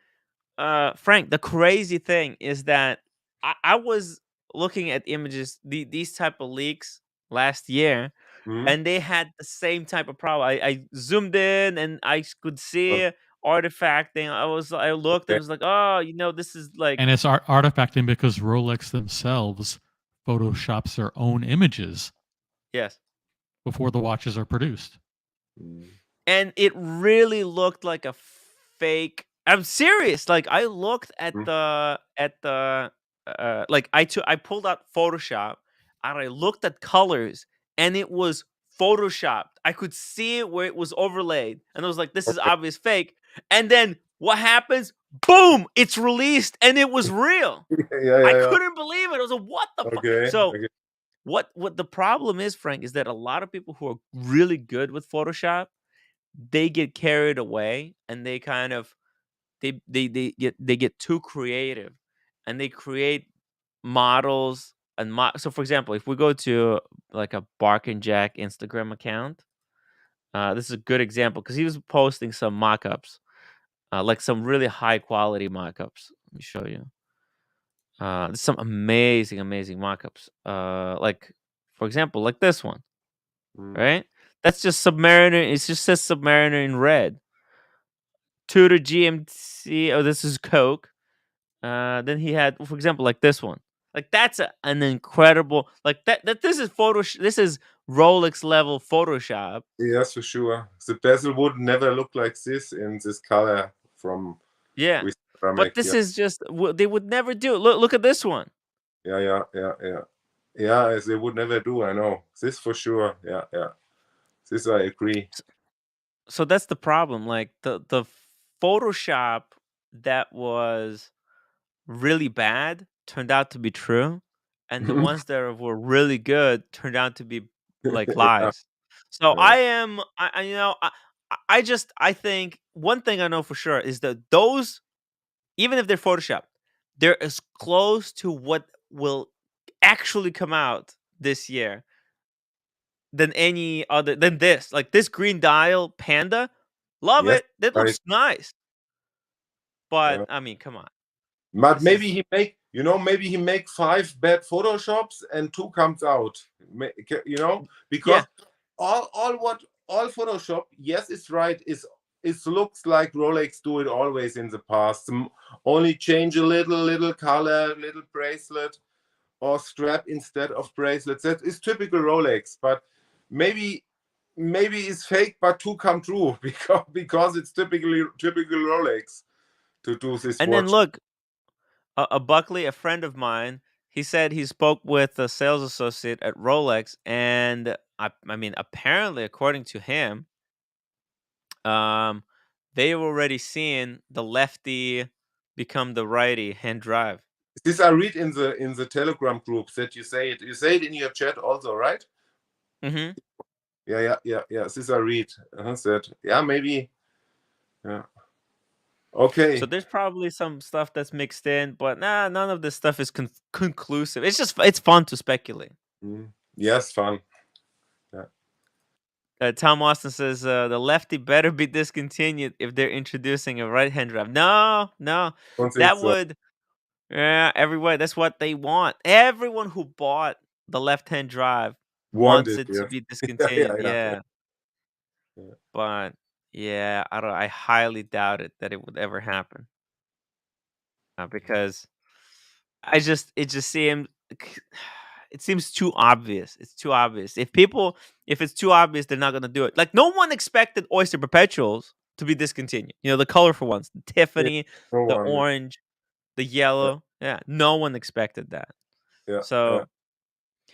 Frank, the crazy thing is that I was looking at images, these type of leaks last year, and they had the same type of problem. I zoomed in and I could see artifacting. I looked and it was like, oh, this is like, and it's artifacting because Rolex themselves photoshops their own images. Yes. Before the watches are produced. And it really looked like a fake. I'm serious. Like, I looked at the like I pulled out Photoshop and I looked at colors and it was photoshopped. I could see it where it was overlaid, and I was like, this is obvious fake. And then what happens? boom, it's released, and it was real. Yeah. I couldn't believe it. I was like, what the fuck? Okay. So Okay. what the problem is, Frank, is that a lot of people who are really good with Photoshop, they get carried away, and they kind of they get too creative, and they create models and so for example, if we go to like a Bark and Jack Instagram account, this is a good example because he was posting some mock-ups, like some really high quality mock-ups. Let me show you. There's some amazing mock-ups. Like for example, like this one, right? That's just Submariner. It just says Submariner in red. Tudor GMC. Oh, this is Coke. Then he had, for example, like this one. Like that's an incredible, like that. This is This is Rolex level Photoshop. Yes, for sure. The bezel would never look like this in this color from Yeah, ceramic. but this is just they would never do it. Look at this one. Yeah. As they would never do. I know this for sure. Yeah. This I agree. So that's the problem. Like the Photoshop that was really bad turned out to be true, and the ones that were really good turned out to be like lies. So I think one thing I know for sure is that those, even if they're Photoshop, they're as close to what will actually come out this year than any other than this. Like this green dial panda, love Yes, it. That looks nice. But I mean, come on. But maybe he make, maybe he make 5 bad Photoshops and 2 comes out. Because all Photoshop, yes, it's right. It looks like Rolex do it always in the past. Only change a little color, little bracelet or strap instead of bracelets. That is typical Rolex. But maybe it's fake, but 2 come true because it's typical Rolex to do this. And then look, a Buckley, a friend of mine, he said he spoke with a sales associate at Rolex, and I mean, apparently, according to him, they've already seen the lefty become the righty hand drive. This I read in the Telegram group that you say it. You say it in your chat also, right? Mm-hmm. Yeah. This I read. That maybe. Yeah. Okay. So there's probably some stuff that's mixed in, but none of this stuff is conclusive. It's fun to speculate. Yes, fun. Yeah. Tom Austin says the lefty better be discontinued if they're introducing a right-hand drive. No, that would. Yeah, everyone. That's what they want. Everyone who bought the left-hand drive wants it to be discontinued. Yeah. But yeah, I highly doubt it that it would ever happen. Because it just seems it seems too obvious. It's too obvious. If it's too obvious, they're not gonna do it. Like no one expected Oyster Perpetuals to be discontinued. The colorful ones, the Tiffany, the orange, the yellow. Yeah, no one expected that. Yeah. So,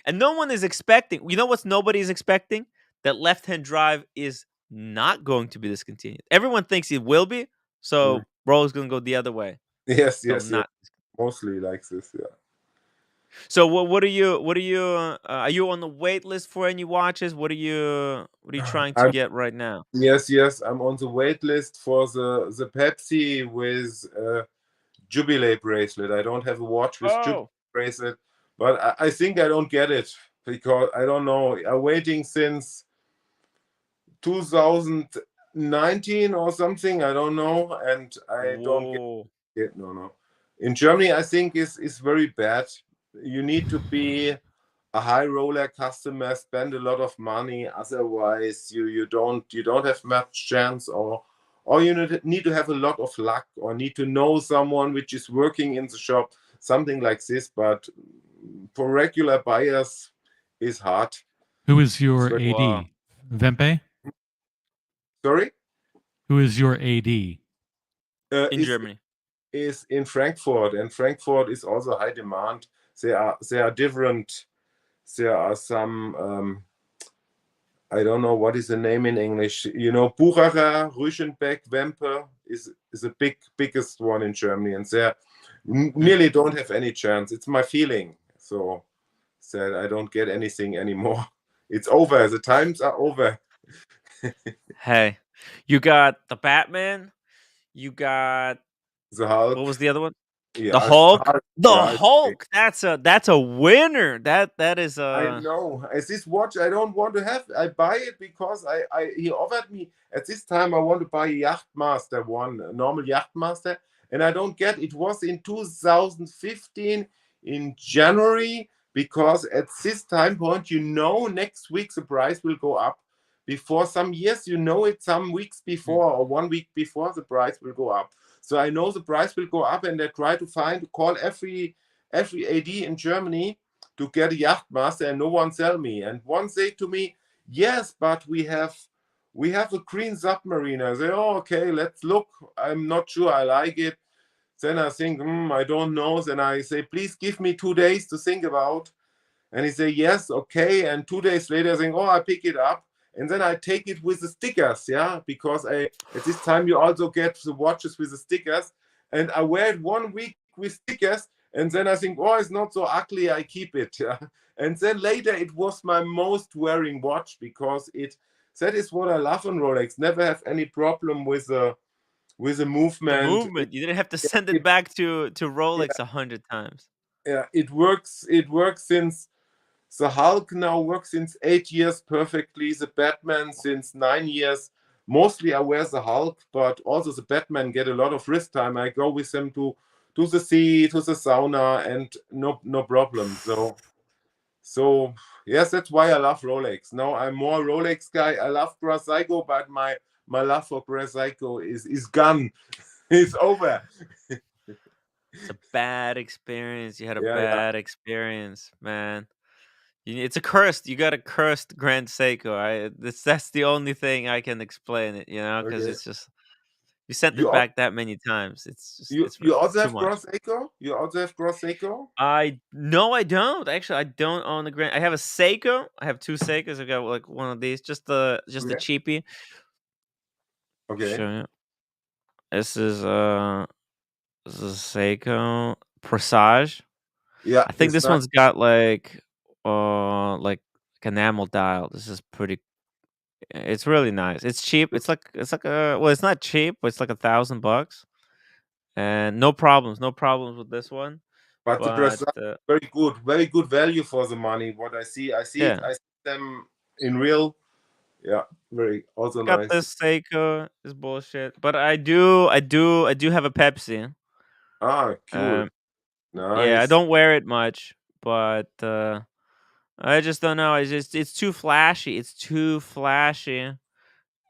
and no one is expecting. You know what's nobody's expecting? That left-hand drive is not going to be discontinued. Everyone thinks it will be. So Rolex gonna go the other way. Yes. Not mostly like this. Yeah. So what are you are you on the wait list for any watches? What are you trying to get right now? Yes, I'm on the wait list for the Pepsi with Jubilee bracelet. I don't have a watch with Jubilee bracelet, but I think I don't get it because I don't know. I'm waiting since 2019 or something. I don't know, and I don't get it. No. In Germany, I think is very bad. You need to be a high roller customer, spend a lot of money. Otherwise, you don't have much chance, or you need to have a lot of luck, or need to know someone which is working in the shop, something like this. But for regular buyers, is hard. Who is your AD? Vempe? Sorry? Who is your AD? In Germany. Is in Frankfurt, and Frankfurt is also high demand. They are different. There are some I don't know what is the name in English. You know, Bucherer, Rüschenbeck, Wempe is the biggest one in Germany, and they nearly don't have any chance. It's my feeling. So said I don't get anything anymore. It's over. The times are over. Hey, you got the Batman. You got The Hulk. what was the other one? Yeah, The Hulk. The yeah, Hulk. That's a winner. That is I know. As this watch, I don't want to have. I buy it because he offered me at this time. I want to buy a Yachtmaster one, a normal Yachtmaster, and I don't get. It was in 2015 in January because at this time point, next week the price will go up. Before some years, it some weeks before or 1 week before the price will go up. So I know the price will go up, and I try to call every AD in Germany to get a Yachtmaster, and no one sell me. And one say to me, yes, but we have a green submarine. I say, oh, okay, let's look. I'm not sure I like it. Then I think, I don't know. Then I say, please give me 2 days to think about. And he say, yes, okay. And 2 days later, I think, oh, I pick it up. And then I take it with the stickers, because at this time you also get the watches with the stickers. And I wear it 1 week with stickers. And then I think, oh, it's not so ugly, I keep it. And then later it was my most wearing watch because that is what I love on Rolex. Never have any problem with the movement. The movement. You didn't have to send it back to Rolex 100 times. Yeah, it works since the Hulk now works since 8 years perfectly. The Batman since 9 years. Mostly I wear the Hulk, but also the Batman get a lot of wrist time. I go with them to the sea, to the sauna, and no problem. So yes, that's why I love Rolex. Now I'm more Rolex guy. I love Graseiko, but my love for Graseiko is gone. It's over. It's a bad experience. You had a bad experience, man. It's a cursed. You got a cursed Grand Seiko. That's the only thing I can explain it. Because it's just you sent it back that many times. It's just you also have Graseiko. You also have Graseiko? No, I don't. Actually, I don't own the Grand. I have a Seiko. I have 2 Seikos. I got like one of these, just the cheapie. Okay. Show you. This is a Seiko Presage. Yeah, I think this one's got like enamel dial. This is pretty. It's really nice. It's cheap. It's like it's not cheap, but it's like $1,000, and no problems with this one. But the Presage, very good value for the money. What I see them in real. Yeah, very also got nice. This Seiko is bullshit, but I do have a Pepsi. Ah, cool. Nice. Yeah, I don't wear it much, but I just don't know. It's too flashy. It's too flashy,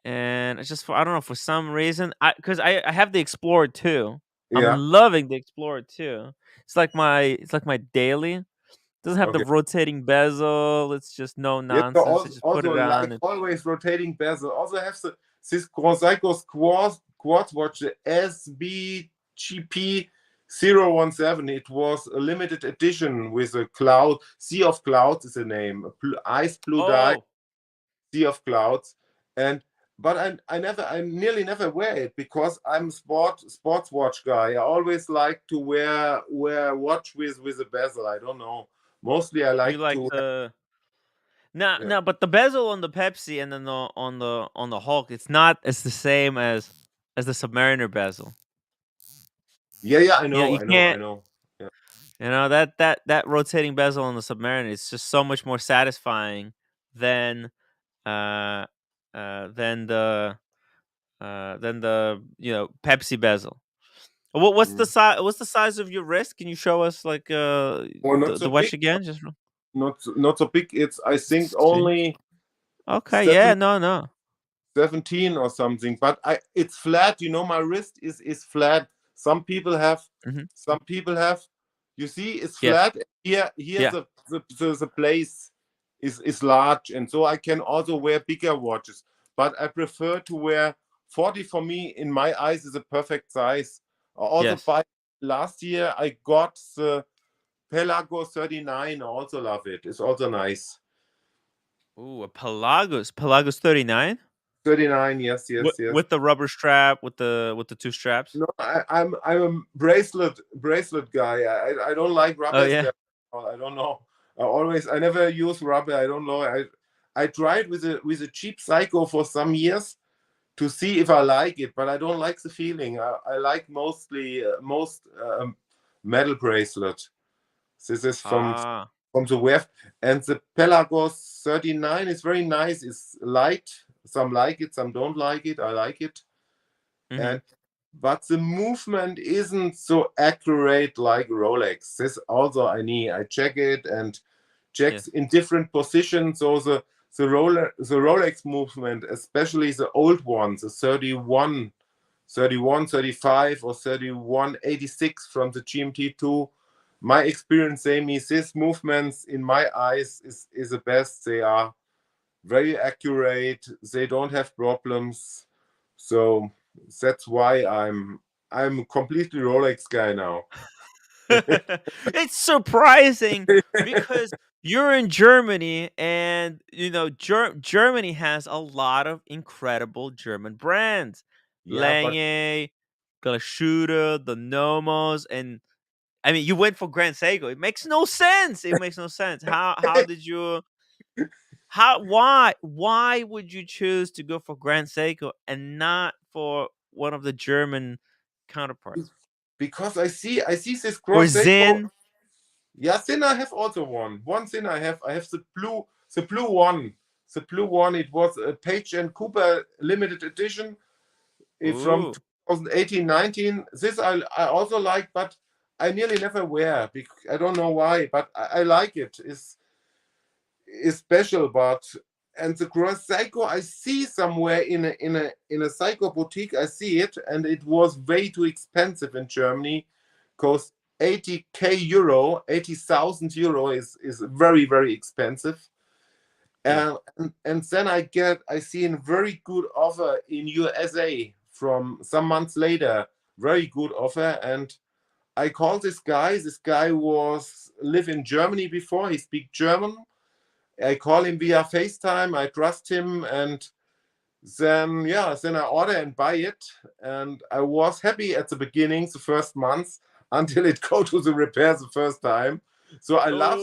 and it's just I don't know, for some reason. Because I have the Explorer 2. I'm loving the Explorer 2. It's like my daily. Doesn't have the rotating bezel. It's just no nonsense. So just put it on. Like always rotating bezel. Also have this Graseiko's quartz watch, the SBGP 017. It was a limited edition with a cloud. Sea of Clouds is the name. Ice blue dye. Sea of Clouds. But I nearly never wear it because I'm a sports watch guy. I always like to wear watch with a bezel. I don't know. Mostly I like to. No, but the bezel on the Pepsi and then on the Hulk, it's not as the same as the Submariner bezel. Yeah, I know, I know. Yeah. That rotating bezel on the Submariner is just so much more satisfying than the Pepsi bezel. What's the size? What's the size of your wrist? Can you show us like the watch again? Just not so big. It's I think only. Okay. 17 or something, but it's flat. My wrist is flat. Some people have. You see, it's flat. Here the place is large, and so I can also wear bigger watches. But I prefer to wear 40. For me, in my eyes, is a perfect size. Last year I got the Pelago 39. I also love it. It's also nice. Ooh, a Pelagos 39. 39. Yes. With the rubber strap, with the two straps. No, I'm a bracelet guy. I don't like rubber. Oh yeah. I don't know. I never use rubber. I don't know. I tried with a cheap Psycho for some years to see if I like it, but I don't like the feeling. I like mostly metal bracelet. This is from the web, and the Pelagos 39 is very nice. It's light. Some like it, some don't like it. I like it, and but the movement isn't so accurate like Rolex. This also I need. I check it and checks in different positions. So the Rolex movement, especially the old ones, the 31, 35, or 3186 from the GMT2. My experience say me these movements in my eyes is the best. They are very accurate. They don't have problems. So that's why I'm a completely Rolex guy now. It's surprising because you're in Germany, and Germany has a lot of incredible German brands. Lange, Glashütte, the Nomos, and I mean, you went for Grand Seiko. It makes no sense. It makes no sense. How did you? Why would you choose to go for Grand Seiko and not for one of the German counterparts? Because I see this Or Grand Seiko. Zin. Yeah, Zin I have also one. One Zin I have the blue one. The blue one. It was a Page and Cooper limited edition from 2018-19. This I also like, but I nearly never wear. I don't know why, but I like it. It's special, but and the Grand Seiko I see somewhere in a Seiko boutique. I see it, and it was way too expensive in Germany, because 80,000 euro is very, very expensive. And then I see a very good offer in USA from some months later. Very good offer, and I called this guy. This guy was live in Germany before. He speak German. I call him via FaceTime. I trust him, and then I order and buy it. And I was happy at the beginning, the first months, until it go to the repair the first time. So I love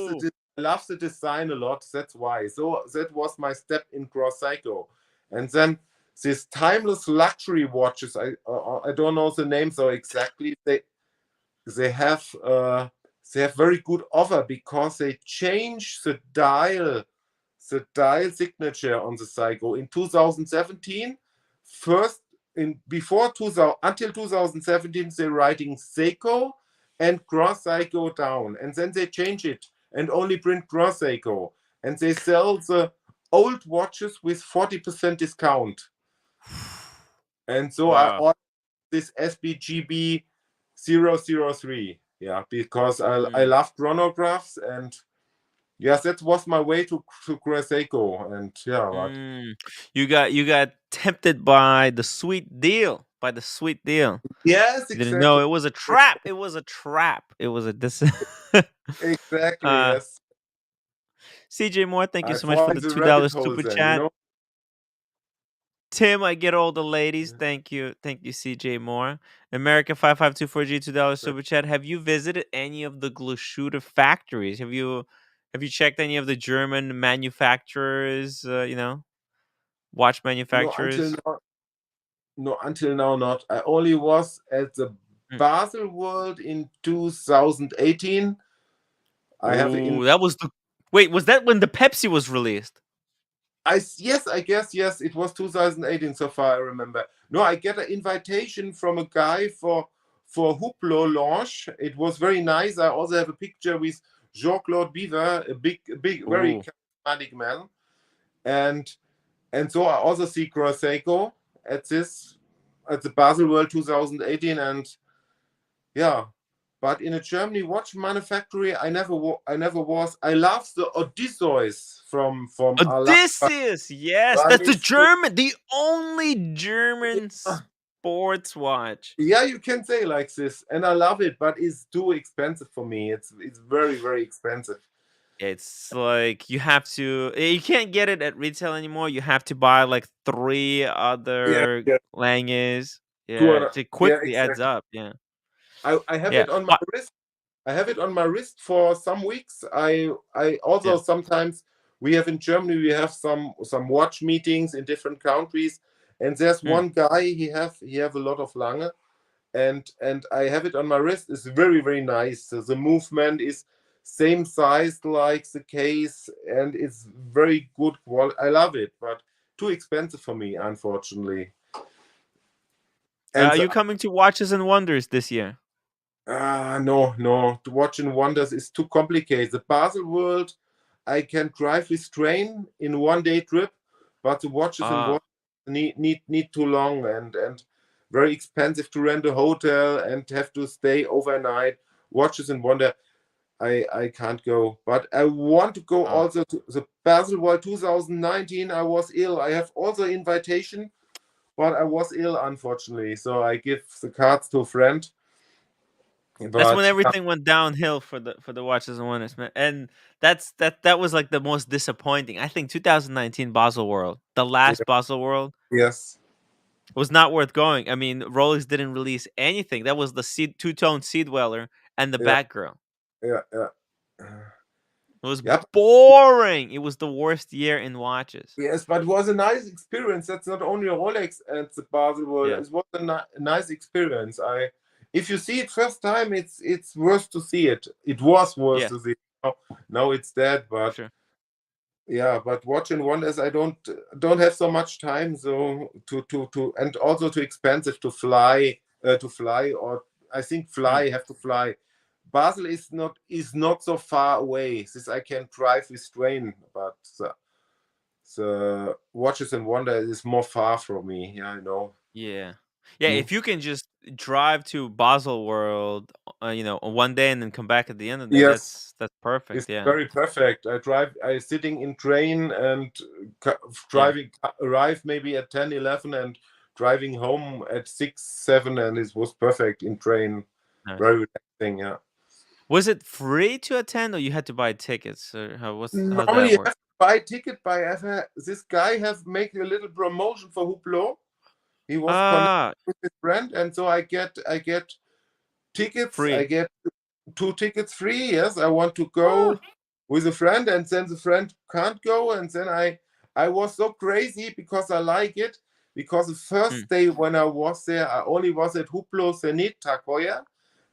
the design a lot. That's why. So that was my step in Cross Psycho. And then these timeless luxury watches. I don't know the name so exactly. They have very good offer, because they change the dial signature on the Psycho in 2017. First, until 2017, they're writing Seiko and Cross Seiko down, and then they change it and only print Cross Seiko, and they sell the old watches with 40% discount. And so I ordered this SBGB 003, because I love chronographs, and yes, that was my way to Seiko, and You got tempted by the sweet deal. Yes, exactly. You didn't know it was a trap. It was a trap. It was a exactly. Yes. CJ Moore, thank you so much for the $2 super chat. Tim, I get all the ladies. Thank you, CJ Moore. America 5524G $2 super chat. Have you visited any of the Glashütte factories? Have you checked any of the German manufacturers? Watch manufacturers. Until now not. I only was at the Basel World in 2018. That was was that when the Pepsi was released? I guess yes, it was 2018 so far I remember. No, I get an invitation from a guy for Hublot launch. It was very nice. I also have a picture with Jean-Claude Biver, a big very charismatic man, and so I also see Cross Seiko at the Basel World 2018, and but in a Germany watch manufacturer, I never was. I love the Odysseus from Odysseus. Yes, that's the only German sports watch. Yeah, you can say like this, and I love it, but it's too expensive for me. It's very, very expensive. It's like you have to. You can't get it at retail anymore. You have to buy like 3 Yeah, other yeah. langes. Yeah, 200. it Yeah, quickly adds exactly. up. Yeah, I have yeah. it on my wrist. I have it on my wrist for some weeks. I also Yeah. sometimes we have in Germany we have some watch meetings in different countries, and there's Mm. one guy he have a lot of Lange, and I have it on my wrist. It's very very nice. So the movement is same size like the case, and it's very good quality. I love it, but too expensive for me, unfortunately. And Are you coming to Watches and Wonders this year? no. To watch in wonders is too complicated. The Basel World, I can drive with train in 1 day trip, but the watches in Ah, wonders need too long and very expensive to rent a hotel and have to stay overnight. Watches in wonder, I can't go, but I want to go ah. also to the Basel World 2019. I was ill. I have also invitation, but I was ill unfortunately, so I give the cards to a friend. That's when But everything went downhill for the Watches and Wonders, man. And that was like the most disappointing. I think 2019 Basel World, the last Basel World, yes. was not worth going. I mean, Rolex didn't release anything. That was the two-tone Sea Dweller and the Yeah, Batgirl. yeah. It was Yep. boring. It was the worst year in watches. Yes, but it was a nice experience. That's not only a Rolex at the Basel World. Yeah. It was a nice experience. If you see it first time, it's worth to see it. It was worth Yeah, to see. Now it's dead, for but sure. yeah, but watching wonders, I don't have so much time, so to and also too expensive to fly, or I think Mm. have to fly. Basel is not so far away. This I can drive with train, but the watches and wonder is more far from me. Yeah, I know. Yeah. Yeah, Mm. if you can just drive to Basel World, on 1 day and then come back at the end of the day, Yes, that's perfect. it's Yeah. very perfect. I sitting in train and Yeah. arrive maybe at 10, 11 and driving home at 6, 7, and it was perfect in train. Nice. Very relaxing, yeah. Was it free to attend or you had to buy tickets? Or how'd Normally that you work? have to buy ticket by this guy have make a little promotion for Hublot. He was connected Ah, with his friend, and so I get tickets. I free. get 2 tickets free. Yes, I want to Ah. go with a friend, and then the friend can't go, and then I was so crazy because I like it. Because the first Mm. day when I was there, I only was at Hublot Zenit Takoya,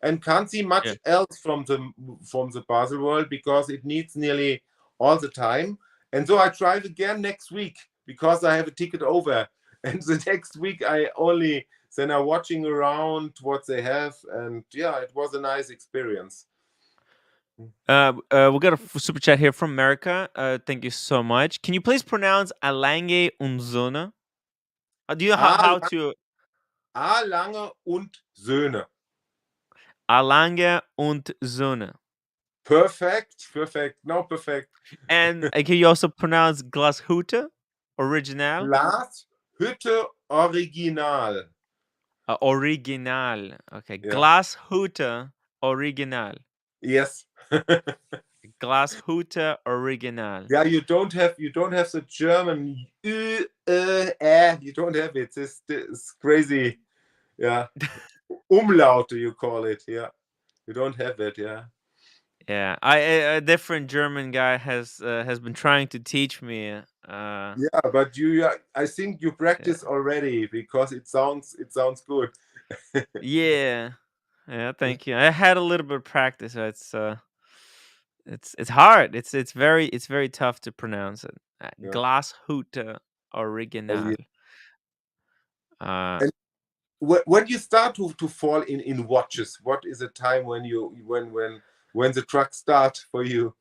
and can't see much Yeah. else from the Basel World because it needs nearly all the time. And so I tried again next week because I have a ticket over. And the next week I only then I'm watching around what they have, and yeah, it was a nice experience. We got a super chat here from America. Thank you so much. Can you please pronounce Alange Unzona? Do you know A, how to A. Lange und Söhne. Alange und Söhne? Perfect. No, perfect. And can you also pronounce Glashütte? Original? Glas Hütte Original. Original. Okay. Yeah. Glashütte Original. Yes. Glashütte Original. Yeah, you don't have the German you don't have it. This crazy. Yeah. Umlaute you call it. Yeah. You don't have it. Yeah. Yeah, a different German guy has been trying to teach me. Yeah, but I think you practice Yeah, already because it sounds good. yeah, yeah. Thank you. I had a little bit of practice. So it's hard. It's very tough to pronounce it. Yeah. Glashütte Original. Yeah. Uh, And when you start to fall in watches, what is the time when the truck start for you?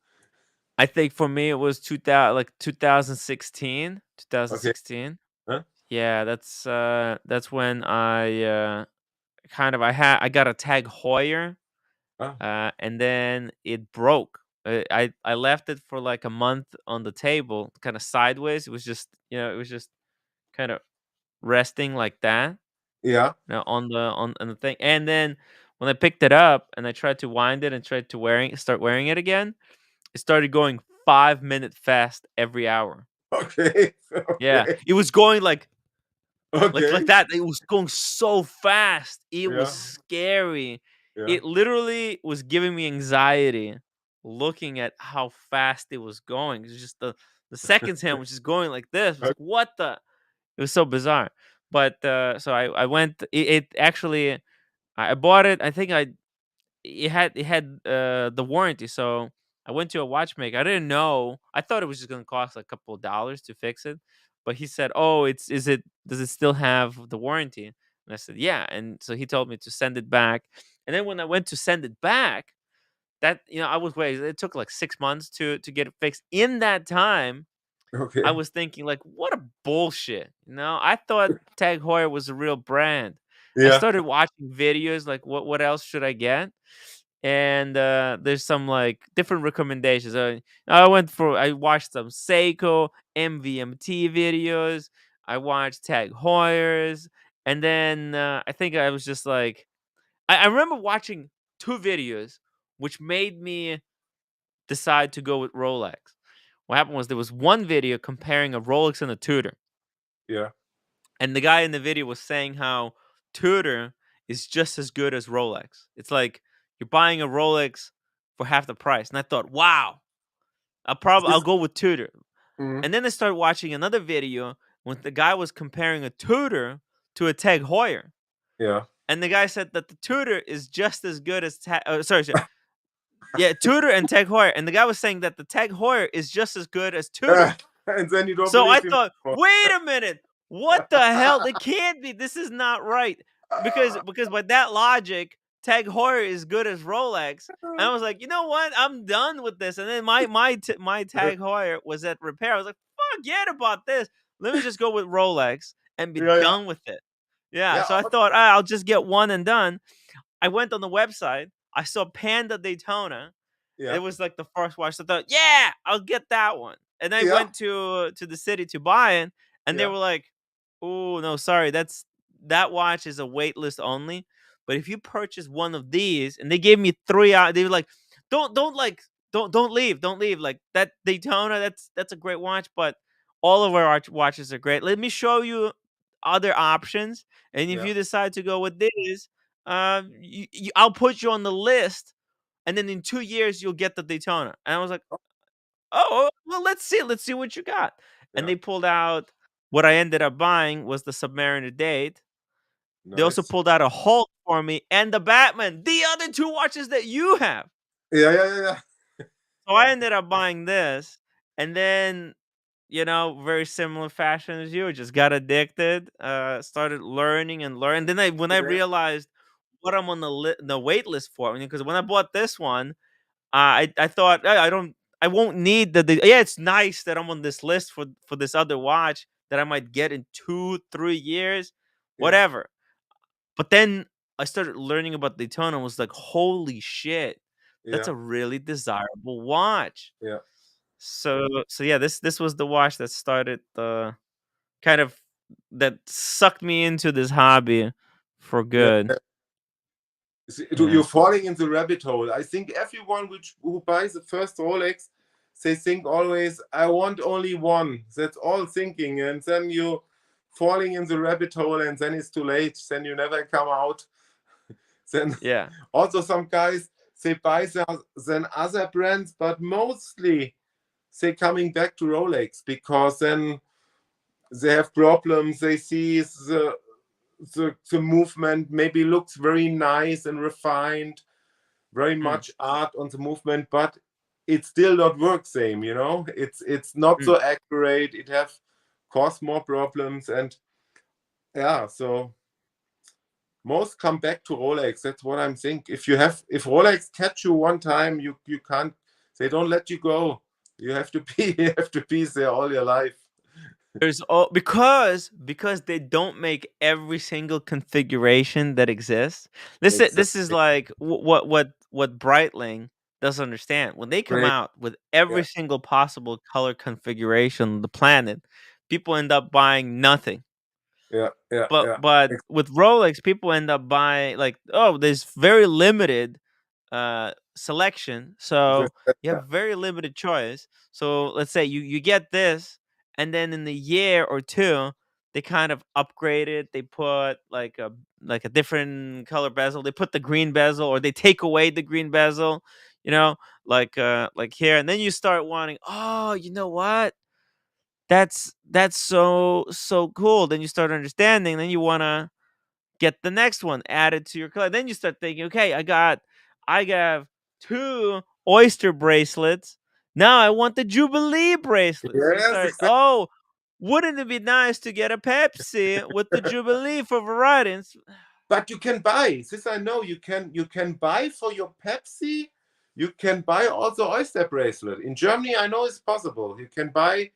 I think for me it was 2000, like 2016, Okay. 2016. Huh? Yeah, that's when I got a Tag Heuer. Ah, And then it broke. I left it for like a month on the table, kind of sideways. It was just kind of resting like that, yeah. on the thing. And then when I picked it up and I tried to wind it and tried to start wearing it again, it started going 5-minute fast every hour. Okay. Yeah, Okay. it was going like Okay. that. It was going so fast. It was Yeah. scary. Yeah. It literally was giving me anxiety looking at how fast it was going. It's just the seconds hand was just going like this. It was like, what the? It was so bizarre. But so I went. It actually I bought it. I think it had the warranty. So I went to a watchmaker. I didn't know. I thought it was just gonna cost a couple of dollars to fix it. But he said, "Oh, does it still have the warranty?" And I said, "Yeah." And so he told me to send it back. And then when I went to send it back, that I was waiting. It took like 6 months to get it fixed. In that time, Okay. I was thinking like, what a bullshit. I thought Tag Heuer was a real brand. I Yeah. started watching videos like what else should I get? And there's some like different recommendations. I watched some Seiko MVMT videos. I watched Tag Heuer's, and then I think I was just like, I remember watching 2 videos, which made me decide to go with Rolex. What happened was there was one video comparing a Rolex and a Tudor. Yeah. And the guy in the video was saying how Tudor is just as good as Rolex. It's like you're buying a Rolex for half the price. And I thought, wow, I'll go with Tudor. Mhm. And then I started watching another video when the guy was comparing a Tudor to a Tag Heuer. Yeah. And the guy said that the Tudor is just as good as sorry. Yeah, Tudor and Tag Heuer. And the guy was saying that the Tag Heuer is just as good as Tudor. And then you don't So I believe him thought, anymore. wait a minute, what the hell? It can't be. This is not right. Because by that logic, Tag Heuer is good as Rolex. And I was like, you know what? I'm done with this. And then my Tag Heuer was at repair. I was like, forget about this. Let me just go with Rolex and be Yeah. done with it. Yeah. Yeah. So I thought, I'll just get one and done. I went on the website. I saw Panda Daytona. Yeah. It was like the first watch. So I thought, yeah, I'll get that one. And I Yeah. went to the city to buy it, and they Yeah. were like, "Oh no, sorry, that watch is a wait list only. But if you purchase one of these," and they gave me 3 hours. They were like, don't leave. Like that Daytona, that's a great watch, but all of our watches are great. Let me show you other options, and if Yeah. you decide to go with this, I'll put you on the list, and then in 2 years you'll get the Daytona. And I was like, oh, well, let's see what you got. And Yeah. they pulled out what I ended up buying was the Submariner Date. They also Nice. pulled out a Hulk for me and the Batman, the other 2 watches that you have. Yeah. So I ended up buying this, and then very similar fashion as you, just got addicted. Started learning and learning. Then when I Yeah. realized what I'm on the wait list for, because when I bought this one, I thought I won't need yeah, it's nice that I'm on this list for this other watch that I might get in 2-3 years, Yeah. whatever. But then I started learning about Daytona and was like, holy shit, that's Yeah. a really desirable watch. Yeah. So yeah, this was the watch that started the kind of that sucked me into this hobby for Yeah. good. You're Yeah. falling in the rabbit hole. I think everyone who buys the first Rolex, they think always, I want only one. That's all thinking. And then you falling in the rabbit hole, and then it's too late. Then you never come out. Then Yeah. also some guys, they buy then other brands, but mostly they coming back to Rolex because then they have problems. They see the movement maybe looks very nice and refined, very much art on the movement, but it still not work same. It's not so accurate. It have caused more problems, and yeah, so most come back to Rolex. That's what I'm thinking. If Rolex catch you one time, you can't. They don't let you go. You have to be there all your life. There's because they don't make every single configuration that exists. This is like what Breitling doesn't understand. When they come Right. out with every Yeah. single possible color configuration on the planet, people end up buying nothing. Yeah. But with Rolex, people end up buying like, oh, there's very limited selection, so you have very limited choice. So let's say you get this, and then in a year or two, they kind of upgrade it. They put like a different color bezel. They put the green bezel, or they take away the green bezel. You know, like here, and then you start wanting. Oh, you know what? That's so cool. Then you start understanding. Then you wanna get the next one added to your collection. Then you start thinking, okay, I got 2 oyster bracelets. Now I want the Jubilee bracelets. So you Yes, start, exactly. oh, wouldn't it be nice to get a Pepsi with the Jubilee for variety? But you can buy. This I know. You can buy for your Pepsi. You can buy also oyster bracelet. In Germany, I know it's possible. You can buy.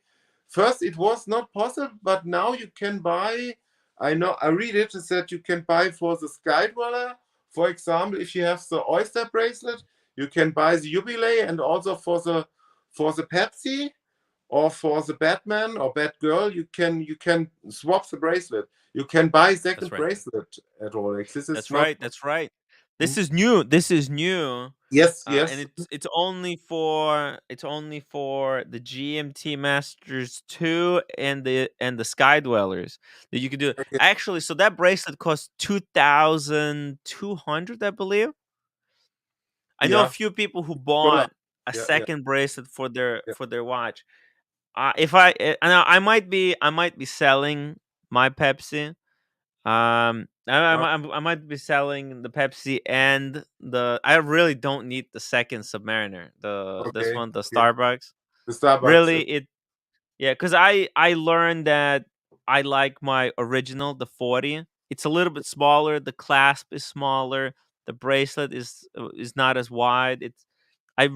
First, it was not possible, but now you can buy. I know. I read it. It said you can buy for the Sky Dweller. For example, if you have the oyster bracelet, you can buy the Jubilee, and also for the Pepsi or for the Batman or Batgirl, you can swap the bracelet. You can buy second That's right. bracelet at Rolex. This is That's not. right. That's right. This is new. This is new. Yes, yes. And it's only for the GMT Masters 2 and the Sky Dwellers that you can do. Okay. Actually, so that bracelet costs 2,200, I believe. I know a Yeah. few people who Dollar. bought a Yeah, yeah. second bracelet for their Yeah. watch. If I might be selling my Pepsi. I might be selling the Pepsi and I really don't need the second Submariner. This Okay. one, the Okay. Starbucks. The Starbucks. Really, because I learned that I like my original, the 40. It's a little bit smaller. The clasp is smaller. The bracelet is not as wide. I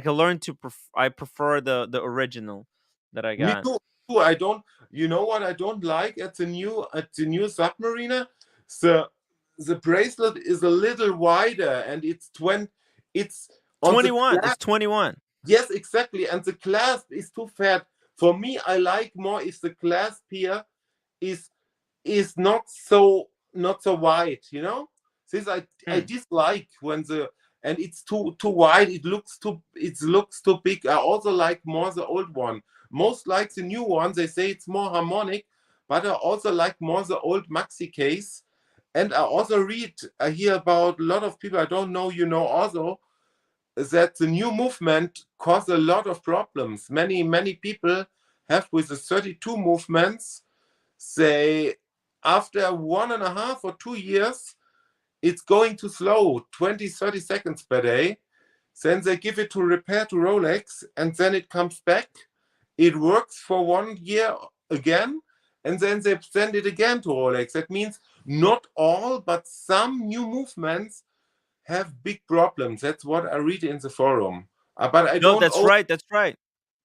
learned to I prefer the original that I Me got. too. I don't. You know what I don't like at the new Submariner? The bracelet is a little wider, and it's It's on 21. the It's 21. Yes, exactly. And the clasp is too fat. For me, I like more if the clasp here is not so wide, you know? This I dislike when and it's too wide, it looks too big. I also like more the old one. Most like the new one, they say it's more harmonic, but I also like more the old maxi case. And I hear about a lot of people, I don't know, you know, also that the new movement caused a lot of problems. Many people have with the 32 movements, say after 1.5 or 2 years, it's going too slow, 20-30 seconds per day. Then they give it to repair to Rolex, and then it comes back. It works for 1 year again, and then they send it again to Rolex. That means not all, but some new movements have big problems. That's what I read in the forum. But I don't. That's right. That's right.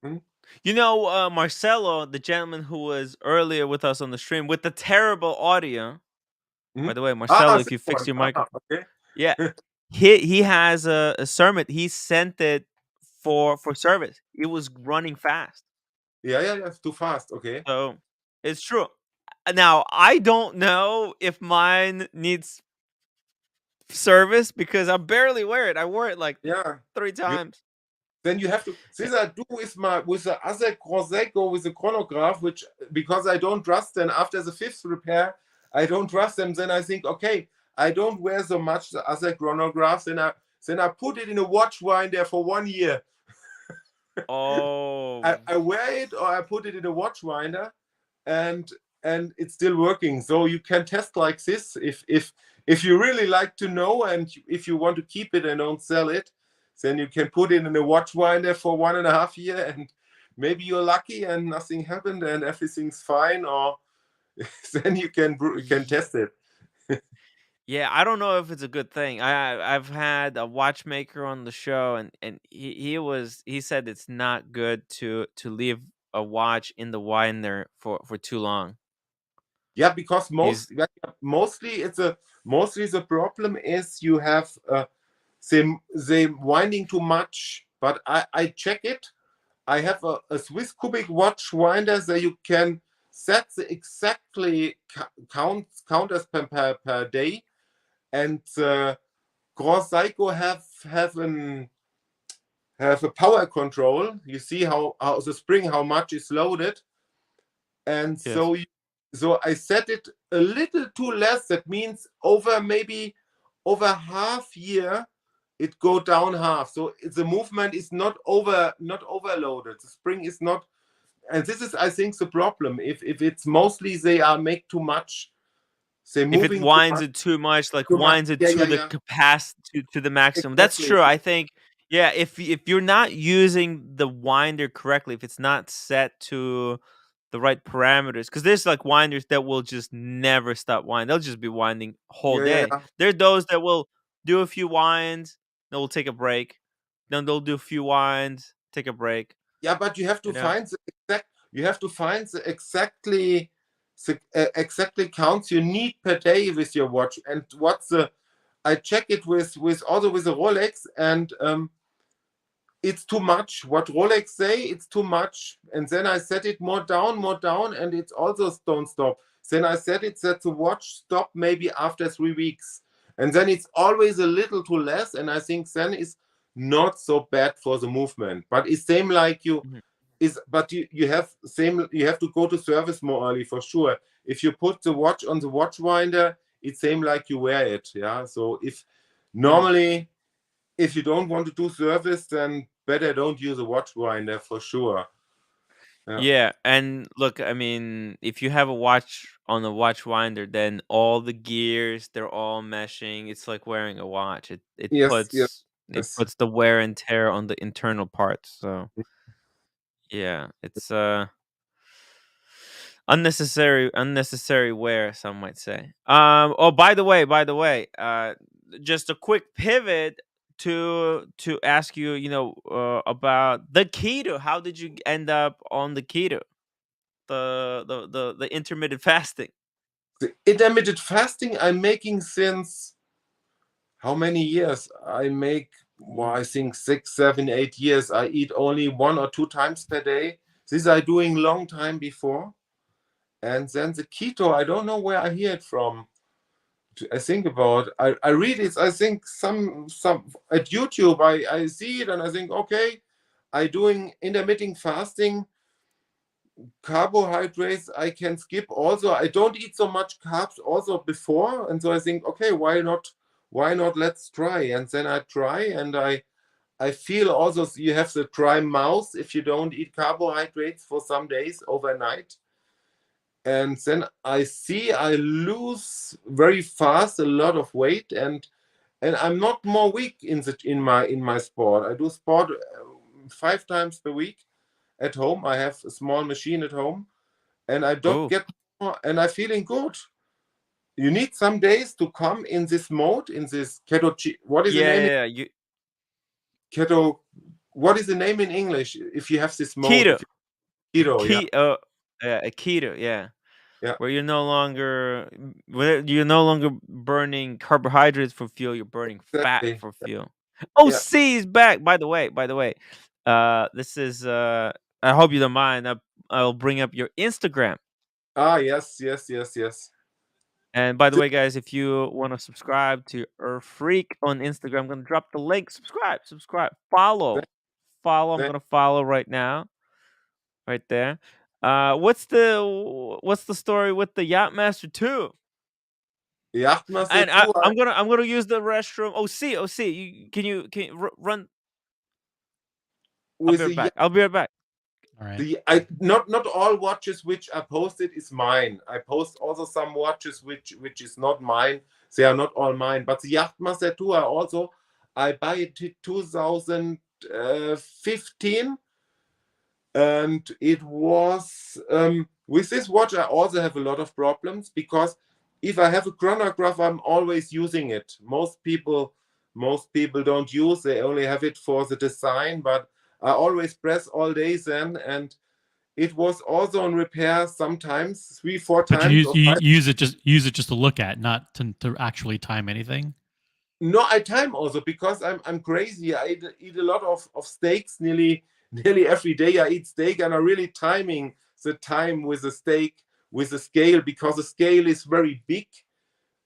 Hmm? You know, Marcelo, the gentleman who was earlier with us on the stream with the terrible audio. Hmm? By the way, Marcelo, if you fix your microphone, okay. yeah, he has a Sermon. He sent it for service. It was running fast. Yeah, it's too fast. Okay. So it's true. Now I don't know if mine needs service because I barely wear it. I wore it like 3 times. Then you have to. This I do with the other Prosecco with the chronograph, which because I don't trust them after the 5th repair, I don't trust them. Then I think, okay, I don't wear so much the other chronographs. Then I put it in a watch winder for 1 year. Oh. I wear it or I put it in a watch winder, and it's still working. So you can test like this if you really like to know, and if you want to keep it and don't sell it, then you can put it in a watch winder for 1.5 years, and maybe you're lucky and nothing happened and everything's fine, or then you can test it. Yeah, I don't know if it's a good thing. I've had a watchmaker on the show, and he said it's not good to leave a watch in the winder for too long. Yeah, because mostly the problem is you have they winding too much. But I check it. I have a Swiss cubic watch winder that you can set the exactly counters per day, and Grand Seiko have a power control. You see how the spring, how much is loaded, and Yes. so I set it a little too less. That means maybe over half year it go down half. So the movement is not overloaded. The spring is not, and this is, I think, the problem. If it's mostly they are make too much, they If it moving winds it too much, like winds it to the capacity, to the maximum. That's Exactly. true. I think, yeah, if you're not using the winder correctly, if it's not set to the right parameters, because there's like winders that will just never stop winding. They'll just be winding whole day. There's those that will do a few winds, then will take a break. Then they'll do a few winds, take a break. Yeah, but you have to find the exactly counts you need per day with your watch. And I check it with also with a Rolex, and it's too much. What Rolex say, it's too much. And then I set it more down, and it's also don't stop. Then I set it that the watch stop maybe after 3 weeks. And then it's always a little too less. And I think then it's not so bad for the movement. But it's same like you but you have to go to service more early for sure. If you put the watch on the watch winder, it's same like you wear it. Yeah. So if normally if you don't want to do service, then better don't use a watch winder for sure. Yeah, and look, I mean, if you have a watch on the watch winder, then all the gears, they're all meshing. It's like wearing a watch. It puts the wear and tear on the internal parts. So yeah, it's unnecessary wear, some might say. Oh, by the way, just a quick pivot to ask you, about the keto. How did you end up on the keto? The intermittent fasting. The intermittent fasting I'm making since how many years? I make, well, I think 6, 7, 8 years. I eat only 1 or 2 times per day. This I doing long time before. And then the keto, I don't know where I hear it from. I think about, I read it, I think some at YouTube, I see it and I think, okay, I doing intermittent fasting. Carbohydrates I can skip also. I don't eat so much carbs also before, and so I think, okay, why not let's try. And then I try, and I feel also you have the dry mouth if you don't eat carbohydrates for some days overnight. And then I see I lose very fast a lot of weight, and I'm not more weak in my sport. I do sport 5 times per week at home. I have a small machine at home, and I don't get more, and I'm feeling good. You need some days to come in this mode, in this keto. What is the name? Yeah. Keto. What is the name in English? If you have this mode. Keto. Keto. Yeah. Keto. Yeah. Yeah. Where you're no longer burning carbohydrates for fuel. You're burning fat for fuel. Oh, C is back. By the way, this is. I hope you don't mind. I'll bring up your Instagram. Yes. And by the way, guys, if you want to subscribe to Earth Freak on Instagram, I'm gonna drop the link. Subscribe. Follow. I'm gonna follow right now. Right there. What's the story with the Yachtmaster 2? Yachtmaster and 2. I'm gonna use the restroom. OC, can you run? I'll be right back. All right. Not all watches which are posted is mine. I post also some watches which is not mine. They are not all mine. But the Yachtmaster 2 I buy it in 2015. And it was with this watch I also have a lot of problems, because if I have a chronograph, I'm always using it. Most people don't use, they only have it for the design, but I always press all day then, and it was also on repair sometimes 3-4 times. But you use it just to look at, not to actually time anything. No, I time also because I'm crazy. I eat a lot of steaks nearly every day. I eat steak, and I'm really timing the time with the steak with the scale, because the scale is very big,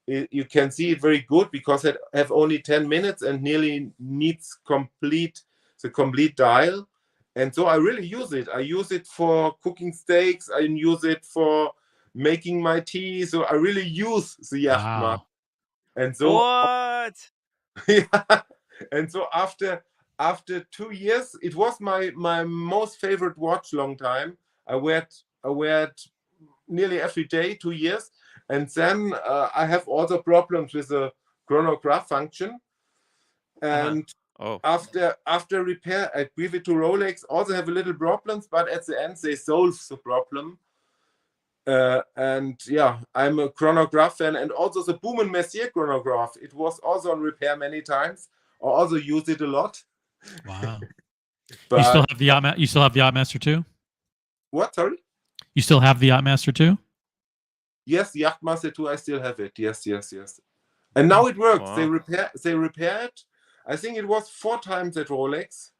you can see it very good because it have only 10 minutes and nearly needs the complete dial. And so I really use it. I use it for cooking steaks. I use it for making my tea. So I really use the Yachtmaster. Wow. And so What? yeah. And so after 2 years, it was my most favorite watch long time. I wear it nearly every day, 2 years. And then I have also problems with the chronograph function. And after repair, I give it to Rolex. Also have a little problems, but at the end they solve the problem. And yeah, I'm a chronograph fan, and also the Boom & Messier chronograph. It was also on repair many times. I also use it a lot. Wow. But you still have the Yachtmaster 2? What? Sorry? You still have the Yachtmaster 2? Yes, the Yachtmaster 2, I still have it. Yes. And now it works. Wow. They repair it. I think it was 4 times at Rolex.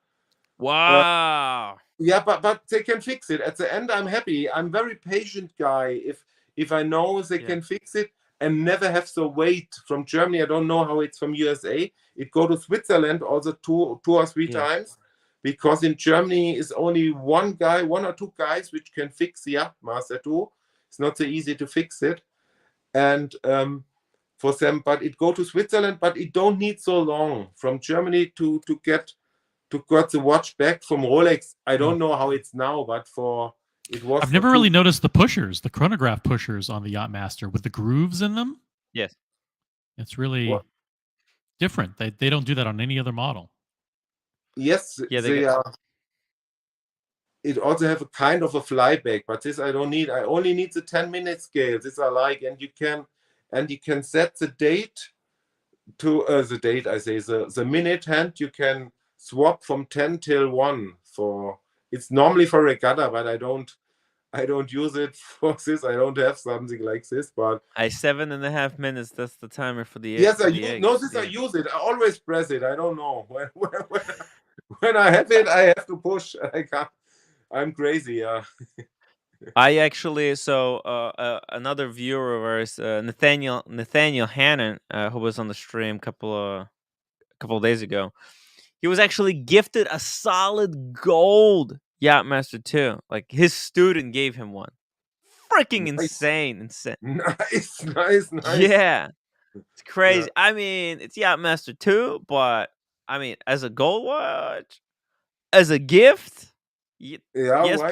Wow. Yeah, but they can fix it. At the end, I'm happy. I'm very patient guy. If I know they can fix it and never have to wait from Germany. I don't know how it's from USA. It go to Switzerland also two or three times, because in Germany is only one or two guys which can fix the Yachtmaster 2. It's not so easy to fix it, and for them. But it go to Switzerland, but it don't need so long from Germany to get the watch back from Rolex. I don't know how it's now, but it was. I've never really noticed the pushers, the chronograph pushers on the Yachtmaster with the grooves in them. Yes. It's really different. They don't do that on any other model. Yes, they are. It also have a kind of a flyback, but this I don't need. I only need the 10-minute scale. This I like, and you can set the date to the date. I say the minute hand. You can swap from 10 till 1 for. It's normally for regatta, but I don't use it for this. I don't have something like this, but 7.5 minutes. That's the timer for the yes, I I use it. I always press it. I don't know when I have it. I have to push. I can't. I'm crazy. I actually another viewer of ours, Nathaniel Hannon, who was on the stream a couple of days ago. He was actually gifted a solid gold Yachtmaster 2. Like his student gave him one. Freaking insane. Nice. Yeah. It's crazy. Yeah. I mean, it's Yachtmaster 2, but I mean, as a gold watch, as a gift, yes,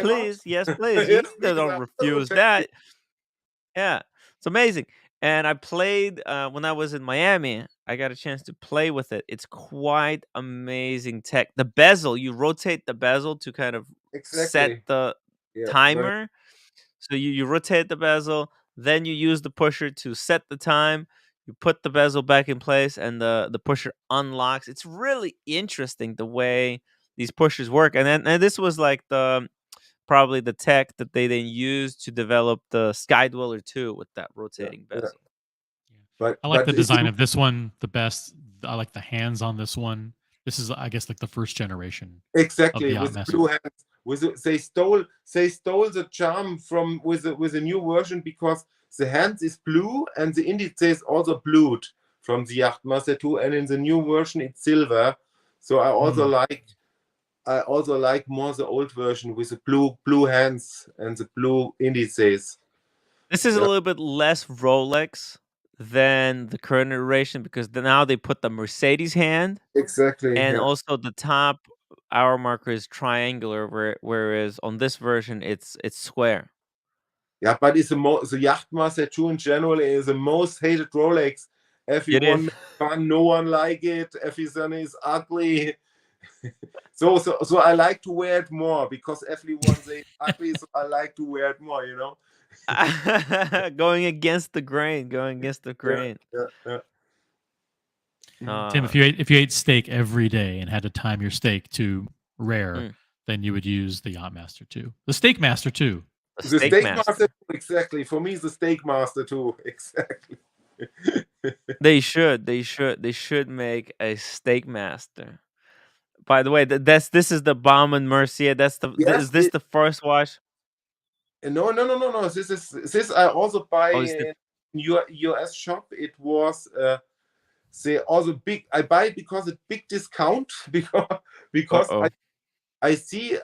please. Yes, please. You don't refuse that. Yeah. It's amazing. And I played when I was in Miami. I got a chance to play with it. It's quite amazing tech. The bezel, you rotate the bezel to kind of set the timer. Right. So you rotate the bezel, then you use the pusher to set the time. You put the bezel back in place, and the pusher unlocks. It's really interesting the way these pushers work. And this was like probably the tech that they then used to develop the Skydweller 2 with that rotating bezel. But I like the design of this one the best. I like the hands on this one. This is, I guess, like the first generation. Exactly, with blue hands. They stole the charm from with a new version, because the hands is blue and the indices also blued from the Yachtmaster 2, and in the new version it's silver. So I also like more the old version with the blue hands and the blue indices. This is a little bit less Rolex than the current iteration, because now they put the Mercedes hand. Exactly. And also the top hour marker is triangular, whereas on this version it's square. Yeah, but it's the Yachtmaster 2 in general is the most hated Rolex. Everyone makes fun, no one like it. Everything is ugly. So I like to wear it more, because everyone says ugly, so I like to wear it more, you know. Going against the grain. Yeah. Tim, if you ate steak every day and had to time your steak to rare, then you would use the Yachtmaster 2. The Steakmaster 2. The Steakmaster, exactly. For me, it's the Steakmaster 2. Exactly. They should make a Steakmaster. By the way, this is the Baume & Mercier. Is this the first watch? No. This I also buy your US shop. It was say also big. I buy it because it's big discount because I see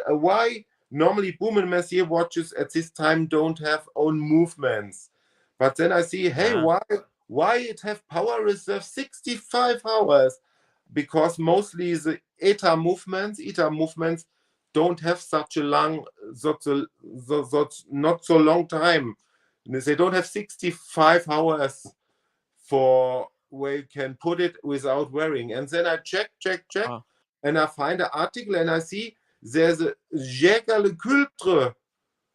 why normally Baume & Mercier watches at this time don't have own movements, but then I see, hey, why it have power reserve 65 hours? Because mostly the ETA movements don't have such a long, not so long time. They don't have 65 hours for where you can put it without wearing. And then I check, and I find an article and I see there's a Jäger le Cultre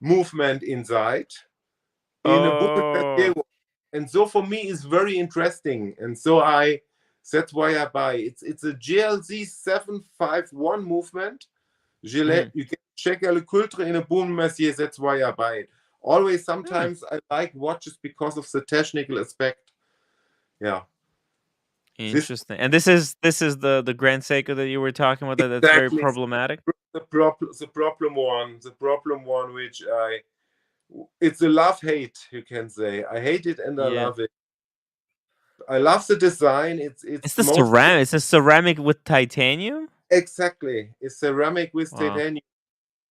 movement inside in a book. And so for me it's very interesting. And so that's why I buy it. It's a GLZ 751 movement. You can Jäger le Cultre in a Baume & Mercier. That's why I buy it. Always, sometimes I like watches because of the technical aspect. Yeah. Interesting. And this is the Grand Seiko that you were talking about. That's very problematic. The problem one, which it's a love-hate, you can say. I hate it and I love it. I love the design. It's the ceramic. It's a ceramic with titanium. Exactly, it's ceramic with titanium.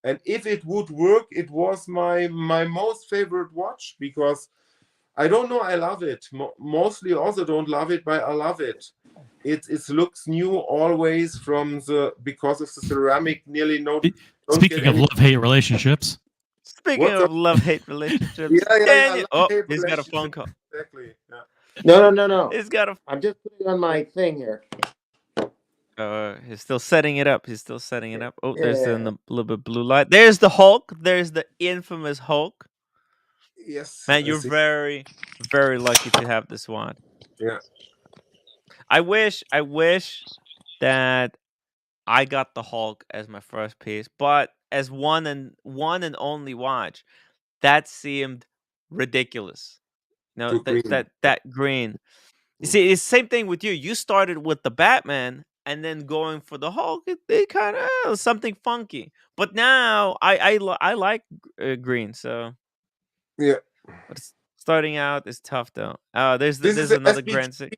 And if it would work, it was my most favorite watch, because I don't know, I love it. Mostly also don't love it, but I love it. It looks new always because of the ceramic. Nearly no. Speaking of love-hate relationships. Speaking of love-hate relationships. He's got a phone call. Exactly. Yeah. No. He's got a. I'm just putting on my thing here. He's still setting it up. Oh, there's a little bit blue light. There's the Hulk. There's the infamous Hulk. Yes. Man, you're very, very lucky to have this watch. Yeah. I wish that I got the Hulk as my first piece, but as one and only watch, that seemed ridiculous. No, that green. You see, it's the same thing with you. You started with the Batman and then going for the Hulk. It kind of something funky. But now I like green, so yeah. But starting out is tough though. There's another Grand Seiko.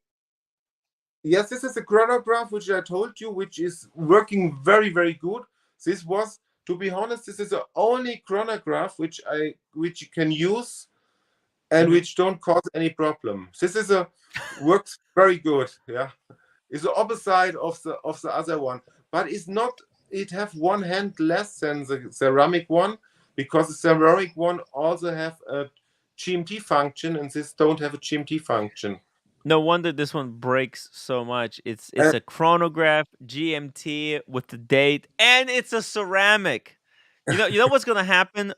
Yes, this is a chronograph which I told you, which is working very, very good. This was, to be honest, this is the only chronograph which you can use and which don't cause any problem. This works very good. Yeah, it's the opposite of the other one, but it's not. It have one hand less than the ceramic one, because the ceramic one also have a GMT function, and this don't have a GMT function. No wonder this one breaks so much. It's a chronograph GMT with the date, and it's a ceramic. You know what's gonna happen,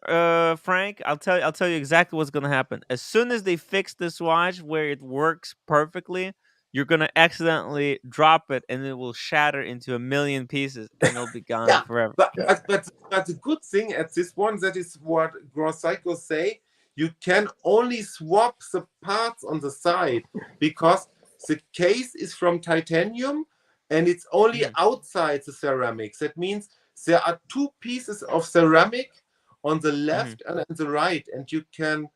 Frank? I'll tell you exactly what's gonna happen. As soon as they fix this watch where it works perfectly, you're gonna accidentally drop it, and it will shatter into a million pieces, and it'll be gone forever. But the good thing at this one, that is what Grand Seiko say. You can only swap the parts on the side, because the case is from titanium and it's only outside the ceramics. That means there are two pieces of ceramic on the left and on the right, and you can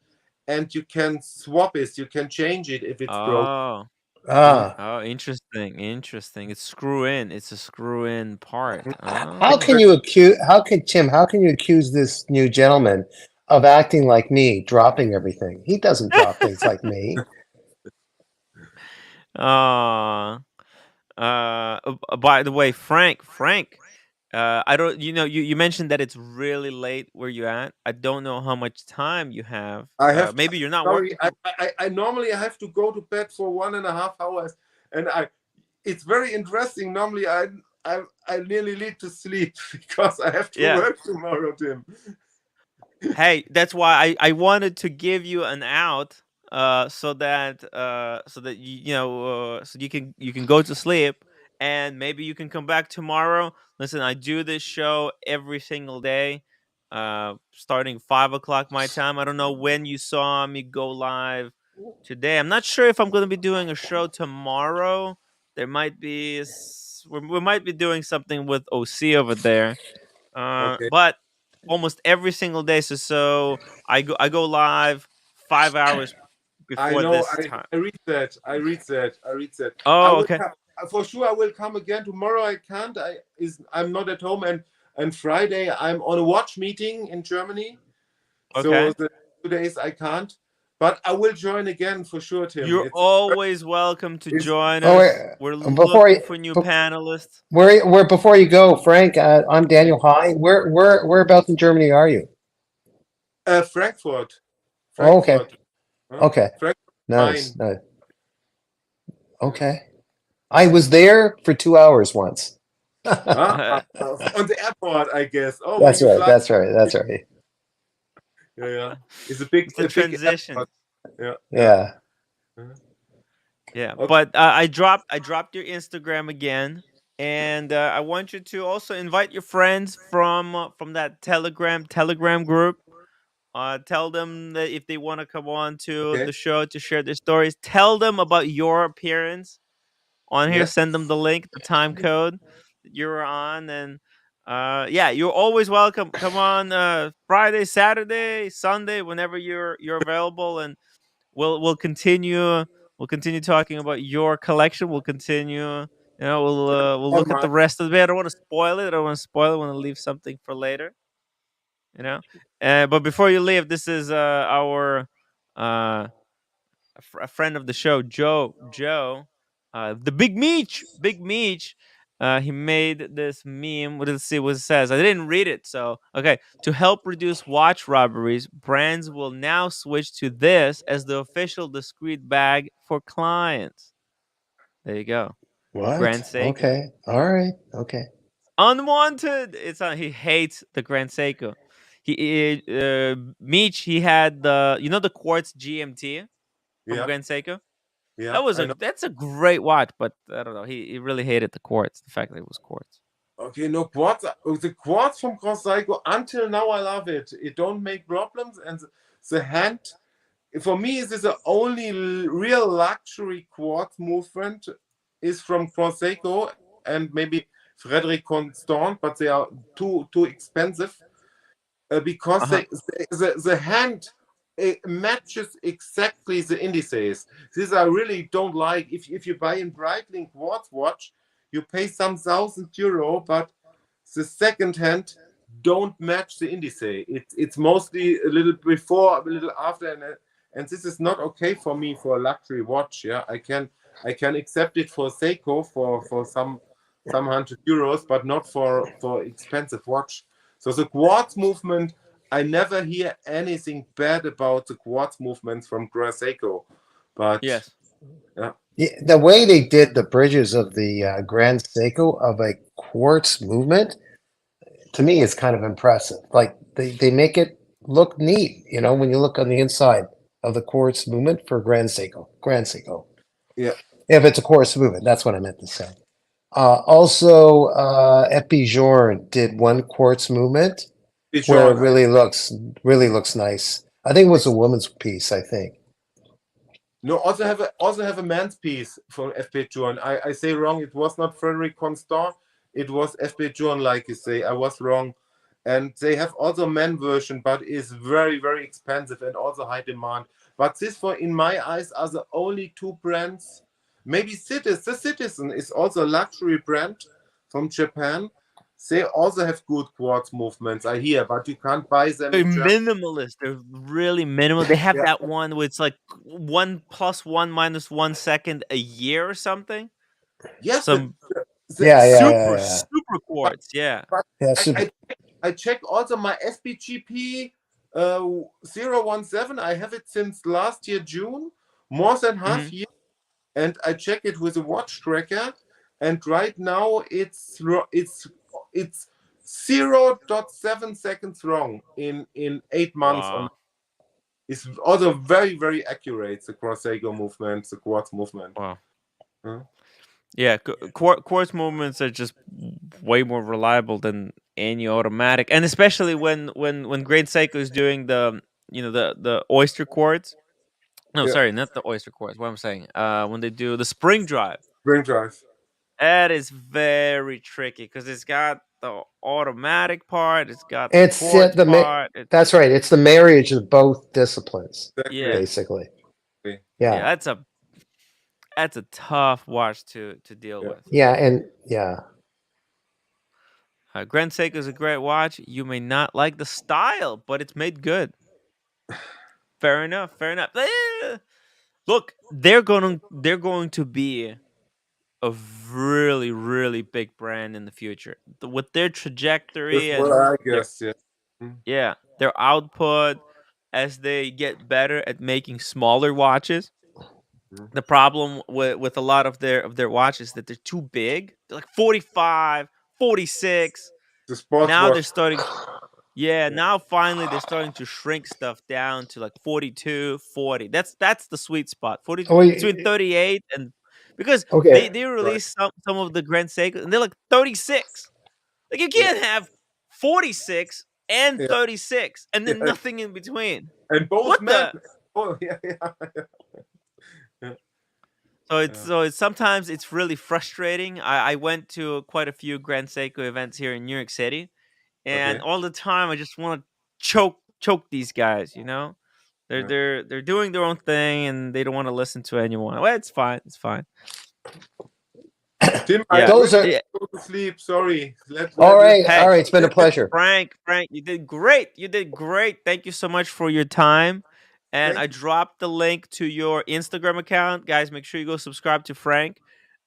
swap it. You can change it if it's broken. Oh, interesting. It's screw in. It's a screw in part. How can you accuse this new gentleman of acting like me, dropping everything? He doesn't drop things like me. By the way, Frank, I don't. You mentioned that it's really late where you at. I don't know how much time you have. Maybe you're not working. I normally have to go to bed for 1.5 hours, and it's very interesting. Normally, I nearly need to sleep because I have to work tomorrow, Tim. Hey, that's why I wanted to give you an out, so that you can go to sleep, and maybe you can come back tomorrow. Listen, I do this show every single day, starting 5 o'clock my time. I don't know when you saw me go live today. I'm not sure if I'm going to be doing a show tomorrow. There might be we might be doing something with OC over there, but almost every single day. So I go live 5 hours before know. this time. I read that. I read that. I read that. I Oh, will okay. for sure. I will come again tomorrow. I can't. I'm not at home, and Friday I'm on a watch meeting in Germany. Okay. So the 2 days I can't, but I will join again for sure, Tim. You're always welcome to it's- join Oh, us. wait, We're before looking you, for new be- panelists. where before you go, Frank, I'm Daniel. Hi. Whereabouts in Germany are you? Frankfurt. Oh, okay. Frankfurt. Huh? Okay. Frankfurt. Nice. Main. Nice. Okay. I was there for 2 hours once. On the airport, I guess. Oh, when That's you right. fly. That's right. That's right. Yeah. It's a big, It's a transition. airport. Yeah. Yeah. Yeah, Okay. but I dropped your Instagram again, and I want you to also invite your friends from that Telegram group. Tell them that if they want to come on to Okay. the show to share their stories, tell them about your appearance on here. Yeah. Send them the link, the time code that you were on, and yeah, you're always welcome. Come on, Friday, Saturday, Sunday, whenever you're available, and we'll continue talking about your collection. We'll continue. We'll look at the rest of it. I don't want to spoil it. I don't want to spoil it. I want to leave something for later. But before you leave, this is our a friend of the show, Joe, the Big Meech. He made this meme. Let's see what it says. I didn't read it, so okay. To help reduce watch robberies, brands will now switch to this as the official discreet bag for clients. There you go. Grand What? Seiko. Okay. All right. Okay. Unwanted. It's on. He hates the Grand Seiko. Meech. He had the quartz GMT from Grand Seiko. Yeah. That's a great watch, but I don't know. He really hated the quartz. The fact that it was quartz. Okay, no quartz. The quartz from Grand Seiko, until now I love it. It don't make problems, and the hand. For me, this is the only real luxury quartz movement is from Grand Seiko and maybe Frederic Constant, but they are too expensive because the hand matches exactly the indices. This I really don't like. If you buy a Breitling quartz watch, you pay some €1,000, but the second hand don't match the indices. It's mostly a little before, a little after, and this is not okay for me for a luxury watch. Yeah, I can accept it for Seiko for some €100, but not for expensive watch. So the quartz movement, I never hear anything bad about the quartz movements from Grand Seiko. But yes, yeah, the way they did the bridges of the Grand Seiko of a quartz movement, to me, is kind of impressive. Like they make it look neat, when you look on the inside of the quartz movement for Grand Seiko. Yeah. If it's a quartz movement, that's what I meant to say. Also, ep852 did one quartz movement where it really looks nice. I think it was a woman's piece. I think. No, also have a man's piece from ep852. I say wrong. It was not Frederic Constant. It was ep852, like you say. I was wrong. And they have also man version, but is very, very expensive and also high demand. But this, in my eyes, are the only two brands. Maybe the Citizen is also a luxury brand from Japan. They also have good quartz movements, I hear, but you can't buy them. They're minimalist. They're really minimal. They have that one where it's like 1 + 1 - 1 second a year or something. Yes, super quartz. Yeah. But I check also my FBGP 017. I have it since last year June, more than half year, and I check it with a watch tracker, and right now it's 0.7 seconds wrong in 8 months. Wow. It's also very, very accurate, the Grand Seiko movement, the quartz movement. Wow. Yeah, quartz movements are just way more reliable than any automatic, and especially when Grand Seiko is doing the oyster quartz. No, sorry, not the oyster quartz. What I'm saying, when they do the spring drive. That is very tricky because it's got the automatic part. It's got the quartz part. That's right. It's the marriage of both disciplines, basically. Yeah, that's a tough watch to deal with. Yeah, and yeah. Grand Seiko is a great watch. You may not like the style, but it's made good. Fair enough. Fair enough. Look, they're going to be a really, really big brand in the future. With their trajectory That's and what I their, guess. Yeah. yeah, their output as they get better at making smaller watches. The problem with a lot of their watches is that they're too big. They're like 45, 46. The sports Now watch. they're starting. Yeah, now finally they're starting to shrink stuff down to like 42, 40. That's the sweet spot. 40 Oh, wait, between 38 and because okay. they released some of the Grand Seiko and they're like 36. Like you can't have 46 and Yeah. 36 and then Yeah. nothing in between. And both What men. the? Oh, yeah. So it's sometimes it's really frustrating. I went to quite a few Grand Seiko events here in New York City, and Okay. all the time I just want to choke these guys. You know, they're doing their own thing and they don't want to listen to anyone. Well, it's fine. It's fine. Tim, Yeah. Those are. go to sleep. Sorry. All right. Hey, All right. It's been a pleasure. Frank, you did great. You did great. Thank you so much for your time. And I dropped the link to your Instagram account. Guys, make sure you go subscribe to Frank.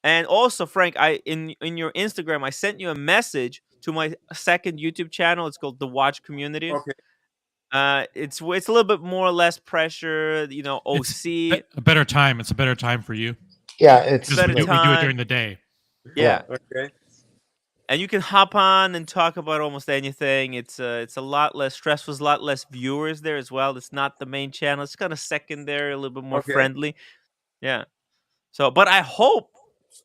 And also, Frank, in your Instagram, I sent you a message to my second YouTube channel. It's called The Watch Community. Okay. It's a little bit more or less pressure, you know, OC. It's a better time. It's a better time for you. Yeah, it's because better we do it time. during the day. Yeah. Okay. And you can hop on and talk about almost anything. It's a lot less stressful, a lot less viewers there as well. It's not the main channel. It's kind of secondary, a little bit more Okay. friendly. Yeah. So, but I hope,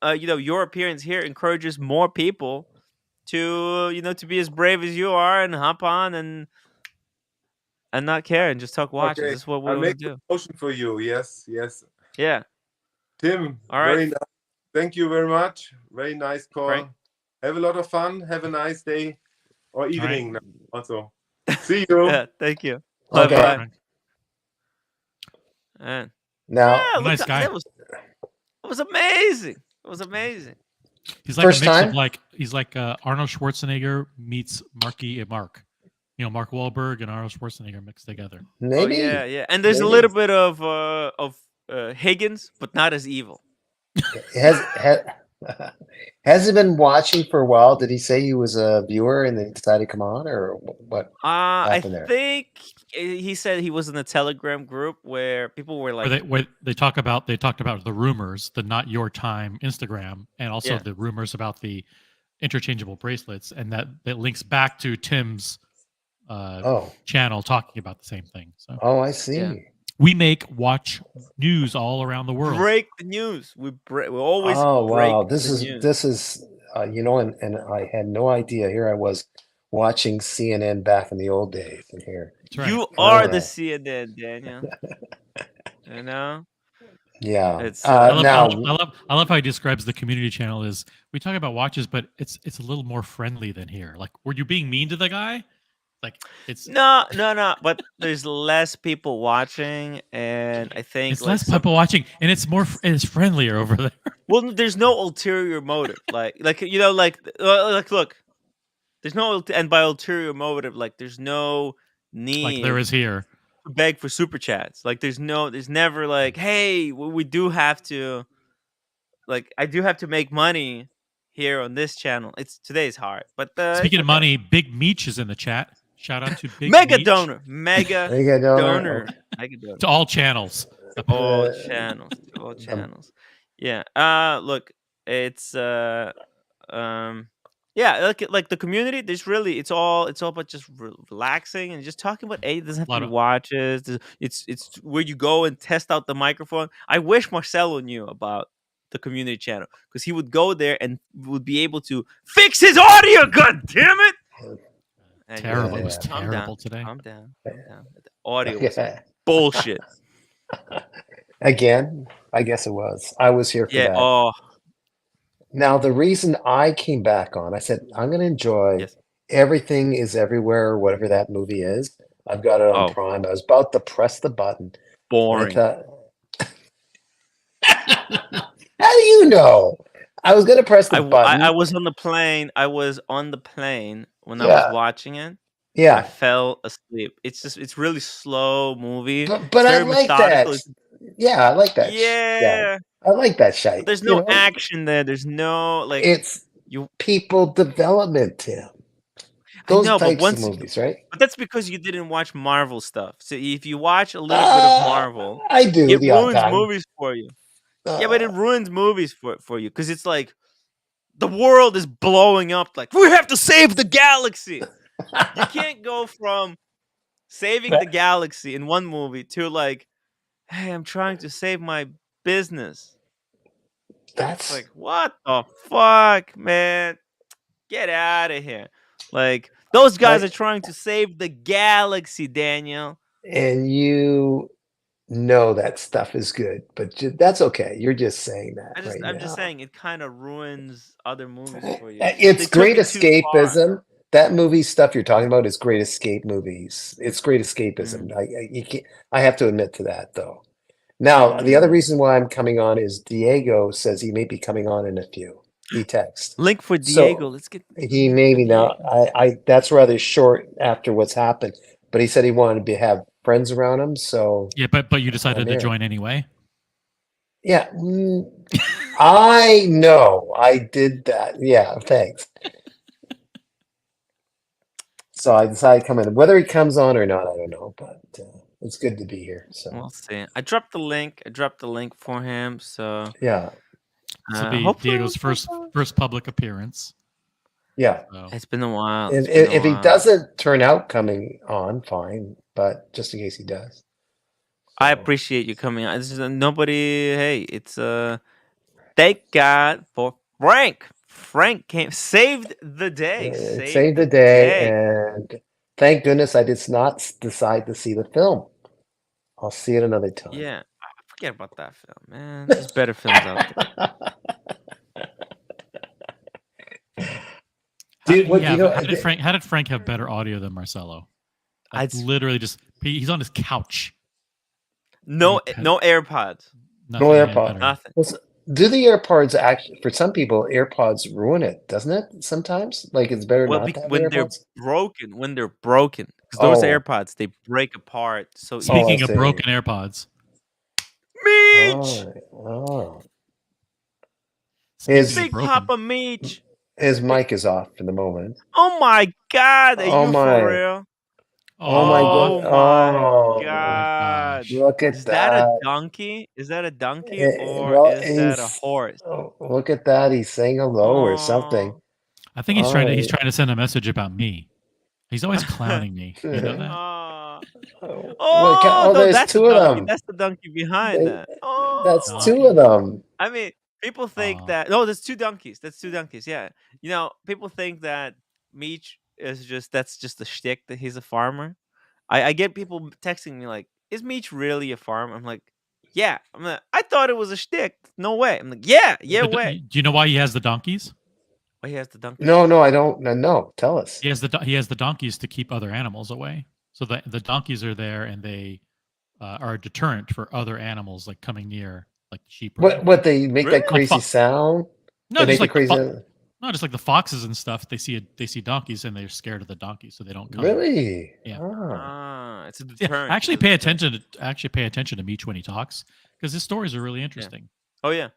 your appearance here encourages more people to, to be as brave as you are and hop on and not care and just talk watches. Okay. This is what we I'll want to make do. the motion for you. Yes. Yeah. Tim, All right. very nice. Thank you very much. Very nice call. Frank. Have a lot of fun. Have a nice day or evening right. now also. See you. Yeah. Thank you. Okay. Bye-bye. And Now, yeah, Nice guy. It was amazing. It was amazing. He's like First a mix time? of he's like Arnold Schwarzenegger meets Marky and Mark. You know, Mark Wahlberg and Arnold Schwarzenegger mixed together. maybe. Oh, yeah. And there's a Maybe. little bit of Higgins, but not as evil. Has he been watching for a while? Did he say he was a viewer and then decided to come on, or what? I happened there? think he said he was in a Telegram group where people were like, Where they talked about the rumors, the Not Your Time Instagram, and also Yeah. the rumors about the interchangeable bracelets, and that links back to Tim's channel talking about the same thing. So I see. Yeah. we make watch news all around the world. break the news. We always Oh break wow, the news. this is and I had no idea. Here I was watching CNN back in the old days, and here That's right. You are the Yeah. CNN, Daniel. You know? Yeah. It's I love, now, I love how he describes the community channel is we talk about watches, but it's a little more friendly than here. Like, were you being mean to the guy? Like, it's no, but there's less people watching, and I think it's less people watching, and it's friendlier over there. Well, there's no ulterior motive, like look, there's no, and by ulterior motive, like there's no need Like there is here. to beg for super chats. Like there's never like, hey, we do have to, like I do have to make money here on this channel. Today's hard, but Speaking of money, Big Meech is in the chat. Shout out to Big mega Meech. donor, Mega donor. donor, mega donor. To all channels. All channels. Yeah. Look, it's yeah, like the community. There's really it's all about just relaxing and just talking about. It doesn't have to be watches. It's where you go and test out the microphone. I wish Marcelo knew about the community channel because he would go there and would be able to fix his audio. God damn it! And Terrible. It was calm terrible down, today. Calm down. The audio was bullshit. Again, I guess it was. I was here for that. Oh. Now, the reason I came back on, I said, I'm going to enjoy Everything is Everywhere, whatever that movie is. I've got it on Prime. I was about to press the button. Boring. I How do you know? I was gonna press the button. I was on the plane. I was on the plane when I was Yeah. watching it. I Yeah, fell asleep. It's really slow movie. but It's I very like methodical. that. Yeah, I like that. Yeah, I like that but shite. there's You no know, action there. There's no like it's you. people development, Tim. I Those know, but types of once, movies, right? but that's because you didn't watch Marvel stuff. So if you watch a little bit of Marvel, I do it the odd ruins time. movies for you. Yeah, but it ruins movies for you because it's like the world is blowing up. Like we have to save the galaxy. You can't go from saving the galaxy in one movie to like, hey, I'm trying to save my business. That's Like, what the fuck, man? Get out of here. Like, those guys are trying to save the galaxy, Daniel. and you know that stuff is good, but that's okay. You're just saying that right I'm now. just saying it kind of ruins other movies for you. It's They took great it too far. escapism. That movie stuff you're talking about is great escape movies. It's great escapism. You can't, I have to admit to that, though. Now, the other reason why I'm coming on is Diego says he may be coming on in a few. He texts. Link for So, Diego. Let's get he may be now. I that's rather short after what's happened, but he said he wanted to have friends around him. So Yeah, but you decided to here. join anyway. Yeah, I know I did that. Yeah, thanks. So I decided to come in. Whether he comes on or not, I don't know, but it's good to be here. So we'll see. I dropped the link. For him. So yeah, this will be Diego's first public appearance. Yeah, So. It's been a while. And if he doesn't turn out coming on, fine. But just in case he does, I appreciate you coming on. This is nobody. Hey, it's thank God for Frank. Frank came, saved the day. It saved the day, and thank goodness I did not decide to see the film. I'll see it another time. Yeah, forget about that film, man. There's better films out there. Dude, how did Frank have better audio than Marcelo? Like, literally just he's on his couch. No AirPods. No AirPods. Nothing. Well, do the AirPods actually? For some people, AirPods ruin it, doesn't it? Sometimes, like it's better not to have when AirPods. When they're broken, because those AirPods they break apart. So speaking of broken AirPods, Meech. Oh. Big Papa Meech. His mic is off for the moment. Oh my God! Are you for real? Oh my God! Look at Is that a donkey? Is that a donkey or is that a horse? Oh, look at that! He's saying hello or something. I think he's trying to send a message about me. He's always clowning me. You know that? There's two of them. That's the donkey behind that. That's two of them. I mean, people think that there's two donkeys. That's two donkeys. Yeah, people think that Meech is that's just a shtick that he's a farmer. I get people texting me like, "Is Meech really a farmer?" I'm like, "Yeah." I'm like, I thought it was a shtick. No way. I'm like, "Yeah, way." Do you know why he has the donkeys? Why he has the donkeys? No, I don't. No, tell us. He has the donkeys to keep other animals away. So the donkeys are there, and they are a deterrent for other animals like coming near, like sheep. What they make that crazy sound? No, just like just like the foxes and stuff. They see donkeys and they're scared of the donkeys, so they don't come. Really? Yeah. It's a deterrent. Actually, pay attention to Meech when he talks because his stories are really interesting. Yeah.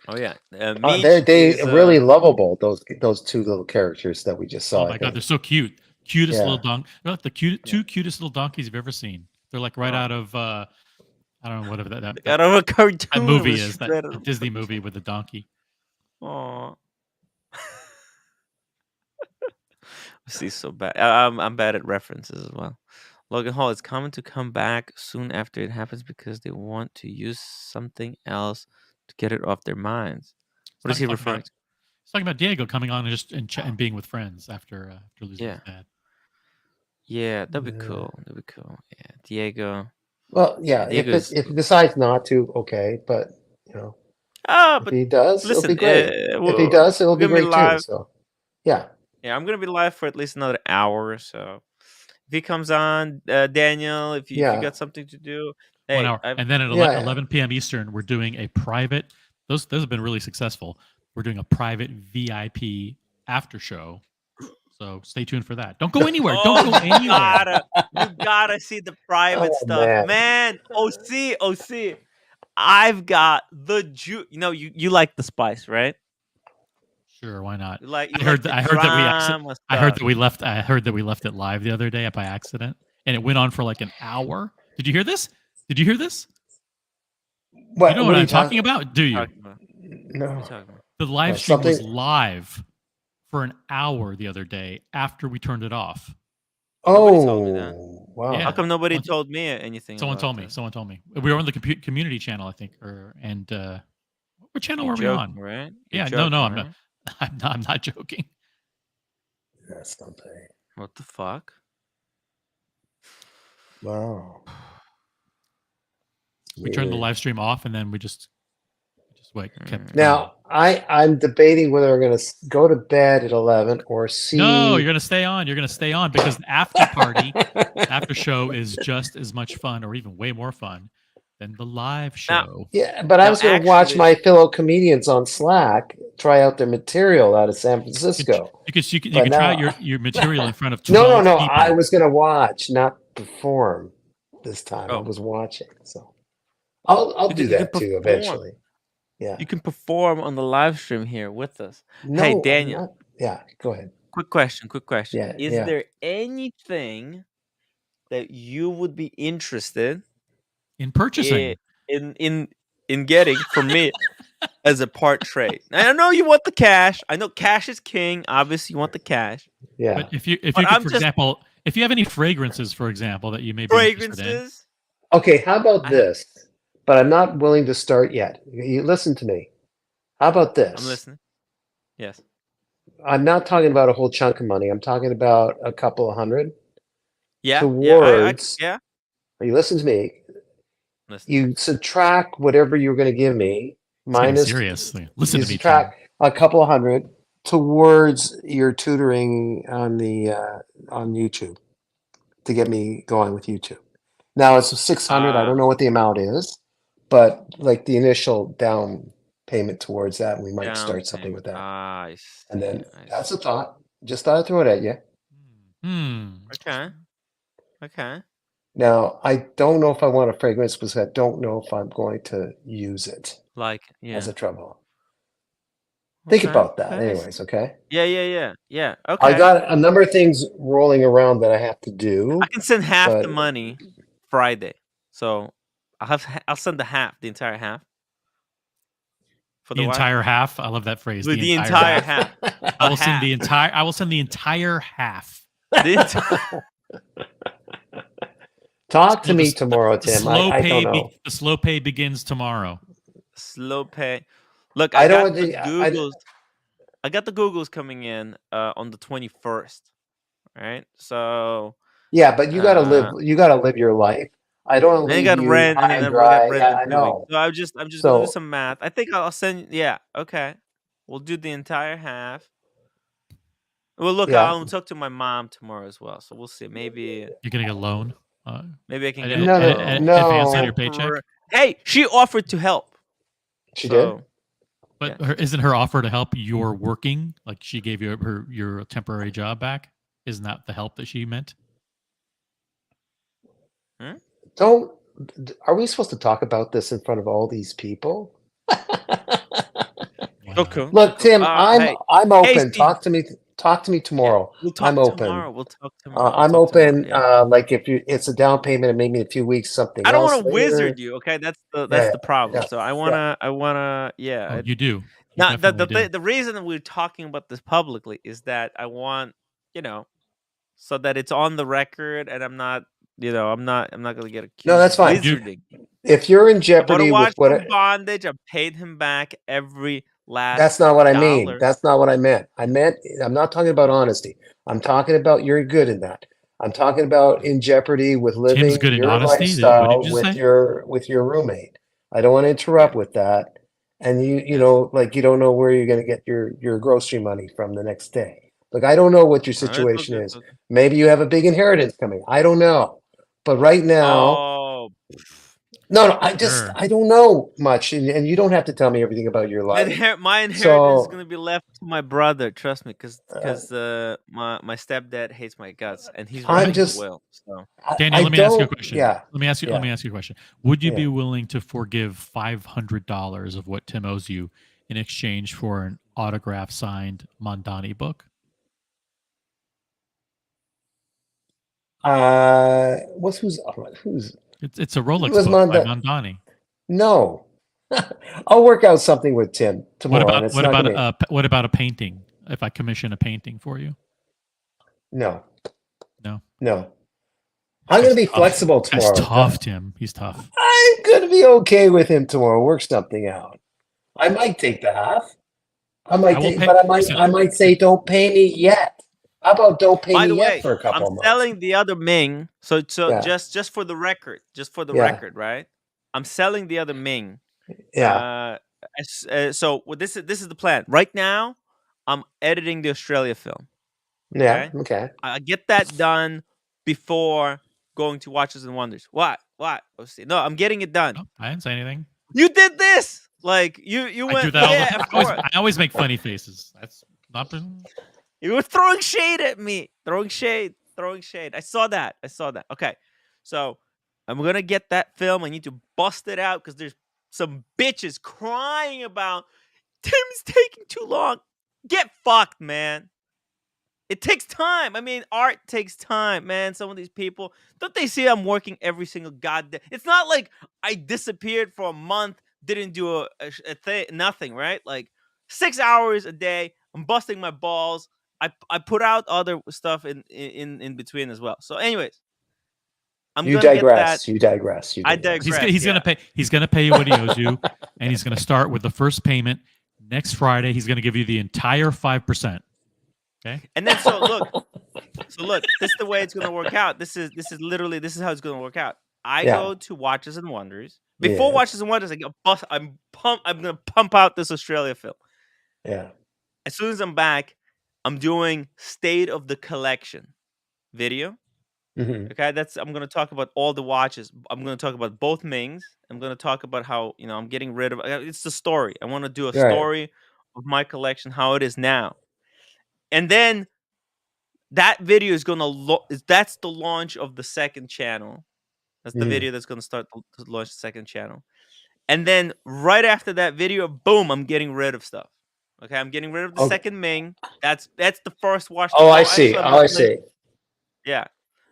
Oh yeah. They're really lovable. Those two little characters that we just saw. Oh my God, they're so cute. Cutest little donkey. They're like the two cutest little donkeys you've ever seen. They're like right out of I don't know whatever that out of a cartoon. That movie is that Disney movie with the donkey. Oh. See, so bad. I'm bad at references as well. Logan Hall is coming to come back soon after it happens because they want to use something else to get it off their minds. What is he referring to? He's talking about Diego coming on and being with friends after losing his dad. Yeah, that'd be cool. Yeah, Diego. Well, yeah. If he decides not to, okay. But but if he does, listen, it'll be great. If he does, it'll be great too. So, yeah. Yeah, I'm gonna be live for at least another hour or so. If he comes on, Daniel, if you got something to do, 1 Hey, hour, and then at 11 p.m. Eastern, we're doing a private. Those have been really successful. We're doing a private VIP after show. So stay tuned for that. Don't go anywhere. Don't go anywhere. You gotta see the private Oh, stuff, man. OC. I've got the juice. You know, you like the spice, right? Sure, why not? You like I heard the that drama I heard stuff. that we left. I heard that we left it live the other day by accident, and it went on for like an hour. Did you hear this? Did you hear this? What, you know what I'm talking about? Do you? No. The live stream was live for an hour the other day after we turned it off. Nobody told me that. Wow. Yeah. How come nobody told me anything? Someone told me. Someone told me. We were on the community channel, I think, what channel were we on? Right? Yeah, joking, no, I'm right? not. I'm not joking. That's something. What the fuck? Wow. We turned the live stream off, and then we just kept. Now I'm debating whether I'm going to go to bed at 11 or see. No, you're going to stay on. You're going to stay on because the after party, after show is just as much fun, or even way more fun than the live show. Yeah, but I was going to watch my fellow comedians on Slack try out their material out of San Francisco. You can try your material in front of 12 No. people. I was going to watch, not perform this time. I was watching, so I'll do that too eventually. Yeah, you can perform on the live stream here with us. No, hey, Daniel. Go ahead. Quick question. Yeah, Is there anything that you would be interested in purchasing in getting from me as a part trade? I know you want the cash. I know cash is king. Obviously, you want the cash. Yeah. But if you could, for example, if you have any fragrances, for example, that you may be interested in. Okay, how about this? But I'm not willing to start yet. You listen to me. How about this? I'm listening. Yes. I'm not talking about a whole chunk of money. I'm talking about a couple of hundred. Yeah. Towards. Yeah. You listen to me. You subtract whatever you're going to give me minus. Seriously, listen to me. Subtract a couple of hundred towards your tutoring on YouTube to get me going with YouTube. Now it's 600. I don't know what the amount is, but like the initial down payment towards that, we might start something with that. I see, and then that's a thought. Just thought I'd throw it at you. Okay. Now I don't know if I want a fragrance because I don't know if I'm going to use it. As a trouble. Think about that, anyways. Okay. Yeah. Okay. I got a number of things rolling around that I have to do. I can send half the money Friday, so I'll send the entire half. For the entire half. I love that phrase. The entire half. I will send the entire. I will send the entire half. Talk to me tomorrow, Tim. I don't know. The slow pay begins tomorrow. Slow pay. Look, I got the Googles coming in on the 21st. Right? So yeah, but you gotta live. You gotta live your life. I don't. Then you got rent, and then dry. Rent. I know. So I'm just gonna do some math. I think I'll send. Yeah. Okay. We'll do the entire half. Well, look, I'll talk to my mom tomorrow as well. So we'll see. Maybe you're gonna get a loan. Maybe I can get an advance on your paycheck. Hey, she offered to help. She did. But isn't her offer to help you're working? Like she gave you your temporary job back? Isn't that the help that she meant? Are we supposed to talk about this in front of all these people? Okay. Look, Tim, I'm open. Hey, Talk to me tomorrow. We'll talk I'm open. Tomorrow. We'll talk tomorrow. I'm open. Like if it's a down payment and maybe in a few weeks something. I don't want to wizard you. Okay, that's the problem. Yeah, so I wanna. Oh, you do. Now the reason that we're talking about this publicly is that I want so that it's on the record, and I'm not gonna get accused. No, that's fine. Wizarding. If you're in jeopardy with what bondage, I paid him back every last. That's not what I mean. dollar. That's not what I meant. I'm not talking about honesty. I'm talking about you're good in that. I'm talking about in jeopardy with living Tim's good in your honesty? lifestyle What did you with your roommate. I don't want to interrupt with that. And you know, like you don't know where you're going to get your grocery money from the next day. Like I don't know what your situation is. Okay. Maybe you have a big inheritance coming. I don't know. But right now, No, Sure. I don't know much, and you don't have to tell me everything about your life. My inheritance is So gonna be left to my brother. Trust me, because my stepdad hates my guts, and he's I'm writing the just, will. So Daniel, I let me ask you a don't. question. Yeah, Let me ask you. yeah. Let me ask you a question. Would you Yeah. be willing to forgive $500 of what Tim owes you in exchange for an autograph signed Mondani book? Who's It's a Rolex was book by Monda? Mondani. No, I'll work out something with Tim tomorrow, What and about it's not gonna be. what about a painting? If I commission a painting for you? No, No. no. I'm gonna be flexible That's tomorrow. tough, Tim. He's tough. I'm gonna be okay with him tomorrow. Work something out. I might take the half. I might I will take, pay. but Listen, I might say, don't pay me yet. How about don't pay by me the yet way, for a I'm couple of months? selling the other Ming. So Yeah. just for the record, Yeah. right? I'm selling the other Ming. Yeah. So this is the plan. Right now, I'm editing the Australia film. Yeah. Okay. I get that done before going to Watches and Wonders. What? Let's see. No, I'm getting it done. No, I didn't say anything. You did this. Like you I went. do that all Yeah, the of time. course. I always make funny faces. That's not been. You were throwing shade at me. Throwing shade. I saw that. Okay. So I'm going to get that film. I need to bust it out because there's some bitches crying about Tim's taking too long. Get fucked, man. It takes time. I mean, art takes time, man. Some of these people, don't they see I'm working every single goddamn... It's not like I disappeared for a month, didn't do a thing, nothing, right? Like 6 hours a day. I'm busting my balls. I put out other stuff in between as well. So, anyways, I'm You gonna get that. digress. You digress. You I digress. digress. He's gonna pay. He's gonna pay you what he owes you, and he's gonna start with the first payment next Friday. He's gonna give you the entire 5%. Okay. And then so look, this is the way it's gonna work out. This is literally how it's gonna work out. I go to Watches and Wonders. Before Yeah. Watches and Wonders, I'm gonna pump out this Australia film. Yeah. As soon as I'm back, I'm doing State of the Collection video. Mhm. Okay, I'm gonna talk about all the watches. I'm gonna talk about both Mings. I'm gonna talk about how I'm getting rid of. It's the story. I want to do a Right. story of my collection, how it is now, and then that video is gonna that's the launch of the second channel. That's the video that's gonna start to launch the second channel, and then right after that video, boom, I'm getting rid of stuff. Okay, I'm getting rid of the second Ming. That's the first watch. Oh, I see. I see. Yeah.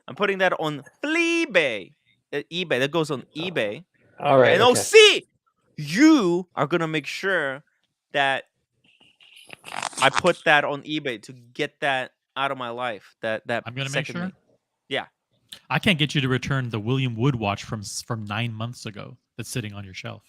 I'm putting that on eBay. eBay. That goes on eBay. All right. And okay. you are gonna make sure that I put that on eBay to get that out of my life. That I'm gonna make sure. Yeah. I can't get you to return the William Wood watch from 9 months ago that's sitting on your shelf,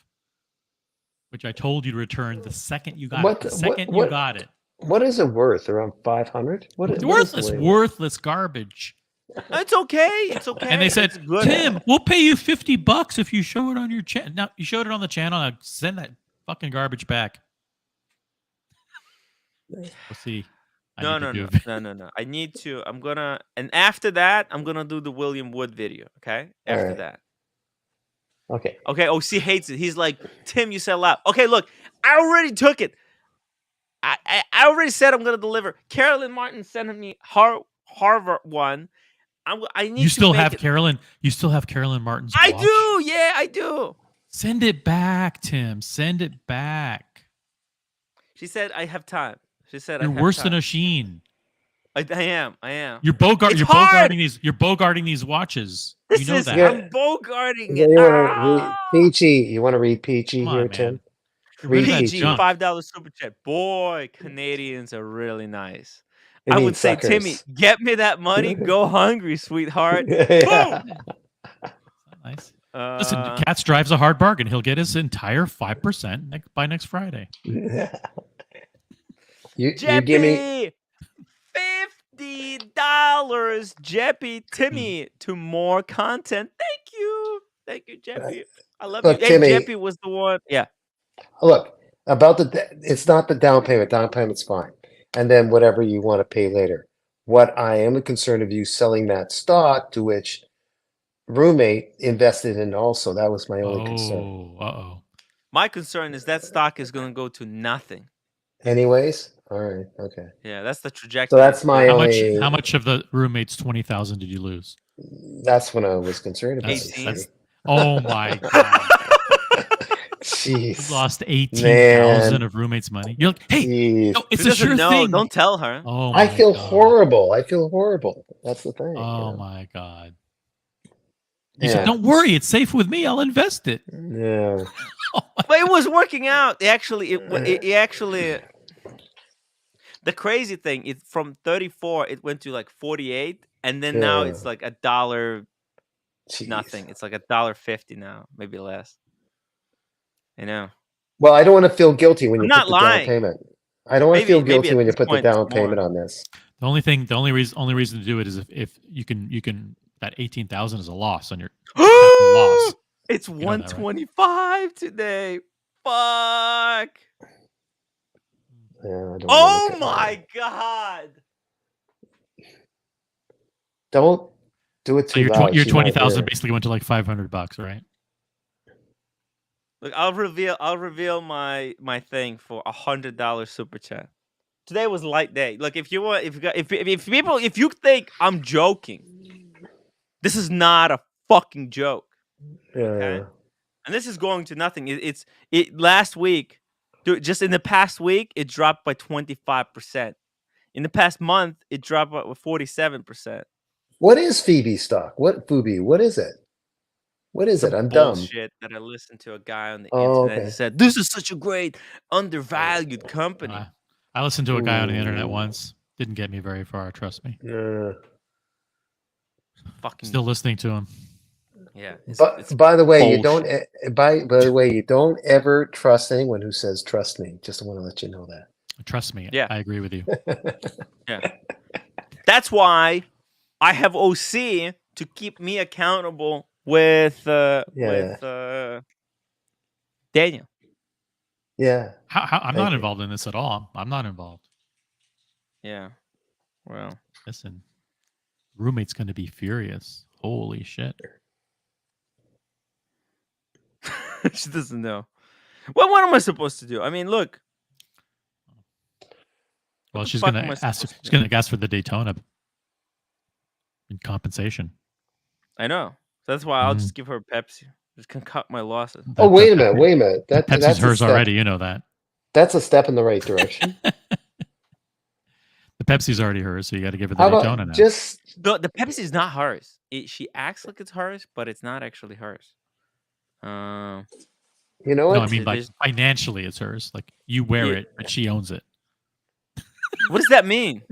which I told you to return the second you got it. The second you got it. What is it worth? Around 500? It's worthless garbage. It's okay. It's okay. And they said, Tim, we'll pay you $50 if you show it on your channel. Now you showed it on the channel. Now send that fucking garbage back. We'll see. No. I need to. I'm gonna, and after that, I'm gonna do the William Wood video. Okay. After that. Okay. Okay. OC hates it. He's like, Tim, you sell out. Okay. Look, I already took it. I already said I'm gonna deliver. Carolyn Martin sent me Harvard one. I need. You still have Carolyn. You still have Carolyn Martin's watch? I do. Yeah, I do. Send it back, Tim. Send it back. She said I have time. She said you're worse than a Sheen. I am. You're bogarting these watches. You know that. I'm bogarting it. Peachy. You want to read Peachy here, Tim? Read Peachy. $5 super chat. Boy, Canadians are really nice. I would say, Timmy, get me that money. Go hungry, sweetheart. Boom. Nice. Listen, Katz drives a hard bargain. He'll get his entire 5% by next Friday. You give me $50, Jeppy. Timmy, to more content. Thank you, Jeppy. I love you. Timmy, hey, Jeppy was the one. Yeah. Look, about it's not the down payment. Down payment's fine. And then whatever you want to pay later. What I am concerned of you selling that stock, to which roommate invested in also. That was my only concern. Oh. My concern is that stock is going to go to nothing. Anyways, all right, okay. Yeah, that's the trajectory. So that's my How only. How much of the roommate's 20,000 did you lose? That's what I was concerned about. That's oh my god! Jeez, you lost 18,000 of roommate's money. You're like, hey, Jeez. no, it's Who a doesn't sure know? thing. Don't tell her. Oh, I feel god. horrible. I feel horrible. That's the thing. Oh you know? my god! You said, "Don't worry, it's safe with me. I'll invest it." Yeah. But it was working out. It actually. The crazy thing is from 34, it went to like 48, and then now it's like $1 nothing. It's like $1.50 now, maybe less. I know. Well, I don't want to feel guilty when I'm you not put the down lying. payment. I don't want to feel guilty at when you this put the point it's down more. payment on this. The only reason to do it is if you can that 18,000 is a loss on your loss. It's 125 today. Fuck. Yeah, oh my god. Don't do it too loud. Your 20,000 basically went to like $500, right? Look, I'll reveal my thing for $100 super chat. Today was light day. Look, if you think I'm joking, this is not a fucking joke. Okay? And this is going to nothing. It last week, just in the past week, it dropped by 25%. In the past month, it dropped by 47%. What is Phoebe stock? What Fubi? What is it? What is it? I'm dumb. Bullshit that I listened to a guy on the internet who said this is such a great undervalued company. I listened to a guy on the internet once. Didn't get me very far. Trust me. Fucking still listening to him. Yeah. But by the way, bullshit. you don't. By the way, you don't ever trust anyone who says "trust me." Just want to let you know that. Trust me. Yeah. I agree with you. Yeah. That's why I have OC to keep me accountable with Daniel. Yeah. I'm not involved in this at all. I'm not involved. Yeah. Well, listen. Roommate's going to be furious. Holy shit. She doesn't know. Well, what am I supposed to do? I mean, look. Well, she's going to ask. She's going to ask for the Daytona in compensation. I know. So that's why I'll just give her a Pepsi. Just concoct my losses. Oh, wait a minute. Pepsi's hers already. You know that. That's a step in the right direction. The Pepsi's already hers, so you got to give her the Daytona now. The Pepsi is not hers. She acts like it's hers, but it's not actually hers. You know what? No, I mean, like financially, it's hers. Like you wear it, but she owns it. What does that mean?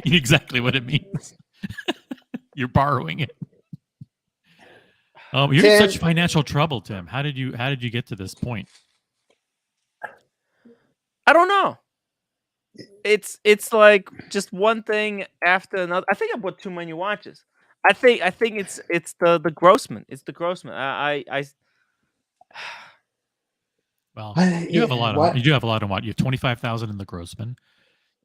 Exactly what it means. You're borrowing it. Oh, you're in such financial trouble, Tim. How did you get to this point? I don't know. It's like just one thing after another. I think I bought too many watches. I think it's the Grossman. It's the Grossman. Well, you have a lot of you have a lot of what? You have 25,000 in the Grossman,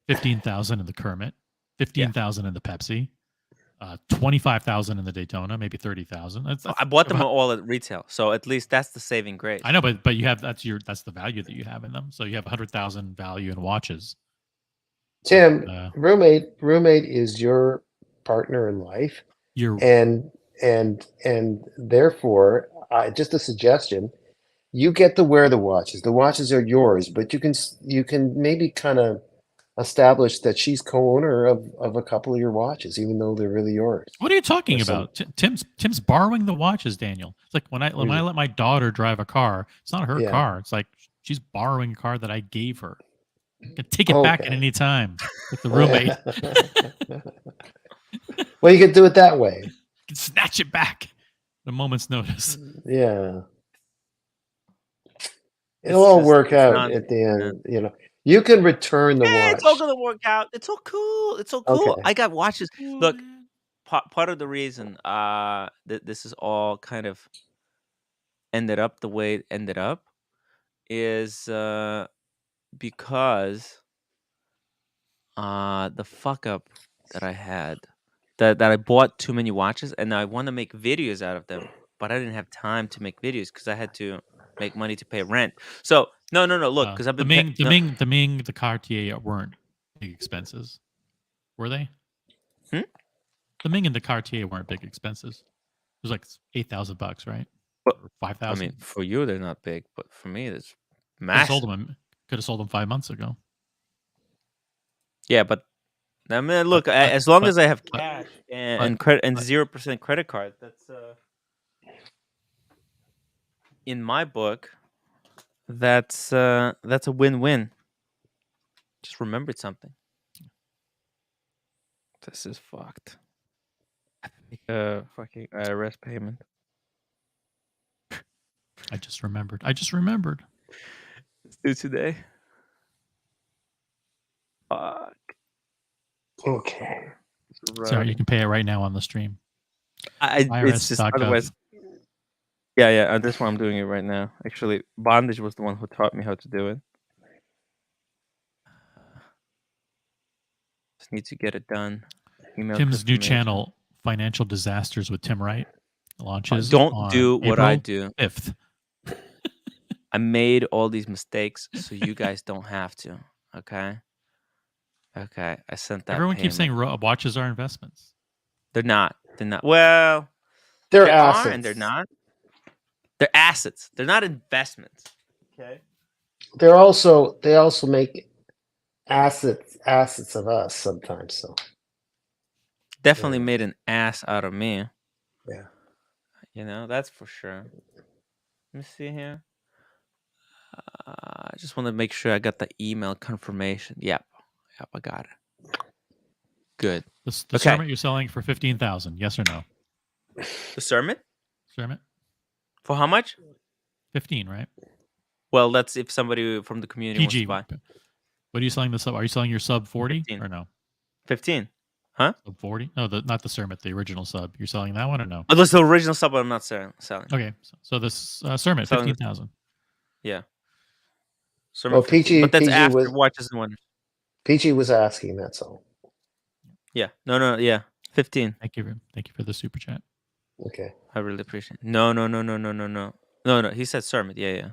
15,000 in the Kermit, 15,000 in the Pepsi, 25,000 in the Daytona, maybe 30,000. I bought them all at retail, so at least that's the saving grace. I know, but you have that's the value that you have in them. So you have 100,000 value in watches. Tim, roommate is your partner in life. And therefore, just a suggestion. You get to wear the watches. The watches are yours, but you can maybe kind of establish that she's co-owner of a couple of your watches, even though they're really yours. What are you talking about? Tim's borrowing the watches, Daniel. It's like when I let my daughter drive a car, it's not her car. It's like she's borrowing a car that I gave her. You can take it back at any time with the roommate. Well, you can do it that way. You can snatch it back at a moment's notice. Yeah. It'll all work out at the end. You know, you can return the watch. It's all gonna work out. It's all cool. It's all cool. Okay. I got watches. Look, part of the reason that this is all kind of ended up the way it ended up is because the fuck up that I had that I bought too many watches, and I want to make videos out of them, but I didn't have time to make videos because I had to make money to pay rent. So no. Look, because I've been the Ming, the Cartier weren't big expenses, were they? The Ming and the Cartier weren't big expenses. It was like $8,000, right? But, or 5,000. I mean, for you they're not big, but for me it's massive. Could have sold them 5 months ago. Yeah, but I mean, look, as long as I have cash and credit and 0% credit card, that's in my book. That's a win-win. Just remembered something. This is fucked. Fucking IRS payment. I just remembered. It's due today. Fuck. Okay. Sorry, you can pay it right now on the stream. It's just otherwise. Yeah. That's why I'm doing it right now. Actually, Bondage was the one who taught me how to do it. Just need to get it done. Tim's new channel, Financial Disasters with Tim Wright, launches. Don't do what I do. 5th. I made all these mistakes, so you guys don't have to. Okay. I sent that. Everyone keeps saying watches are investments. They're not. Well, they're they assets, are and they're not. They're assets. They're not investments. Okay. They also make assets of us sometimes. So definitely made an ass out of me. Yeah. That's for sure. Let me see here. I just want to make sure I got the email confirmation. Yep, I got it. Good. The Sermit you're selling for $15,000. Yes or no? The Sermit? For how much? 15, right? Well, that's if somebody from the community PG. wants to buy. What are you selling the sub? Are you selling your sub 40 or no? 15. Huh? Sub 40? No, not the Sermit, the original sub. You're selling that one or no? Oh, that's the original sub, but I'm not selling. Okay, so this Sermit, 15,000. Yeah. Well, PG, but that's PG after was, Watches and Wonders. PG was asking, that's all. Yeah. No. Yeah. 15. Thank you for the super chat. Okay. I really appreciate it. No. No. He said Sermit. Yeah.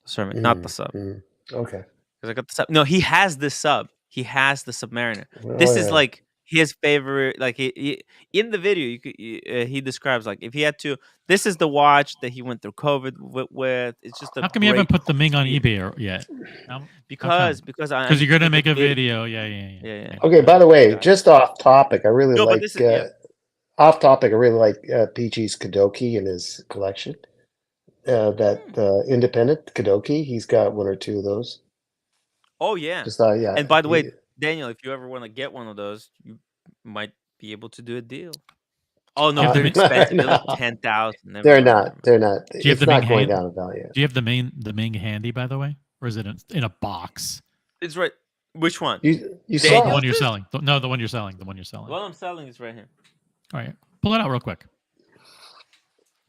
Sermit, not the sub. Okay. Because I got the sub. No, he has the sub. He has the Submariner. This is like his favorite. Like he in the video, he describes like if he had to. This is the watch that he went through COVID with. It's just how come you haven't put the Ming on eBay yet? Because you're gonna make a video. Yeah. Okay. By the way, just off topic, I really like off topic. I really like PG's Kadoki in his collection. That independent Kadoki, he's got one or two of those. Oh yeah. Just yeah. And by the way, Daniel, if you ever want to get one of those, you might be able to do a deal. Oh no, they're expensive. They're like 10,000. They're not. They're not. Do you have it's not going down in value. Do you have the Ming handy, by the way, or is it in a box? It's right. Which one? You saw the one you're selling? No, the one you're selling. The one you're selling. The one I'm selling is right here. All right, pull it out real quick.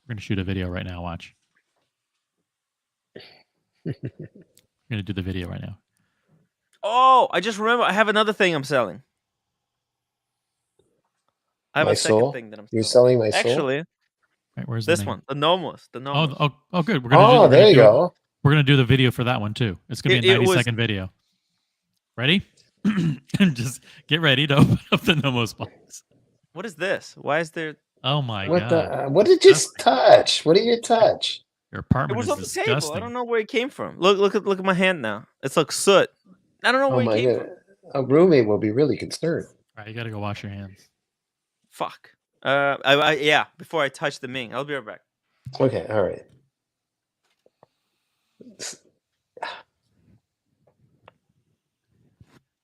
We're gonna shoot a video right now. Watch. We're gonna do the video right now. Oh, I just remember. I have another thing I'm selling. I have a second thing that I'm selling. You're selling my soul? Actually, right, where's this one? The Nomos. Oh, good. We're gonna there you go. We're gonna do the video for that one too. It's gonna be a 90-second video. Ready? Just get ready to open up the Nomos box. What is this? Why is there? Oh my god! What did you touch? What did you touch? Your apartment was is on disgusting. the table. I don't know where it came from. Look at my hand now. It's like soot. I don't know where it came from. A roommate will be really concerned. All right, you gotta go wash your hands. Fuck. Yeah. Before I touch the Ming, I'll be right back. Okay. All right.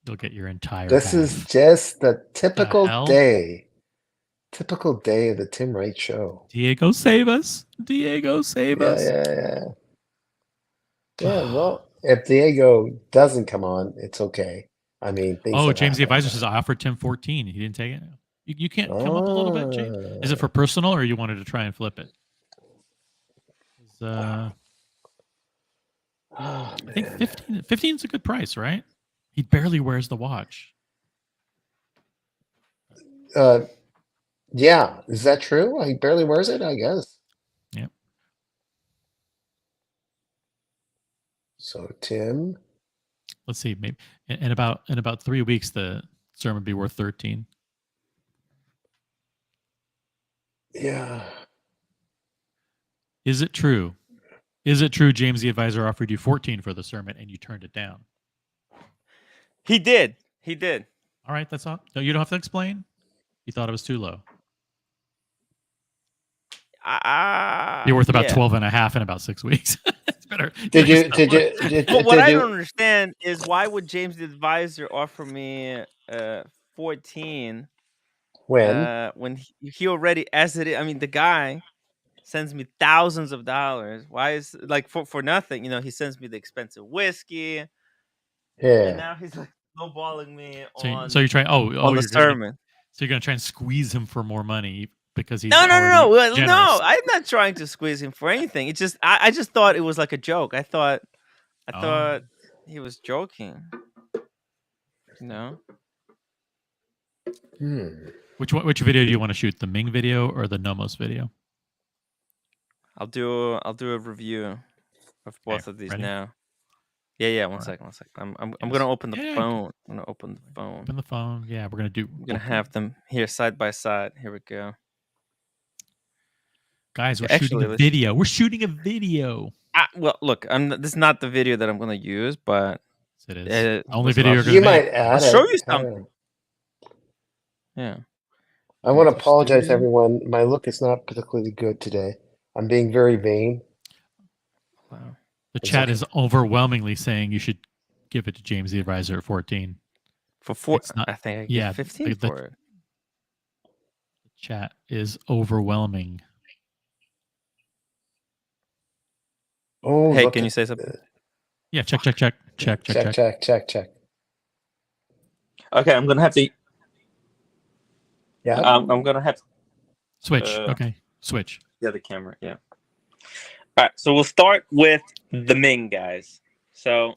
You'll get your entire. This is just the typical day. Typical day of the Tim Wright Show. Diego, save us! Diego, save us! Yeah. Well, if Diego doesn't come on, it's okay. I mean, James the Advisor says I offered Tim 14. He didn't take it. You can't come up a little bit, James. Is it for personal, or you wanted to try and flip it? I think 15 is a good price, right? He barely wears the watch. Yeah, is that true? He barely wears it, I guess. Yep. So Tim, Let's see, maybe in about 3 weeks the sermon would be worth 13. yeah. Is it true? Is it true James the advisor offered you 14 for the sermon and you turned it down? He did. He did. All right, that's all. No, you don't have to explain. You thought it was too low. You're worth about 12 and a half in about 6 weeks. It's better. Did you? But what I don't understand is why would James the advisor offer me 14 when he already, as it is, I mean, the guy sends me thousands of dollars. Why is like for nothing? You know, he sends me the expensive whiskey, and Yeah. now he's like snowballing me So you're trying. on the sermon. So you're gonna try and squeeze him for more money because he's No. generous. I'm not trying to squeeze him for anything. It's just I just thought it was like a joke. I thought he was joking. No. Which video do you want to shoot? The Ming video or the Nomos video? I'll do a review of both of these ready? now. Yeah. One second. I'm gonna open the phone. I'm gonna open the phone. Open the phone. Yeah, we're gonna have them here side by side. Here we go. Guys, we're shooting a video. We're shooting a video. Well, look, this is not the video that I'm gonna use, but it is. Only video you're gonna you might add. I'll show you something. Yeah. I want to apologize to everyone. My look is not particularly good today. I'm being very vain. Wow. The chat is overwhelmingly saying you should give it to James the advisor at 14. For 14, I think I give 15 for it. The chat is overwhelming. Oh, hey, can you say something? Yeah, check. Okay, I'm gonna have to. Yeah. I'm gonna have to switch. Okay, switch. Yeah, the camera. Yeah. All right, so we'll start with the Ming, guys. So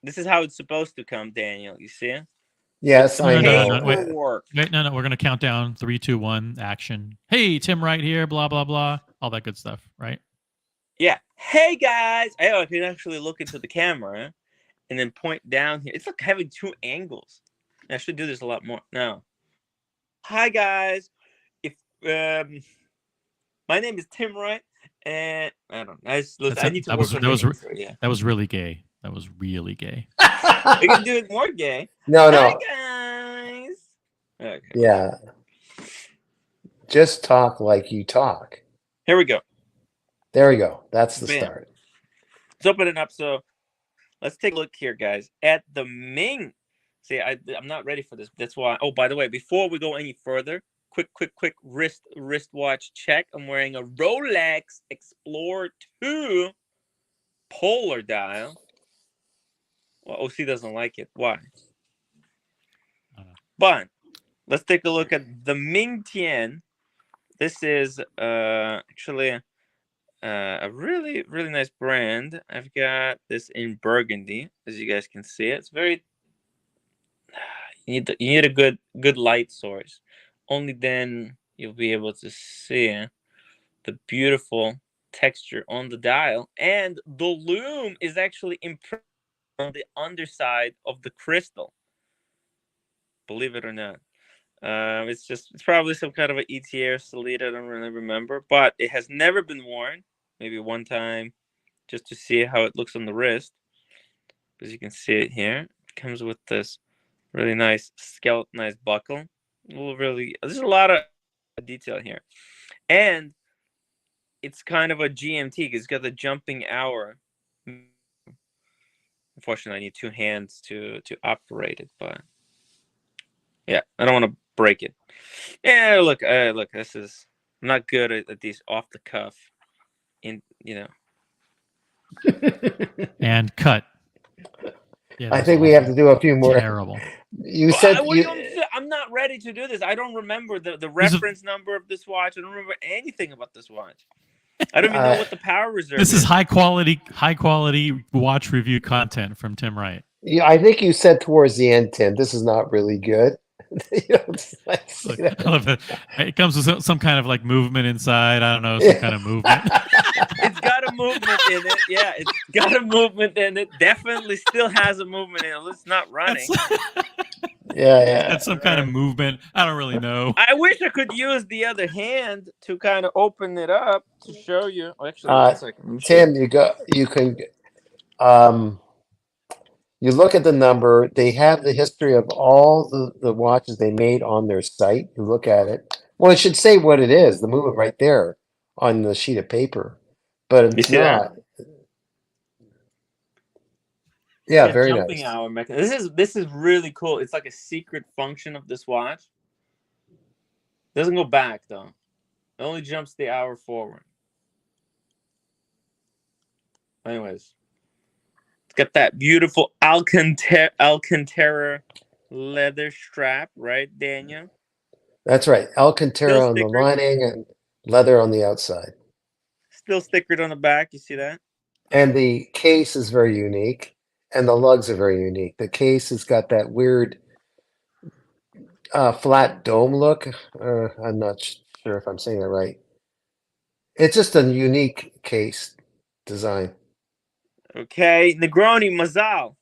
this is how it's supposed to come, Daniel. You see it? Yes, I know. No, wait, no. We're gonna count down 3, 2, 1. Action. Hey, Tim, right here. Blah blah blah. All that good stuff, right? Yeah. Hey guys. I can actually look into the camera and then point down here. It's like having 2 angles. I should do this a lot more. No. Hi guys. If my name is Tim Wright, and I don't know. I need to work on that. That was really gay. That was really gay. We can do it more gay. No. Hi guys. Okay. Yeah. Just talk like you talk. Here we go. There we go. That's the start. Let's open it up. So let's take a look here, guys, at the Ming. See, I'm not ready for this. That's why. Oh, by the way, before we go any further, quick wristwatch check. I'm wearing a Rolex Explorer 2 polar dial. Well, OC doesn't like it. Why? But let's take a look at the Ming Tian. This is actually a really nice brand. I've got this in burgundy, as you guys can see. It's very. You need a good light source. Only then you'll be able to see the beautiful texture on the dial, and the lume is actually impressed on the underside of the crystal. Believe it or not. It's probably some kind of an ETA or Salida. I don't really remember, but it has never been worn. Maybe one time, just to see how it looks on the wrist. As you can see it here, it comes with this really nice skeletonized buckle. There's a lot of detail here, and it's kind of a GMT. It's got the jumping hour. Unfortunately, I need 2 hands to operate it, but yeah, I don't want to break it. Yeah, look. This is I'm not good at these off the cuff. And cut. Yeah, I think we have to do a few more. Terrible. You said I'm not ready to do this. I don't remember the reference number of this watch. I don't remember anything about this watch. I don't even know what the power reserve is. This is high quality watch review content from Tim Wright. Yeah, I think you said towards the end, Tim, this is not really good. I love that. It comes with some kind of like movement inside. I don't know, some kind of movement. It's got a movement in it. Yeah, it's got a movement in it. Definitely still has a movement in it. It's not running. That's some kind of movement. I don't really know. I wish I could use the other hand to kind of open it up to show you. Oh, actually, one second. Tim, you can you look at the number. They have the history of all the watches they made on their site. You look at it. Well, it should say what it is. The movement right there on the sheet of paper, but it's not. Yeah, very jumping nice. hour mechanism. This is really cool. It's like a secret function of this watch. Doesn't go back though. It only jumps the hour forward. Anyways, it's got that beautiful Alcantara leather strap, right, Daniel? That's right. Alcantara on the lining and leather on the outside. Still stickered on the back. You see that? And the case is very unique, and the lugs are very unique. The case has got that weird flat dome look. I'm not sure if I'm saying that right. It's just a unique case design. Okay, Negroni Mazal.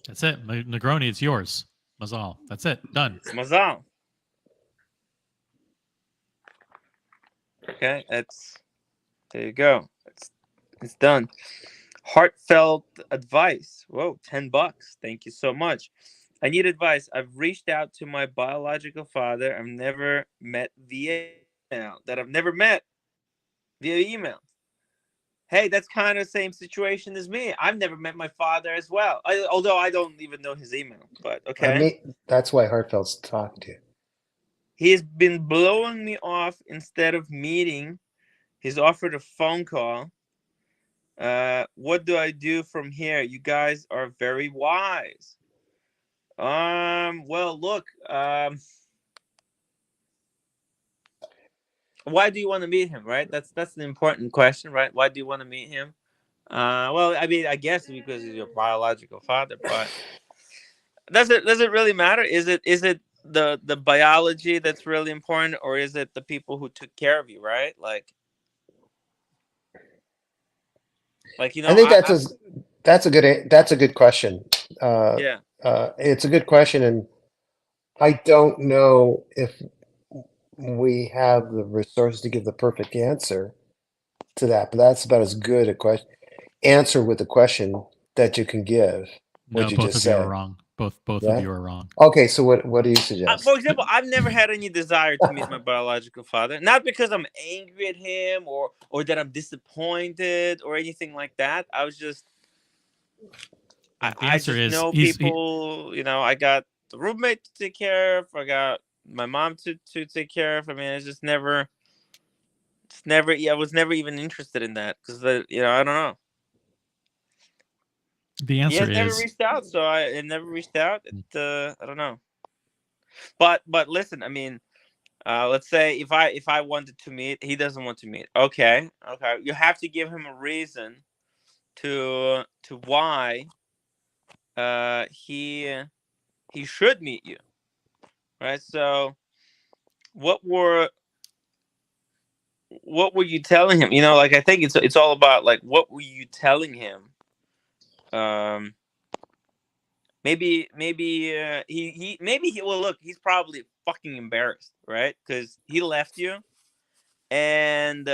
That's it. Negroni, it's yours. Mazal. That's it. Done. Mazal. Okay, there you go. It's done. Heartfelt advice. Whoa, $10. Thank you so much. I need advice. I've reached out to my biological father. I've never met via email. Hey, that's kind of the same situation as me. I've never met my father as well. Although I don't even know his email, but okay. That's why Heartfelt's talking to you. He's been blowing me off instead of meeting. He's offered a phone call. What do I do from here? You guys are very wise. Well, look, why do you want to meet him, right? That's an important question, right? Why do you want to meet him? Well, I mean, I guess because he's your biological father, but does it really matter? Is it the biology that's really important, or is it the people who took care of you, right? Like you know, I think that's a good question. Yeah. It's a good question, and I don't know if we have the resources to give the perfect answer to that, but that's about as good a answer with a question that you can give. No, both of you are wrong. Both of you are wrong. Okay, so what do you suggest? For example, I've never had any desire to meet my biological father. Not because I'm angry at him or that I'm disappointed or anything like that. I was just I just know people. You know, I got the roommate to take care of. I got my mom to take care of. I mean, it's just never. I was never even interested in that because I don't know. The answer never reached out, so I never reached out. I don't know. But listen, I mean, let's say if I wanted to meet, he doesn't want to meet. Okay, you have to give him a reason to why he should meet you, right? So what were you telling him? You know, like I think it's all about like what were you telling him? Maybe he will look. He's probably fucking embarrassed, right? Because he left you, and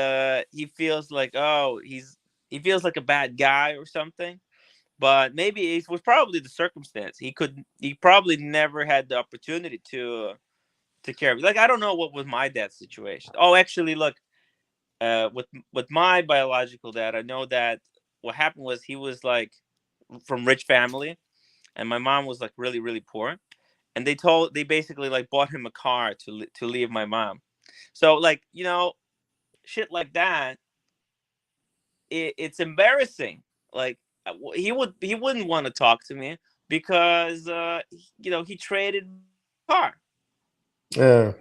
he feels like he feels like a bad guy or something. But maybe it was probably the circumstance. He probably never had the opportunity to care of you. Like I don't know what was my dad's situation. Oh, actually, look, with my biological dad, I know that what happened was he was like from rich family. And my mom was like really, really poor, and they basically like bought him a car to leave my mom. So like shit like that. It's embarrassing. Like he wouldn't want to talk to me because he traded car. Yeah.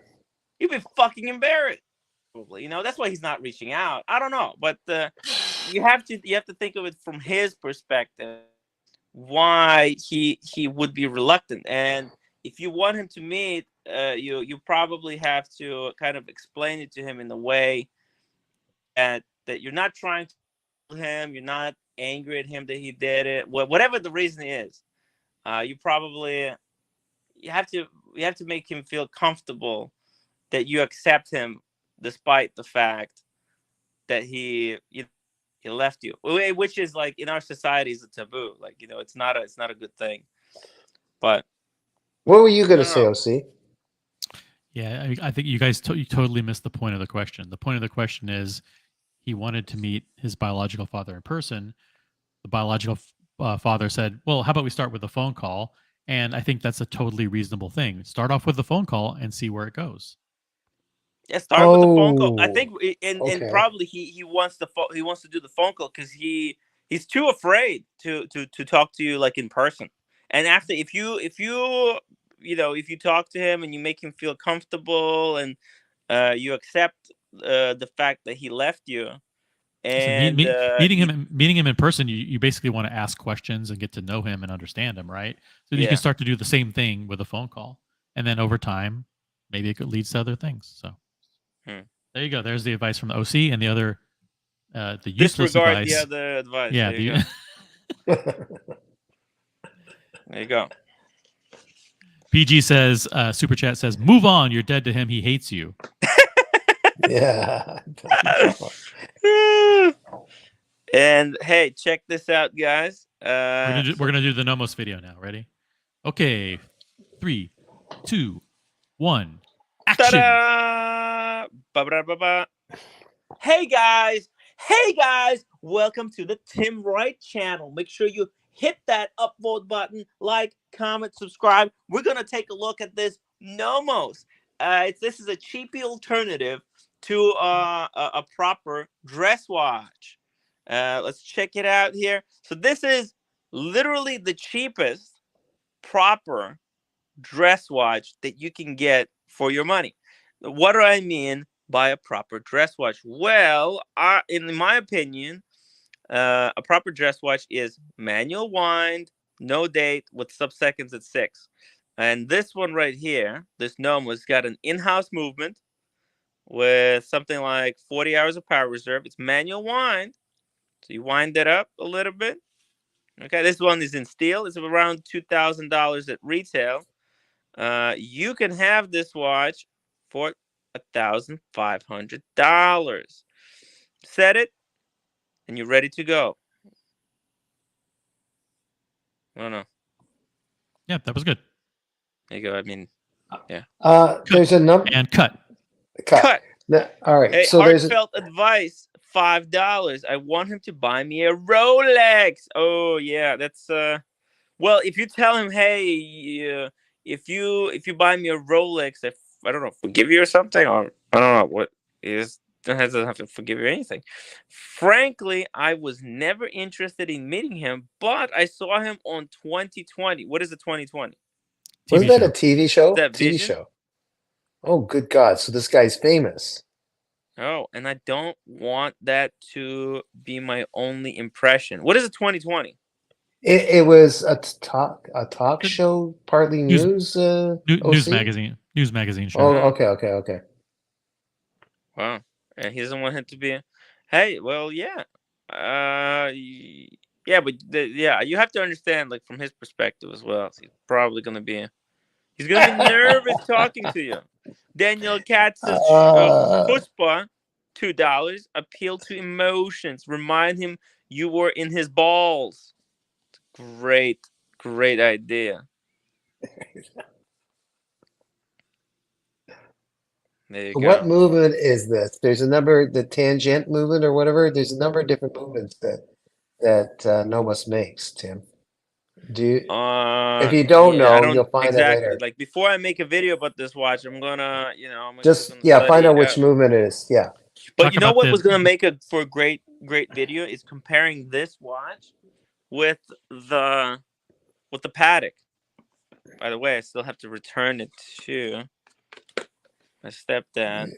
He'd be fucking embarrassed. Probably, that's why he's not reaching out. I don't know, but you have to think of it from his perspective. why he would be reluctant. And if you want him to meet, you probably have to kind of explain it to him in a way that you're not trying to kill him, you're not angry at him that he did it, whatever the reason is. You have to make him feel comfortable that you accept him despite the fact that he left you, which is like in our society is a taboo. Like, it's not a good thing. But what were you going to say, OC? Yeah, I think you guys you totally missed the point of the question. The point of the question is he wanted to meet his biological father in person. The biological father said, well, how about we start with a phone call? And I think that's a totally reasonable thing. Start off with the phone call and see where it goes. Yeah, start with the phone call. I think, and okay. probably he wants to do the phone call because he's too afraid to talk to you like in person. And after, if you talk to him and you make him feel comfortable and you accept the fact that he left you, and meeting him in person, you basically want to ask questions and get to know him and understand him, right? So you can start to do the same thing with a phone call, and then over time, maybe it could lead to other things. So there you go. There's the advice from the OC, and the other, the useless disregard advice. the other advice. Yeah, there you go. There you go. PG says, super chat says, move on. You're dead to him. He hates you. Yeah. And hey, check this out, guys. We're gonna do the Nomos video now. Ready? Okay. 3, 2, 1. Action. Ta-da! Ba-ba-da-ba-ba. Hey guys! Welcome to the Tim Wright channel. Make sure you hit that upvote button, like, comment, subscribe. We're gonna take a look at this Nomos. This is a cheapy alternative to a proper dress watch. Let's check it out here. So this is literally the cheapest proper dress watch that you can get for your money. What do I mean by a proper dress watch? Well, in my opinion, a proper dress watch is manual wind, no date, with sub-seconds at 6. And this one right here, this Nomos, got an in-house movement with something like 40 hours of power reserve. It's manual wind, so you wind it up a little bit. Okay, this one is in steel. It's around $2,000 at retail. You can have this watch for $1,500. Set it, and you're ready to go. I don't know. Yeah, that was good. There you go. I mean, yeah. There's a number and cut. All right. Hey, so heartfelt advice, $5. I want him to buy me a Rolex. Oh yeah, that's well, if you tell him, hey, if you buy me a Rolex, I don't know, forgive you or something, or I don't know what is. Doesn't have to forgive you anything. Frankly, I was never interested in meeting him, but I saw him on 2020. What is the 2020? Wasn't that a TV show? That TV Vision? show. Oh, good God! So this guy's famous. Oh, and I don't want that to be my only impression. What is a 2020? It was a talk show, partly news. News magazine show. Oh, okay. Wow, and he doesn't want him to be. Hey, well, yeah, yeah, but you have to understand, like, from his perspective as well. He's probably gonna be. He's gonna be nervous talking to you. Daniel Katz's chutzpah, $2. Appeal to emotions. Remind him you were in his balls. Great idea. There you go. What movement is this? There's a number, the tangent movement or whatever. There's a number of different movements that Nomos makes, Tim. If you don't know, you'll find it later. Like, before I make a video about this watch, I'm gonna, find out which movement it is. Yeah. But you know what was gonna make it for a great video is comparing this watch with the Patek. By the way, I still have to return it to my stepdad.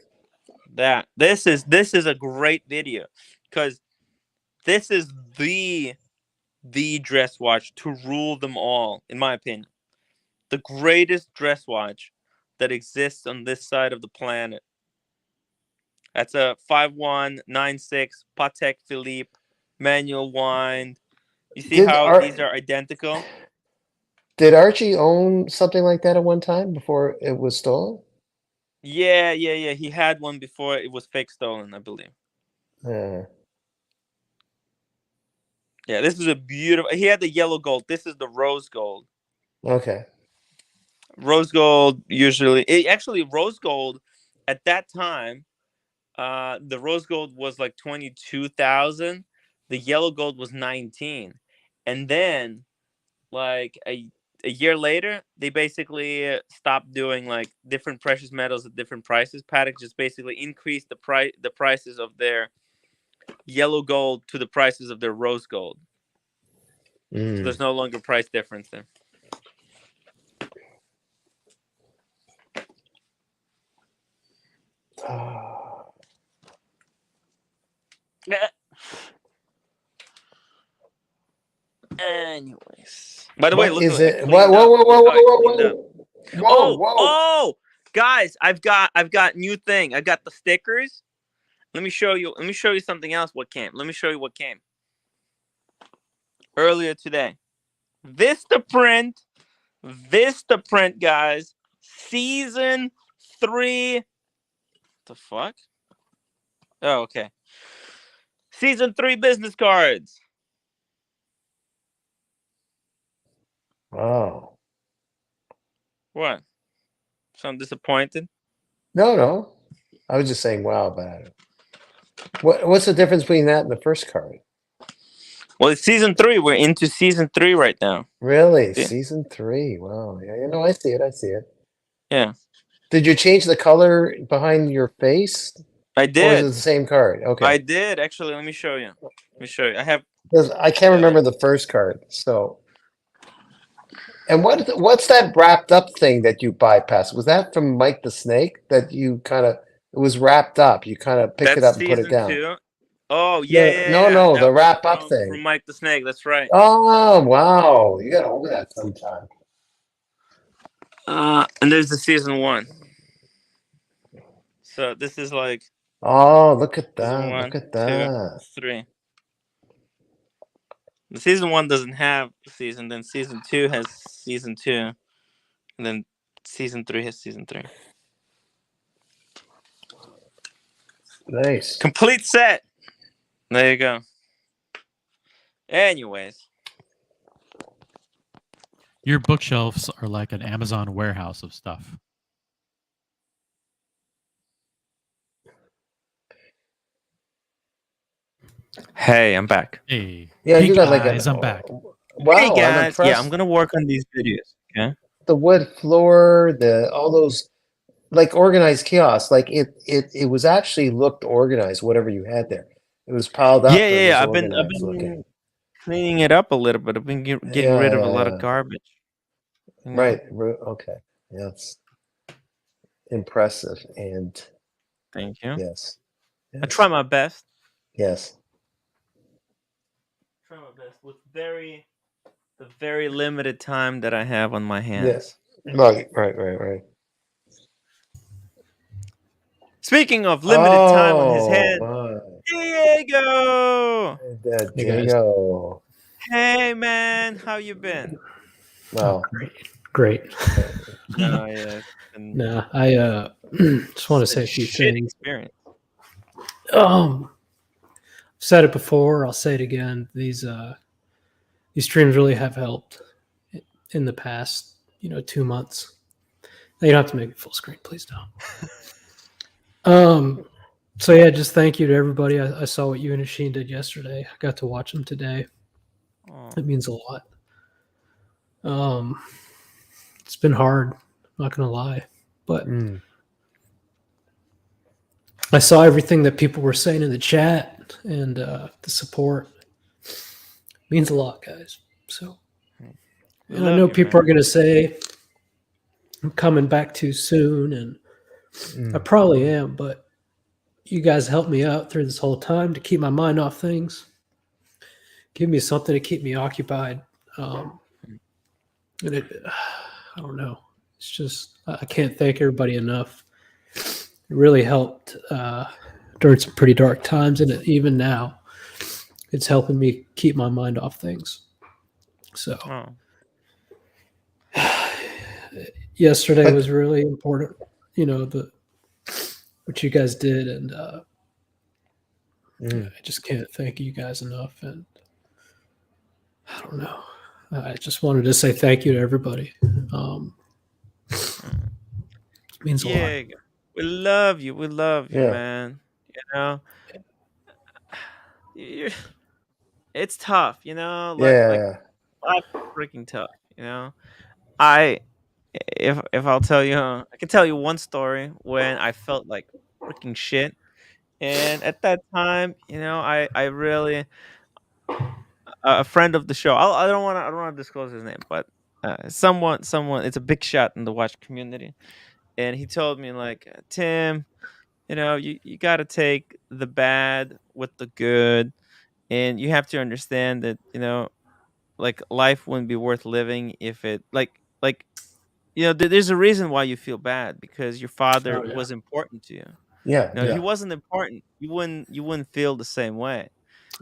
This is a great video because this is the the dress watch to rule them all, in my opinion. The greatest dress watch that exists on this side of the planet. That's a 5196 Patek Philippe manual wind. You see how these are identical? Did Archie own something like that at one time before it was stolen? Yeah. He had one before it was fake stolen, I believe. Yeah. Yeah, this is a beautiful. He had the yellow gold. This is the rose gold. Okay. Rose gold usually, actually rose gold at that time. The rose gold was like 22,000. The yellow gold was 19, and then like a year later, they basically stopped doing like different precious metals at different prices. Patek just basically increased the prices of their yellow gold to the prices of their rose gold. So there's no longer price difference there. Anyways, by the way, look at it. Whoa, guys, I've got new thing. I got the stickers. Let me show you something else. What came? Let me show you what came earlier today. Vista print, guys. Season 3. The fuck? Oh, okay. Season 3 business cards. Wow. What? So I'm disappointed? No. I was just saying wow about it. What's the difference between that and the first card? Well, it's season 3. We're into season 3 right now. Really? Yeah. Season 3. Wow. Yeah, I see it. Yeah. Did you change the color behind your face? I did. Or is it the same card? Okay. I did. Actually, let me show you. I have. Because I can't remember the first card. So. And what's that wrapped up thing that you bypassed? Was that from Mike the Snake that you kind of, it was wrapped up. You kind of picked it up and put it down. Season 2. Oh, yeah. No, That the was wrap up thing. From Mike the Snake, that's right. Oh, wow. You got to hold that sometime. And there's the season 1. So this is like. Oh, look at that. Season 1, look at that. 2, 3. The season 1 doesn't have season, then season 2 has season 2, and then season 3 has season 3. Nice. Complete set. There you go. Anyways. Your bookshelves are like an Amazon warehouse of stuff. Hey, I'm back. Hey. Yeah, hey you got like guys, I'm back. Wow, hey guys, I'm yeah, I'm gonna work on these videos. Okay. The wood floor, all those like organized chaos. Like it was actually looked organized. Whatever you had there, it was piled up. Yeah. I've been cleaning it up a little bit. I've been getting rid of a lot of garbage. You know? Right. Okay. Yes. Impressive. And thank you. Yes. I try my best. Yes. Try my best with the very limited time that I have on my hands. Yes. Right. Speaking of limited time on his head, Diego. Hey man, how you been? Wow. Great. No, yeah. No, I just want to say a few things. Experience. I've said it before. I'll say it again. These streams really have helped in the past, 2 months. Now, you don't have to make it full screen, please don't. So yeah, just thank you to everybody. I saw what you and Asheen did yesterday. I got to watch them today. It means a lot. It's been hard, I'm not gonna lie, but I saw everything that people were saying in the chat, and the support means a lot, guys. So, and I know people are gonna say I'm coming back too soon, and I probably am, but you guys helped me out through this whole time to keep my mind off things, give me something to keep me occupied. And I don't know. It's just I can't thank everybody enough. It really helped during some pretty dark times, and even now, it's helping me keep my mind off things. So, yesterday was really important. What you guys did, and I just can't thank you guys enough. And I don't know. I just wanted to say thank you to everybody. It means a lot. We love you. We love you, man. It's tough, like life is freaking tough, if I'll tell you, I can tell you one story when I felt like freaking shit, and at that time, I really a friend of the show. I don't want to disclose his name, but someone, it's a big shot in the watch community, and he told me like, Tim, you got to take the bad with the good, and you have to understand that like life wouldn't be worth living if it like there's a reason why you feel bad, because your father was important to you. He wasn't important, you wouldn't feel the same way.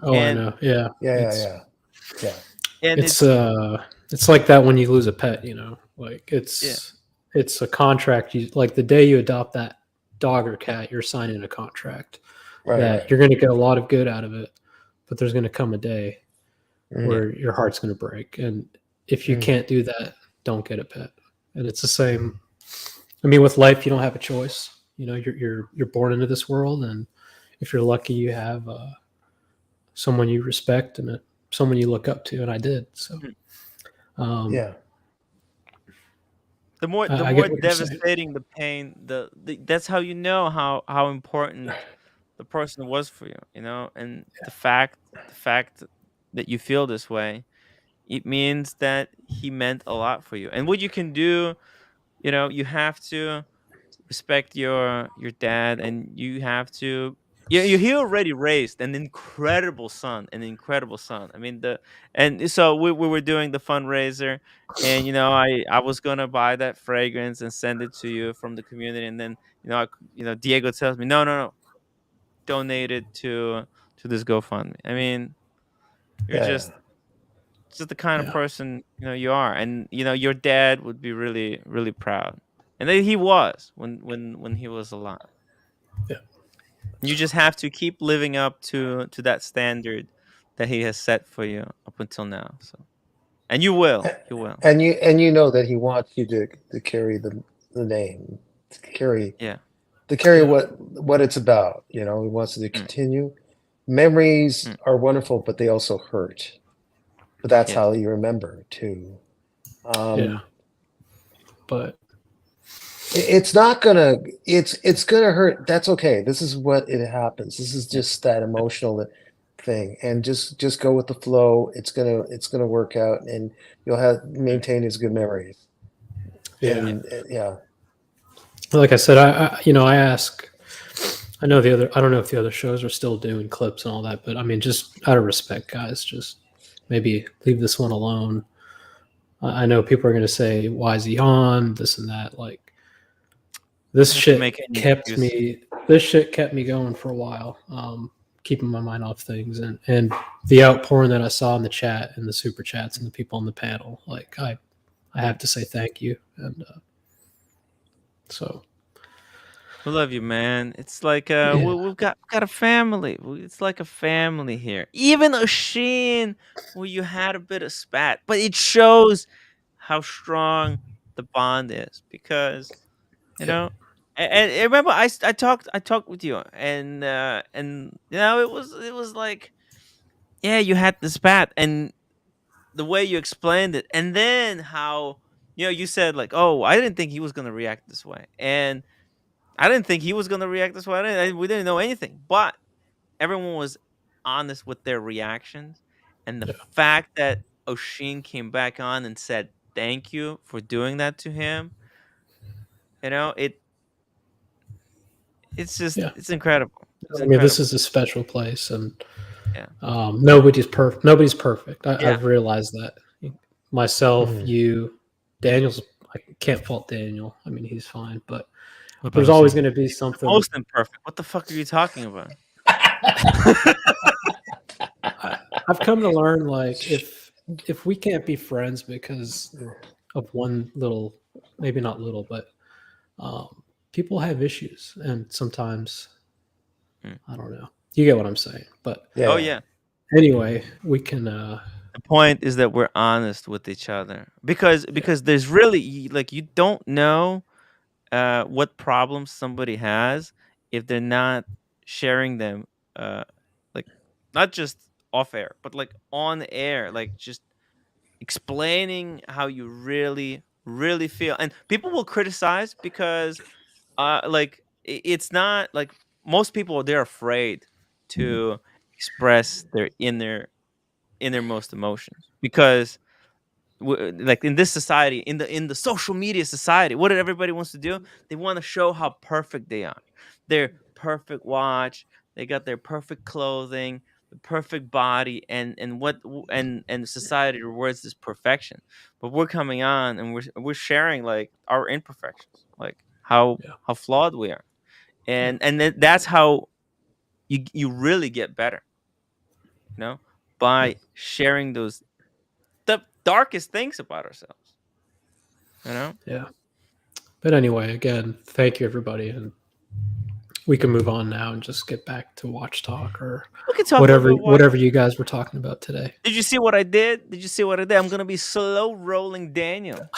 I know. Yeah. And it's like that when you lose a pet, like it's a contract. Like the day you adopt that dog or cat, you're signing a contract that you're going to get a lot of good out of it, but there's going to come a day where your heart's going to break. And if you can't do that, don't get a pet. And it's the same. I mean, with life, you don't have a choice. You're born into this world, and if you're lucky, you have someone you respect and someone you look up to, and I did. So, the more devastating the pain, that's how you know how important the person was for you, and the fact that you feel this way, it means that he meant a lot for you. And what you can do, you have to respect your dad, and you have to he already raised an incredible son. I mean, so we were doing the fundraiser, and I was gonna buy that fragrance and send it to you from the community, and then Diego tells me, no, donate it to this GoFundMe. I mean, you're just the kind of person you are, and your dad would be really, really proud, and he was when he was alive. You just have to keep living up to that standard that he has set for you up until now. So, and you will. And you know that he wants you to carry the name, to carry what it's about. He wants you to continue. Memories are wonderful, but they also hurt. But that's how you remember too. But it's not gonna. It's gonna hurt. That's okay. This is what it happens. This is just that emotional thing, and just go with the flow. It's gonna work out, and you'll maintain his good memories. Like I said, I ask. I know I don't know if the other shows are still doing clips and all that, but I mean, just out of respect, guys, just maybe leave this one alone. I know people are going to say, "Why is he on?" This and that. Like this shit kept me going for a while, keeping my mind off things, and the outpouring that I saw in the chat and the super chats and the people on the panel. Like I have to say thank you, and so. We love you, man. It's like we've got a family. It's like a family here. Even Oshin, where you had a bit of spat, but it shows how strong the bond is, because and remember I talked with you, and it was like, you had the spat, and the way you explained it, and then how you said like, oh, I didn't think he was gonna react this way, and I didn't think he was going to react this way. We didn't know anything, but everyone was honest with their reactions. And the fact that Oshin came back on and said, thank you for doing that to him. It's just, it's incredible. I mean, this is a special place, and Nobody's perfect. Nobody's perfect. I've realized that. Myself, you, Daniel's. I can't fault Daniel. I mean, he's fine, but there's always going to be something. Most imperfect. What the fuck are you talking about? I've come to learn, like, if we can't be friends because of one little, maybe not little, but people have issues, and sometimes I don't know. You get what I'm saying? But anyway, we can. The point is that we're honest with each other, because there's really, like, you don't know what problems somebody has if they're not sharing them, like, not just off air, but like on air, like just explaining how you really feel. And people will criticize because like it's not like most people, they're afraid to express their innermost emotions, because like in this society, in the social media society, what everybody wants to do, they want to show how perfect they are, their perfect watch, they got their perfect clothing, the perfect body, and society rewards this perfection. But we're coming on and we're sharing like our imperfections, like how flawed we are, and that's how you really get better, by sharing those the darkest things about ourselves, Yeah. But anyway, again, thank you, everybody, and we can move on now and just get back to Watch Talk or whatever you guys were talking about today. Did you see what I did? I'm gonna be slow rolling Daniel.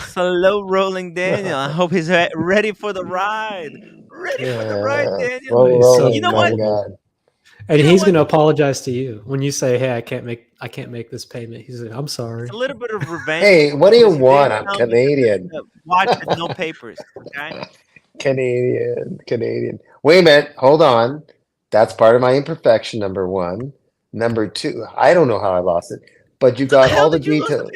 Slow rolling Daniel. I hope he's ready for the ride. Ready for the ride, Daniel. You know what? And he's going to apologize to you when you say, "Hey, I can't make this payment." He's like, "I'm sorry." It's a little bit of revenge. Hey, what do you want? I'm Canadian. Watch with no papers, okay? Canadian. Wait a minute. Hold on. That's part of my imperfection. Number one. Number two. I don't know how I lost it, but you got all the details.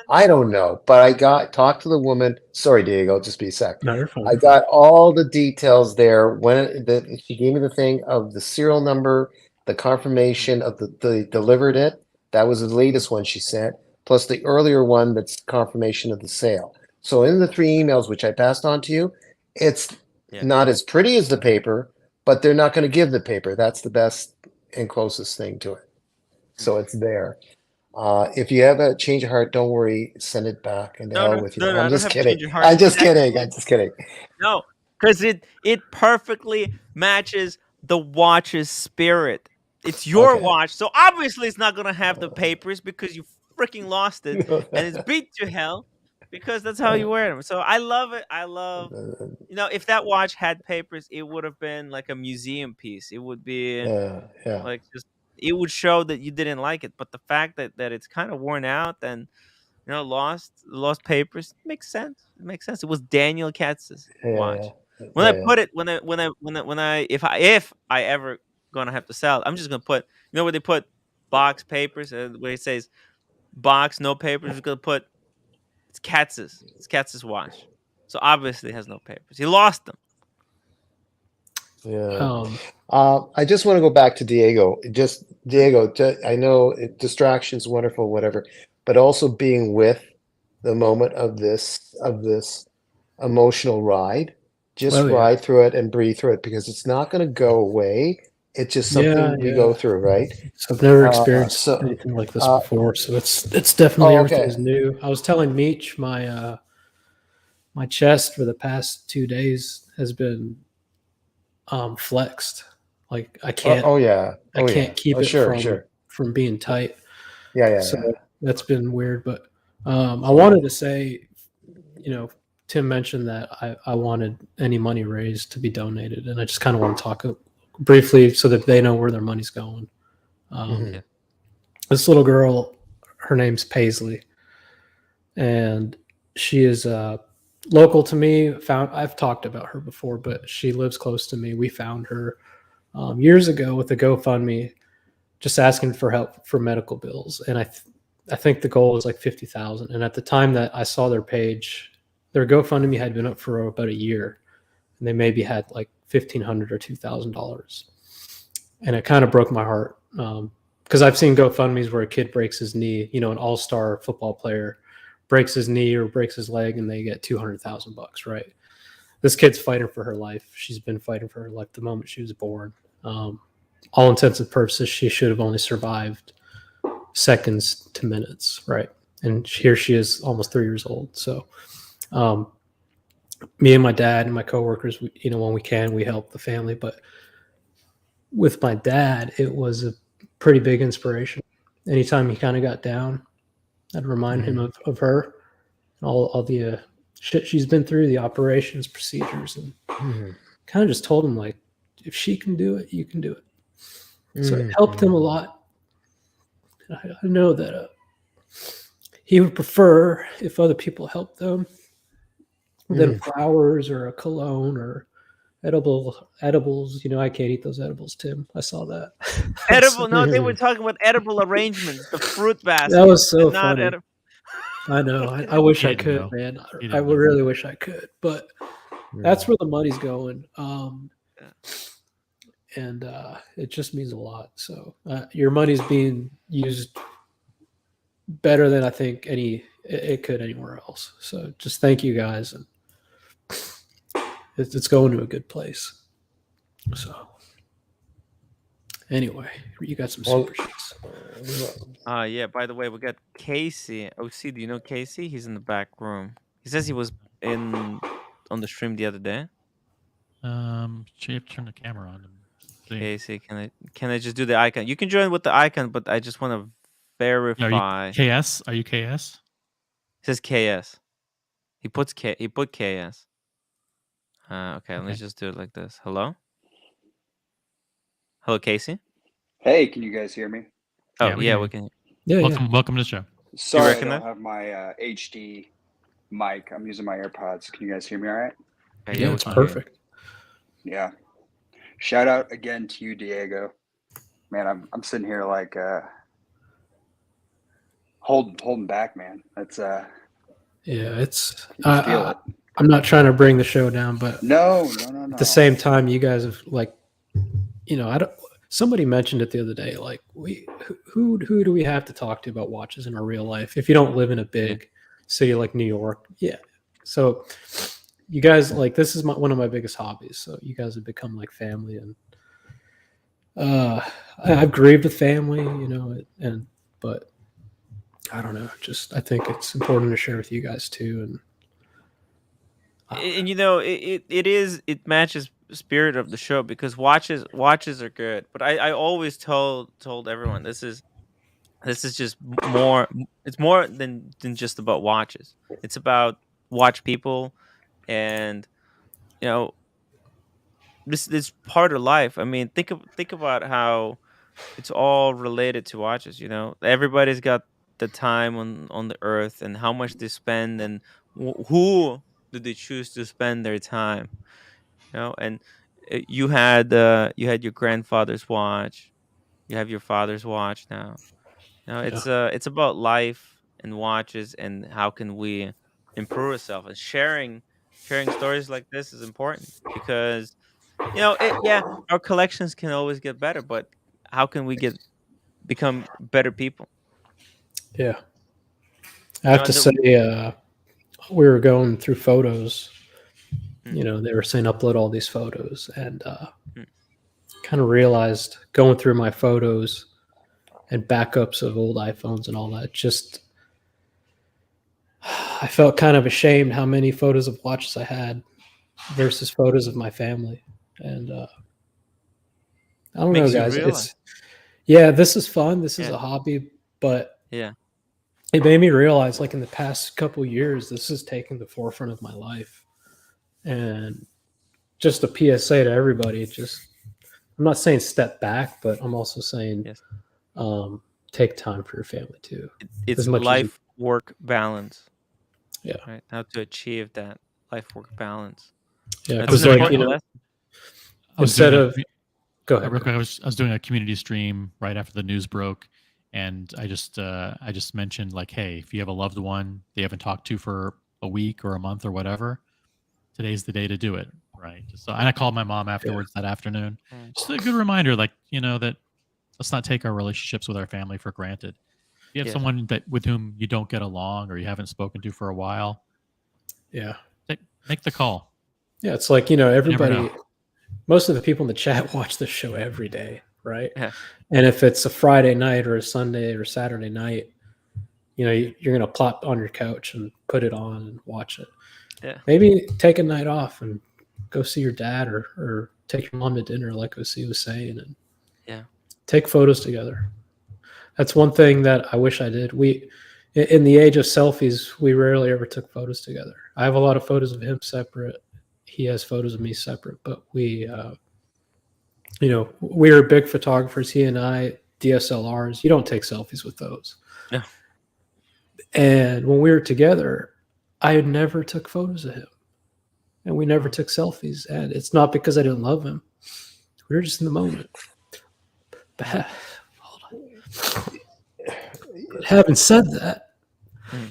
I don't know, but I talked to the woman. Sorry, Diego. Just be a sec. No, you're fine. I got all the details there. When she gave me the thing of the serial number, the confirmation of the delivered it. That was the latest one she sent, plus the earlier one that's confirmation of the sale. So in the 3 emails which I passed on to you, it's not as pretty as the paper, but they're not going to give the paper. That's the best and closest thing to it. So it's there. If you have a change of heart, don't worry. Send it back and hell with you. No, I'm just kidding. I'm just kidding. No, because it perfectly matches the watch's spirit. It's your watch, so obviously it's not gonna have the papers because you freaking lost it, and it's beat to hell because that's how you wear them. So I love it. I love, if that watch had papers, it would have been like a museum piece. It would be like just. It would show that you didn't like it, but the fact that it's kind of worn out and lost papers makes sense. It makes sense. It was Daniel Katz's watch. When I put it, if I ever gonna have to sell it, I'm just gonna put, where they put box papers, where it says box no papers. We're gonna put it's Katz's watch. So obviously it has no papers. He lost them. Yeah. I just want to go back to Diego. Diego, I know distraction's wonderful, whatever, but also being with the moment of this emotional ride. Just ride through it and breathe through it, because it's not going to go away. It's just something we go through, right? So I've never experienced anything like this before, so it's definitely everything's new. I was telling Meech my chest for the past 2 days has been flexed. Like I can't. I can't keep it from being tight. So that's been weird. But I wanted to say, Tim mentioned that I wanted any money raised to be donated, and I just kind of want to talk briefly so that they know where their money's going. This little girl, her name's Paisley, and she is local to me. I've talked about her before, but she lives close to me. We found her years ago with a GoFundMe, just asking for help for medical bills, and I think the goal was like $50,000. And at the time that I saw their page, their GoFundMe had been up for about a year, and they maybe had like $1,500 or $2,000, and it kind of broke my heart Because I've seen GoFundMe's where a kid breaks his knee, you know, an all-star football player breaks his knee or breaks his leg, and they get $200,000, right? This kid's fighting for her life. She's been fighting for her life the moment she was born. All intents and purposes, she should have only survived seconds to minutes, right? And here she is, almost 3 years old. So, me and my dad and my coworkers, you know, when we can, we help the family. But with my dad, it was a pretty big inspiration. Anytime he kind of got down, I'd remind him of her, all the shit she's been through, the operations, procedures, and kind of just told him, like, if she can do it, you can do it. So it helped him a lot. I know that he would prefer if other people helped them than flowers or a cologne or edibles. You know, I can't eat those edibles, Tim. I saw that. Edible? No, they were talking about edible arrangements, the fruit basket. That was so funny. I know. I wish I could, man. I would really wish I could, but that's where the money's going. And it just means a lot. So your money's being used better than I think it could anywhere else. So just thank you guys, and it's going to a good place. So anyway, you got some super sheets. Yeah. By the way, we got Casey. OC, do you know Casey? He's in the back room. He says he was on the stream the other day. Should you have to turn the camera on? Casey, can I just do the icon? You can join with the icon, but I just want to verify. KS? Are you KS? It says KS. He put KS. Okay, let's just do it like this. Hello, Casey. Hey, can you guys hear me? Oh yeah, we can. Yeah, welcome to the show. Sorry, I don't have my HD mic. I'm using my AirPods. Can you guys hear me all right? Yeah, it's perfect. Yeah. Shout out again to you, Diego. Man, I'm sitting here like holding back, man. That's yeah, it's I'm not trying to bring the show down, but no. At the same time, you guys have, like, you know, somebody mentioned it the other day, like, who do we have to talk to about watches in our real life if you don't live in a big city like New York? Yeah. So you guys, like, this is one of my biggest hobbies. So you guys have become like family, and I've grieved with family, you know, but I don't know. Just I think it's important to share with you guys too, and you know, it matches the spirit of the show because watches are good. But I always told everyone this is just more. It's more than just about watches. It's about watch people. And you know, this part of life. I mean, think about how it's all related to watches. You know, everybody's got the time on the earth and how much they spend, and who do they choose to spend their time. You know, and you had your grandfather's watch, you have your father's watch now. You know, it's about life and watches and how can we improve ourselves, and sharing stories like this is important because, you know, our collections can always get better, but how can we become better people? Yeah. I have to say, we were going through photos, you know, they were saying upload all these photos, and kind of realized going through my photos and backups of old iPhones and all that, just I felt kind of ashamed how many photos of watches I had versus photos of my family. And I don't know, guys. This is fun. This is a hobby, but it made me realize, like, in the past couple years, this has taken the forefront of my life. And just a PSA to everybody, I'm not saying step back, but I'm also saying take time for your family too. It's life work balance. Yeah. Right. How to achieve that life work balance. Yeah. Because, like, you know, instead of go ahead. Real quick, I was doing a community stream right after the news broke, and I just mentioned, like, hey, if you have a loved one they haven't talked to for a week or a month or whatever, today's the day to do it, right? And I called my mom afterwards that afternoon. Just a good reminder, like, you know, that let's not take our relationships with our family for granted. If you have Yeah. someone that with whom you don't get along or you haven't spoken to for a while, Yeah. make the call. Yeah, it's like, you know, You never everybody, know. most of the people in the chat watch this show every day, right? Yeah. And if it's a Friday night or a Sunday or Saturday night, you know, you're going to plop on your couch and put it on and watch it. Yeah. Maybe take a night off and go see your dad or take your mom to dinner, like OC was saying, and Yeah. take photos together. That's one thing that I wish I did. We, in the age of selfies, we rarely ever took photos together. I have a lot of photos of him separate. He has photos of me separate, but we, you know, we were big photographers. He and I, DSLRs. You don't take selfies with those. No. And when we were together, I had never took photos of him, and we never took selfies. And it's not because I didn't love him. We were just in the moment. But having said that,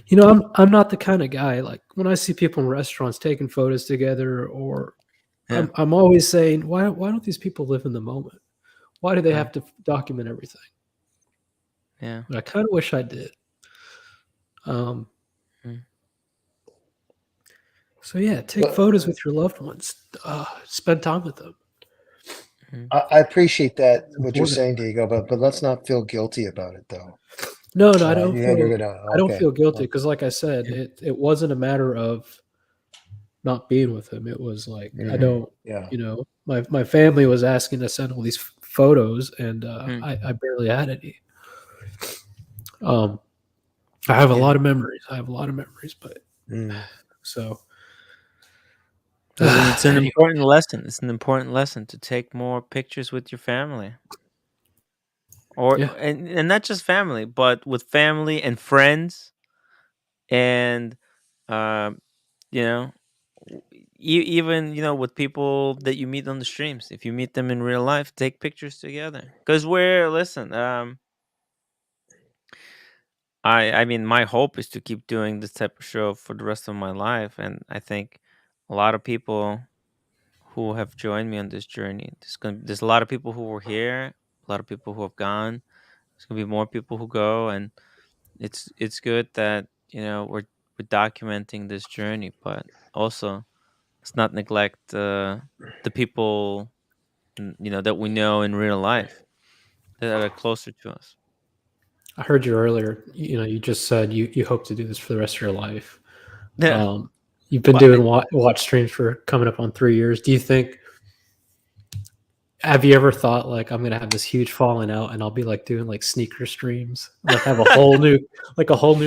you know, I'm not the kind of guy, like when I see people in restaurants taking photos together, or I'm always saying, why don't these people live in the moment? Why do they have to document everything? Yeah. But I kind of wish I did. So yeah, take photos with your loved ones. Spend time with them. I appreciate that, what you're saying, Diego, but let's not feel guilty about it, though. No, I don't. I don't Okay. feel guilty because, like I said, it wasn't a matter of not being with him. It was like I don't. Yeah. You know, my family was asking to send all these photos, and I barely had any. I have a lot of memories. But so. It's an important lesson. It's an important lesson to take more pictures with your family, or and not just family, but with family and friends, and you know, even you know, with people that you meet on the streams. If you meet them in real life, take pictures together. Because I mean, my hope is to keep doing this type of show for the rest of my life, and I think a lot of people who have joined me on this journey. There's a lot of people who were here, a lot of people who have gone. There's gonna be more people who go, and it's good that you know we're documenting this journey, but also let's not neglect the people you know that we know in real life that are closer to us. I heard you earlier. You know, you just said you hope to do this for the rest of your life. Yeah. You've been doing watch streams for coming up on 3 years. Do you think? Have you ever thought like I'm gonna have this huge falling out and I'll be like doing like sneaker streams, like have a whole new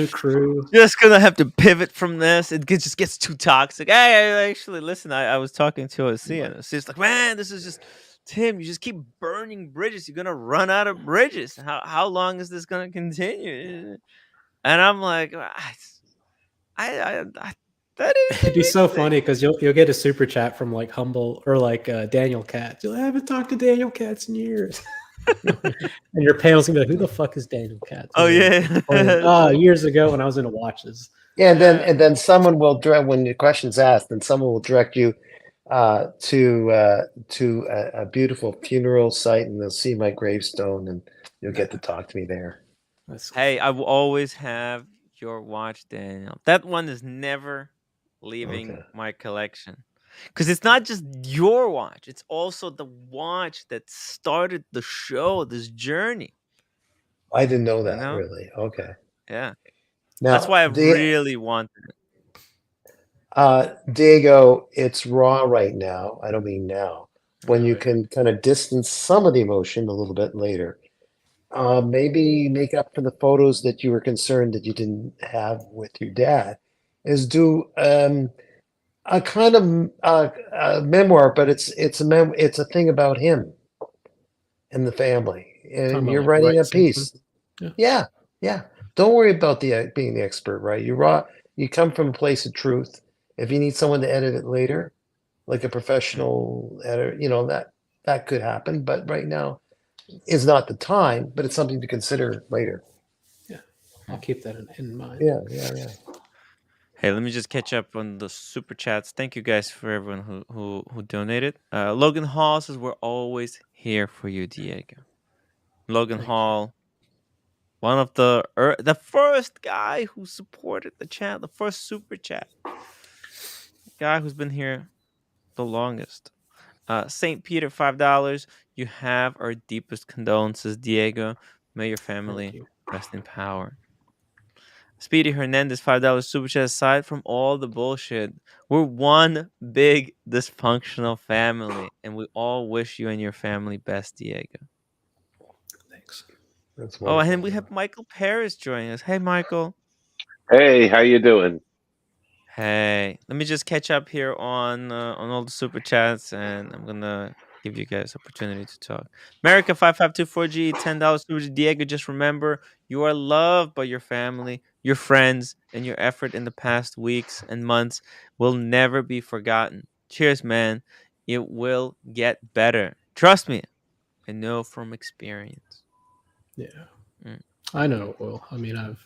crew? Just gonna have to pivot from this. It just gets too toxic. Hey, actually, listen. I was talking to OC, and OC's like, man, this is just Tim. You just keep burning bridges. You're gonna run out of bridges. How long is this gonna continue? And I'm like, It'd be so funny because you'll get a super chat from like Humble or like Daniel Katz. I haven't talked to Daniel Katz in years. And your panel's gonna be like, who the fuck is Daniel Katz? Oh yeah. Years ago when I was into watches. Yeah, and then someone will direct, when your question's asked, then someone will direct you to a beautiful funeral site, and they'll see my gravestone, and you'll get to talk to me there. Hey, I will always have your watch, Daniel. That one is never leaving my collection. Because it's not just your watch, it's also the watch that started the show, this journey. I didn't know that, really. Okay. Yeah. Now, that's why I really wanted it. Diego, it's raw right now. I don't mean now. When you can kind of distance some of the emotion a little bit later. Maybe make up for the photos that you were concerned that you didn't have with your dad, is do a kind of a memoir, but it's a thing about him and the family, and you're writing a piece. Yeah. Don't worry about the being the expert, right? You come from a place of truth. If you need someone to edit it later, like a professional editor, you know, that could happen. But right now is not the time, but it's something to consider later. Yeah, I'll keep that in mind. Yeah. Hey, let me just catch up on the super chats. Thank you guys for everyone who donated. Logan Hall says we're always here for you, Diego. Logan Hall, one of the first guy who supported the chat, the first super chat, guy who's been here the longest. St. Peter, $5. You have our deepest condolences, Diego. May your family rest in power. Speedy Hernandez, $5 super chat. Aside from all the bullshit, we're one big dysfunctional family, and we all wish you and your family best, Diego. Thanks. That's Oh, and then we have Michael Paris joining us. Hey, Michael. Hey, how you doing? Hey, let me just catch up here on all the super chats, and I'm gonna give you guys opportunity to talk. America 5524G, $10 super chat. Diego, just remember you are loved by your family, your friends, and your effort in the past weeks and months will never be forgotten. Cheers, man. It will get better. Trust me. I know from experience. Yeah. I know it will. I mean,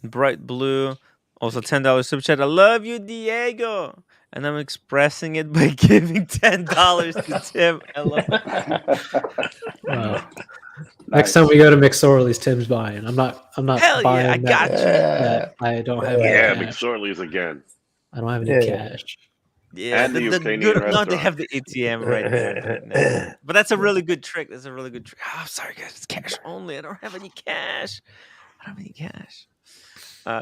Bright Blue, also $10 super chat. I love you, Diego, and I'm expressing it by giving $10 to Tim. I love wow. Next time we go to McSorley's, Tim's buying. I'm not Hell buying yeah, I got you. that. I don't have any Yeah, cash. McSorley's again. I don't have any cash. Yeah, And the the Ukrainian good. No, restaurant. they have the ATM right there. Right now. But that's a really good trick. That's a really good trick. Oh, sorry guys, it's cash only. I don't have any cash.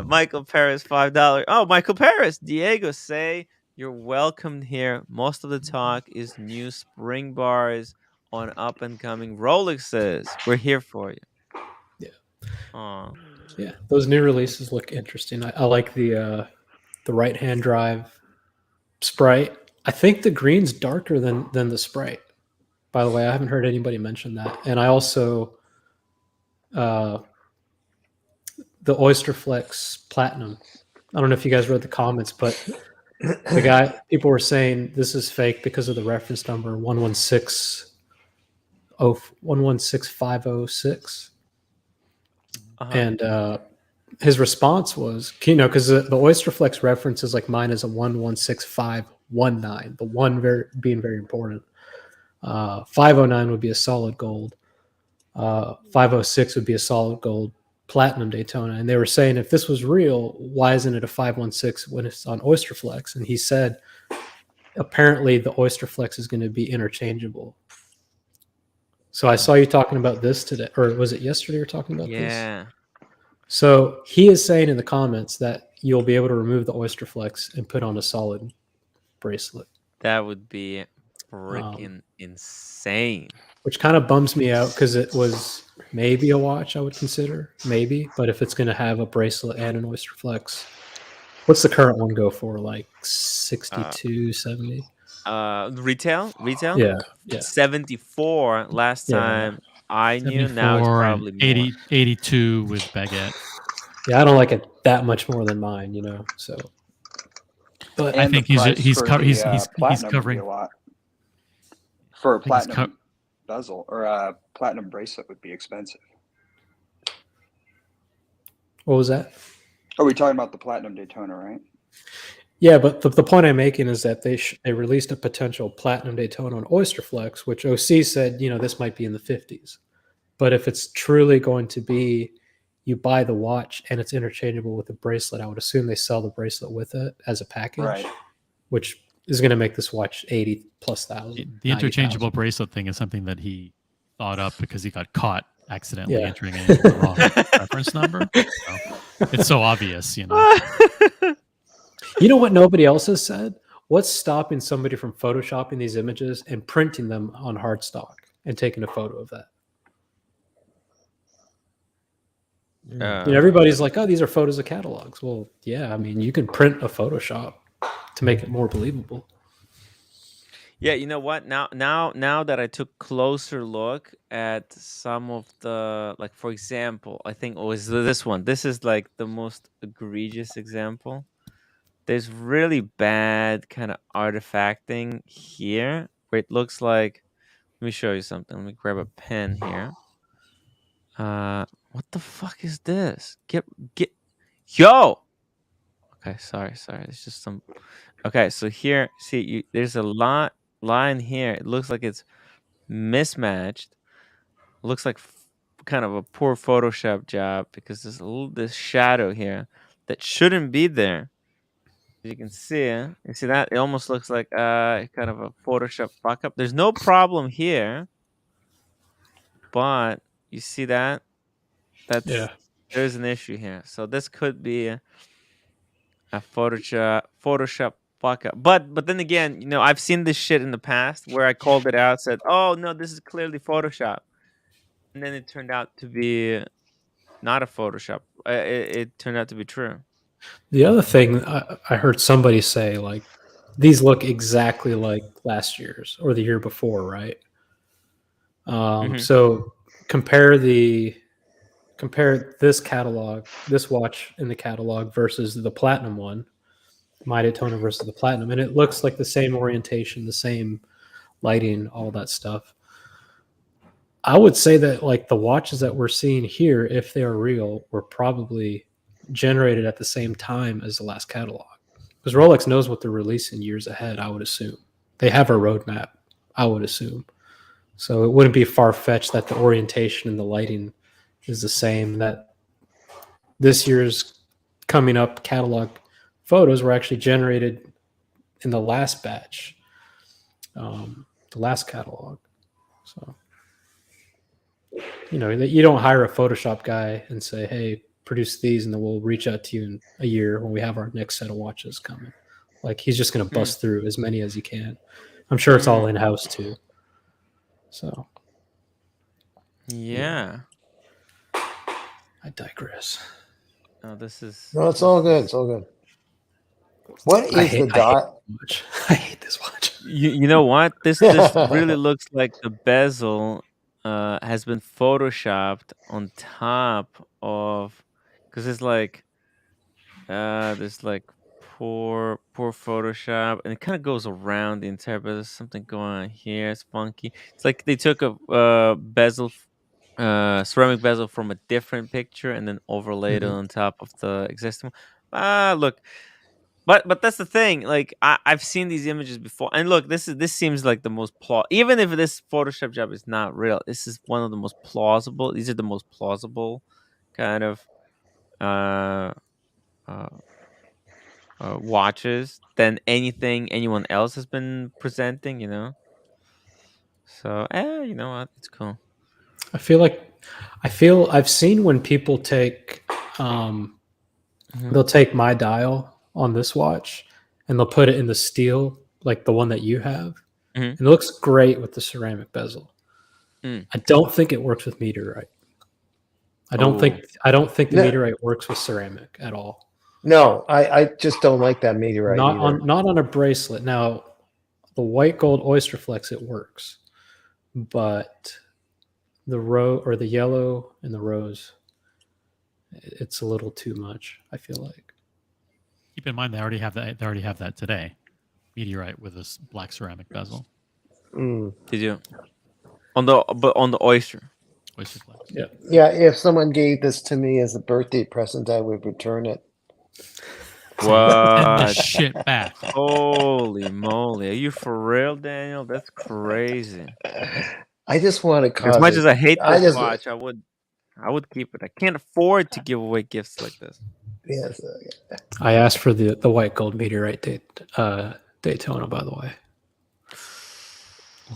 Michael Paris, $5. Oh, Michael Paris, Diego, say you're welcome here. Most of the talk is new spring bars on up and coming Rolexes. We're here for you. Yeah. Yeah, those new releases look interesting. I like the right hand drive Sprite. I think the green's darker than the Sprite. By the way, I haven't heard anybody mention that. And I also the Oyster Flex Platinum. I don't know if you guys read the comments, but people were saying this is fake because of the reference number 116506. And his response was, because the Oyster Flex reference is like mine is a 116519, the one being very important. 509 would be a solid gold. 506 would be a solid gold platinum Daytona. And they were saying, if this was real, why isn't it a 516 when it's on Oyster Flex? And he said, apparently the Oyster Flex is going to be interchangeable. So I saw you talking about this today, or was it yesterday you're talking about this? Yeah. So he is saying in the comments that you'll be able to remove the Oyster Flex and put on a solid bracelet. That would be freaking insane. Which kind of bums me out because it was maybe a watch I would consider, maybe. But if it's going to have a bracelet and an Oyster Flex, what's the current one go for? Like 62, 70? Retail? Yeah. 74 last time I knew. Now it's probably more. 82 with baguette. Yeah, I don't like it that much more than mine, So, but I think he's covering a lot. For a platinum bezel or a platinum bracelet would be expensive. What was that? Are we talking about the platinum Daytona, right? Yeah, but the point I'm making is that they released a potential platinum Daytona on Oyster Flex, which OC said, this might be in the 50s. But if it's truly going to be, you buy the watch and it's interchangeable with the bracelet, I would assume they sell the bracelet with it as a package, right? Which is going to make this watch 80,000+. The interchangeable bracelet thing is something that he thought up because he got caught accidentally entering in the wrong reference number. So it's so obvious, You know what nobody else has said? What's stopping somebody from photoshopping these images and printing them on hard stock and taking a photo of that? Everybody's like, oh, these are photos of catalogs. Well, yeah, I mean, you can print a Photoshop to make it more believable. Yeah, you know what? Now that I took closer look at some of the, like, for example, I think was this one. This is like the most egregious example. There's really bad kind of artifacting here where it looks like. Let me show you something. Let me grab a pen here. What the fuck is this? Get yo. Okay, sorry. It's just some. Okay, so here, see, there's a line here. It looks like it's mismatched. Looks like kind of a poor Photoshop job because there's this shadow here that shouldn't be there. You can see, you see that? It almost looks like kind of a Photoshop fuck up. There's no problem here, but you see that? There's an issue here. So this could be a Photoshop fuck up. But then again, you know, I've seen this shit in the past where I called it out, said, "Oh no, this is clearly Photoshop," and then it turned out to be not a Photoshop. It turned out to be true. The other thing I heard somebody say, like, these look exactly like last year's or the year before, right? So compare this catalog, this watch in the catalog versus the platinum one, My Daytona versus the platinum, and it looks like the same orientation, the same lighting, all that stuff. I would say that like the watches that we're seeing here, if they are real, were probably generated at the same time as the last catalog. Because Rolex knows what they're releasing years ahead, I would assume. They have a roadmap, I would assume. So it wouldn't be far-fetched that the orientation and the lighting is the same, that this year's coming up catalog photos were actually generated in the last batch, the last catalog. So, you know, you don't hire a Photoshop guy and say, hey, produce these, and then we'll reach out to you in a year when we have our next set of watches coming. Like, he's just going to bust through as many as he can. I'm sure it's all in-house too. So, yeah. I digress. Oh, this is... No, it's all good. It's all good. What is the dot? I hate this watch. You know what? This really looks like the bezel has been photoshopped on top of, because it's like there's like poor Photoshop, and it kind of goes around the entire bezel. There's something going on here. It's funky. It's like they took a bezel, ceramic bezel from a different picture and then overlaid it on top of the existing one. Look. But that's the thing. Like I've seen these images before, and look, this seems like the most even if this Photoshop job is not real, this is one of the most plausible. These are the most plausible kind of watches than anything anyone else has been presenting. You know. So you know what? It's cool. I feel I've seen when people take they'll take my dial on this watch and they'll put it in the steel, like the one that you have. And it looks great with the ceramic bezel. I don't think it works with meteorite. I don't think the meteorite works with ceramic at all. No, I just don't like that meteorite not on a bracelet. Now, the white gold oyster flex, it works, but the yellow and the rose, it's a little too much, I feel like. Keep in mind they already have that. They already have that today. Meteorite with this black ceramic bezel. Did you on the oyster? Oyster flex. Yeah. Yeah. If someone gave this to me as a birthday present, I would return it. What? Send the shit back. Holy moly! Are you for real, Daniel? That's crazy. I just want to cause as much as I hate this watch, I would keep it. I can't afford to give away gifts like this. Yes. I asked for the white gold meteorite Daytona, by the way.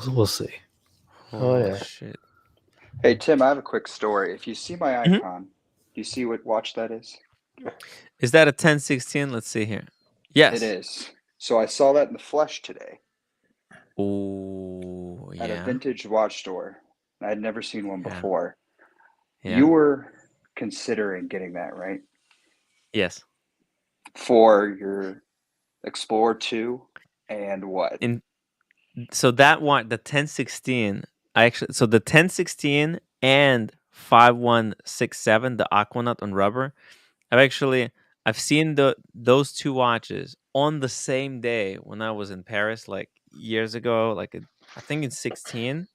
We'll see. Oh, yeah. Shit. Hey, Tim, I have a quick story. If you see my icon, do you see what watch that is? Is that a 1016? Let's see here. Yes. It is. So I saw that in the flesh today. Oh, yeah. At a vintage watch store. I had never seen one before. Yeah. You were considering getting that, right? Yes. For your Explorer 2 and what? So that one, the 1016, so the 1016 and 5167, the Aquanaut on rubber, I've seen those two watches on the same day when I was in Paris, like years ago, like I think in 16.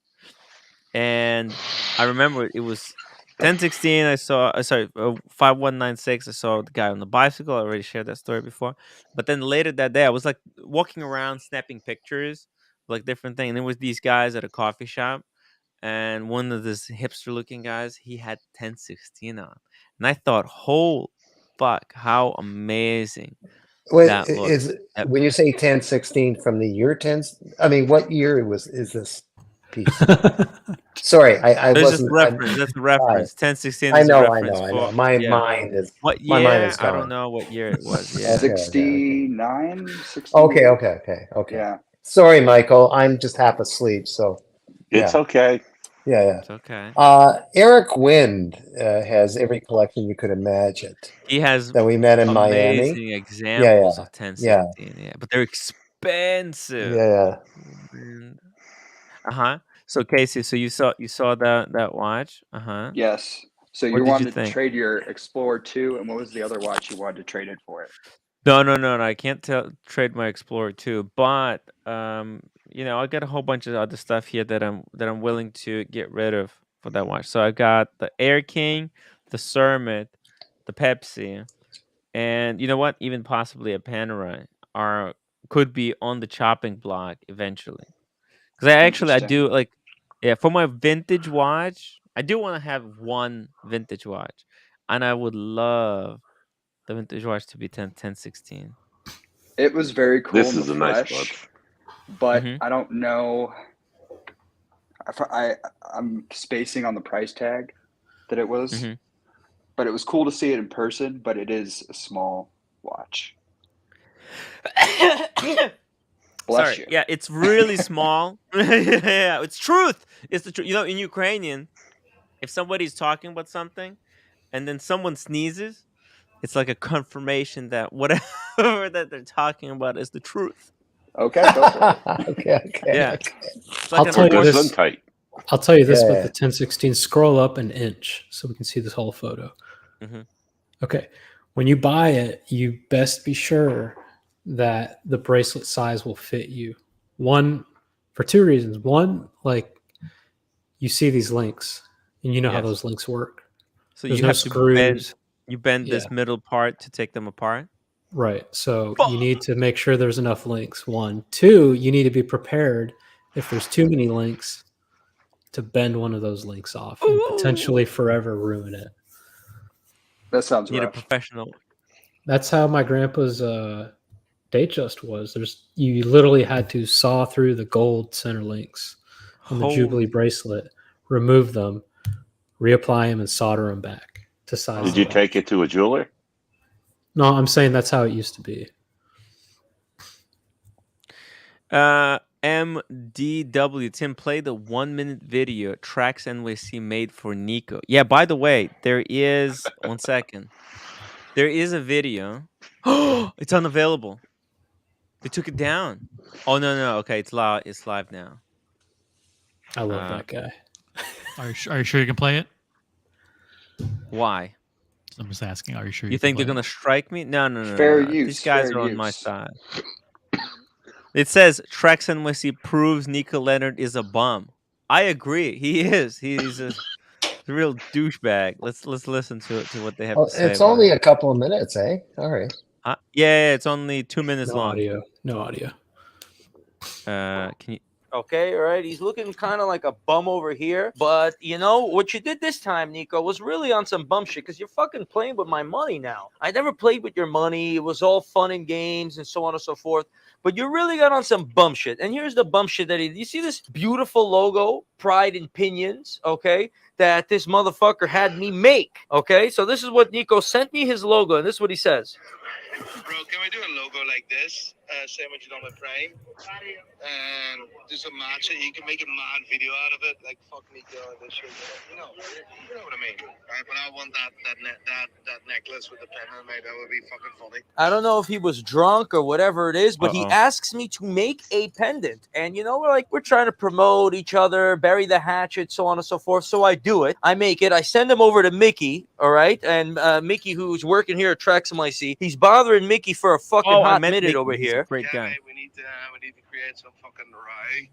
And I remember it was 1016. I saw 5196. I saw the guy on the bicycle. I already shared that story before. But then later that day, I was like walking around snapping pictures like different thing. And there was these guys at a coffee shop, and one of this hipster looking guys, he had 1016 on, and I thought, "Whole fuck, how amazing Wait, that looks!" is when you say 1016 from the year 10? I mean, what year is this piece? Sorry, I There's just wasn't. reference. That's a reference. 1016 I is a know, reference I for know. My yeah. mind is What my mind year? is I don't gone. know what year it was. Yeah. 69, 60. Okay. Yeah. Sorry, Michael. I'm just half asleep, so It's yeah. okay. Yeah. It's okay. Eric Wind has every collection you could imagine. He has that we met in Miami. amazing examples of 1016. Yeah, but they're expensive. Yeah. So Casey, so you saw that watch? Yes. So What you did you wanted to think? trade your Explorer 2, and what was the other watch you wanted to trade it for? No. I can't trade my Explorer 2, but I got a whole bunch of other stuff here that I'm willing to get rid of for that watch. So I got the Air King, the Cermet, the Pepsi, and you know what? Even possibly a Panerai could be on the chopping block eventually. Because I Interesting. do like, yeah, for my vintage watch, I do want to have one vintage watch, and I would love the vintage watch to be 1016. It was very cool This in is the a nice flesh, watch. but I don't know. I'm spacing on the price tag that it was, but it was cool to see it in person. But it is a small watch. Bless Sorry. you. Yeah, it's really small. Yeah, it's truth. It's the truth. In Ukrainian, if somebody's talking about something and then someone sneezes, it's like a confirmation that whatever that they're talking about is the truth. Okay, go for it. Okay. Yeah. I'll tell you this. Tight. I'll tell you this Yeah, with yeah. the 1016. Scroll up an inch so we can see this whole photo. Okay. When you buy it, you best be sure that the bracelet size will fit you. One, for two reasons. One, like you see these links, and you know how Yes. those links work. So There's you no have screws. to bend this Yeah. middle part to take them apart. Right. So you need to make sure there's enough links. One. Two, you need to be prepared if there's too many links to bend one of those links off and potentially forever ruin it. That sounds Need a rough. professional. That's how my grandpa's Datejust was. You literally had to saw through the gold center links on the Jubilee bracelet, remove them, reapply them, and solder them back to size. Did you take it to a jeweler? No, I'm saying that's how it used to be. MDW Tim, play the 1-minute video tracks NYC made for Nico. Yeah, by the way, there is 1 second. There is a video. It's unavailable. They took it down. Oh no. Okay, it's live now. I love that guy. Are you sure you can play it? Why? I'm just asking. Are you sure? You think they're gonna strike me? No. Fair use. These guys fair are on use. my side. It says Trax NYC proves Nico Leonard is a bum. I agree. He is. He's a real douchebag. Let's listen to what they have to say. It's only a couple of minutes, eh? All right. Yeah, it's only 2 minutes long. No audio. Can you? Okay, all right. He's looking kind of like a bum over here. But, what you did this time, Nico, was really on some bum shit because you're fucking playing with my money now. I never played with your money. It was all fun and games and so on and so forth. But you really got on some bum shit. And here's the bum shit that you see this beautiful logo, Pride and Pinions, okay, that this motherfucker had me make, okay? So this is what Nico sent me, his logo, and this is what he says. Bro, can we do a logo like this? Same what you done with Prime. And do some match it. You can make a mad video out of it, like fuck Nico and this shit. You know what I mean, right? But I want that necklace with the pendant, mate. That would be fucking funny. I don't know if he was drunk or whatever it is, but he asks me to make a pendant. And we're trying to promote each other, bury the hatchet, so on and so forth. So I do it. I make it. I send him over to Mickey, all right? And Mickey, who's working here at Trax NYC, he's bothering Mickey for a fucking hot minute Mickey. over here. Great guy. Mate, we need to create some fucking array,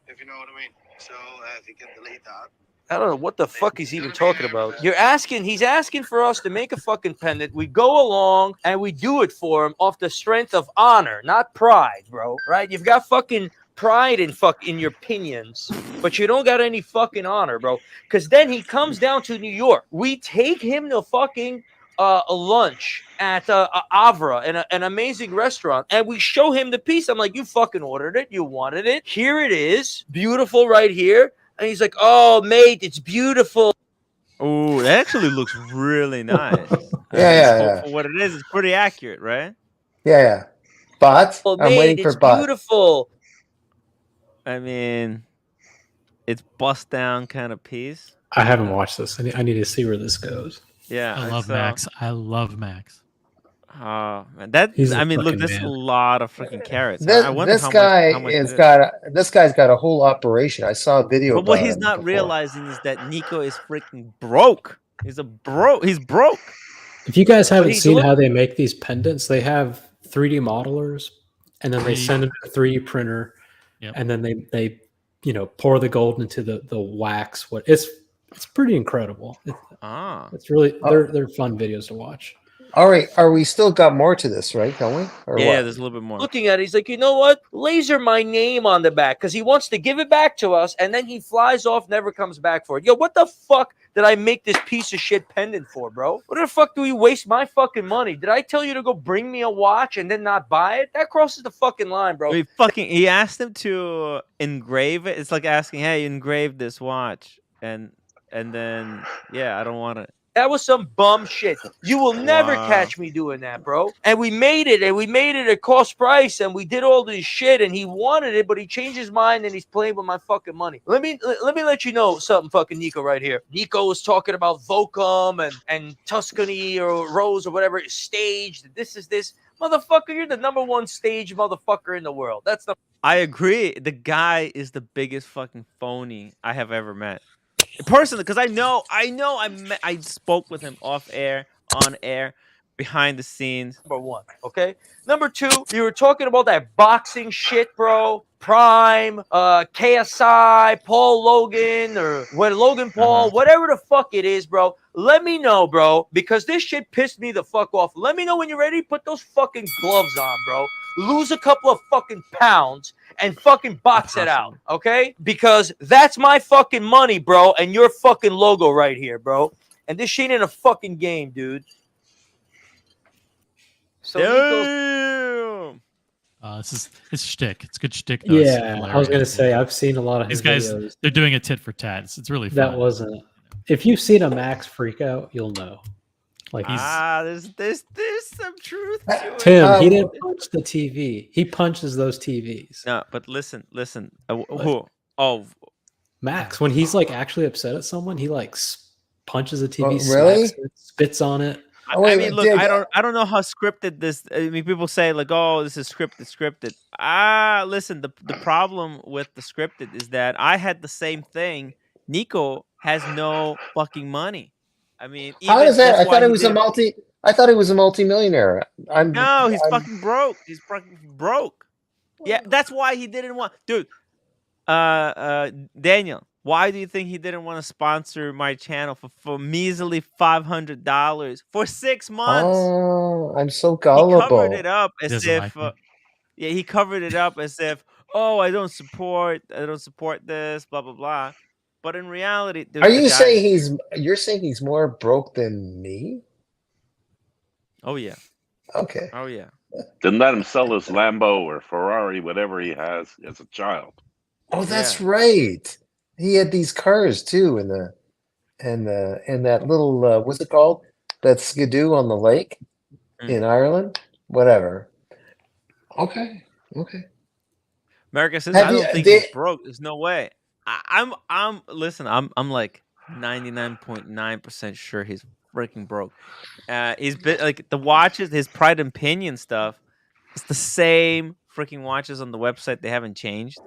if you know what I mean. So if you can delete that. I don't know what the fuck he's even talking about. He's asking for us to make a fucking pendant. We go along and we do it for him off the strength of honor, not pride, bro. Right? You've got fucking pride in your opinions, but you don't got any fucking honor, bro. Because then he comes down to New York. We take him to fucking a lunch at Avra, an amazing restaurant, and we show him the piece. I'm like, you fucking ordered it. You wanted it. Here it is. Beautiful right here. And he's like, oh, mate, it's beautiful. Oh, that actually looks really nice. Yeah. For what it is, it's pretty accurate, right? Yeah. But oh, I'm mate, waiting for it's but. Beautiful. I mean, it's bust down kind of piece. I haven't watched this. I need to see where this goes. Yeah, I love Max. I love Max. Oh man, look, this is a lot of freaking carrots. I wonder This how guy much it is. this guy's got a whole operation. I saw a video. But what about he's him not before. realizing is that Nico is freaking broke. He's broke. If you guys haven't seen how they make these pendants, they have 3D modelers, and then they send them to a 3D printer, and then they pour the gold into the wax. It's pretty incredible. It's really they're fun videos to watch. All right, we still got more to this, right? Don't we? Or yeah, what? there's a little bit more. Looking at it, he's like, you know what? Laser my name on the back because he wants to give it back to us, and then he flies off, never comes back for it. Yo, what the fuck did I make this piece of shit pendant for, bro? What the fuck do we waste my fucking money? Did I tell you to go bring me a watch and then not buy it? That crosses the fucking line, bro. He asked him to engrave it. It's like asking, hey, engrave this watch, and then I don't want it. That was some bum shit. You will never catch me doing that, bro. And we made it at cost price, and we did all this shit, and he wanted it, but he changed his mind, and he's playing with my fucking money. Let me let you know something, fucking Nico, right here. Nico was talking about Vocum and Tuscany or Rose or whatever staged. This is this. Motherfucker, you're the #1 stage motherfucker in the world. I agree. The guy is the biggest fucking phony I have ever met. Personally, because I spoke with him off air, on air, behind the scenes. #1, okay? #2, you were talking about that boxing shit, bro. Prime, KSI, Paul Logan, or Logan Paul, whatever the fuck it is, bro. Let me know, bro, because this shit pissed me the fuck off. Let me know when you're ready. Put those fucking gloves on, bro. Lose a couple of fucking pounds and fucking box it out, okay? Because that's my fucking money, bro, and your fucking logo right here, bro. And this shit ain't a fucking game, dude. So it's shtick. It's good shtick. Though. Yeah, I was gonna say I've seen a lot of these his guys. videos. They're doing it tit for tat. It's really fun. That wasn't. If you've seen a Max freak out, you'll know. Like there's some truth to it. Tim, he didn't punch the TV. He punches those TVs. No, but listen. Max, when he's like actually upset at someone, he like punches a TV, really? smacks it, spits on it. I mean, look, I don't know how scripted this. I mean, people say like, "Oh, this is scripted." Listen, the problem with the scripted is that I had the same thing. Nico has no fucking money. I mean, how is that? I thought it was I thought he was a multimillionaire. No, he's fucking broke. He's fucking broke. Yeah, that's why he didn't want, dude. Daniel, why do you think he didn't want to sponsor my channel for measly $500 for 6 months? Oh, I'm so gullible. He covered it up as if, he covered it up as if, oh, I don't support this, blah blah blah. But in reality, are you saying you're saying he's more broke than me? Oh yeah. Okay. Oh yeah. Didn't let him sell his Lambo or Ferrari, whatever he has, as a child. Oh, that's right. He had these cars too, in that little what's it called? That skidoo on the lake in Ireland. Whatever. Okay. America says I don't think he's broke. There's no way. I'm like 99.9% sure he's freaking broke. He's been like the watches, his Pride and Pinion stuff. It's the same freaking watches on the website. They haven't changed.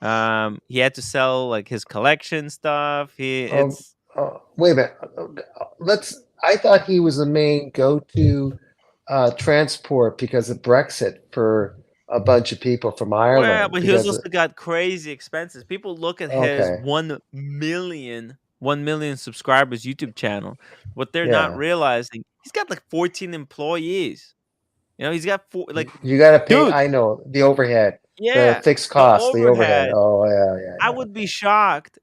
He had to sell like his collection stuff. Wait a minute. I thought he was the main go-to transport because of Brexit for a bunch of people from Ireland. Well, but he's also got crazy expenses. People look at his 1 million subscribers YouTube channel. What they're not realizing, he's got like 14 employees. You know, he's got you got to pay. Dude, I know the overhead. the fixed cost, the overhead. Oh yeah. I would be shocked.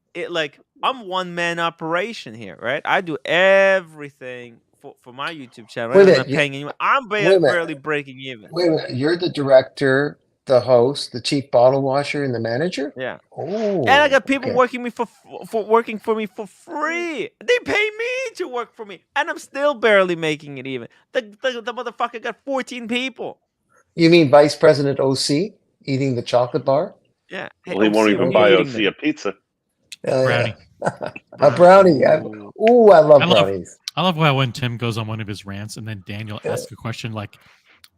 I'm one-man operation here, right? I do everything for my YouTube channel. Right? I'm not paying anyone. I'm barely breaking even. Wait a minute. You're the director, the host, the chief bottle washer, and the manager? Yeah. Oh. And I got people working for me for free. They pay me to work for me, and I'm still barely making it even. The motherfucker got 14 people. You mean Vice President OC eating the chocolate bar? Yeah. Hey, well, he won't even buy OC a pizza. Brownie. A brownie. Ooh, I love brownies. I love how when Tim goes on one of his rants and then Daniel asks a question like,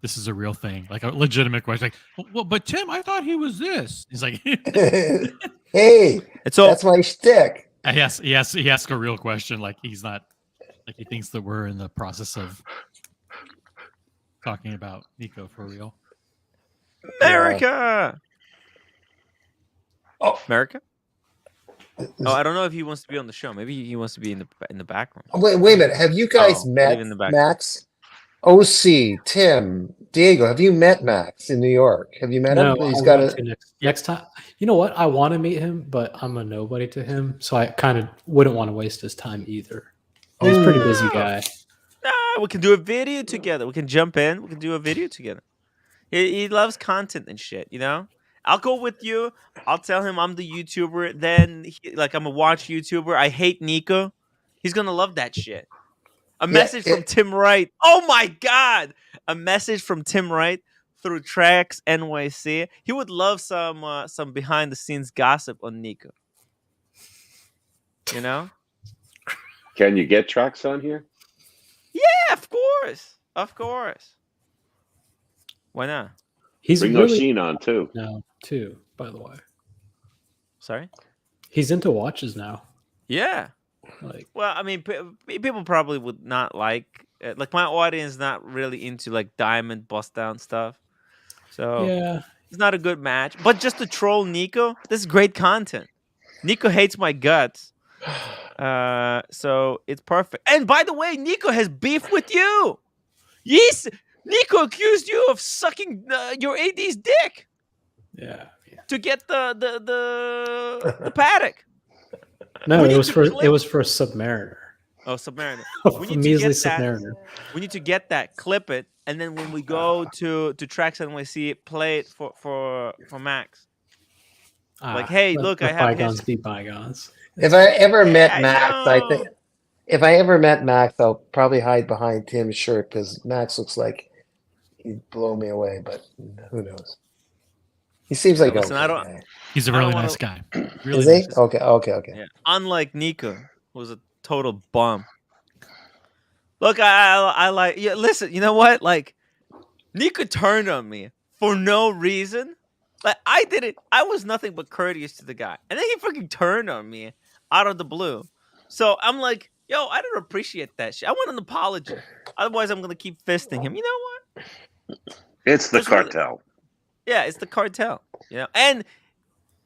this is a real thing, like a legitimate question. Like, well, but Tim, I thought he was this. He's like, hey, that's my shtick. He asks a real question. Like he's not, like he thinks that we're in the process of talking about Nico for real. America. America. Oh, I don't know if he wants to be on the show. Maybe he wants to be in the background. Wait a minute. Have you guys met Max? OC, Tim, Diego, have you met Max in New York? Have you met him? He's got next time. You know what? I want to meet him, but I'm a nobody to him, so I kind of wouldn't want to waste his time either. He's a pretty busy guy. We can do a video together. We can jump in. We can do a video together. He loves content and shit, you know? I'll go with you. I'll tell him I'm the YouTuber. Then, I'm a watch YouTuber. I hate Nico. He's going to love that shit. A message from Tim Wright. Oh, my God. A message from Tim Wright through Tracks NYC. He would love some behind-the-scenes gossip on Nico. You know? Can you get Tracks on here? Yeah, of course. Of course. Why not? He's Bring really Oshin on, too. No, too, by the way. Sorry? He's into watches now. Yeah. Well, I mean, people probably would not like my audience is not really into diamond bust down stuff. So yeah, it's not a good match. But just to troll Nico, this is great content. Nico hates my guts. So it's perfect. And by the way, Nico has beef with you. Yes, Nico accused you of sucking your AD's dick. Yeah. To get the paddock. No, it was for a Submariner. Oh, Submariner. We need measly Submariner. We need to get that, clip it, and then when we go to Tracks NYC, play it for Max. Hey, look, I have bygones be bygones. If I ever met Max, if I ever met Max, I'll probably hide behind Tim's shirt because Max looks like he'd blow me away, but who knows? He seems like he's a really nice guy. Really Is he? nice. Okay. Yeah. Unlike Nico, who's a total bum. Look, I like. Yeah, listen, you know what? Nico turned on me for no reason. I did it. I was nothing but courteous to the guy, and then he freaking turned on me out of the blue. So I'm like, yo, I don't appreciate that shit. I want an apology. Otherwise, I'm gonna keep fisting him. You know what? It's the cartel. Yeah, it's the cartel, you know, and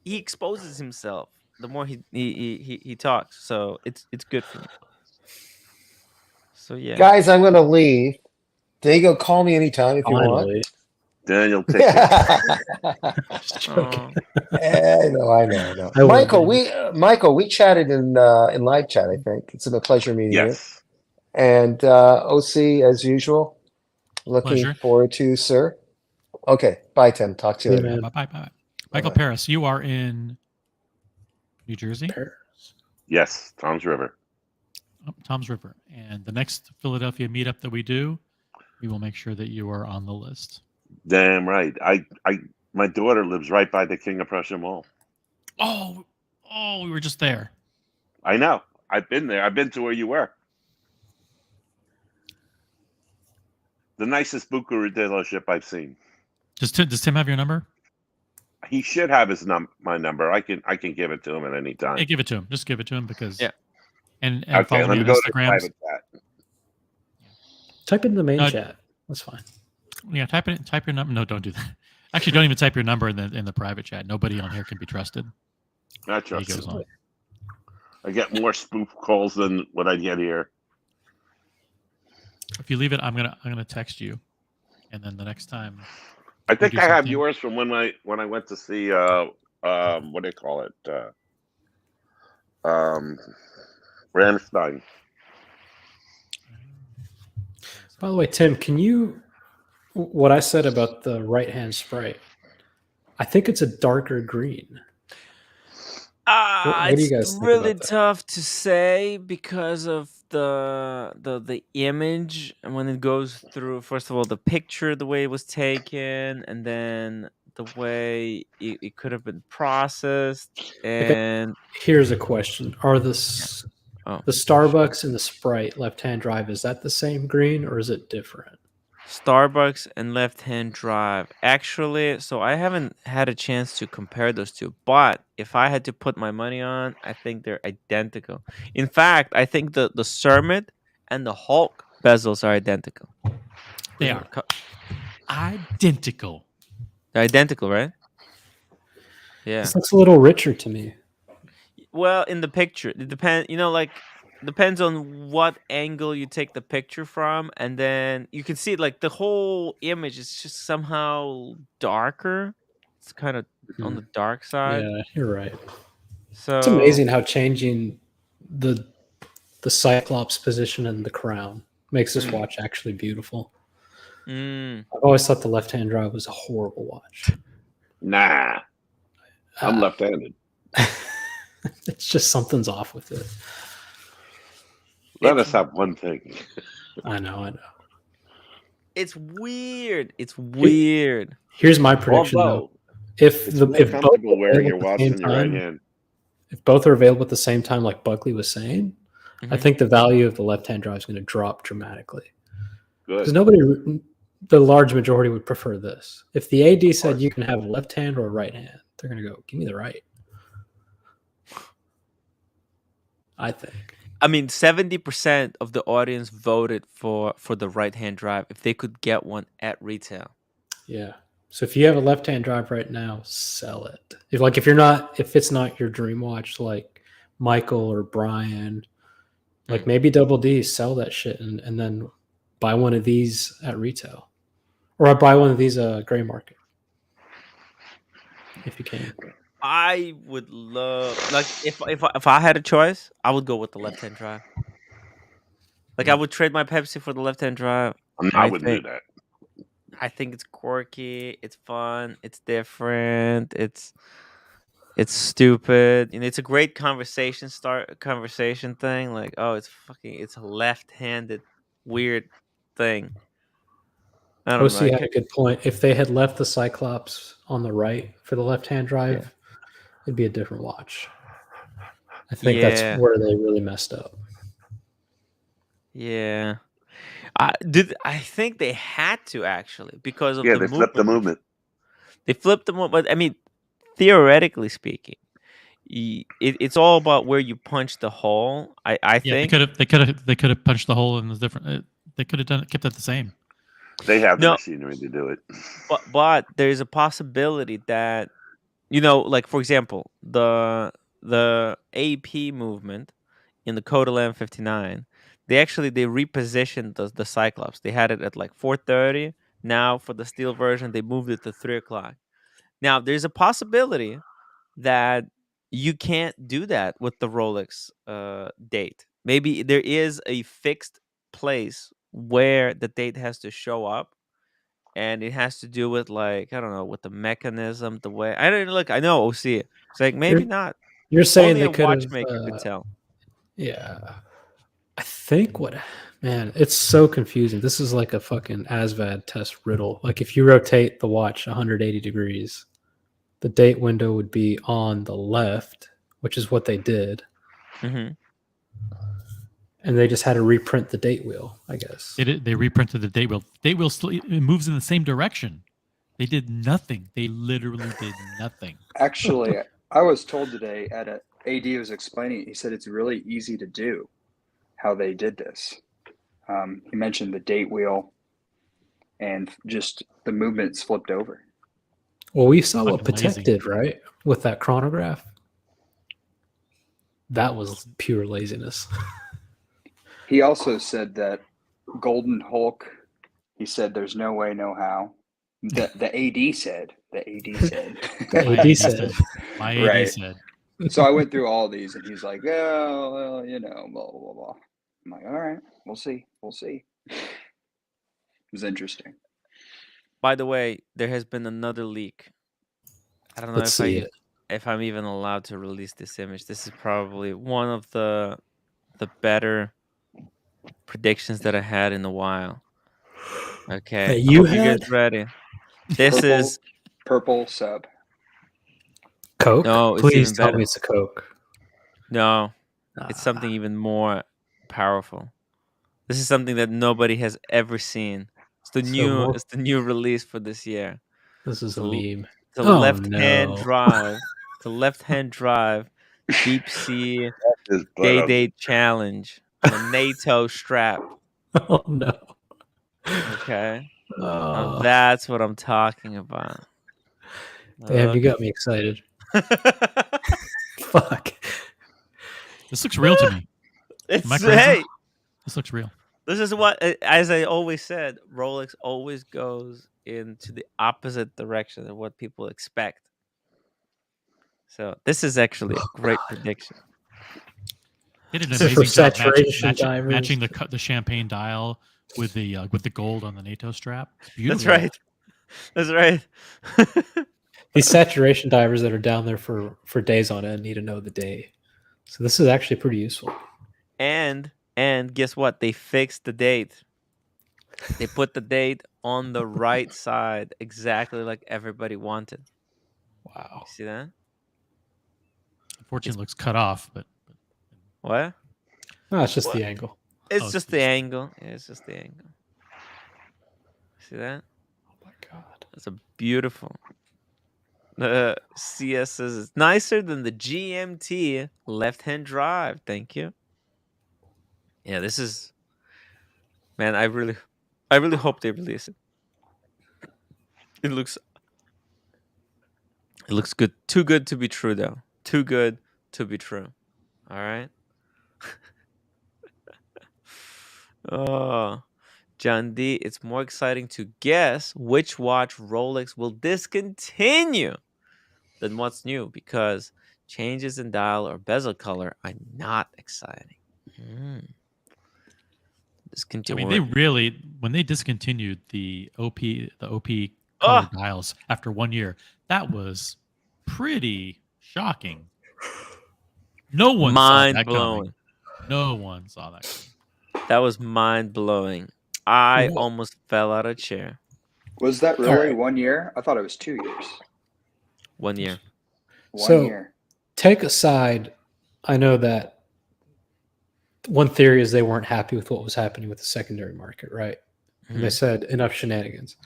he exposes himself the more he talks. So it's good for me. So yeah, guys, I'm gonna leave. Diego, call me anytime if you want. Daniel, take it. I know. Michael, we chatted in live chat. I think it's been a pleasure meeting you. And OC, as usual, looking forward to sir. Okay, bye, Tim. Talk to you later. Bye. Michael Paris, you are in New Jersey? Yes, Tom's River. Tom's River. And the next Philadelphia meetup that we do, we will make sure that you are on the list. Damn right. My daughter lives right by the King of Prussia Mall. Oh, we were just there. I know. I've been there. I've been to where you were. The nicest Buckaroo dealership I've seen. Does Tim have your number? He should have my number. I can give it to him at any time. Hey, give it to him. Just give it to him because And okay, follow me on Instagram. Type in the main chat. That's fine. Yeah, type your number. No, don't do that. Actually, don't even type your number in the private chat. Nobody on here can be trusted. I trust it. I get more spoof calls than what I get here. If you leave it, I'm gonna text you, and then the next time I think I have yours from when I went to see what do they call it? Ramstein. By the way, Tim, can you what I said about the right hand Sprite? I think it's a darker green. What do you It's guys think really about that? tough to say because of the image and when it goes through. First of all, the picture, the way it was taken, and then the way it could have been processed. Okay, And here's a question: Are the oh, the Starbucks and the Sprite left-hand drive, is that the same green or is it different? Starbucks and left-hand drive. Actually, so I haven't had a chance to compare those two, but if I had to put my money on, I think they're identical. In fact, I think the Cermet and the Hulk bezels are identical. They are identical. They're identical, right? Yeah. This looks a little richer to me. Well, in the picture, it depends. Depends on what angle you take the picture from, and then you can see like the whole image is just somehow darker. It's kind of on the dark side. Yeah, you're right. So it's amazing how changing the Cyclops position and the crown makes this watch actually beautiful. I've always thought the left-hand drive was a horrible watch. Nah, I'm left-handed. It's just something's off with it. Let us have one thing. I know. It's weird. It's weird. Here's my prediction, though. If it's both comfortable wearing your at the watch same in your right time, hand. if both are available at the same time, like Buckley was saying, I think the value of the left-hand drive is going to drop dramatically. Because the large majority would prefer this. If the AD said you can have a left hand or a right hand, they're going to go, give me the right. I think. I mean, 70% of the audience voted for the right-hand drive if they could get one at retail. Yeah. So if you have a left-hand drive right now, sell it. If it's not your dream watch, like Michael or Brian, like maybe Double D, sell that shit and then buy one of these at retail, or I buy one of these gray market if you can. I would love, like, if I had a choice, I would go with the left-hand drive. Like, I would trade my Pepsi for the left-hand drive. I wouldn't do that. I think it's quirky, it's fun, it's different, it's stupid, and it's a great conversation thing. Like, oh, it's a left-handed weird thing. I don't know. OC had a good point. If they had left the Cyclops on the right for the left-hand drive, it'd be a different watch. I think that's where they really messed up. Yeah. I think they had to, actually, because of the movement. They flipped the movement. They flipped the movement. I mean, theoretically speaking, it's all about where you punch the hole. I think they could have punched the hole in the different. They could have kept it the same. They have the machinery to do it. But there's a possibility that, like, for example, the AP movement in the Coda Lamb 59, they repositioned the Cyclops. They had it at like 4:30. Now for the steel version, they moved it to 3:00. Now there's a possibility that you can't do that with the Rolex date. Maybe there is a fixed place where the date has to show up, and it has to do with, like, I don't know, with the mechanism, the way. I don't look. I know OC. It's like maybe not. You're saying only they a could watchmaker could tell. Yeah, I think it's so confusing. This is like a fucking ASVAB test riddle. Like if you rotate the watch 180 degrees, the date window would be on the left, which is what they did. And they just had to reprint the date wheel, I guess. They reprinted the date wheel. Date wheel still it moves in the same direction. They did nothing. They literally did nothing. Actually, I was told today at AD was explaining. He said it's really easy to do how they did this. He mentioned the date wheel and just the movements flipped over. Well, we saw what Patek did, right? With that chronograph. That was pure laziness. He also said that Golden Hulk, he said there's no way, no how The AD said. The AD said. The AD said. My AD Right. said. So I went through all these, and he's like, "Oh, well, you know, blah blah blah blah." I'm like, "All right, we'll see, we'll see." It was interesting. By the way, there has been another leak. I don't know Let's see it. if I'm even allowed to release this image. This is probably one of the better predictions that I had in a while. Okay, That you hope you had? guys ready. This is purple sub. Coke? No, it's Please even tell better. me it's a Coke. No, it's something even more powerful. This is something that nobody has ever seen. It's the new release for this year. This is a meme. The Oh, left-hand no. drive. The left-hand drive deep sea day challenge on a NATO strap. Oh no. Okay. Now that's what I'm talking about. Damn, you got me excited. Fuck. This looks real to me. It's, Am I crazy? hey, This looks real. this is what, as I always said, Rolex always goes into the opposite direction of what people expect. So this is actually a great prediction. He did an This is for amazing job saturation divers. matching the champagne dial with the gold on the NATO strap. It's beautiful. That's right. That's right. These saturation divers that are down there for days on end need to know the day. So this is actually pretty useful. And guess what? They fixed the date. They put the date on the right side, exactly like everybody wanted. Wow. You see that? Unfortunately, it looks cut off, but What? No, it's just the angle. It's just the angle. Yeah, it's just the angle. See that? Oh my god. That's a beautiful. The CS says it's nicer than the GMT left-hand drive. Thank you. Yeah, this is. Man, I really hope they release it. It looks good. Too good to be true, though. Too good to be true. All right. Oh, John D. It's more exciting to guess which watch Rolex will discontinue than what's new, because changes in dial or bezel color are not exciting. I mean, they really, when they discontinued the OP color dials after 1 year, that was pretty shocking. No one saw that coming. No one saw that coming. That was mind blowing. I almost fell out of chair. Was that really 1 year? I thought it was 2 years. 1 year. One year. Take aside, I know that one theory is they weren't happy with what was happening with the secondary market, right? And they said enough shenanigans.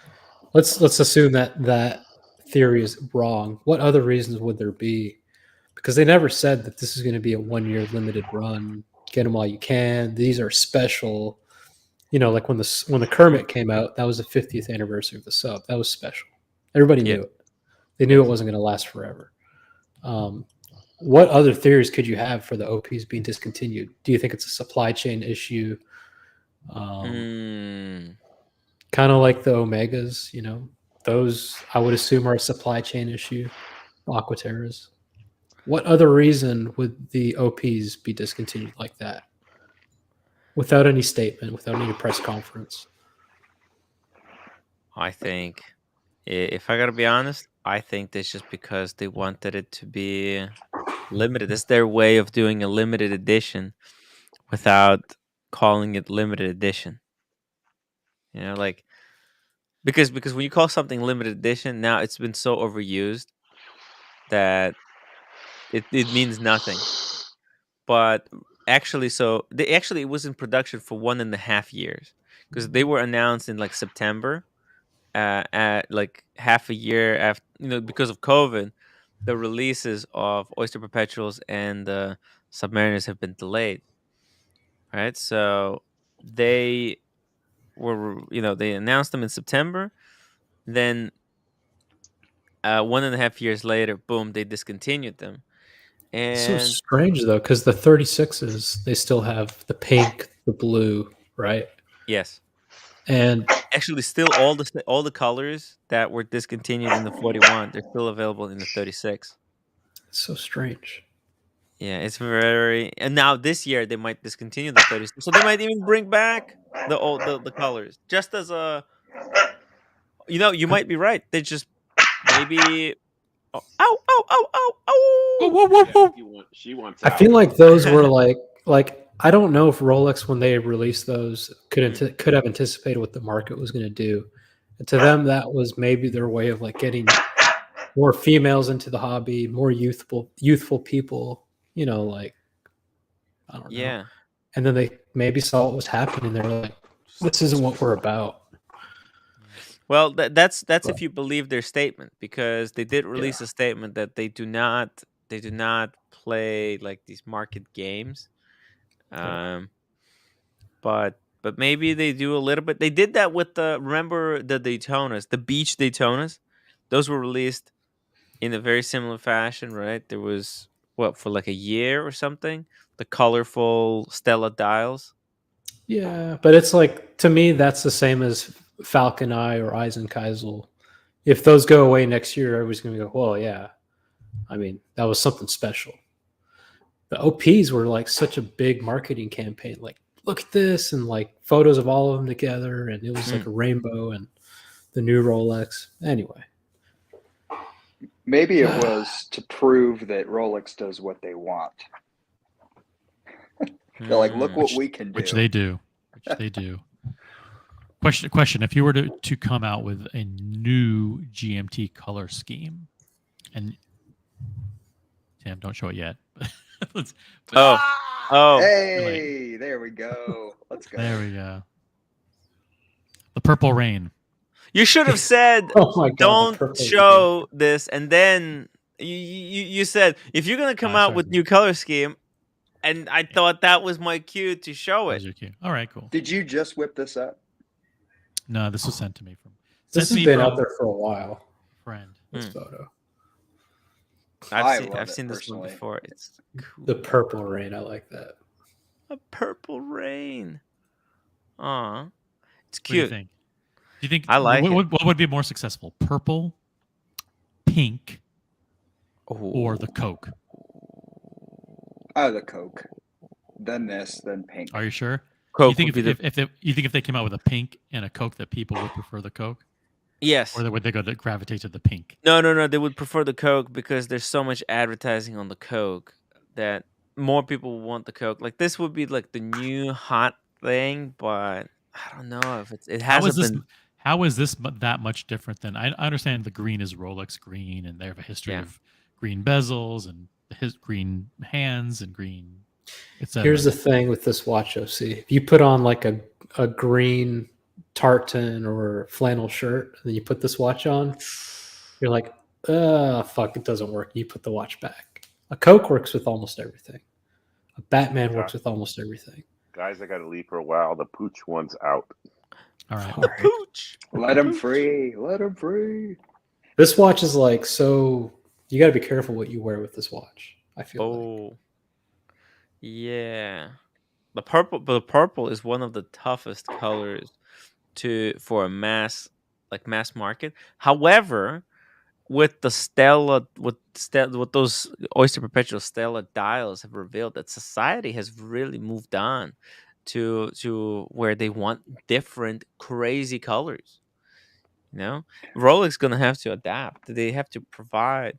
Let's assume that theory is wrong. What other reasons would there be? Because they never said that this is going to be a 1 year limited run. Get them while you can. These are special. You know, like when the Kermit came out, that was the 50th anniversary of the sub. That was special. Everybody knew it. They knew it wasn't going to last forever. What other theories could you have for the OPs being discontinued? Do you think it's a supply chain issue? Kind of like the Omegas, you know, those I would assume are a supply chain issue. Aquaterras. What other reason would the OPs be discontinued like that? Without any statement, without any press conference? I think, if I gotta be honest, I think that's just because they wanted it to be limited. It's their way of doing a limited edition without calling it limited edition. You know, like because when you call something limited edition, now it's been so overused that it means nothing. But actually, it was in production for 1.5 years, because they were announced in like September, at like half a year after, you know, because of COVID, the releases of Oyster Perpetuals and the Submariners have been delayed. Right, so they were, you know, they announced them in September, then 1.5 years later, boom, they discontinued them. It's so And strange though, because the 36s, they still have the pink, the blue, right? yes. And actually, still all the colors that were discontinued in the 41, they're still available in the 36. It's so strange. Yeah, it's very. And now this year they might discontinue the 36, so they might even bring back the colors just as a. You might be right. They just maybe. Oh, ow, ow, ow, ow, ow! Whoa, whoa, whoa. She wants I out. feel like those were like I don't know if Rolex, when they released those, could have anticipated what the market was going to do. And to them, that was maybe their way of like getting more females into the hobby, more youthful people. Like I don't know. Yeah. And then they maybe saw what was happening. They're like, "This isn't what we're about." Well, that's if you believe their statement, because they did release a statement that they do not play like these market games. But maybe they do a little bit. They did that with remember the Daytonas, the beach Daytonas. Those were released in a very similar fashion, right? There was for like a year or something, the colorful Stella dials. Yeah, but it's like, to me, that's the same as Falcon Eye or Eisenkeisel. If those go away next year, everybody's going to go, well, yeah. I mean, that was something special. The OPs were like such a big marketing campaign. Like, look at this, and like photos of all of them together, and it was like a rainbow and the new Rolex. Anyway. Maybe it was to prove that Rolex does what they want. They're like, look what we can do. Which they do. Question: if you were to come out with a new GMT color scheme, and Sam, don't show it yet. Hey, there we go. Let's go. There we go. The Purple Rain. You should have said, "Oh my God, don't show this," and then you said, if you're gonna come out with new color scheme, and I thought that was my cue to show it. All right, cool. Did you just whip this up? No, this was sent to me from. This has been out there for a while. Friend, this photo. I've seen this one before. It's cool. The Purple Rain. I like that. A Purple Rain. Aw, it's cute. cute. Do you think I like it. What would be more successful? Purple, pink, or the Coke? Oh, the Coke. Then this, then pink. Are you sure? Coke. You think if they came out with a pink and a Coke, that people would prefer the Coke? Yes. Or would they go to gravitate to the pink? No. They would prefer the Coke because there's so much advertising on the Coke that more people want the Coke. Like, this would be like the new hot thing, but I don't know if it hasn't been. How is this that much different than I understand the green is Rolex green, and they have a history of green bezels and his green hands and green, etc. Here's the thing with this watch, OC. If you put on like a green tartan or flannel shirt, and then you put this watch on, you're like, fuck, it doesn't work. You put the watch back. A Coke works with almost everything. A Batman works with almost everything. Guys, I got to leave for a while. The pooch one's out. All right. The pooch. Let him free. Let him free. This watch is like, so you got to be careful what you wear with this watch, I feel like. Yeah. The purple is one of the toughest colors for a mass market. However, with the Stella, with those Oyster Perpetual Stella dials have revealed that society has really moved on to where they want different crazy colors. Rolex gonna have to adapt. They have to provide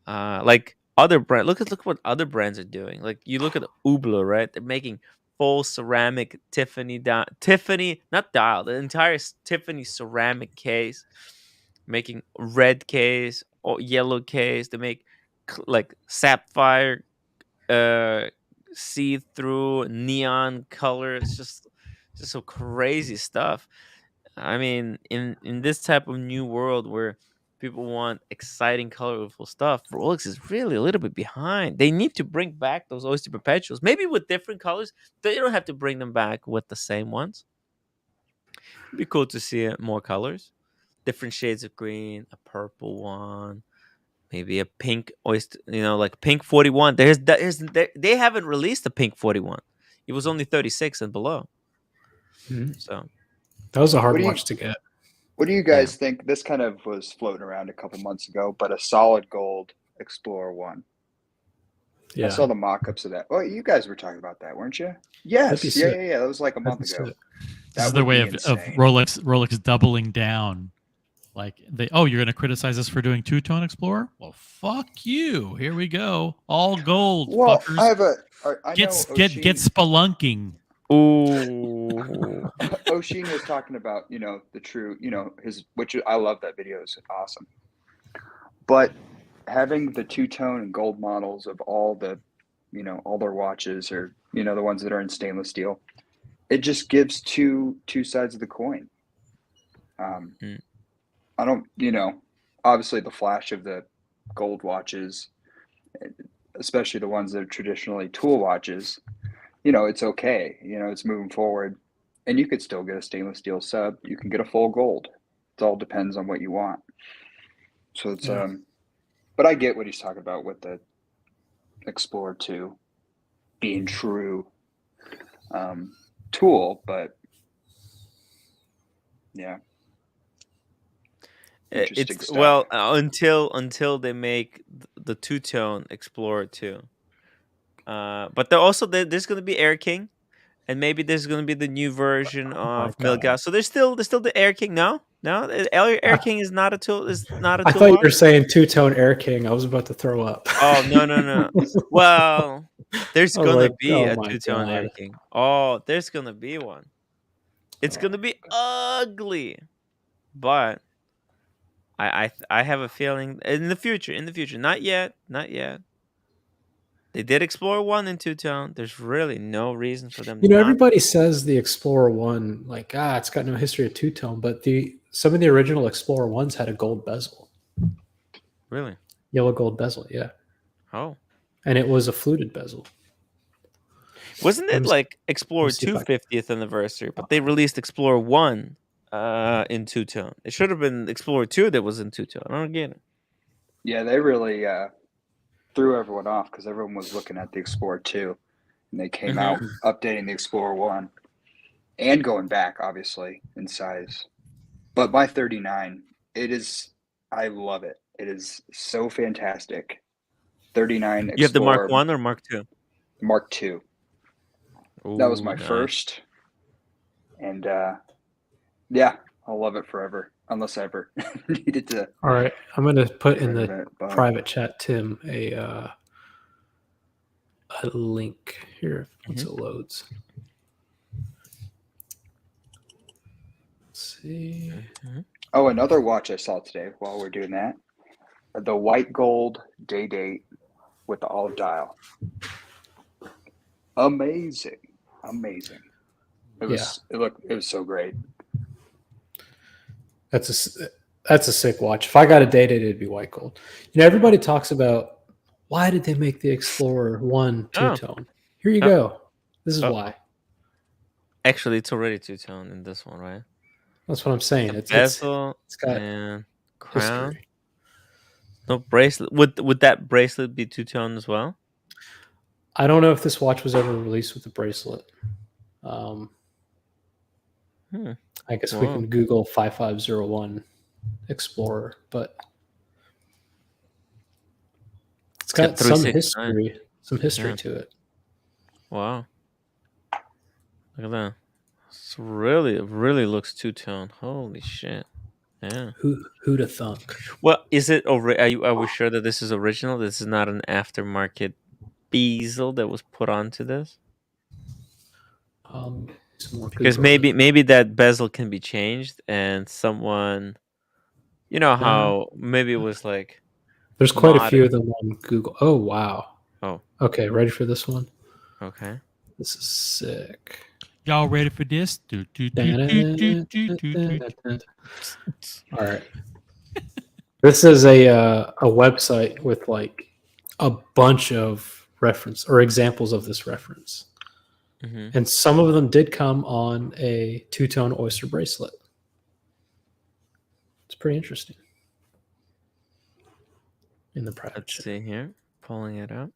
like other brand. Look what other brands are doing. Like, you look at Hublot, right? They're making full ceramic Tiffany not dial, the entire Tiffany ceramic case, making red case or yellow case. They make like sapphire see-through neon color. It's just so crazy stuff. I mean, in this type of new world where people want exciting, colorful stuff, Rolex is really a little bit behind. They need to bring back those Oyster Perpetuals, maybe with different colors. They don't have to bring them back with the same ones. It'd be cool to see more colors, different shades of green, a purple one, maybe a pink oyster. Like pink 41. They haven't released a pink 41. It was only 36 and below. Mm-hmm. So That was a hard watch to get. What do you guys think? This kind of was floating around a couple months ago, but a solid gold Explorer 1. Yeah. I saw the mock-ups of that. Oh, you guys were talking about that, weren't you? Yes. Yeah. That was like a month ago. This is their way of Rolex doubling down. Like you're going to criticize us for doing two-tone Explorer? Well, fuck you. Here we go. All gold, fuckers. I have get spelunking. Ooh. Oshin was talking about, the true, which I love that video. It's awesome. But having the two-tone and gold models of all the, all their watches, or, the ones that are in stainless steel, it just gives two sides of the coin. I don't, obviously the flash of the gold watches, especially the ones that are traditionally tool watches, it's okay. It's moving forward, and you could still get a stainless steel sub. You can get a full gold. It all depends on what you want. So it's, but I get what he's talking about with the Explorer 2 being true tool, but yeah. It's well until they make the two-tone Explorer 2. But there's going to be Air King, and maybe there's going to be the new version of Milgauss. So there's still the Air King. No, Air King is not a tool. Is not a tool. I thought you were saying two-tone Air King. I was about to throw up. Oh no. Well, there's gonna be a two-tone Air King. Oh, there's gonna be one. It's gonna be ugly, but I have a feeling in the future. Not yet. They did Explorer 1 in two-tone. There's really no reason for them. Everybody says the Explorer 1, it's got no history of two-tone, but some of the original Explorer 1s had a gold bezel. Really? Yellow gold bezel, yeah. Oh. And it was a fluted bezel. Wasn't it like Explorer 2 50th anniversary, but they released Explorer 1 in two-tone. It should have been Explorer 2 that was in two-tone. I don't get it. Yeah, they really threw everyone off because everyone was looking at the Explorer 2, and they came out updating the Explorer 1 and going back, obviously, in size. But my 39, I love it. It is so fantastic. 39 Explorer. You have the Mark 1 or Mark 2? Mark 2. That was my first. And yeah, I'll love it forever, unless I ever needed to. All right, I'm going to put in the private chat, Tim, a link here once it loads. Let's see. Oh, another watch I saw today while we're doing that. The white gold day date with the olive dial. Amazing. It was so great. That's a sick watch. If I got a dated, it'd be white gold. Everybody talks about why did they make the Explorer 1 two-tone? Here you go. This is why. Actually, it's already two-tone in this one, right? That's what I'm saying. It's bezel, it's got and crown. history. No bracelet. Would that bracelet be two-tone as well? I don't know if this watch was ever released with a bracelet. I guess we can Google 5501 Explorer, but it's got some history to it. Wow. Look at that. It really looks two-tone. Holy shit. Yeah. Who'd have thunk? Well, is it are we sure that this is original? This is not an aftermarket bezel that was put onto this? Because maybe that bezel can be changed, and someone, how maybe it was like. There's quite a few of them on Google. Oh wow. Oh. Okay, ready for this one? Okay. This is sick. Y'all ready for this? All right. This is a website with like a bunch of reference or examples of this reference. And some of them did come on a two-tone oyster bracelet. It's pretty interesting. In the private Let's see here. Pulling it up.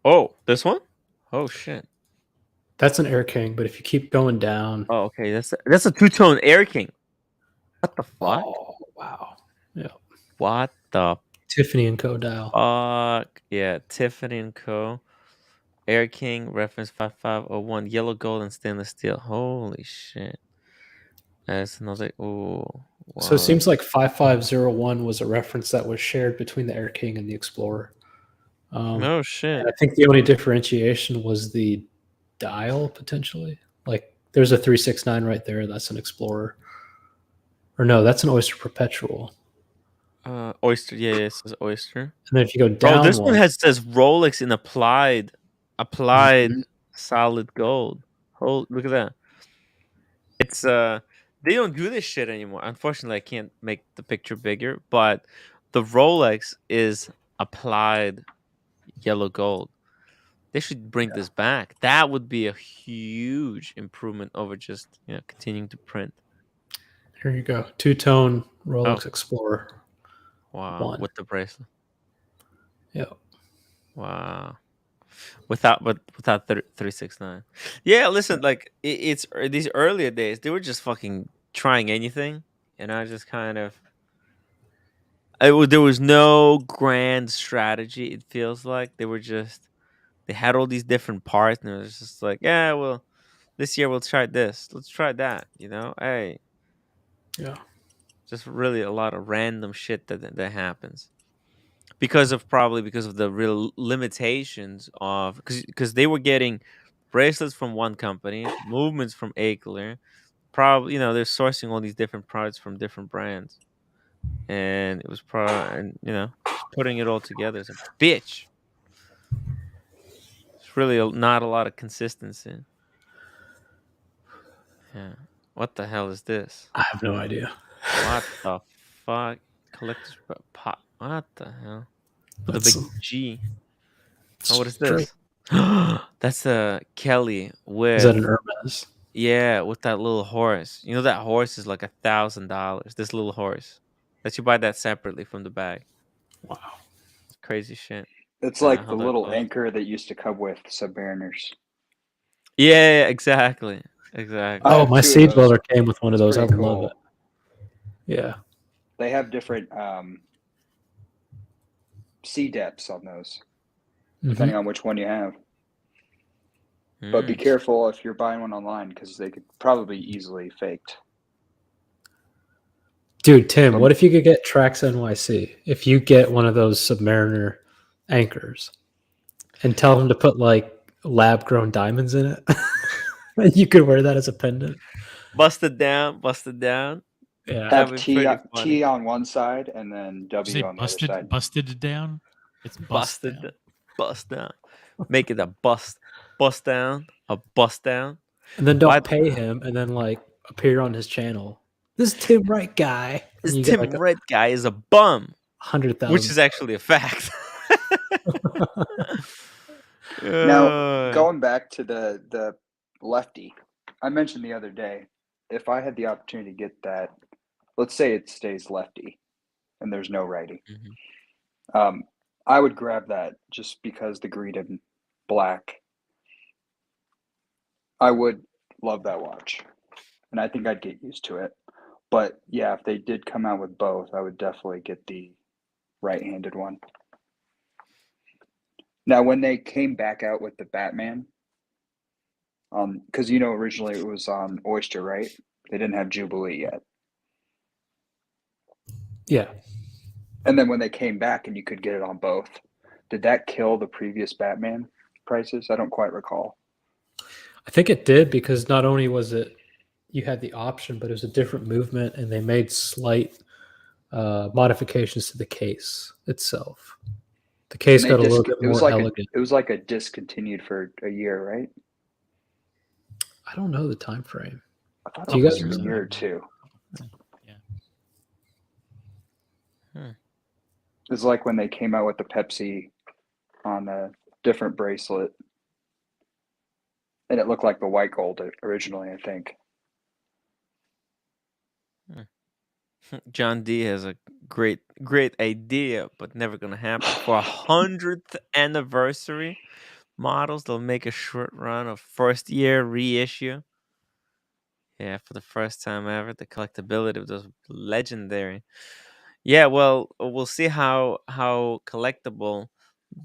Oh, this one? Oh shit. That's an Air King, but if you keep going down. Oh, okay. That's a two-tone Air King. What the fuck? Oh, wow. Yeah. What the Tiffany & Co. dial. fuck? Yeah, Tiffany & Co. Air King, reference 5501, yellow gold and stainless steel. Holy shit. That's another. Ooh. Wow. So it seems like 5501 was a reference that was shared between the Air King and the Explorer. Oh shit. And I think the only differentiation was the dial, potentially. Like there's a 369 right there. That's an Explorer. Or no, that's an Oyster Perpetual. Oyster. Yeah, it says Oyster. And then if you go down, this one says Rolex in applied solid gold. Look at that. It's they don't do this shit anymore. Unfortunately, I can't make the picture bigger, but the Rolex is applied yellow gold. They should bring this back. That would be a huge improvement over just continuing to print. Here you go. Two-tone Rolex Explorer. Wow. 1. With the bracelet. Yeah. Wow. Without 369. Yeah, listen, like it's these earlier days, they were just fucking trying anything, and I just kind of there was no grand strategy. It feels like they had all these different parts, and it was just like, yeah, well, this year we'll try this, let's try that, hey, yeah, just really a lot of random shit that happens. Because of the real limitations of because they were getting bracelets from one company, movements from Aigler, probably they're sourcing all these different products from different brands, and it was just putting it all together is a bitch. It's really not a lot of consistency. Yeah, what the hell is this? I have no idea. What the fuck? Collector's pot. What the hell? With a big G. Oh, what is this? That's a Kelly with. Is that an Hermes? Yeah, with that little horse. That horse is like $1,000. This little horse. That you buy that separately from the bag. Wow, it's crazy shit. It's like the little anchor that used to come with Submariners. Yeah, exactly. Oh, my seed dweller came with one of those. I love it. Yeah. They have different sea depths on those, depending on which one you have. But be careful if you're buying one online because they could probably be easily faked. Dude, Tim, what if you could get Trax NYC? If you get one of those Submariner anchors and tell them to put like lab-grown diamonds in it, and you could wear that as a pendant. Busted down. Yeah. Have T on one side and then W on the other side. Busted down? It's busted. Bust down. Make it a bust down. A bust down. And then don't pay him and then like appear on his channel. This Tim Wright guy. This Tim Wright guy is a bum. 100,000. Which is actually a fact. Now, going back to the lefty, I mentioned the other day, if I had the opportunity to get that, let's say it stays lefty and there's no righty, I would grab that just because the green and black. I would love that watch, and I think I'd get used to it. But yeah, if they did come out with both, I would definitely get the right-handed one. Now, when they came back out with the Batman, because originally it was on Oyster, right? They didn't have Jubilee yet. Yeah. And then when they came back and you could get it on both, did that kill the previous Batman prices? I don't quite recall. I think it did because not only was it you had the option, but it was a different movement, and they made slight modifications to the case itself. The case got a little bit more elegant. It was like a discontinued for a year, right? I don't know the time frame. I thought it was a year or two. It's like when they came out with the Pepsi on a different bracelet, and it looked like the white gold originally, I think. John D has a great idea, but never gonna happen. For 100th anniversary models, they'll make a short run of first year reissue. Yeah, for the first time ever, the collectability of those legendary. Yeah, well, we'll see how collectible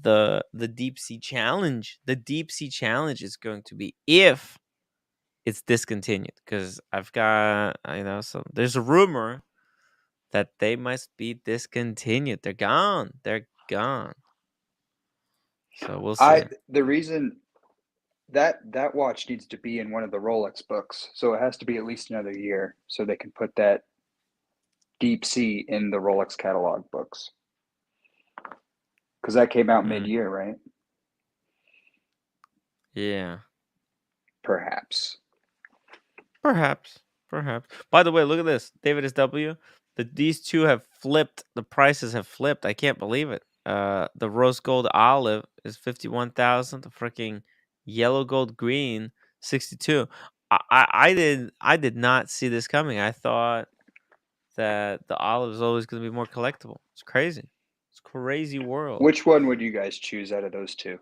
the deep sea challenge is going to be if it's discontinued. Because I've got so there's a rumor that they must be discontinued. They're gone. They're gone. So we'll see. The reason that watch needs to be in one of the Rolex books, so it has to be at least another year, so they can put that deep sea in the Rolex catalog books, because that came out mid-year, right? Yeah. Perhaps. By the way, look at this. David SW. These two have flipped. The prices have flipped. I can't believe it. The rose gold olive is 51,000. The freaking yellow gold green 62. I did not see this coming. I thought that the olive is always going to be more collectible. It's crazy. It's a crazy world. Which one would you guys choose out of those two?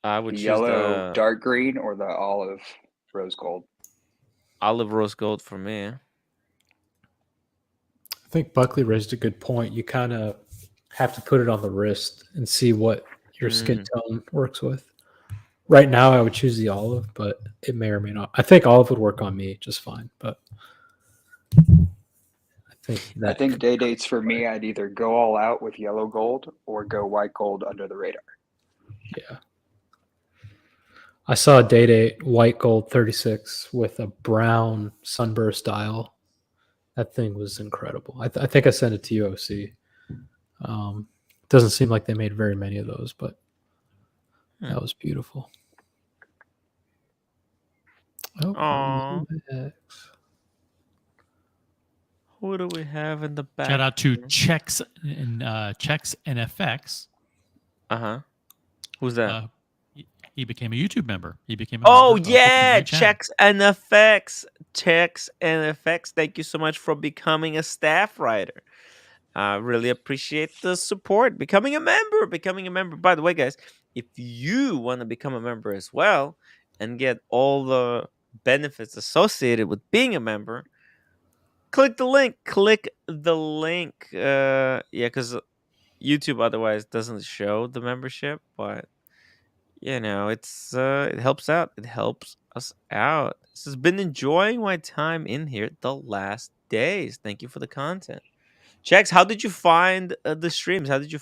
I would the choose yellow the dark green or the olive rose gold? Olive rose gold for me. I think Buckley raised a good point. You kind of have to put it on the wrist and see what your skin tone works with. Right now, I would choose the olive, but it may or may not. I think olive would work on me just fine, but I think day dates for me, I'd either go all out with yellow gold or go white gold under the radar. Yeah. I saw a Day-Date white gold 36 with a brown sunburst dial. That thing was incredible. I think I sent it to you, OC. Doesn't seem like they made very many of those, but that was beautiful. Oh, who do we have in the back? Shout out to Checks and FX. Who's that? He became a YouTube member. He became a Oh member yeah, of the channel. Checks and FX. Checks and FX. Thank you so much for becoming a staff writer. I really appreciate the support. Becoming a member. By the way, guys, if you want to become a member as well and get all the benefits associated with being a member, click the link. Yeah, because YouTube otherwise doesn't show the membership, but it's it helps out. It helps us out. This has been enjoying my time in here the last days. Thank you for the content. Checks, how did you find the streams? That's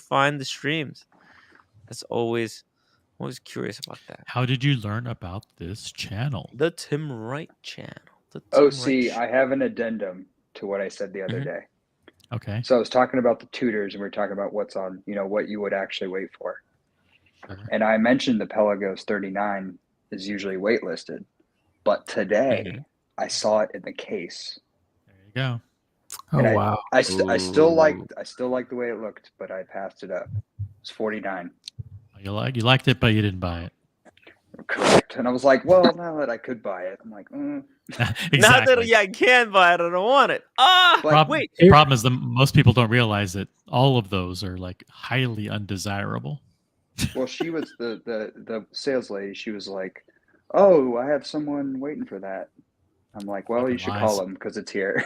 always curious about that. How did you learn about this channel? The Tim Wright channel. I have an addendum to what I said the other day. Okay. So I was talking about the tutors, and we are talking about what's on, what you would actually wait for. And I mentioned the Pelagos 39 is usually waitlisted, but today I saw it in the case. There you go. And wow! I still liked the way it looked, but I passed it up. It's 49. You liked it, but you didn't buy it. Correct. And I was like, well, now that I could buy it, I'm like, Exactly. Now that I can buy it, I don't want it. Wait. Problem is most people don't realize that all of those are like highly undesirable. Well, she was the sales lady. She was like, "Oh, I have someone waiting for that." I'm like, "Well, you should call them because it's here."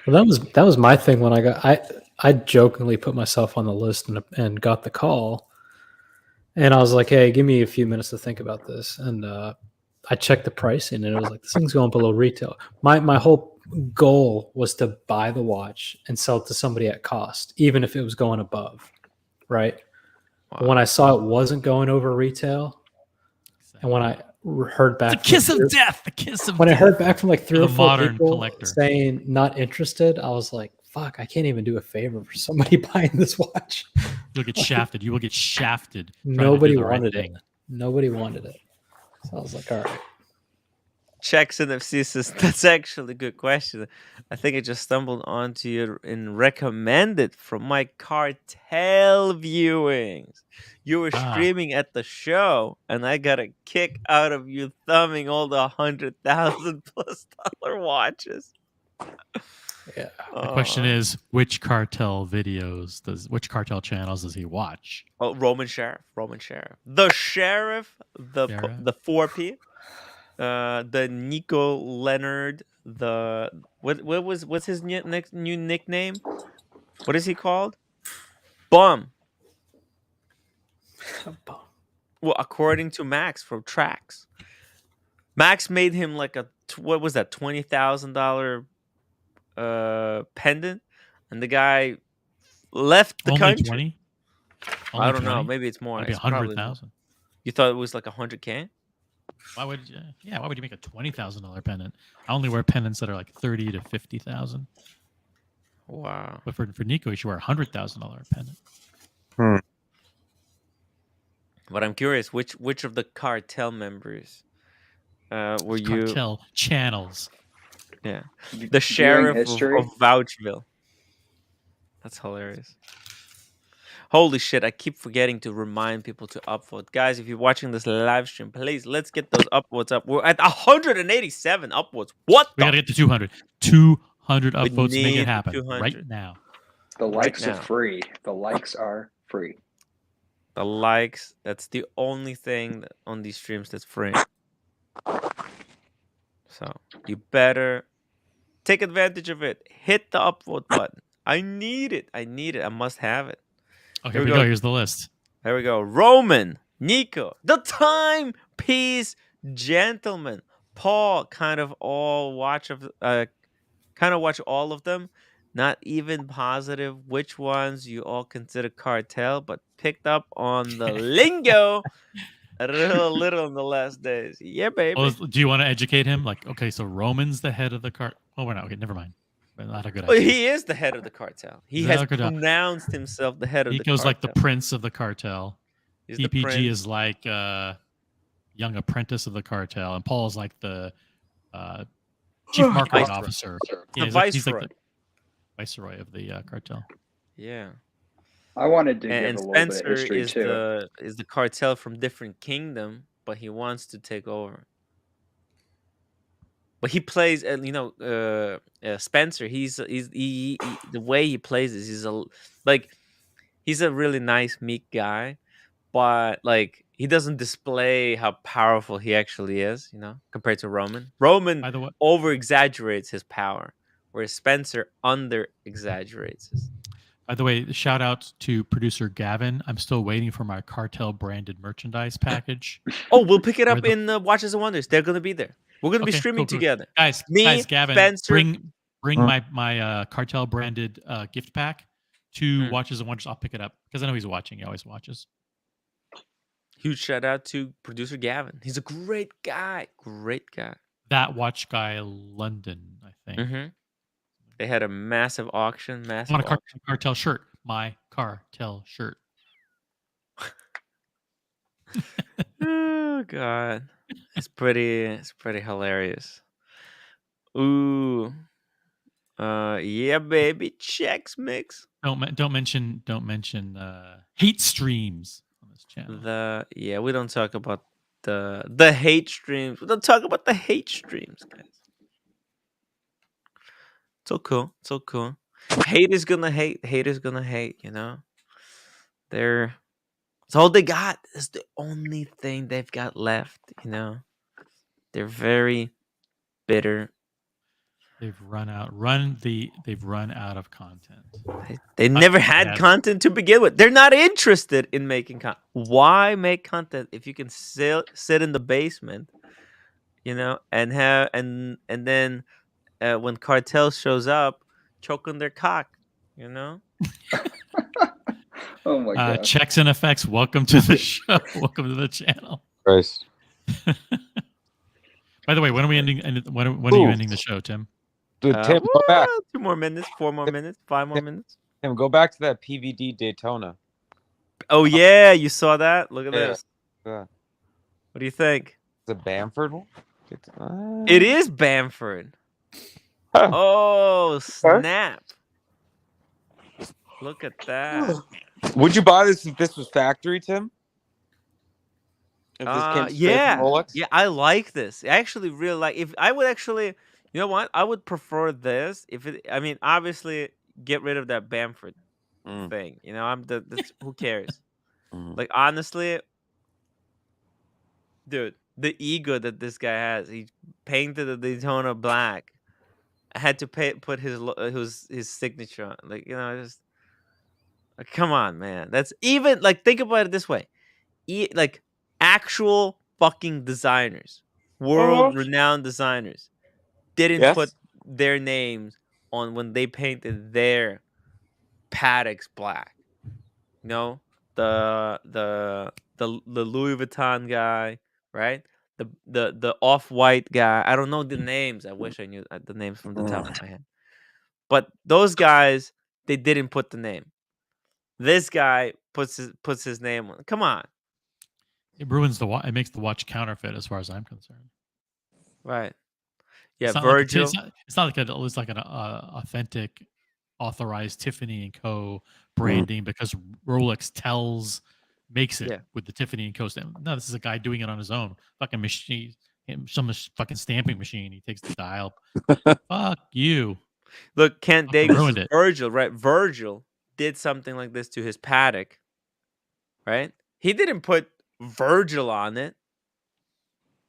Well, that was my thing when I jokingly put myself on the list and got the call, and I was like, "Hey, give me a few minutes to think about this." And I checked the pricing, and it was like this thing's going below retail. My whole goal was to buy the watch and sell it to somebody at cost, even if it was going above, right? Wow. When I saw it wasn't going over retail, and when I heard back, the kiss of death. When I heard back from like 3 or 4 people saying not interested, I was like, "Fuck! I can't even do a favor for somebody buying this watch." You'll get shafted. You will get shafted. Nobody wanted it. Nobody wanted it. So I was like, "All right." Checks and FC says that's actually a good question. I think I just stumbled onto you and recommended from my cartel viewings. You were streaming at the show, and I got a kick out of you thumbing all the $100,000+ watches. Yeah. The question is, which cartel channels does he watch? Oh, Roman Sheriff, the Sheriff, the 4P, the Nico Leonard, the what's his new nickname? What is he called? Bum. Well, according to Max from Tracks, Max made him like what was that, $20,000 pendant, and the guy left the Only country. 20? I don't know. Maybe it's more. It'd be It's probably 100,000. You thought it was like $100K? Why would you? Yeah, why would you make a $20,000 pendant? I only wear pendants that are like 30 to 50,000. Wow. But for Nico, you should wear a $100,000 pendant. But I'm curious, which of the cartel members were you? Cartel channels. Yeah, the Sheriff of Vouchville. That's hilarious. Holy shit, I keep forgetting to remind people to upvote. Guys, if you're watching this live stream, please, let's get those upvotes up. We're at 187 upvotes. What We got to get to 200. 200 upvotes to make it happen 200. right now. The likes are free. The likes are free. The likes, that's the only thing on these streams that's free. So, you better take advantage of it. Hit the upvote button. I need it. I must have it. Oh, here we go. Here's the list. There we go. Roman, Nico, the Timepiece Gentleman, Paul. Kind of watch all of them. Not even positive which ones you all consider cartel, but picked up on the lingo a little in the last days. Yeah, baby. Oh, do you want to educate him? Like, okay, so Roman's the head of the cart. Oh, we're not. Okay, never mind. Not a good idea. Well, he is the head of the cartel. He has pronounced himself the head of the cartel. Nico's like the prince of the cartel. He's EPG is like young apprentice of the cartel, and Paul is like the chief marketing officer. Yeah, he's like the viceroy of the cartel. Yeah. I wanted to give and a little Spencer bit of history too. is the cartel from different kingdom, but he wants to take over. But he plays, Spencer. He's the way he plays is he's a really nice, meek guy, but like he doesn't display how powerful he actually is, compared to Roman. Roman over exaggerates his power, whereas Spencer under exaggerates his. By the way, shout out to producer Gavin. I'm still waiting for my cartel branded merchandise package. Oh, we'll pick it up in Watches and Wonders. They're gonna be there. We're gonna be streaming together. Guys, Gavin, Spencer, bring my cartel branded gift pack to Watches and Wonders. I'll pick it up because I know he's watching. He always watches. Huge shout out to producer Gavin. He's a great guy. Great guy. That Watch Guy London, I think. Mm-hmm. They had a massive auction. I want a cartel shirt. My cartel shirt. Oh God, it's pretty hilarious. Ooh, yeah, baby, Chex Mix. Don't mention hate streams on this channel. We don't talk about the hate streams. We don't talk about the hate streams, guys. So cool. Hate is gonna hate. Haters gonna hate. It's all they got. It's the only thing they've got left. They're very bitter. They've run out of content. They never had content to begin with. They're not interested in making content. Why make content if you can sit in the basement, and have and then when cartel shows up, choke on their cock, Oh my God. Checks and effects. Welcome to the show. Welcome to the channel. Christ. By the way, when are we ending? When are you ending the show, Tim? Dude, Tim, go back. 2 more minutes, 4 more minutes, 5 more minutes. Tim, go back to that PVD Daytona. Oh yeah, you saw that? Look at this. Yeah. What do you think? The Bamford one? It is Bamford. Oh snap! Look at that. Would you buy this if this was factory, Tim? If this came straight from Rolex? Yeah, I like this. I actually really like. If I would actually, You know what? I would prefer this if it. I mean, obviously, get rid of that Bamford thing. You know, who cares? Like honestly, dude, the ego that this guy has. He painted the Daytona black. I had to put his signature on. Like, you know, just come on, man. That's even like think about it this way. Like actual fucking designers, world renowned designers didn't put their names on when they painted their paddocks black. You know, the Louis Vuitton guy, right? The off-white guy. I don't know the names. I wish I knew the names from the top of my head. But those guys, they didn't put the name. This guy puts his name on. Come on. It ruins the watch. It makes the watch counterfeit, as far as I'm concerned. Right. Yeah, it's not Virgil. Like it's not like an authentic, authorized Tiffany and Co. branding because Rolex makes it with the Tiffany and Co. stamp. No, this is a guy doing it on his own. Fucking machine, some fucking stamping machine. He takes the dial. Fuck you. Look, Kent Davis ruined it. Virgil, right? Virgil did something like this to his paddock, right? He didn't put Virgil on it.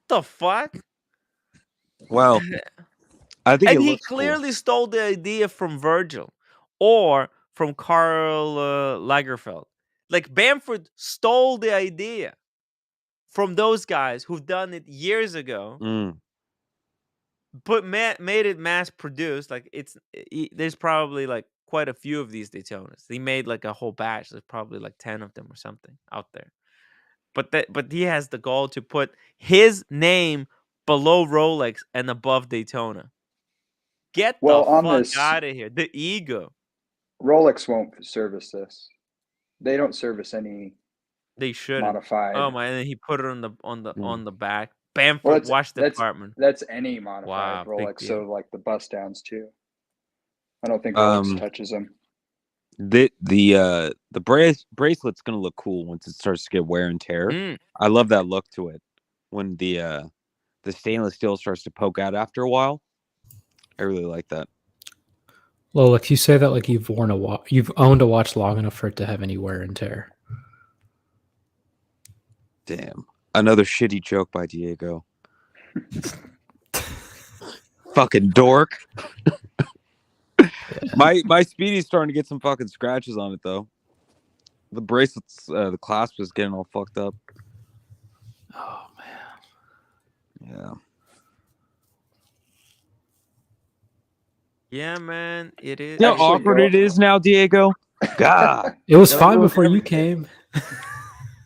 The fuck? Well, I think and he clearly stole the idea from Virgil or from Karl Lagerfeld. Like Bamford stole the idea from those guys who've done it years ago. But made it mass produced. Like there's probably like quite a few of these Daytonas. He made like a whole batch. There's probably like 10 of them or something out there. But he has the goal to put his name below Rolex and above Daytona. Get the fuck out of here. The ego. Rolex won't service this. They don't service any. They should modified. Oh my! And he put it on the back. Bamford Watch Department. That's any modified Rolex. So like the bust downs too. I don't think Rolex touches them. The bracelet's gonna look cool once it starts to get wear and tear. I love that look to it when the stainless steel starts to poke out after a while. I really like that. Lolex, you say that like you've owned a watch long enough for it to have any wear and tear. Damn, another shitty joke by Diego. Fucking dork. My Speedy's starting to get some fucking scratches on it though. The bracelets, the clasp is getting all fucked up. Oh man. Yeah. Yeah, man, it is. You know how awkward it is now, Diego? God. It was fine before you came.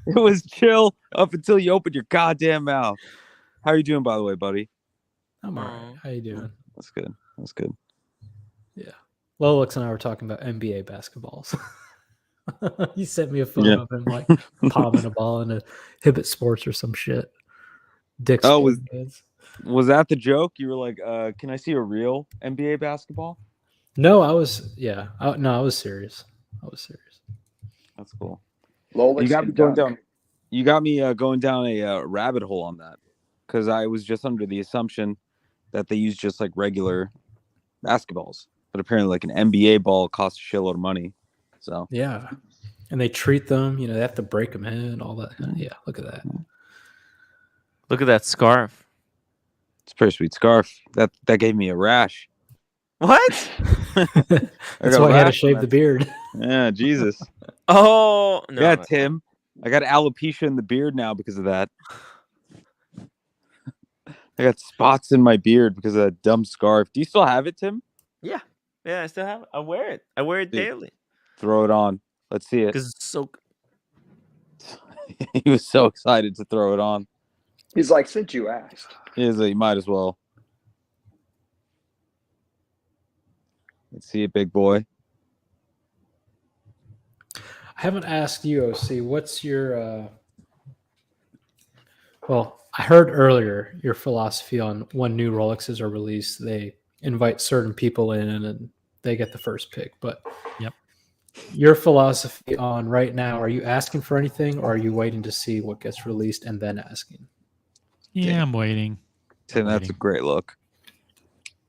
It was chill up until you opened your goddamn mouth. How are you doing, by the way, buddy? I'm all right. How you doing? That's good. That's good. Yeah. Lolex and I were talking about NBA basketballs. He sent me a photo of him like palming a ball in a Hibbett Sports or some shit. Dick's. Oh, was that the joke? You were like, can I see a real NBA basketball? No, I was serious. That's cool. Lolex You got me going down. You got me going down a rabbit hole on that because I was just under the assumption that they use just like regular basketballs, but apparently like an NBA ball costs a shitload of money. So yeah, and they treat them. You know, they have to break them in, all that. Yeah, look at that. Look at that scarf. It's a pretty sweet scarf. That gave me a rash. What? That's why I had to shave the beard. Yeah, Jesus. Oh no. Yeah, Tim. I got alopecia in the beard now because of that. I got spots in my beard because of that dumb scarf. Do you still have it, Tim? Yeah, I still have it. I wear it. I wear it daily. Throw it on. Let's see it. Because it's so. He was so excited to throw it on. He's like, since you asked. You might as well. Let's see it, big boy. I haven't asked you, OC. What's your? Well, I heard earlier your philosophy on when new Rolexes are released, they invite certain people in and they get the first pick. But your philosophy on right now, are you asking for anything or are you waiting to see what gets released and then asking? Yeah, I'm waiting. Tim, that's a great look.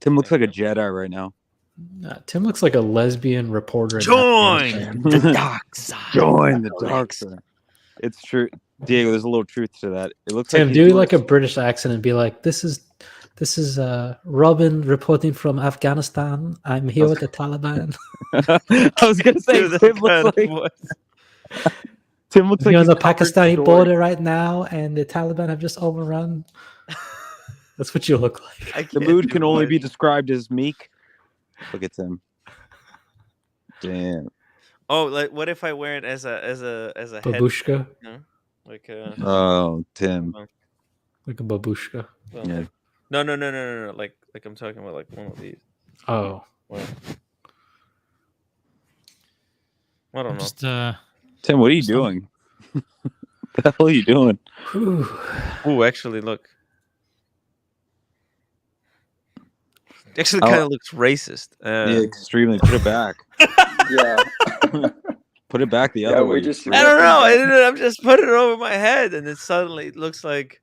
Tim looks like a Jedi right now. Tim looks like a lesbian reporter. Join the dark side. Join the dark side. It's true, Diego. There's a little truth to that. It looks Tim, like do like a British accent and be like, "This is Robin reporting from Afghanistan. I'm here with the Taliban." I was gonna say Tim looks like you're on he's the Pakistani covered border right now, and the Taliban have just overrun. That's what you look like. The mood can only be described as meek. Look at Tim. Damn. Oh, like what if I wear it as a babushka? Head, you know? Like Oh, Tim. Like a babushka. Well, Yeah. No. Like I'm talking about like one of these. Oh. Well, I don't know. Just Tim, what are you doing? What the hell are you doing? Ooh, actually, look. Actually, kind of looks racist. Yeah, extremely. Put it back. Yeah. Put it back the other way. I don't know. I'm just putting it over my head, and then suddenly it looks like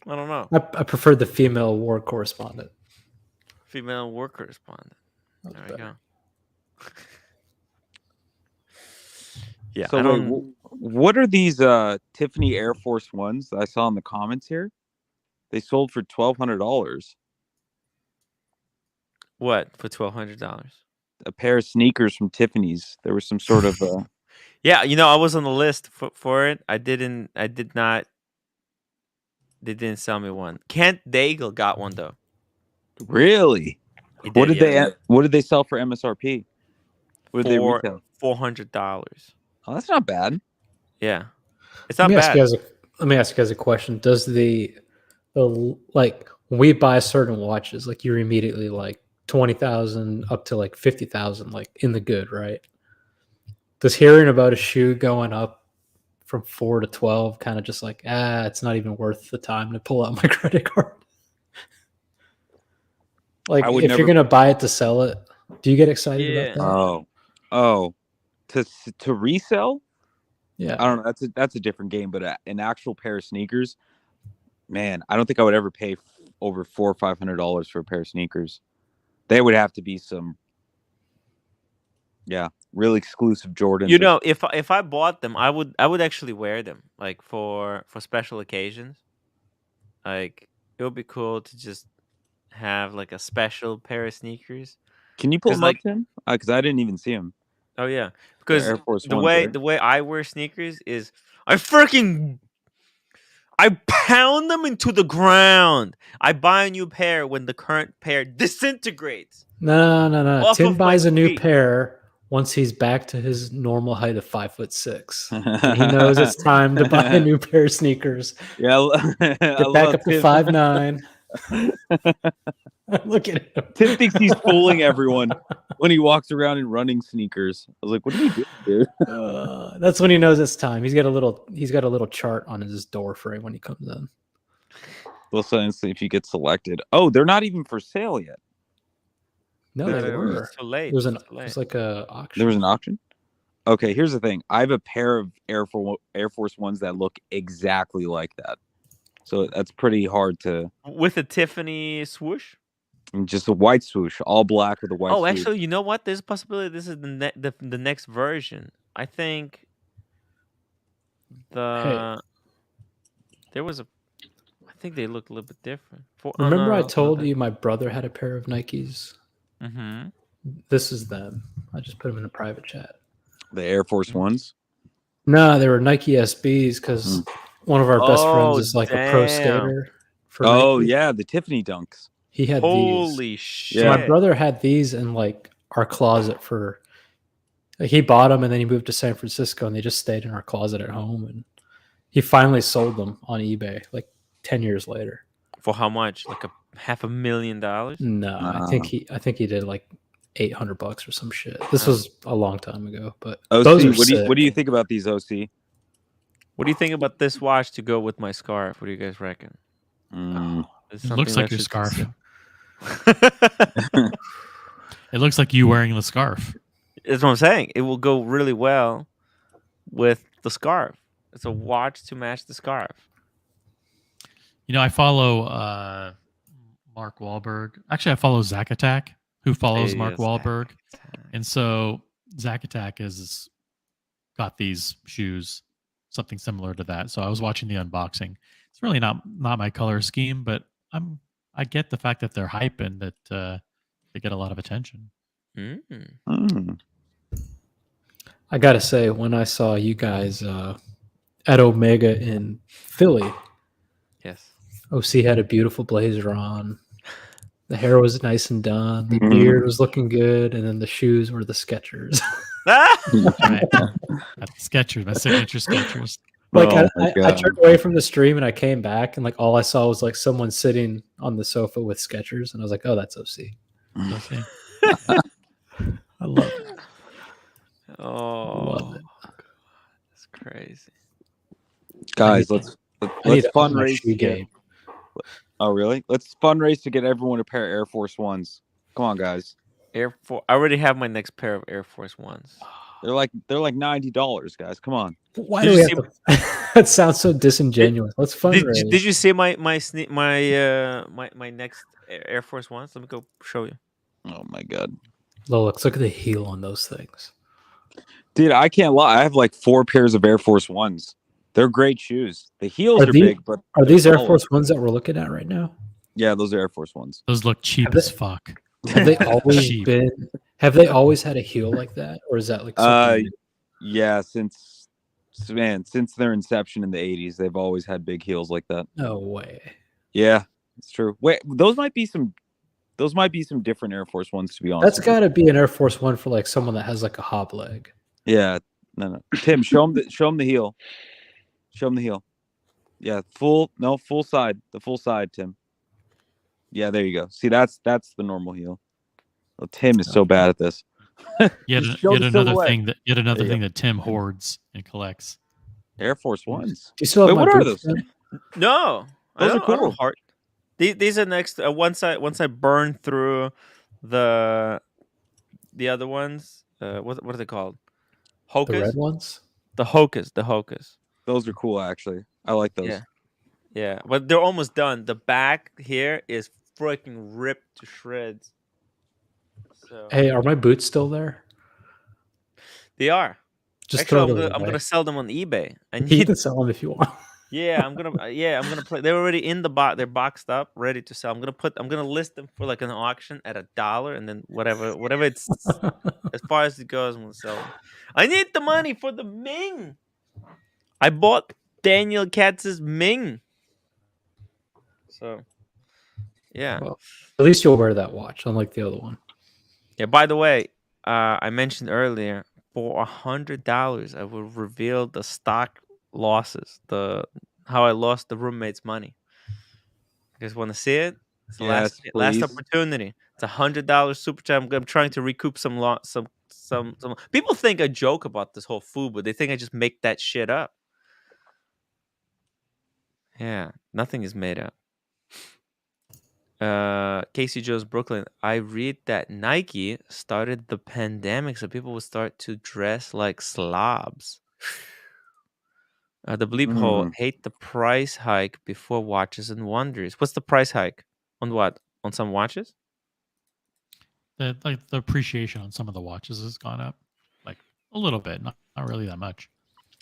I don't know. I prefer the female war correspondent. Female war correspondent. There we go. Yeah. So I don't. what are these Tiffany Air Force Ones that I saw in the comments here? They sold for $1,200. What for $1,200? A pair of sneakers from Tiffany's. There was some sort of Yeah, I was on the list for it. I did not. They didn't sell me one. Kent Daigle got one though. Really? What did they sell for MSRP? What did they retail? $400. Oh, that's not bad. Yeah, it's not bad. Let me ask you guys a question. Does the like when we buy certain watches, like you're immediately like 20,000 up to like 50,000, like in the good, right? Does hearing about a shoe going up from 4 to 12 kind of just like, it's not even worth the time to pull out my credit card? Like, if you're gonna buy it to sell it, do you get excited about that? To resell? Yeah, I don't know. That's a different game, but an actual pair of sneakers, man, I don't think I would ever pay over $400 or $500 for a pair of sneakers. They would have to be some, really exclusive Jordans. If I bought them, I would actually wear them like for special occasions. Like it would be cool to just have like a special pair of sneakers. Can you pull them up, Tim? Because I didn't even see them. Oh yeah, because Air Force the Ones, way right? the way I wear sneakers is I pound them into the ground. I buy a new pair when the current pair disintegrates. No. Tim buys a new pair once he's back to his normal height of 5'6", and he knows it's time to buy a new pair of sneakers. Yeah, get back up to 5'9". Look at him. Tim thinks he's fooling everyone when he walks around in running sneakers. I was like, "What are you doing, dude?" That's when he knows it's time. He's got a little chart on his door frame when he comes in. We'll see if you get selected. Oh, they're not even for sale yet. No, they were. It's too late. It was like a auction. There was an auction? Okay, here's the thing. I have a pair of Air Force Ones that look exactly like that. So that's pretty hard to... With a Tiffany swoosh? Just a white swoosh, all black with a white swoosh. Oh, actually, you know what? There's a possibility this is the next version. I think there was a... I think they look a little bit different. Remember I told you my brother had a pair of Nikes? Mm-hmm. This is them. I just put them in a private chat. The Air Force Ones? No, they were Nike SBs because one of our best friends is like a pro skater. Nike. Yeah, the Tiffany Dunks. He had Holy these. shit. So my brother had these in like our closet for... Like, he bought them and then he moved to San Francisco and they just stayed in our closet at home. And he finally sold them on eBay like 10 years later. For how much? Like $500,000? No, I think he did like $800 or some shit. This was a long time ago, but OC, those are what do you think about these, OC? What do you think about this watch to go with my scarf? What do you guys reckon? It looks like your scarf. It looks like you wearing the scarf. That's what I'm saying. It will go really well with the scarf. It's a watch to match the scarf. I follow Mark Wahlberg. Actually, I follow Zack Attack, who follows Mark Wahlberg, and so Zack Attack has got these shoes, something similar to that. So I was watching the unboxing. It's really not my color scheme, but I get the fact that they're hype and that they get a lot of attention. I gotta say, when I saw you guys at Omega in Philly, yes, OC had a beautiful blazer on. The hair was nice and done. The beard was looking good, and then the shoes were the Skechers. Right. Skechers, my signature Skechers. Like I turned away from the stream and I came back and like all I saw was like someone sitting on the sofa with Skechers, and I was like, "Oh, that's OC." I love it. Oh, that's crazy. Guys, let's fundraise to get. Oh, really? Let's fundraise to get everyone a pair of Air Force Ones. Come on, guys. I already have my next pair of Air Force Ones. They're like $90, guys. Come on. Why do we have to... That sounds so disingenuous. Let's fundraise. Did you see my next Air Force Ones? Let me go show you. Oh my god. Look at the heel on those things. Dude, I can't lie. I have like 4 pairs of Air Force Ones. They're great shoes. The heels are big, but are these Air Force Ones that we're looking at right now? Yeah, those are Air Force Ones. Those look cheap as fuck. Have they always been? Have they always had a heel like that, or is that like? Yeah, since their inception in the 80s, they've always had big heels like that. No way. Yeah, it's true. Wait, those might be some different Air Force Ones, to be honest. That's got to be an Air Force One for like someone that has like a hob leg. Yeah, no. Tim, show him the heel. Show him the heel. Yeah, full side. The full side, Tim. Yeah, there you go. See, that's the normal heel. Well, Tim is so bad at this. Yet another thing that Tim hoards and collects. Air Force Ones. Do you still have what are those? No, those are cool. I don't heart. These are next. Once I burn through the other ones. What are they called? Hocus? The red ones. The Hocus. Those are cool, actually. I like those. Yeah, but they're almost done. The back here is freaking ripped to shreds. So hey, are my boots still there? They are. Actually, I'm gonna sell them on eBay. You can sell them if you want. Yeah, I'm gonna play. They're already in the box. They're boxed up, ready to sell. I'm gonna list them for like an auction at $1, and then whatever it's as far as it goes, I'm gonna sell them. I need the money for the Ming. I bought Daniel Katz's Ming. So, yeah. Well, at least you'll wear that watch, unlike the other one. Yeah. By the way, I mentioned earlier, for $100, I will reveal the stock losses, how I lost the roommate's money. You guys want to see it? It's the last opportunity. It's $100 super chat. I'm trying to recoup some. People think I joke about this whole food, but they think I just make that shit up. Yeah, nothing is made up. Casey Joe's Brooklyn. I read that Nike started the pandemic so people would start to dress like slobs. The bleep hole hate the price hike before watches and wonders. What's the price hike on what? On some watches? The appreciation on some of the watches has gone up, like a little bit, not really that much.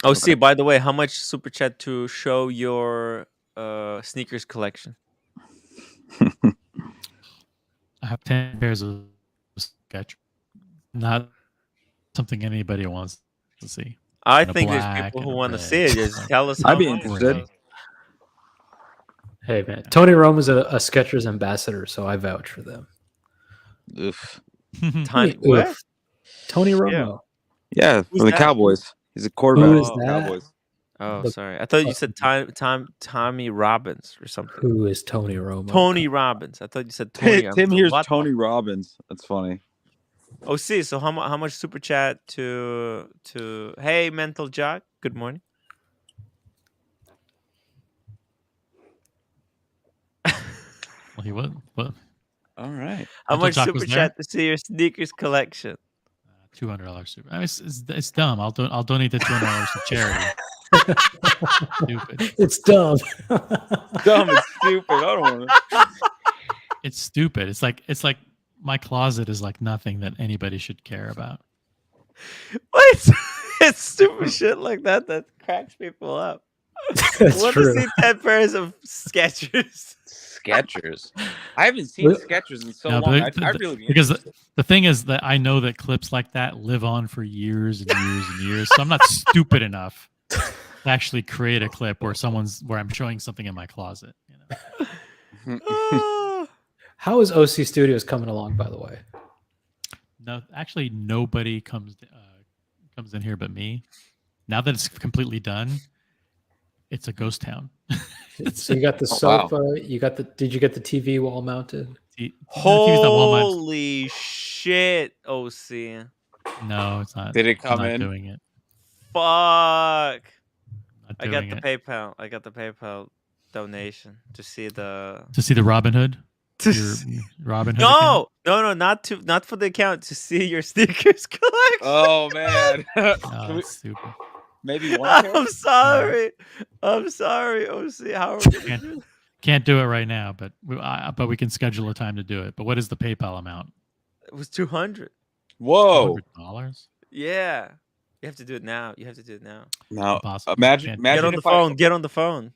Oh, see, by the way, how much super chat to show your sneakers collection? I have 10 pairs of Skechers. Not something anybody wants to see. I think there's people who want to see it. Just tell us. I'd be interested. Hey man, Tony Romo's a Skechers ambassador, so I vouch for them. Oof. Tony Romo. Yeah, for the Cowboys. He's a quarterback. Who is for the that? Cowboys. Oh, sorry. I thought you said Tommy Robbins or something. Who is Tony Romo? Tony Robbins. I thought you said Tony. Tim here's Tony Robbins. That's funny. Oh, see. So how much super chat to hey Mental Jock? Good morning. Well, he would. What? All right. How much super chat to see your sneakers collection? $200 super. I mean, it's dumb. I'll donate the $200 to charity. Stupid. It's dumb. Dumb. It's stupid. I don't want to. It's stupid. It's like my closet is like nothing that anybody should care about. What? It's stupid shit like that cracks people up. That's Want true. to see 10 pairs of Skechers? Skechers. I haven't seen Skechers in so No, long. but I'd really be because interested. the thing is that I know that clips like that live on for years and years and years. So I'm not stupid enough to actually create a clip where I'm showing something in my closet. You know? How is OC Studios coming along, by the way? No, actually, nobody comes in here but me. Now that it's completely done, it's a ghost town. So you got the sofa. You got the. Did you get the TV wall mounted? Holy shit, OC. No, it's not. Did it come I'm not in? doing it. Fuck. I got the it. PayPal. I got the PayPal donation to see the Robin Hood. Your Robin Hood. No, not for the account. To see your sneakers collection. Oh man. Oh, that's stupid. Maybe one pair? I'm sorry, OC. How are we gonna do that? Can't do it right now, but we can schedule a time to do it. But what is the PayPal amount? It was $200. Whoa. $200? Yeah, you have to do it now. Now, Impossible. imagine Get on the phone. Get on the phone.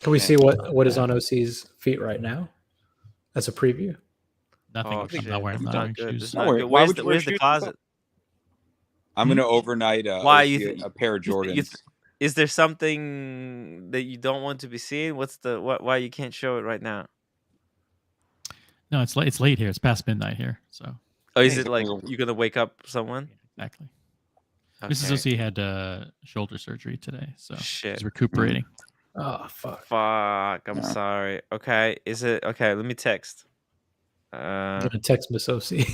Can we see what is on OC's feet right now, as a preview? Nothing. Oh, I'm shit. not wearing shoes. This is not good. Where's the closet? I'm gonna overnight Why a pair of Jordans. Is there something that you don't want to be seen? Why you can't show it right now? No, it's late here. It's past midnight here. So. Oh, is it like you're gonna wake up someone? Exactly. Okay. Mrs. OC had shoulder surgery today, so Shit. she's recuperating. Oh fuck. I'm sorry. Okay, is it okay? Let me text. I'm gonna text Miss OC.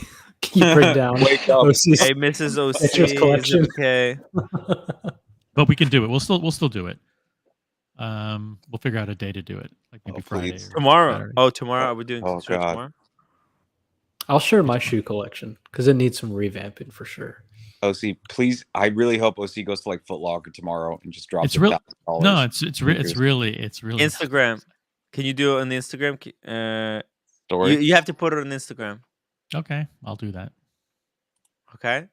Can you bring down Wake up. OC's Hey, Mrs. OC, Skechers collection? is it okay? But we can do it. We'll still do it. We'll figure out a day to do it, like maybe Friday. please. Or Tomorrow. Saturday. Oh, tomorrow. Are we doing Oh, show God. tomorrow? I'll share my shoe collection because it needs some revamping for sure. OC, please. I really hope OC goes to like Foot Locker tomorrow and just drops It's real. $1,000. No, it's really Instagram. Can you do it on the Instagram? Story. You have to put it on Instagram. Okay, I'll do that. Okay,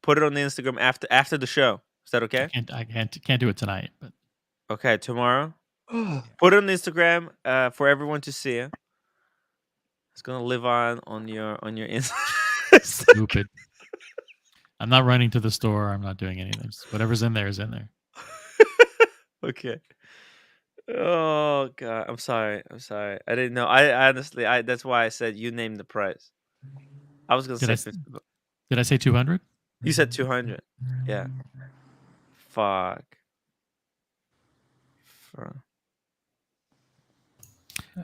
put it on the Instagram after the show. Is that okay? I can't do it tonight, but Okay, tomorrow. Put it on Instagram for everyone to see. It's gonna live on your Instagram. stupid. I'm not running to the store. I'm not doing anything. Whatever's in there is in there. Okay. Oh God, I'm sorry. I didn't know. I honestly, that's why I said you name the price. I was gonna say 50. Did I say 200? You said 200. Yeah. Fuck.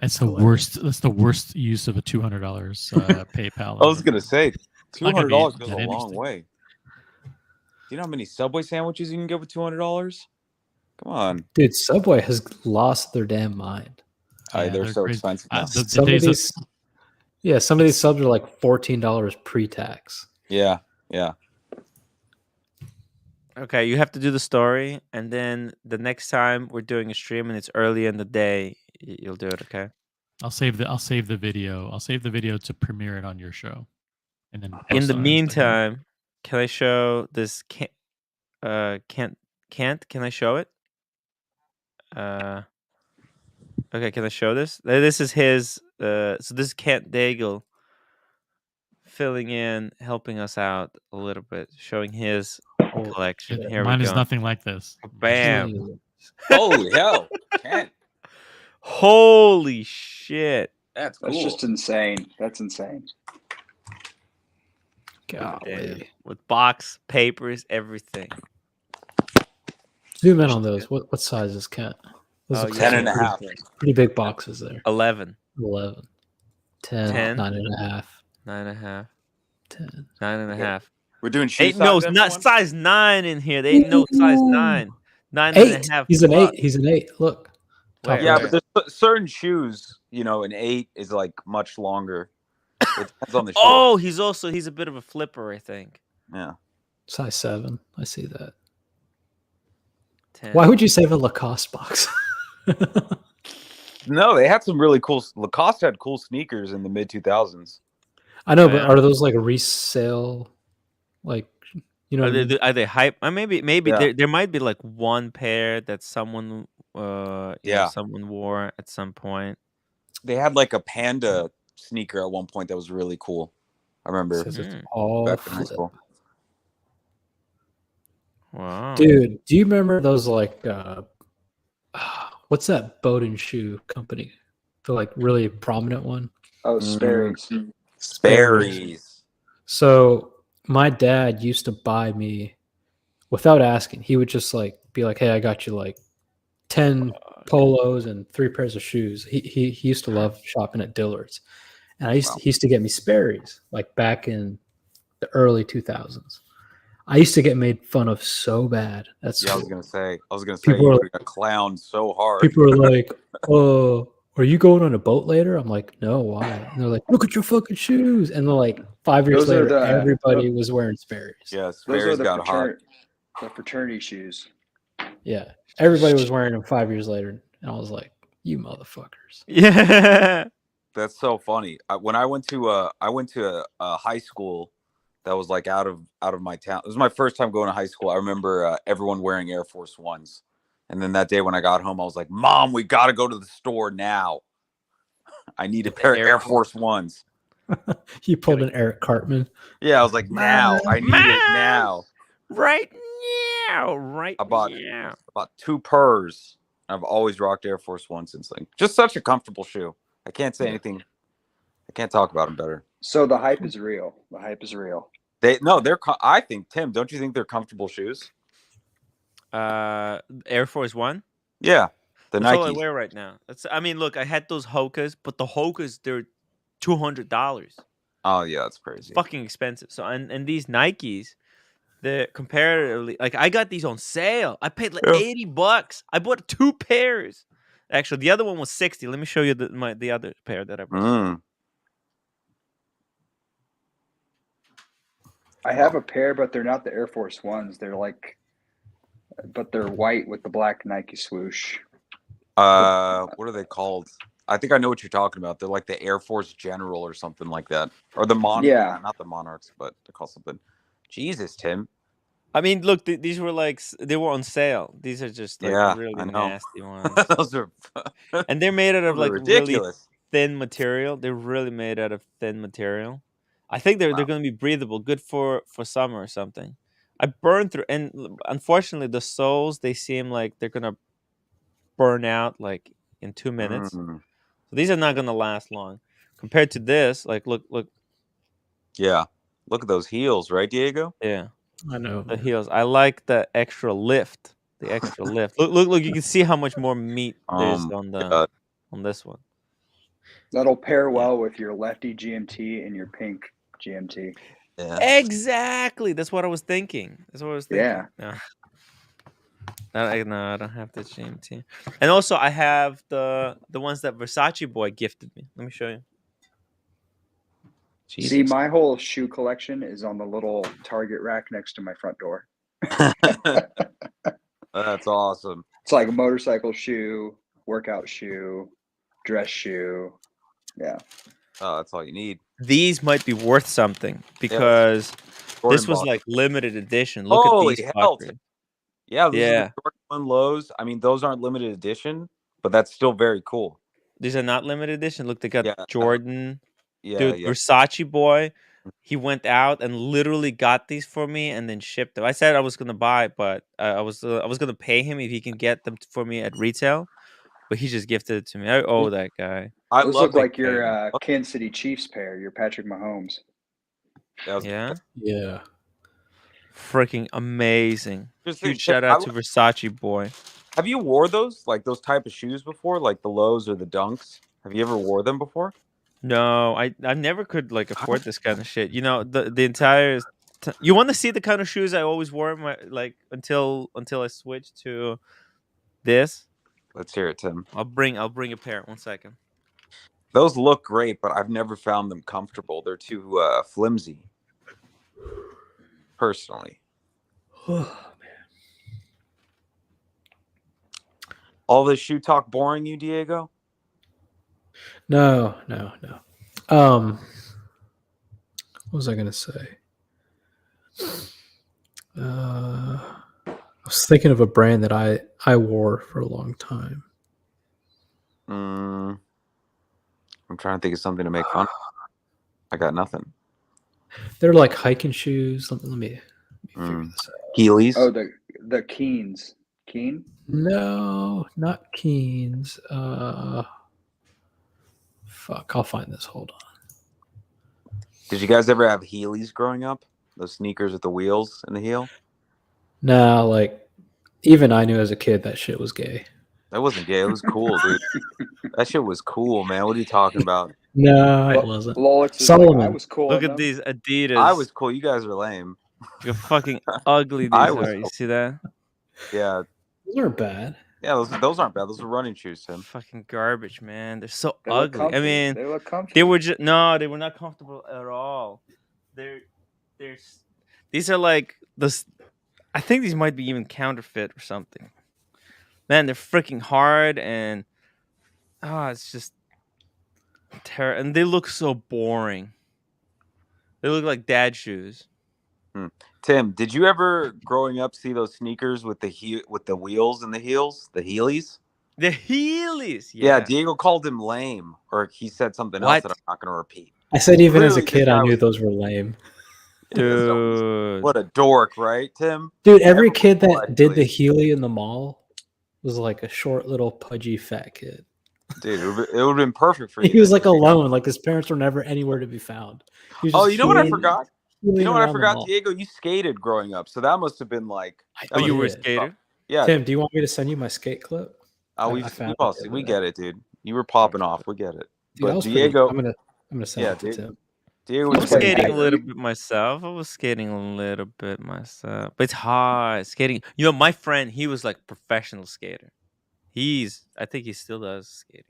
That's the worst. That's the worst use of a $200 PayPal. I was gonna say Not gonna $200 be goes that a long interesting. way. Do you know how many Subway sandwiches you can get with $200? Come on, Dude, Subway has lost their damn mind. they're they're so crazy. expensive now. Some of these subs are like $14 pre-tax. Yeah. Okay, you have to do the story, and then the next time we're doing a stream and it's early in the day, you'll do it. Okay. I'll save the video. I'll save the video to premiere it on your show, and then In post the it on Instagram. meantime, can I show this? Can I show it? Okay, can I show this? This is his. So this is Kent Daigle filling in, helping us out a little bit, showing his collection. Here Mine we is go. nothing like this. Bam! Holy hell, Kent. Holy shit! That's That's cool. just insane. That's insane. Golly. With box, papers, everything. Zoom in on those. What size is Kent? Those Oh, are yeah. 10.5. Pretty big boxes there. 11. 11. 10. 10. 9.5. 9.5. 10. 9.5. We're doing shoe Ain't no size, not everyone? size 9 in here. They ain't no size 9. 9 8. and a half. He's an plus. 8. He's an 8. Look. Where? Yeah, but there's certain shoes, an 8 is like much longer. It depends on the shoe. Oh, he's a bit of a flipper, I think. Yeah. Size 7. I see that. 10. Why would you save a Lacoste box? No, they had some really cool. Lacoste had cool sneakers in the mid 2000s. I know, but are those like a resale? Like, you know, are they hype? Maybe Yeah. there might be like one pair that someone someone wore at some point. They had like a panda sneaker at one point that was really cool. I remember says it's all back in high flip. school. Wow, dude, do you remember those like what's that boat and shoe company? The like really prominent one. Oh, Sperry's. Sperry's. So my dad used to buy me without asking. He would just like be like, "Hey, I got you like 10 polos and 3 pairs of shoes." He used to love shopping at Dillard's, and he used to get me Sperry's like back in the early 2000s. I used to get made fun of so bad. I was gonna say People you were got clowned so hard. People are like, "Oh, are you going on a boat later?" I'm like, "No, why?" And they're like, "Look at your fucking shoes." And then like 5 years Those are later, the- everybody was wearing Sperry's. Yeah, Those are Sperry's the got hot. The fraternity shoes. Yeah, everybody was wearing them 5 years later, and I was like, "You motherfuckers!" Yeah, that's so funny. When I went to a high school that was like out of my town. It was my first time going to high school. I remember everyone wearing Air Force Ones, and then that day when I got home, I was like, "Mom, we got to go to the store now. I need a pair of Air Force Ones." You pulled an Eric Cartman. Yeah, I was like, "Now, I need it now." Right now, I bought 2 pairs. I've always rocked Air Force One since then. Just such a comfortable shoe. I can't say anything. I can't talk about them better. So the hype is real. The hype is real. They're. I think, Tim, don't you think they're comfortable shoes? Air Force One. Yeah, the That's all I Nikes. wear right now. I mean, look, I had those Hokas, but the Hokas they're $200. Oh yeah, that's crazy. Fucking expensive. So and these Nikes, they're comparatively like I got these on sale. I paid like $80. I bought 2 pairs. Actually, the other one was 60. Let me show you the other pair that I bought. I have a pair, but they're not the Air Force Ones. They're white with the black Nike swoosh. What are they called? I think I know what you're talking about. They're like the Air Force General or something like that, or the Yeah, not the Monarchs, but they're called something. Jesus, Tim. I mean, look, these were like they were on sale. These are just like really I know. nasty ones. Those are, and they're made out of like ridiculous. really thin material. They're really made out of thin material. I think they're going to be breathable, good for summer or something. I burned through, and unfortunately, the soles they seem like they're going to burn out like in 2 minutes. So these are not going to last long compared to this. Like, look. Yeah, look at those heels, right, Diego? Yeah. I know the heels. I like the extra lift. The extra lift. Look! You can see how much more meat there's on this one. that'll pair well with your lefty GMT and your pink GMT. Yeah. Exactly. That's what I was thinking. Yeah. No, I don't have the GMT. And also, I have the ones that Versace boy gifted me. Let me show you. Jesus. See, my whole shoe collection is on the little Target rack next to my front door. That's awesome. It's like a motorcycle shoe, workout shoe, dress shoe. Yeah. Oh, that's all you need. These might be worth something because this was like limited edition. Look Holy at these hell. fuckers. Yeah, those are the Jordan 1 lows. I mean, those aren't limited edition, but that's still very cool. These are not limited edition. Look, they got Jordan. Yeah, dude, Versace boy. He went out and literally got these for me and then shipped them. I said I was gonna buy, but I was gonna pay him if he can get them for me at retail. But he just gifted it to me. I owe that guy. Those look like your Kansas City Chiefs pair. Your Patrick Mahomes. Yeah. Yeah. Freaking amazing. Huge shout out to Versace boy. Have you wore those, like those type of shoes before, like the lows or the dunks? Have you ever wore them before? No, I never could like afford this kind of shit. You know, the entire. You want to see the kind of shoes I always wore in my until I switched to this. Let's hear it, Tim. I'll bring a pair. 1 second. Those look great, but I've never found them comfortable. They're too flimsy. Personally. Oh, man. All this shoe talk boring you, Diego? No. What was I gonna say? I was thinking of a brand that I wore for a long time. I'm trying to think of something to make fun of. I got nothing. They're like hiking shoes. Let me figure this out. Heelys. Oh, the Keens. Keen? No, not Keens. Fuck, I'll find this. Hold on. Did you guys ever have Heelys growing up? Those sneakers with the wheels in the heel? No, like even I knew as a kid that shit was gay. That wasn't gay. It was cool, dude. That shit was cool, man. What are you talking about? No, it wasn't. Lolix is Solomon. like, I was cool. Look at these Adidas. I was cool. You guys are lame. You're fucking ugly. I These was are. You cool. see that? Yeah. Those aren't bad. Yeah, those aren't bad. Those are running shoes, Tim. Fucking garbage, man. They're so They look ugly. I comfy. mean, They look comfy. they were just no, they were not comfortable at all. These are like this. I think these might be even counterfeit or something. Man, they're freaking hard and it's just terrible. And they look so boring. They look like dad shoes. Tim, did you ever growing up see those sneakers with the wheels and the heels, the Heelys? The Heelys. Yeah, Diego called him lame, or he said something else that I'm not going to repeat. I said even as a Clearly, this kid I guy knew was- those were lame. Dude. What a dork, right, Tim? Dude, every kid that did the Heely in the mall was like a short little pudgy fat kid. Dude, it would have been perfect for you. He was like alone, like his parents were never anywhere to be found. He was Oh, just you know what I heeling- forgot? You heeling know what I around the forgot, mall. Diego? You skated growing up, so that must have been like. Oh, you were a did. skater? Yeah. Tim, do you want me to send you my skate clip? Oh, we I found all it the see. other We day. get it, dude. You were popping off. We get it. Dude, that But was pretty- Diego, I'm gonna send it to Tim. Diego I was was playing skating a skater. little bit myself. But it's hard skating. You know, my friend, he was like professional skater. I think he still does skating.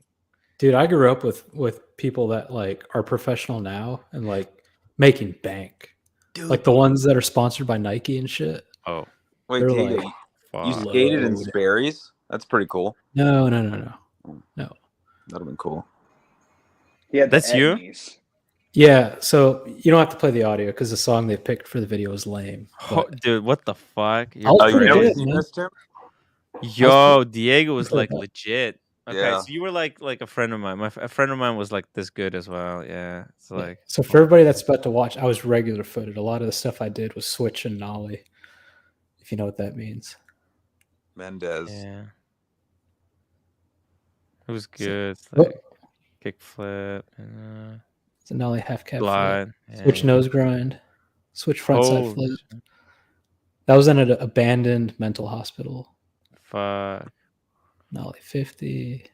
Dude, I grew up with people that like are professional now and like making bank. Dude. Like the ones that are sponsored by Nike and shit. Oh. Wait, They're Diego, like you skated in loaded. Sperry's? That's pretty cool. No. That'd have been cool. He had That's you? Etnies. Yeah, so you don't have to play the audio because the song they picked for the video is lame. Oh, dude, what the fuck? I was pretty never good, seen man. this, Tim? Yo, Diego was like good. legit. Okay, Yeah. so you were like a friend of mine. A friend of mine was like this good as well. Yeah, it's like So for everybody that's about to watch, I was regular footed. A lot of the stuff I did was switch and nollie, if you know what that means. Mendez. yeah, it was good. It's Oh. like kickflip and It's a nollie half cab glide. flip, switch yeah. nose grind, switch front side Holy flip. shit. That was in an abandoned mental hospital. Fuck. Nollie 50.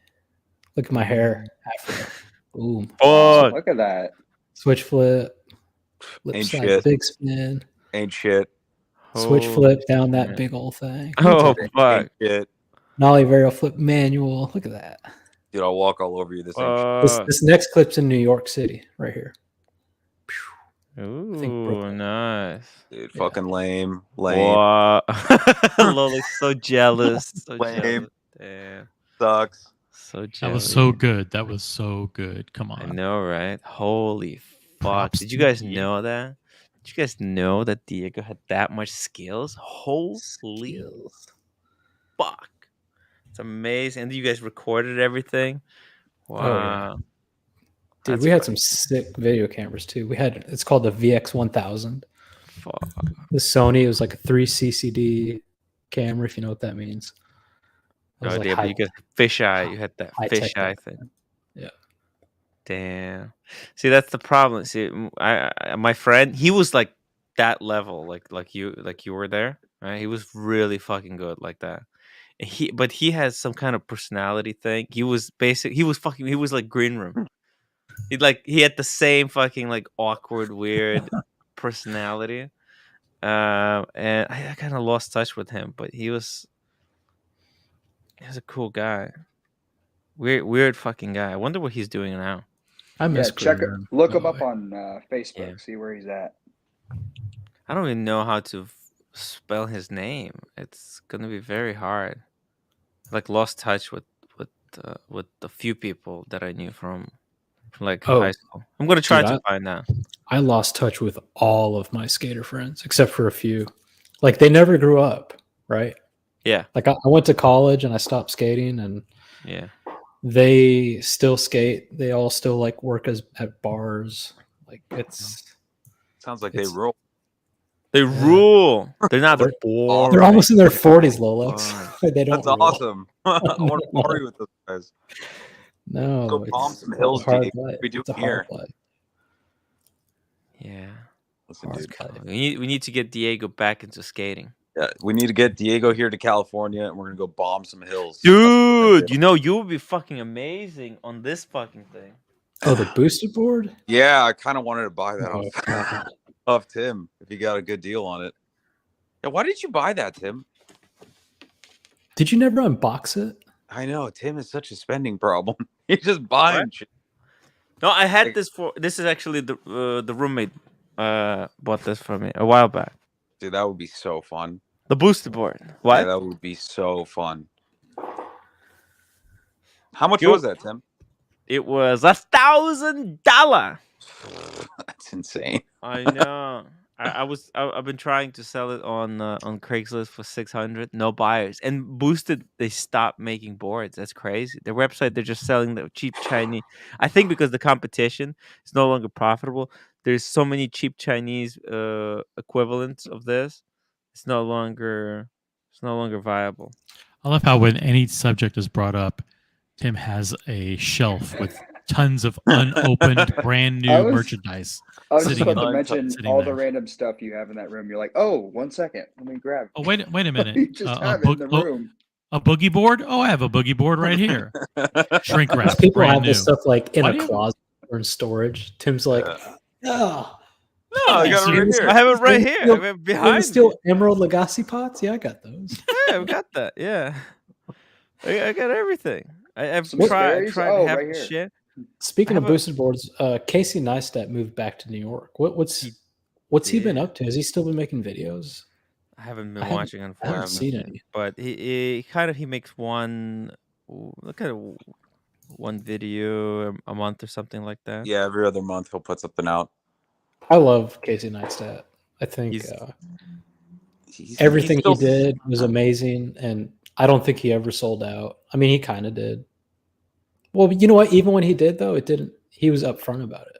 Look at my hair. Afro. Boom. Fuck. Look at that. Switch flip. Lip Ain't side shit. big spin. Ain't shit. Switch Holy flip down that shit. big old thing. Oh Ain't fuck. shit. Nollie varial flip manual. Look at that. Dude, I'll walk all over you. This ain't shit. This next clip's in New York City, right here. Ooh, nice. Dude, fucking lame. Lame. Wow. Lola's so jealous. So Lame. jealous. Damn. Sucks. So jealous. That was so good. That was so good. Come on. I know, right? Holy fuck. Props Did you to guys Diego. know that? Did you guys know that Diego had that much skills? Holy fuck. It's amazing. And you guys recorded everything? Wow. Oh, yeah. Dude, That's we had some sick video cameras too. It's called the VX1000. Fuck. The Sony, it was like a 3 CCD camera, if you know what that means. It was Oh, like yeah, but you got fisheye. You had that high-tech fisheye back thing. Yeah. Damn. See, that's the problem. See, my friend, he was like that level, like you were there, right? He was really fucking good like that. But he has some kind of personality thing. He was like green room. He had the same fucking like awkward, weird personality. And I kind of lost touch with him, but he was a cool guy. Weird fucking guy. I wonder what he's doing now. I miss check it. Green Room, Look by him the up way. on Facebook. Yeah. See where he's at. I don't even know how to spell his name. It's gonna be very hard. Like lost touch with a few people that I knew from like Oh, high school. I'm gonna try dude, to find out. I lost touch with all of my skater friends except for a few. Like they never grew up, right? Yeah. Like I went to college and I stopped skating, and yeah, they still skate. They all still like work at bars. Like it's sounds like they rule. They rule. They're not They're boring. They're almost in their 40s, Lolox. They don't. That's awesome. I want to party with those guys. No, go bomb it's some hills, a hard Jake. play. What we do It's a here? hard play. Yeah. Listen, dude. We need to get Diego back into skating. Yeah, we need to get Diego here to California, and we're gonna go bomb some hills. Dude, you know you would be fucking amazing on this fucking thing. Oh, the boosted board? Yeah, I kind of wanted to buy that Oh, God. off Tim if he got a good deal on it. Yeah, why did you buy that, Tim? Did you never unbox it? I know Tim is such a spending problem. He's just buying shit. No, I had this for. This is actually the roommate bought this for me a while back. Dude, that would be so fun. The booster board. What? Yeah, that would be so fun. How much was that, Tim? It was $1,000. That's insane. I know. I've been trying to sell it on Craigslist for 600. No buyers. And Boosted, they stopped making boards. That's crazy. Their website, they're just selling the cheap Chinese. I think because the competition is no longer profitable. There's so many cheap Chinese equivalents of this. It's no longer viable. I love how when any subject is brought up, Tim has a shelf with tons of unopened, brand new merchandise. I was just sitting about to in- mention sitting all there. the random stuff you have in that room. You're like, oh, 1 second, let me grab. Oh, wait a minute. You just have it in the room. A boogie board? Oh, I have a boogie board right here. Shrink wrap. Because people brand have this new. stuff like in Why a do you- closet or in storage. Tim's like, oh. No, I got it right here. I have it right You here. steal- I have it behind me. Still Emerald Lagasse pots? Yeah, I got those. Yeah, we got that. Yeah, I got everything. I've Some tried Sperry's? to Oh, have right here. shit. Speaking I of have a- boosted boards, Casey Neistat moved back to New York. What's he been up to? Has he still been making videos? I haven't been I haven't- watching, I haven't unfortunately. seen any. But he makes one. Look at one video a month or something like that. Yeah, every other month he'll put something out. I love Casey Neistat. I think He's everything still- he did was amazing, and I don't think he ever sold out. I mean, he kind of did. Well, you know what? Even when he did, though, it didn't. He was upfront about it.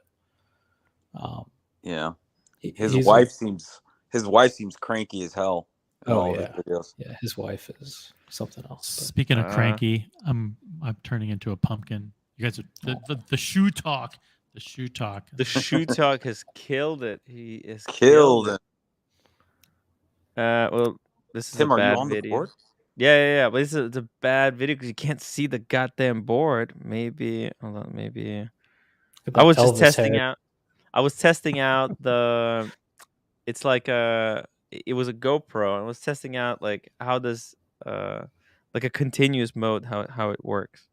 Yeah, he's his wife seems cranky as hell. In Oh all of yeah, his videos. yeah. His wife is something else. but- Speaking of cranky, I'm turning into a pumpkin. You guys are the shoe talk. The shoe talk. The shoe talk has killed it. He is Killed it. Well, this is Tim, a are you bad on the video. board? Yeah. But it's a bad video because you can't see the goddamn board. Maybe hold on. Maybe Look I at was that just Elvis testing head. out. I was testing out the. It's like it was a GoPro. I was testing out like how does like a continuous mode how it works.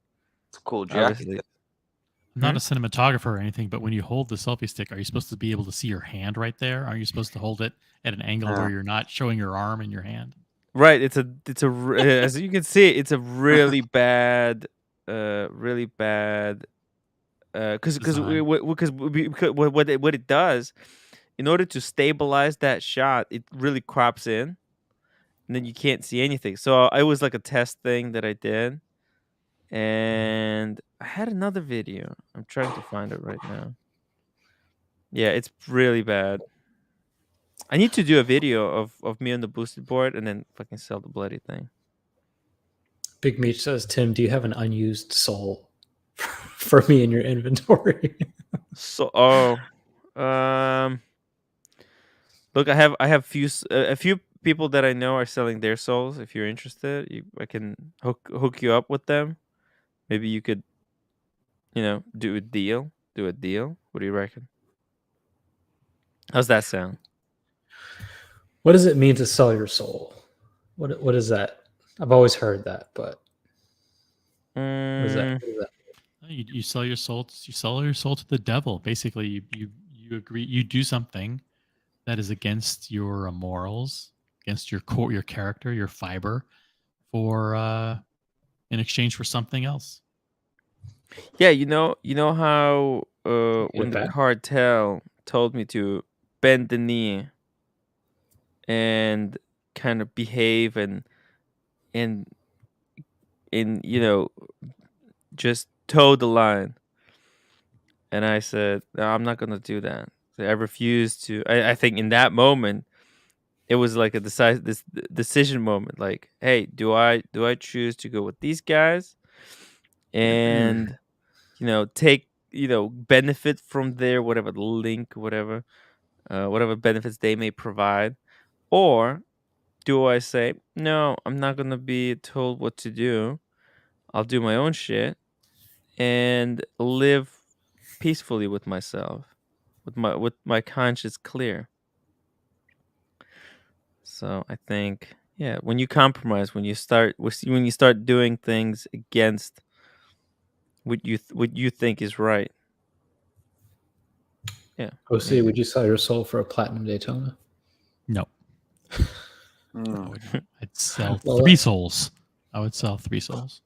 It's a cool jacket. Obviously. I'm not a cinematographer or anything, but when you hold the selfie stick, are you supposed to be able to see your hand right there? Are you supposed to hold it at an angle where you're not showing your arm and your hand? Right, it's a as you can see, it's a really bad, because what it does, in order to stabilize that shot, it really crops in, and then you can't see anything. So it was like a test thing that I did, and I had another video. I'm trying to find it right now. Yeah, it's really bad. I need to do a video of me on the boosted board and then fucking sell the bloody thing. Big Meech says, Tim, do you have an unused soul for me in your inventory? So, look, I have a few people that I know are selling their souls. If you're interested, I can hook you up with them. Maybe you could, do a deal. What do you reckon? How's that sound? What does it mean to sell your soul? What is that? I've always heard that, but what is that? You sell your soul. You sell your soul to the devil. Basically, you agree. You do something that is against your morals, against your character, your fiber, for in exchange for something else. Yeah, you know how when the back? cartel told me to bend the knee and kind of behave and just toe the line, and I said, no, I'm not gonna do that. So I refused to. I think in that moment it was like a decision moment. Like, hey, do I choose to go with these guys and take benefit from their whatever link, whatever benefits they may provide, or do I say no? I'm not gonna be told what to do. I'll do my own shit and live peacefully with myself, with my conscience clear. So I think, yeah, when you compromise, when you start doing things against what you think is right, yeah. OC, would you sell your soul for a platinum Daytona? No. Mm. I'd sell Well, 3 souls. I would sell 3 souls.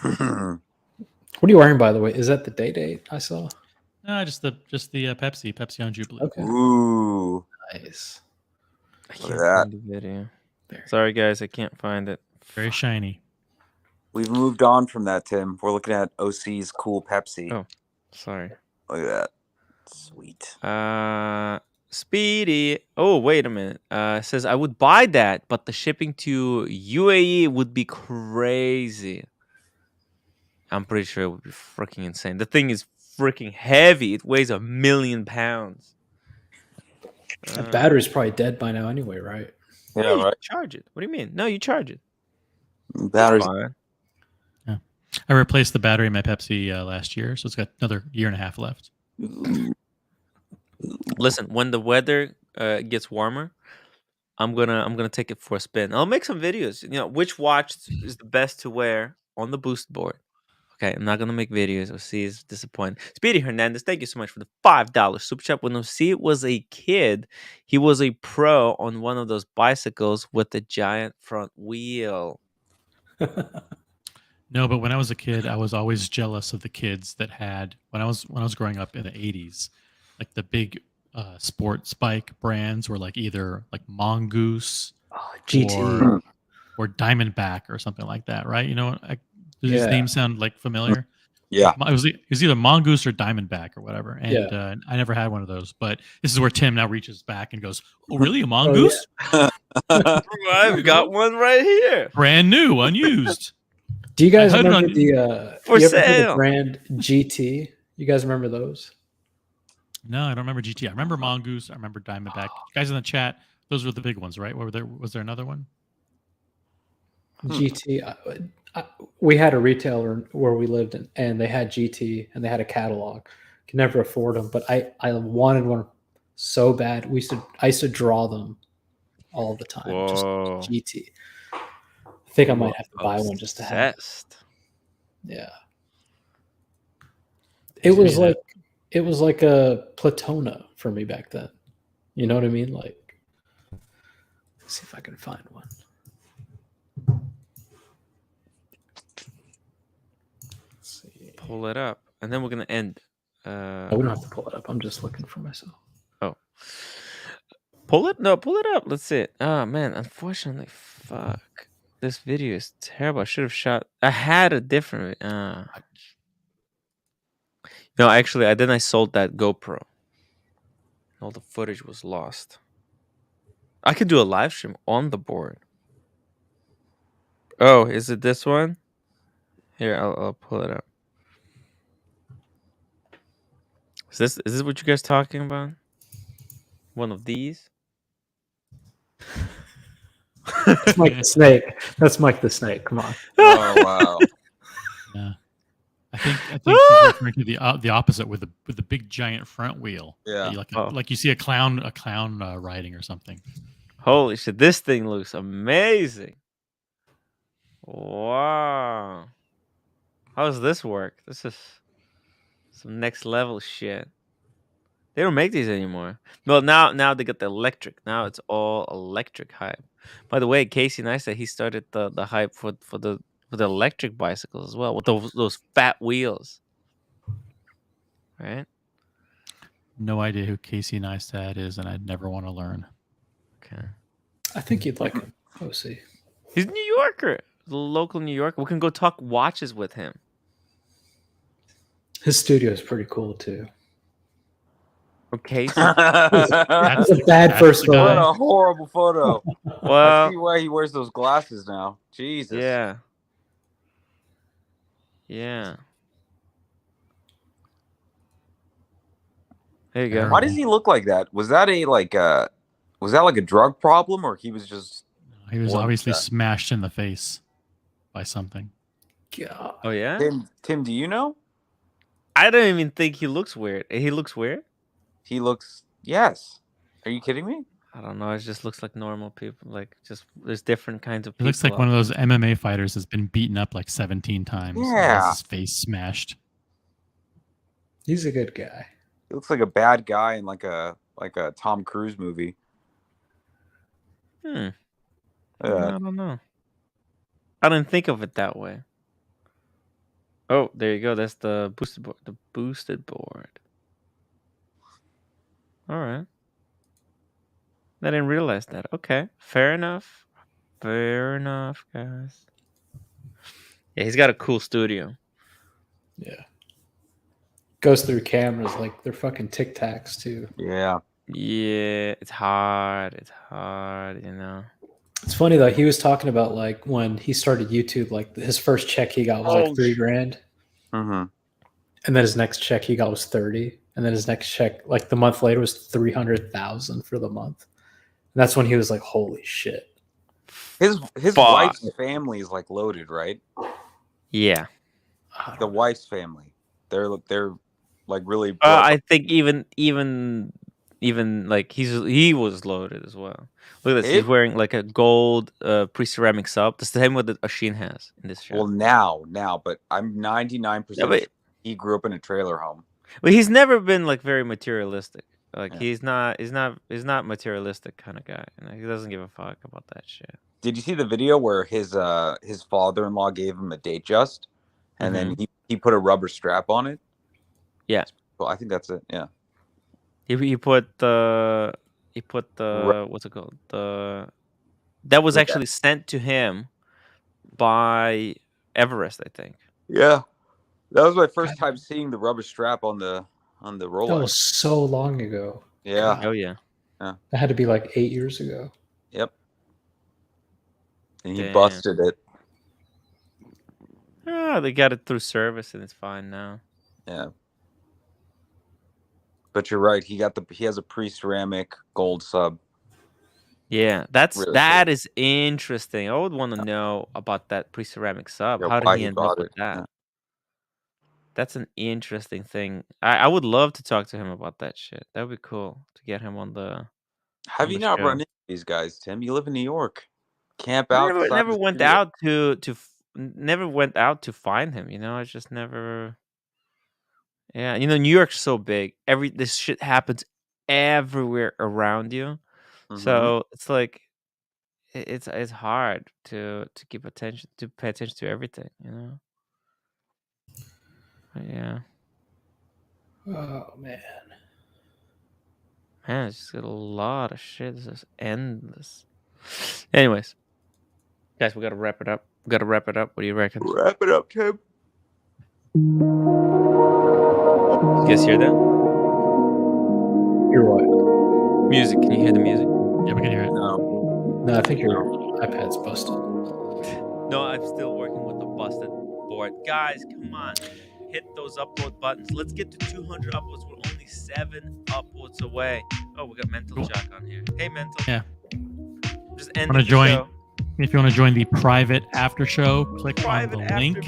What are you wearing, by the way? Is that the date I saw? No, just the Pepsi on Jubilee. Okay. Ooh, Nice. I look can't at that. find the video. Sorry, guys, I can't find it. Very shiny. We've moved on from that, Tim. We're looking at OC's cool Pepsi. Oh, sorry. Look at that. Sweet. Speedy. Oh, wait a minute. Says I would buy that, but the shipping to UAE would be crazy. I'm pretty sure it would be freaking insane. The thing is freaking heavy. It weighs 1,000,000 pounds. That battery's probably dead by now anyway, right? Yeah, you right. charge it. What do you mean? No, you charge it. Batteries. Fine. Yeah. I replaced the battery in my Pepsi last year, so it's got another year and a half left. Listen, when the weather gets warmer, I'm gonna take it for a spin. I'll make some videos. Which watch is the best to wear on the boost board. Okay, I'm not gonna make videos. OC is disappointed. Speedy Hernandez, thank you so much for the $5 super chat. When OC was a kid, he was a pro on one of those bicycles with the giant front wheel. No, but when I was a kid, I was always jealous of the kids that had when I was growing up in the 80s, like the big sports bike brands were like either like Mongoose GT. or Diamondback or something like that, right? Does Yeah. these names sound like familiar? Yeah. It was either Mongoose or Diamondback or whatever. And I never had one of those. But this is where Tim now reaches back and goes, "Oh, really? A Mongoose? I've got one right here. Brand new, unused." Do you guys I had it remember on- the For you ever heard sale. the brand GT? You guys remember those? No, I don't remember GT. I remember Mongoose. I remember Diamondback. Guys in the chat, those were the big ones, right? Was there another one? GT. We had a retailer where we lived, and they had GT, and they had a catalog. Could never afford them, but I wanted one so bad. I used to draw them all the time. Whoa. Just GT. I think I might have to buy one just to have. Obsessed. Yeah. It was like a Platona for me back then. You know what I mean? Like, let's see if I can find one. Let's see. Pull it up, and then we're gonna end. We don't have to pull it up. I'm just looking for myself. Oh, pull it up. Let's see it. Oh man, unfortunately, fuck. This video is terrible. I should have shot. I had a different. No, actually, I sold that GoPro. All the footage was lost. I could do a live stream on the board. Oh, is it this one? Here, I'll pull it up. Is this what you guys talking about? One of these? That's Mike the Snake. That's Mike the Snake. Come on. Oh wow. Yeah. I think he's referring to the opposite with the big giant front wheel. Yeah. Like you see a clown riding or something. Holy shit! This thing looks amazing. Wow. How does this work? This is some next level shit. They don't make these anymore. Well, now they got the electric. Now it's all electric hype. By the way, Casey Neistat, he started the hype for the with electric bicycles as well, with those fat wheels. Right? No idea who Casey Neistat is, and I'd never want to learn. Okay. I think you'd like him. OC. He's a New Yorker, the local New Yorker. We can go talk watches with him. His studio is pretty cool too. Okay. That's a bad first What photo. a horrible photo. Well, I see why he wears those glasses now. Jesus. Yeah. Yeah. There you go. Why does he look like that? Was that like a drug problem, or he was just? He was born with obviously that? smashed in the face by something. God. Oh yeah. Tim, do you know? I don't even think he looks weird. He looks weird. He looks. Yes. Are you kidding me? I don't know. It just looks like normal people. Like just there's different kinds of He people. looks like one of those MMA fighters that's been beaten up like 17 times. and Yeah. has his face smashed. He's a good guy. He looks like a bad guy in like a Tom Cruise movie. I don't know. I didn't think of it that way. Oh, there you go. That's the boosted board. The boosted board. All right. I didn't realize that. Okay, fair enough. Fair enough, guys. Yeah, he's got a cool studio. Yeah. Goes through cameras like they're fucking Tic Tacs too. Yeah. Yeah, it's hard. It's hard, you know. It's funny though. He was talking about like when he started YouTube, like his first check he got was like $3,000, Mm-hmm. and then his next check he got was 30, and then his next check like the month later was 300,000 for the month. And that's when he was like, "Holy shit!" His wife's family is like loaded, right? Yeah. The wife's family. They're like really. broke. I think even like he was loaded as well. Look at this. He's wearing like a gold pre-ceramic sub. That's the same what Ashin has in this shot. Well, now, but I'm 99% Yeah, but- sure he grew up in a trailer home. But he's never been like very materialistic. Like Yeah. he's not materialistic kind of guy. You know, he doesn't give a fuck about that shit. Did you see the video where his father-in-law gave him a date just, and then he put a rubber strap on it? Yeah. Well, I think that's it. Yeah. He put the what's it called? That was actually sent to him by Everest, I think. Yeah. That was my first time seeing the rubber strap on the Rolex. That was so long ago. Yeah. Oh yeah. Yeah. That had to be like 8 years ago. Yep. And he Damn. busted it. Ah, they got it through service and it's fine now. Yeah. But you're right. He has a pre-ceramic gold sub. Yeah, Really that is interesting. I would want to know about that pre-ceramic sub. Yeah, How why did he he end bought up with it, that? yeah. That's an interesting thing. I would love to talk to him about that shit. That would be cool to get him on the. Have on you the not show. run into these guys, Tim? You live in New York. Camp out. Never went out never went out to find him. You know, I just never. Yeah, you know, New York's so big. This shit happens everywhere around you, so it's like it's hard to keep attention to pay attention to everything. You know. But yeah. Oh man. Man, it's just got a lot of shit. It's just endless. Anyways, guys, we gotta wrap it up. What do you reckon? Wrap it up, Tim. You guys hear that? You're what? Music. Can you hear the music? Yeah, we can hear it. No, I think your iPad's busted. No, I'm still working with the busted board. Guys, come on. Hit those upload buttons. Let's get to 200 uploads. We're only 7 uploads away. Oh, we got Mental Jack on here. Hey, Mental. Yeah. Just end Want the to join? show. If you want to join the private after show, click on the link.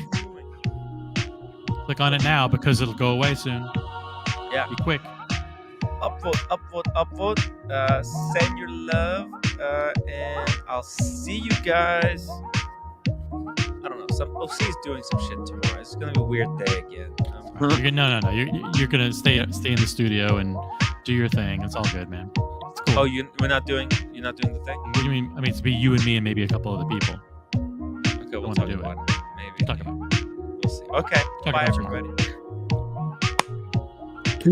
Click on it now because it'll go away soon. Yeah. Be quick. Upvote. Send your love. And I'll see you guys. I don't know. OC's doing some shit tomorrow. It's gonna be a weird day again. No. You're gonna stay in the studio and do your thing. It's all good, man. It's cool. Oh, you're not doing the thing? What do you mean? I mean, it's be you and me and maybe a couple other people. Okay, we'll talk about it. maybe. Talk about it. We'll see. Okay. Talk Bye, about tomorrow. everybody.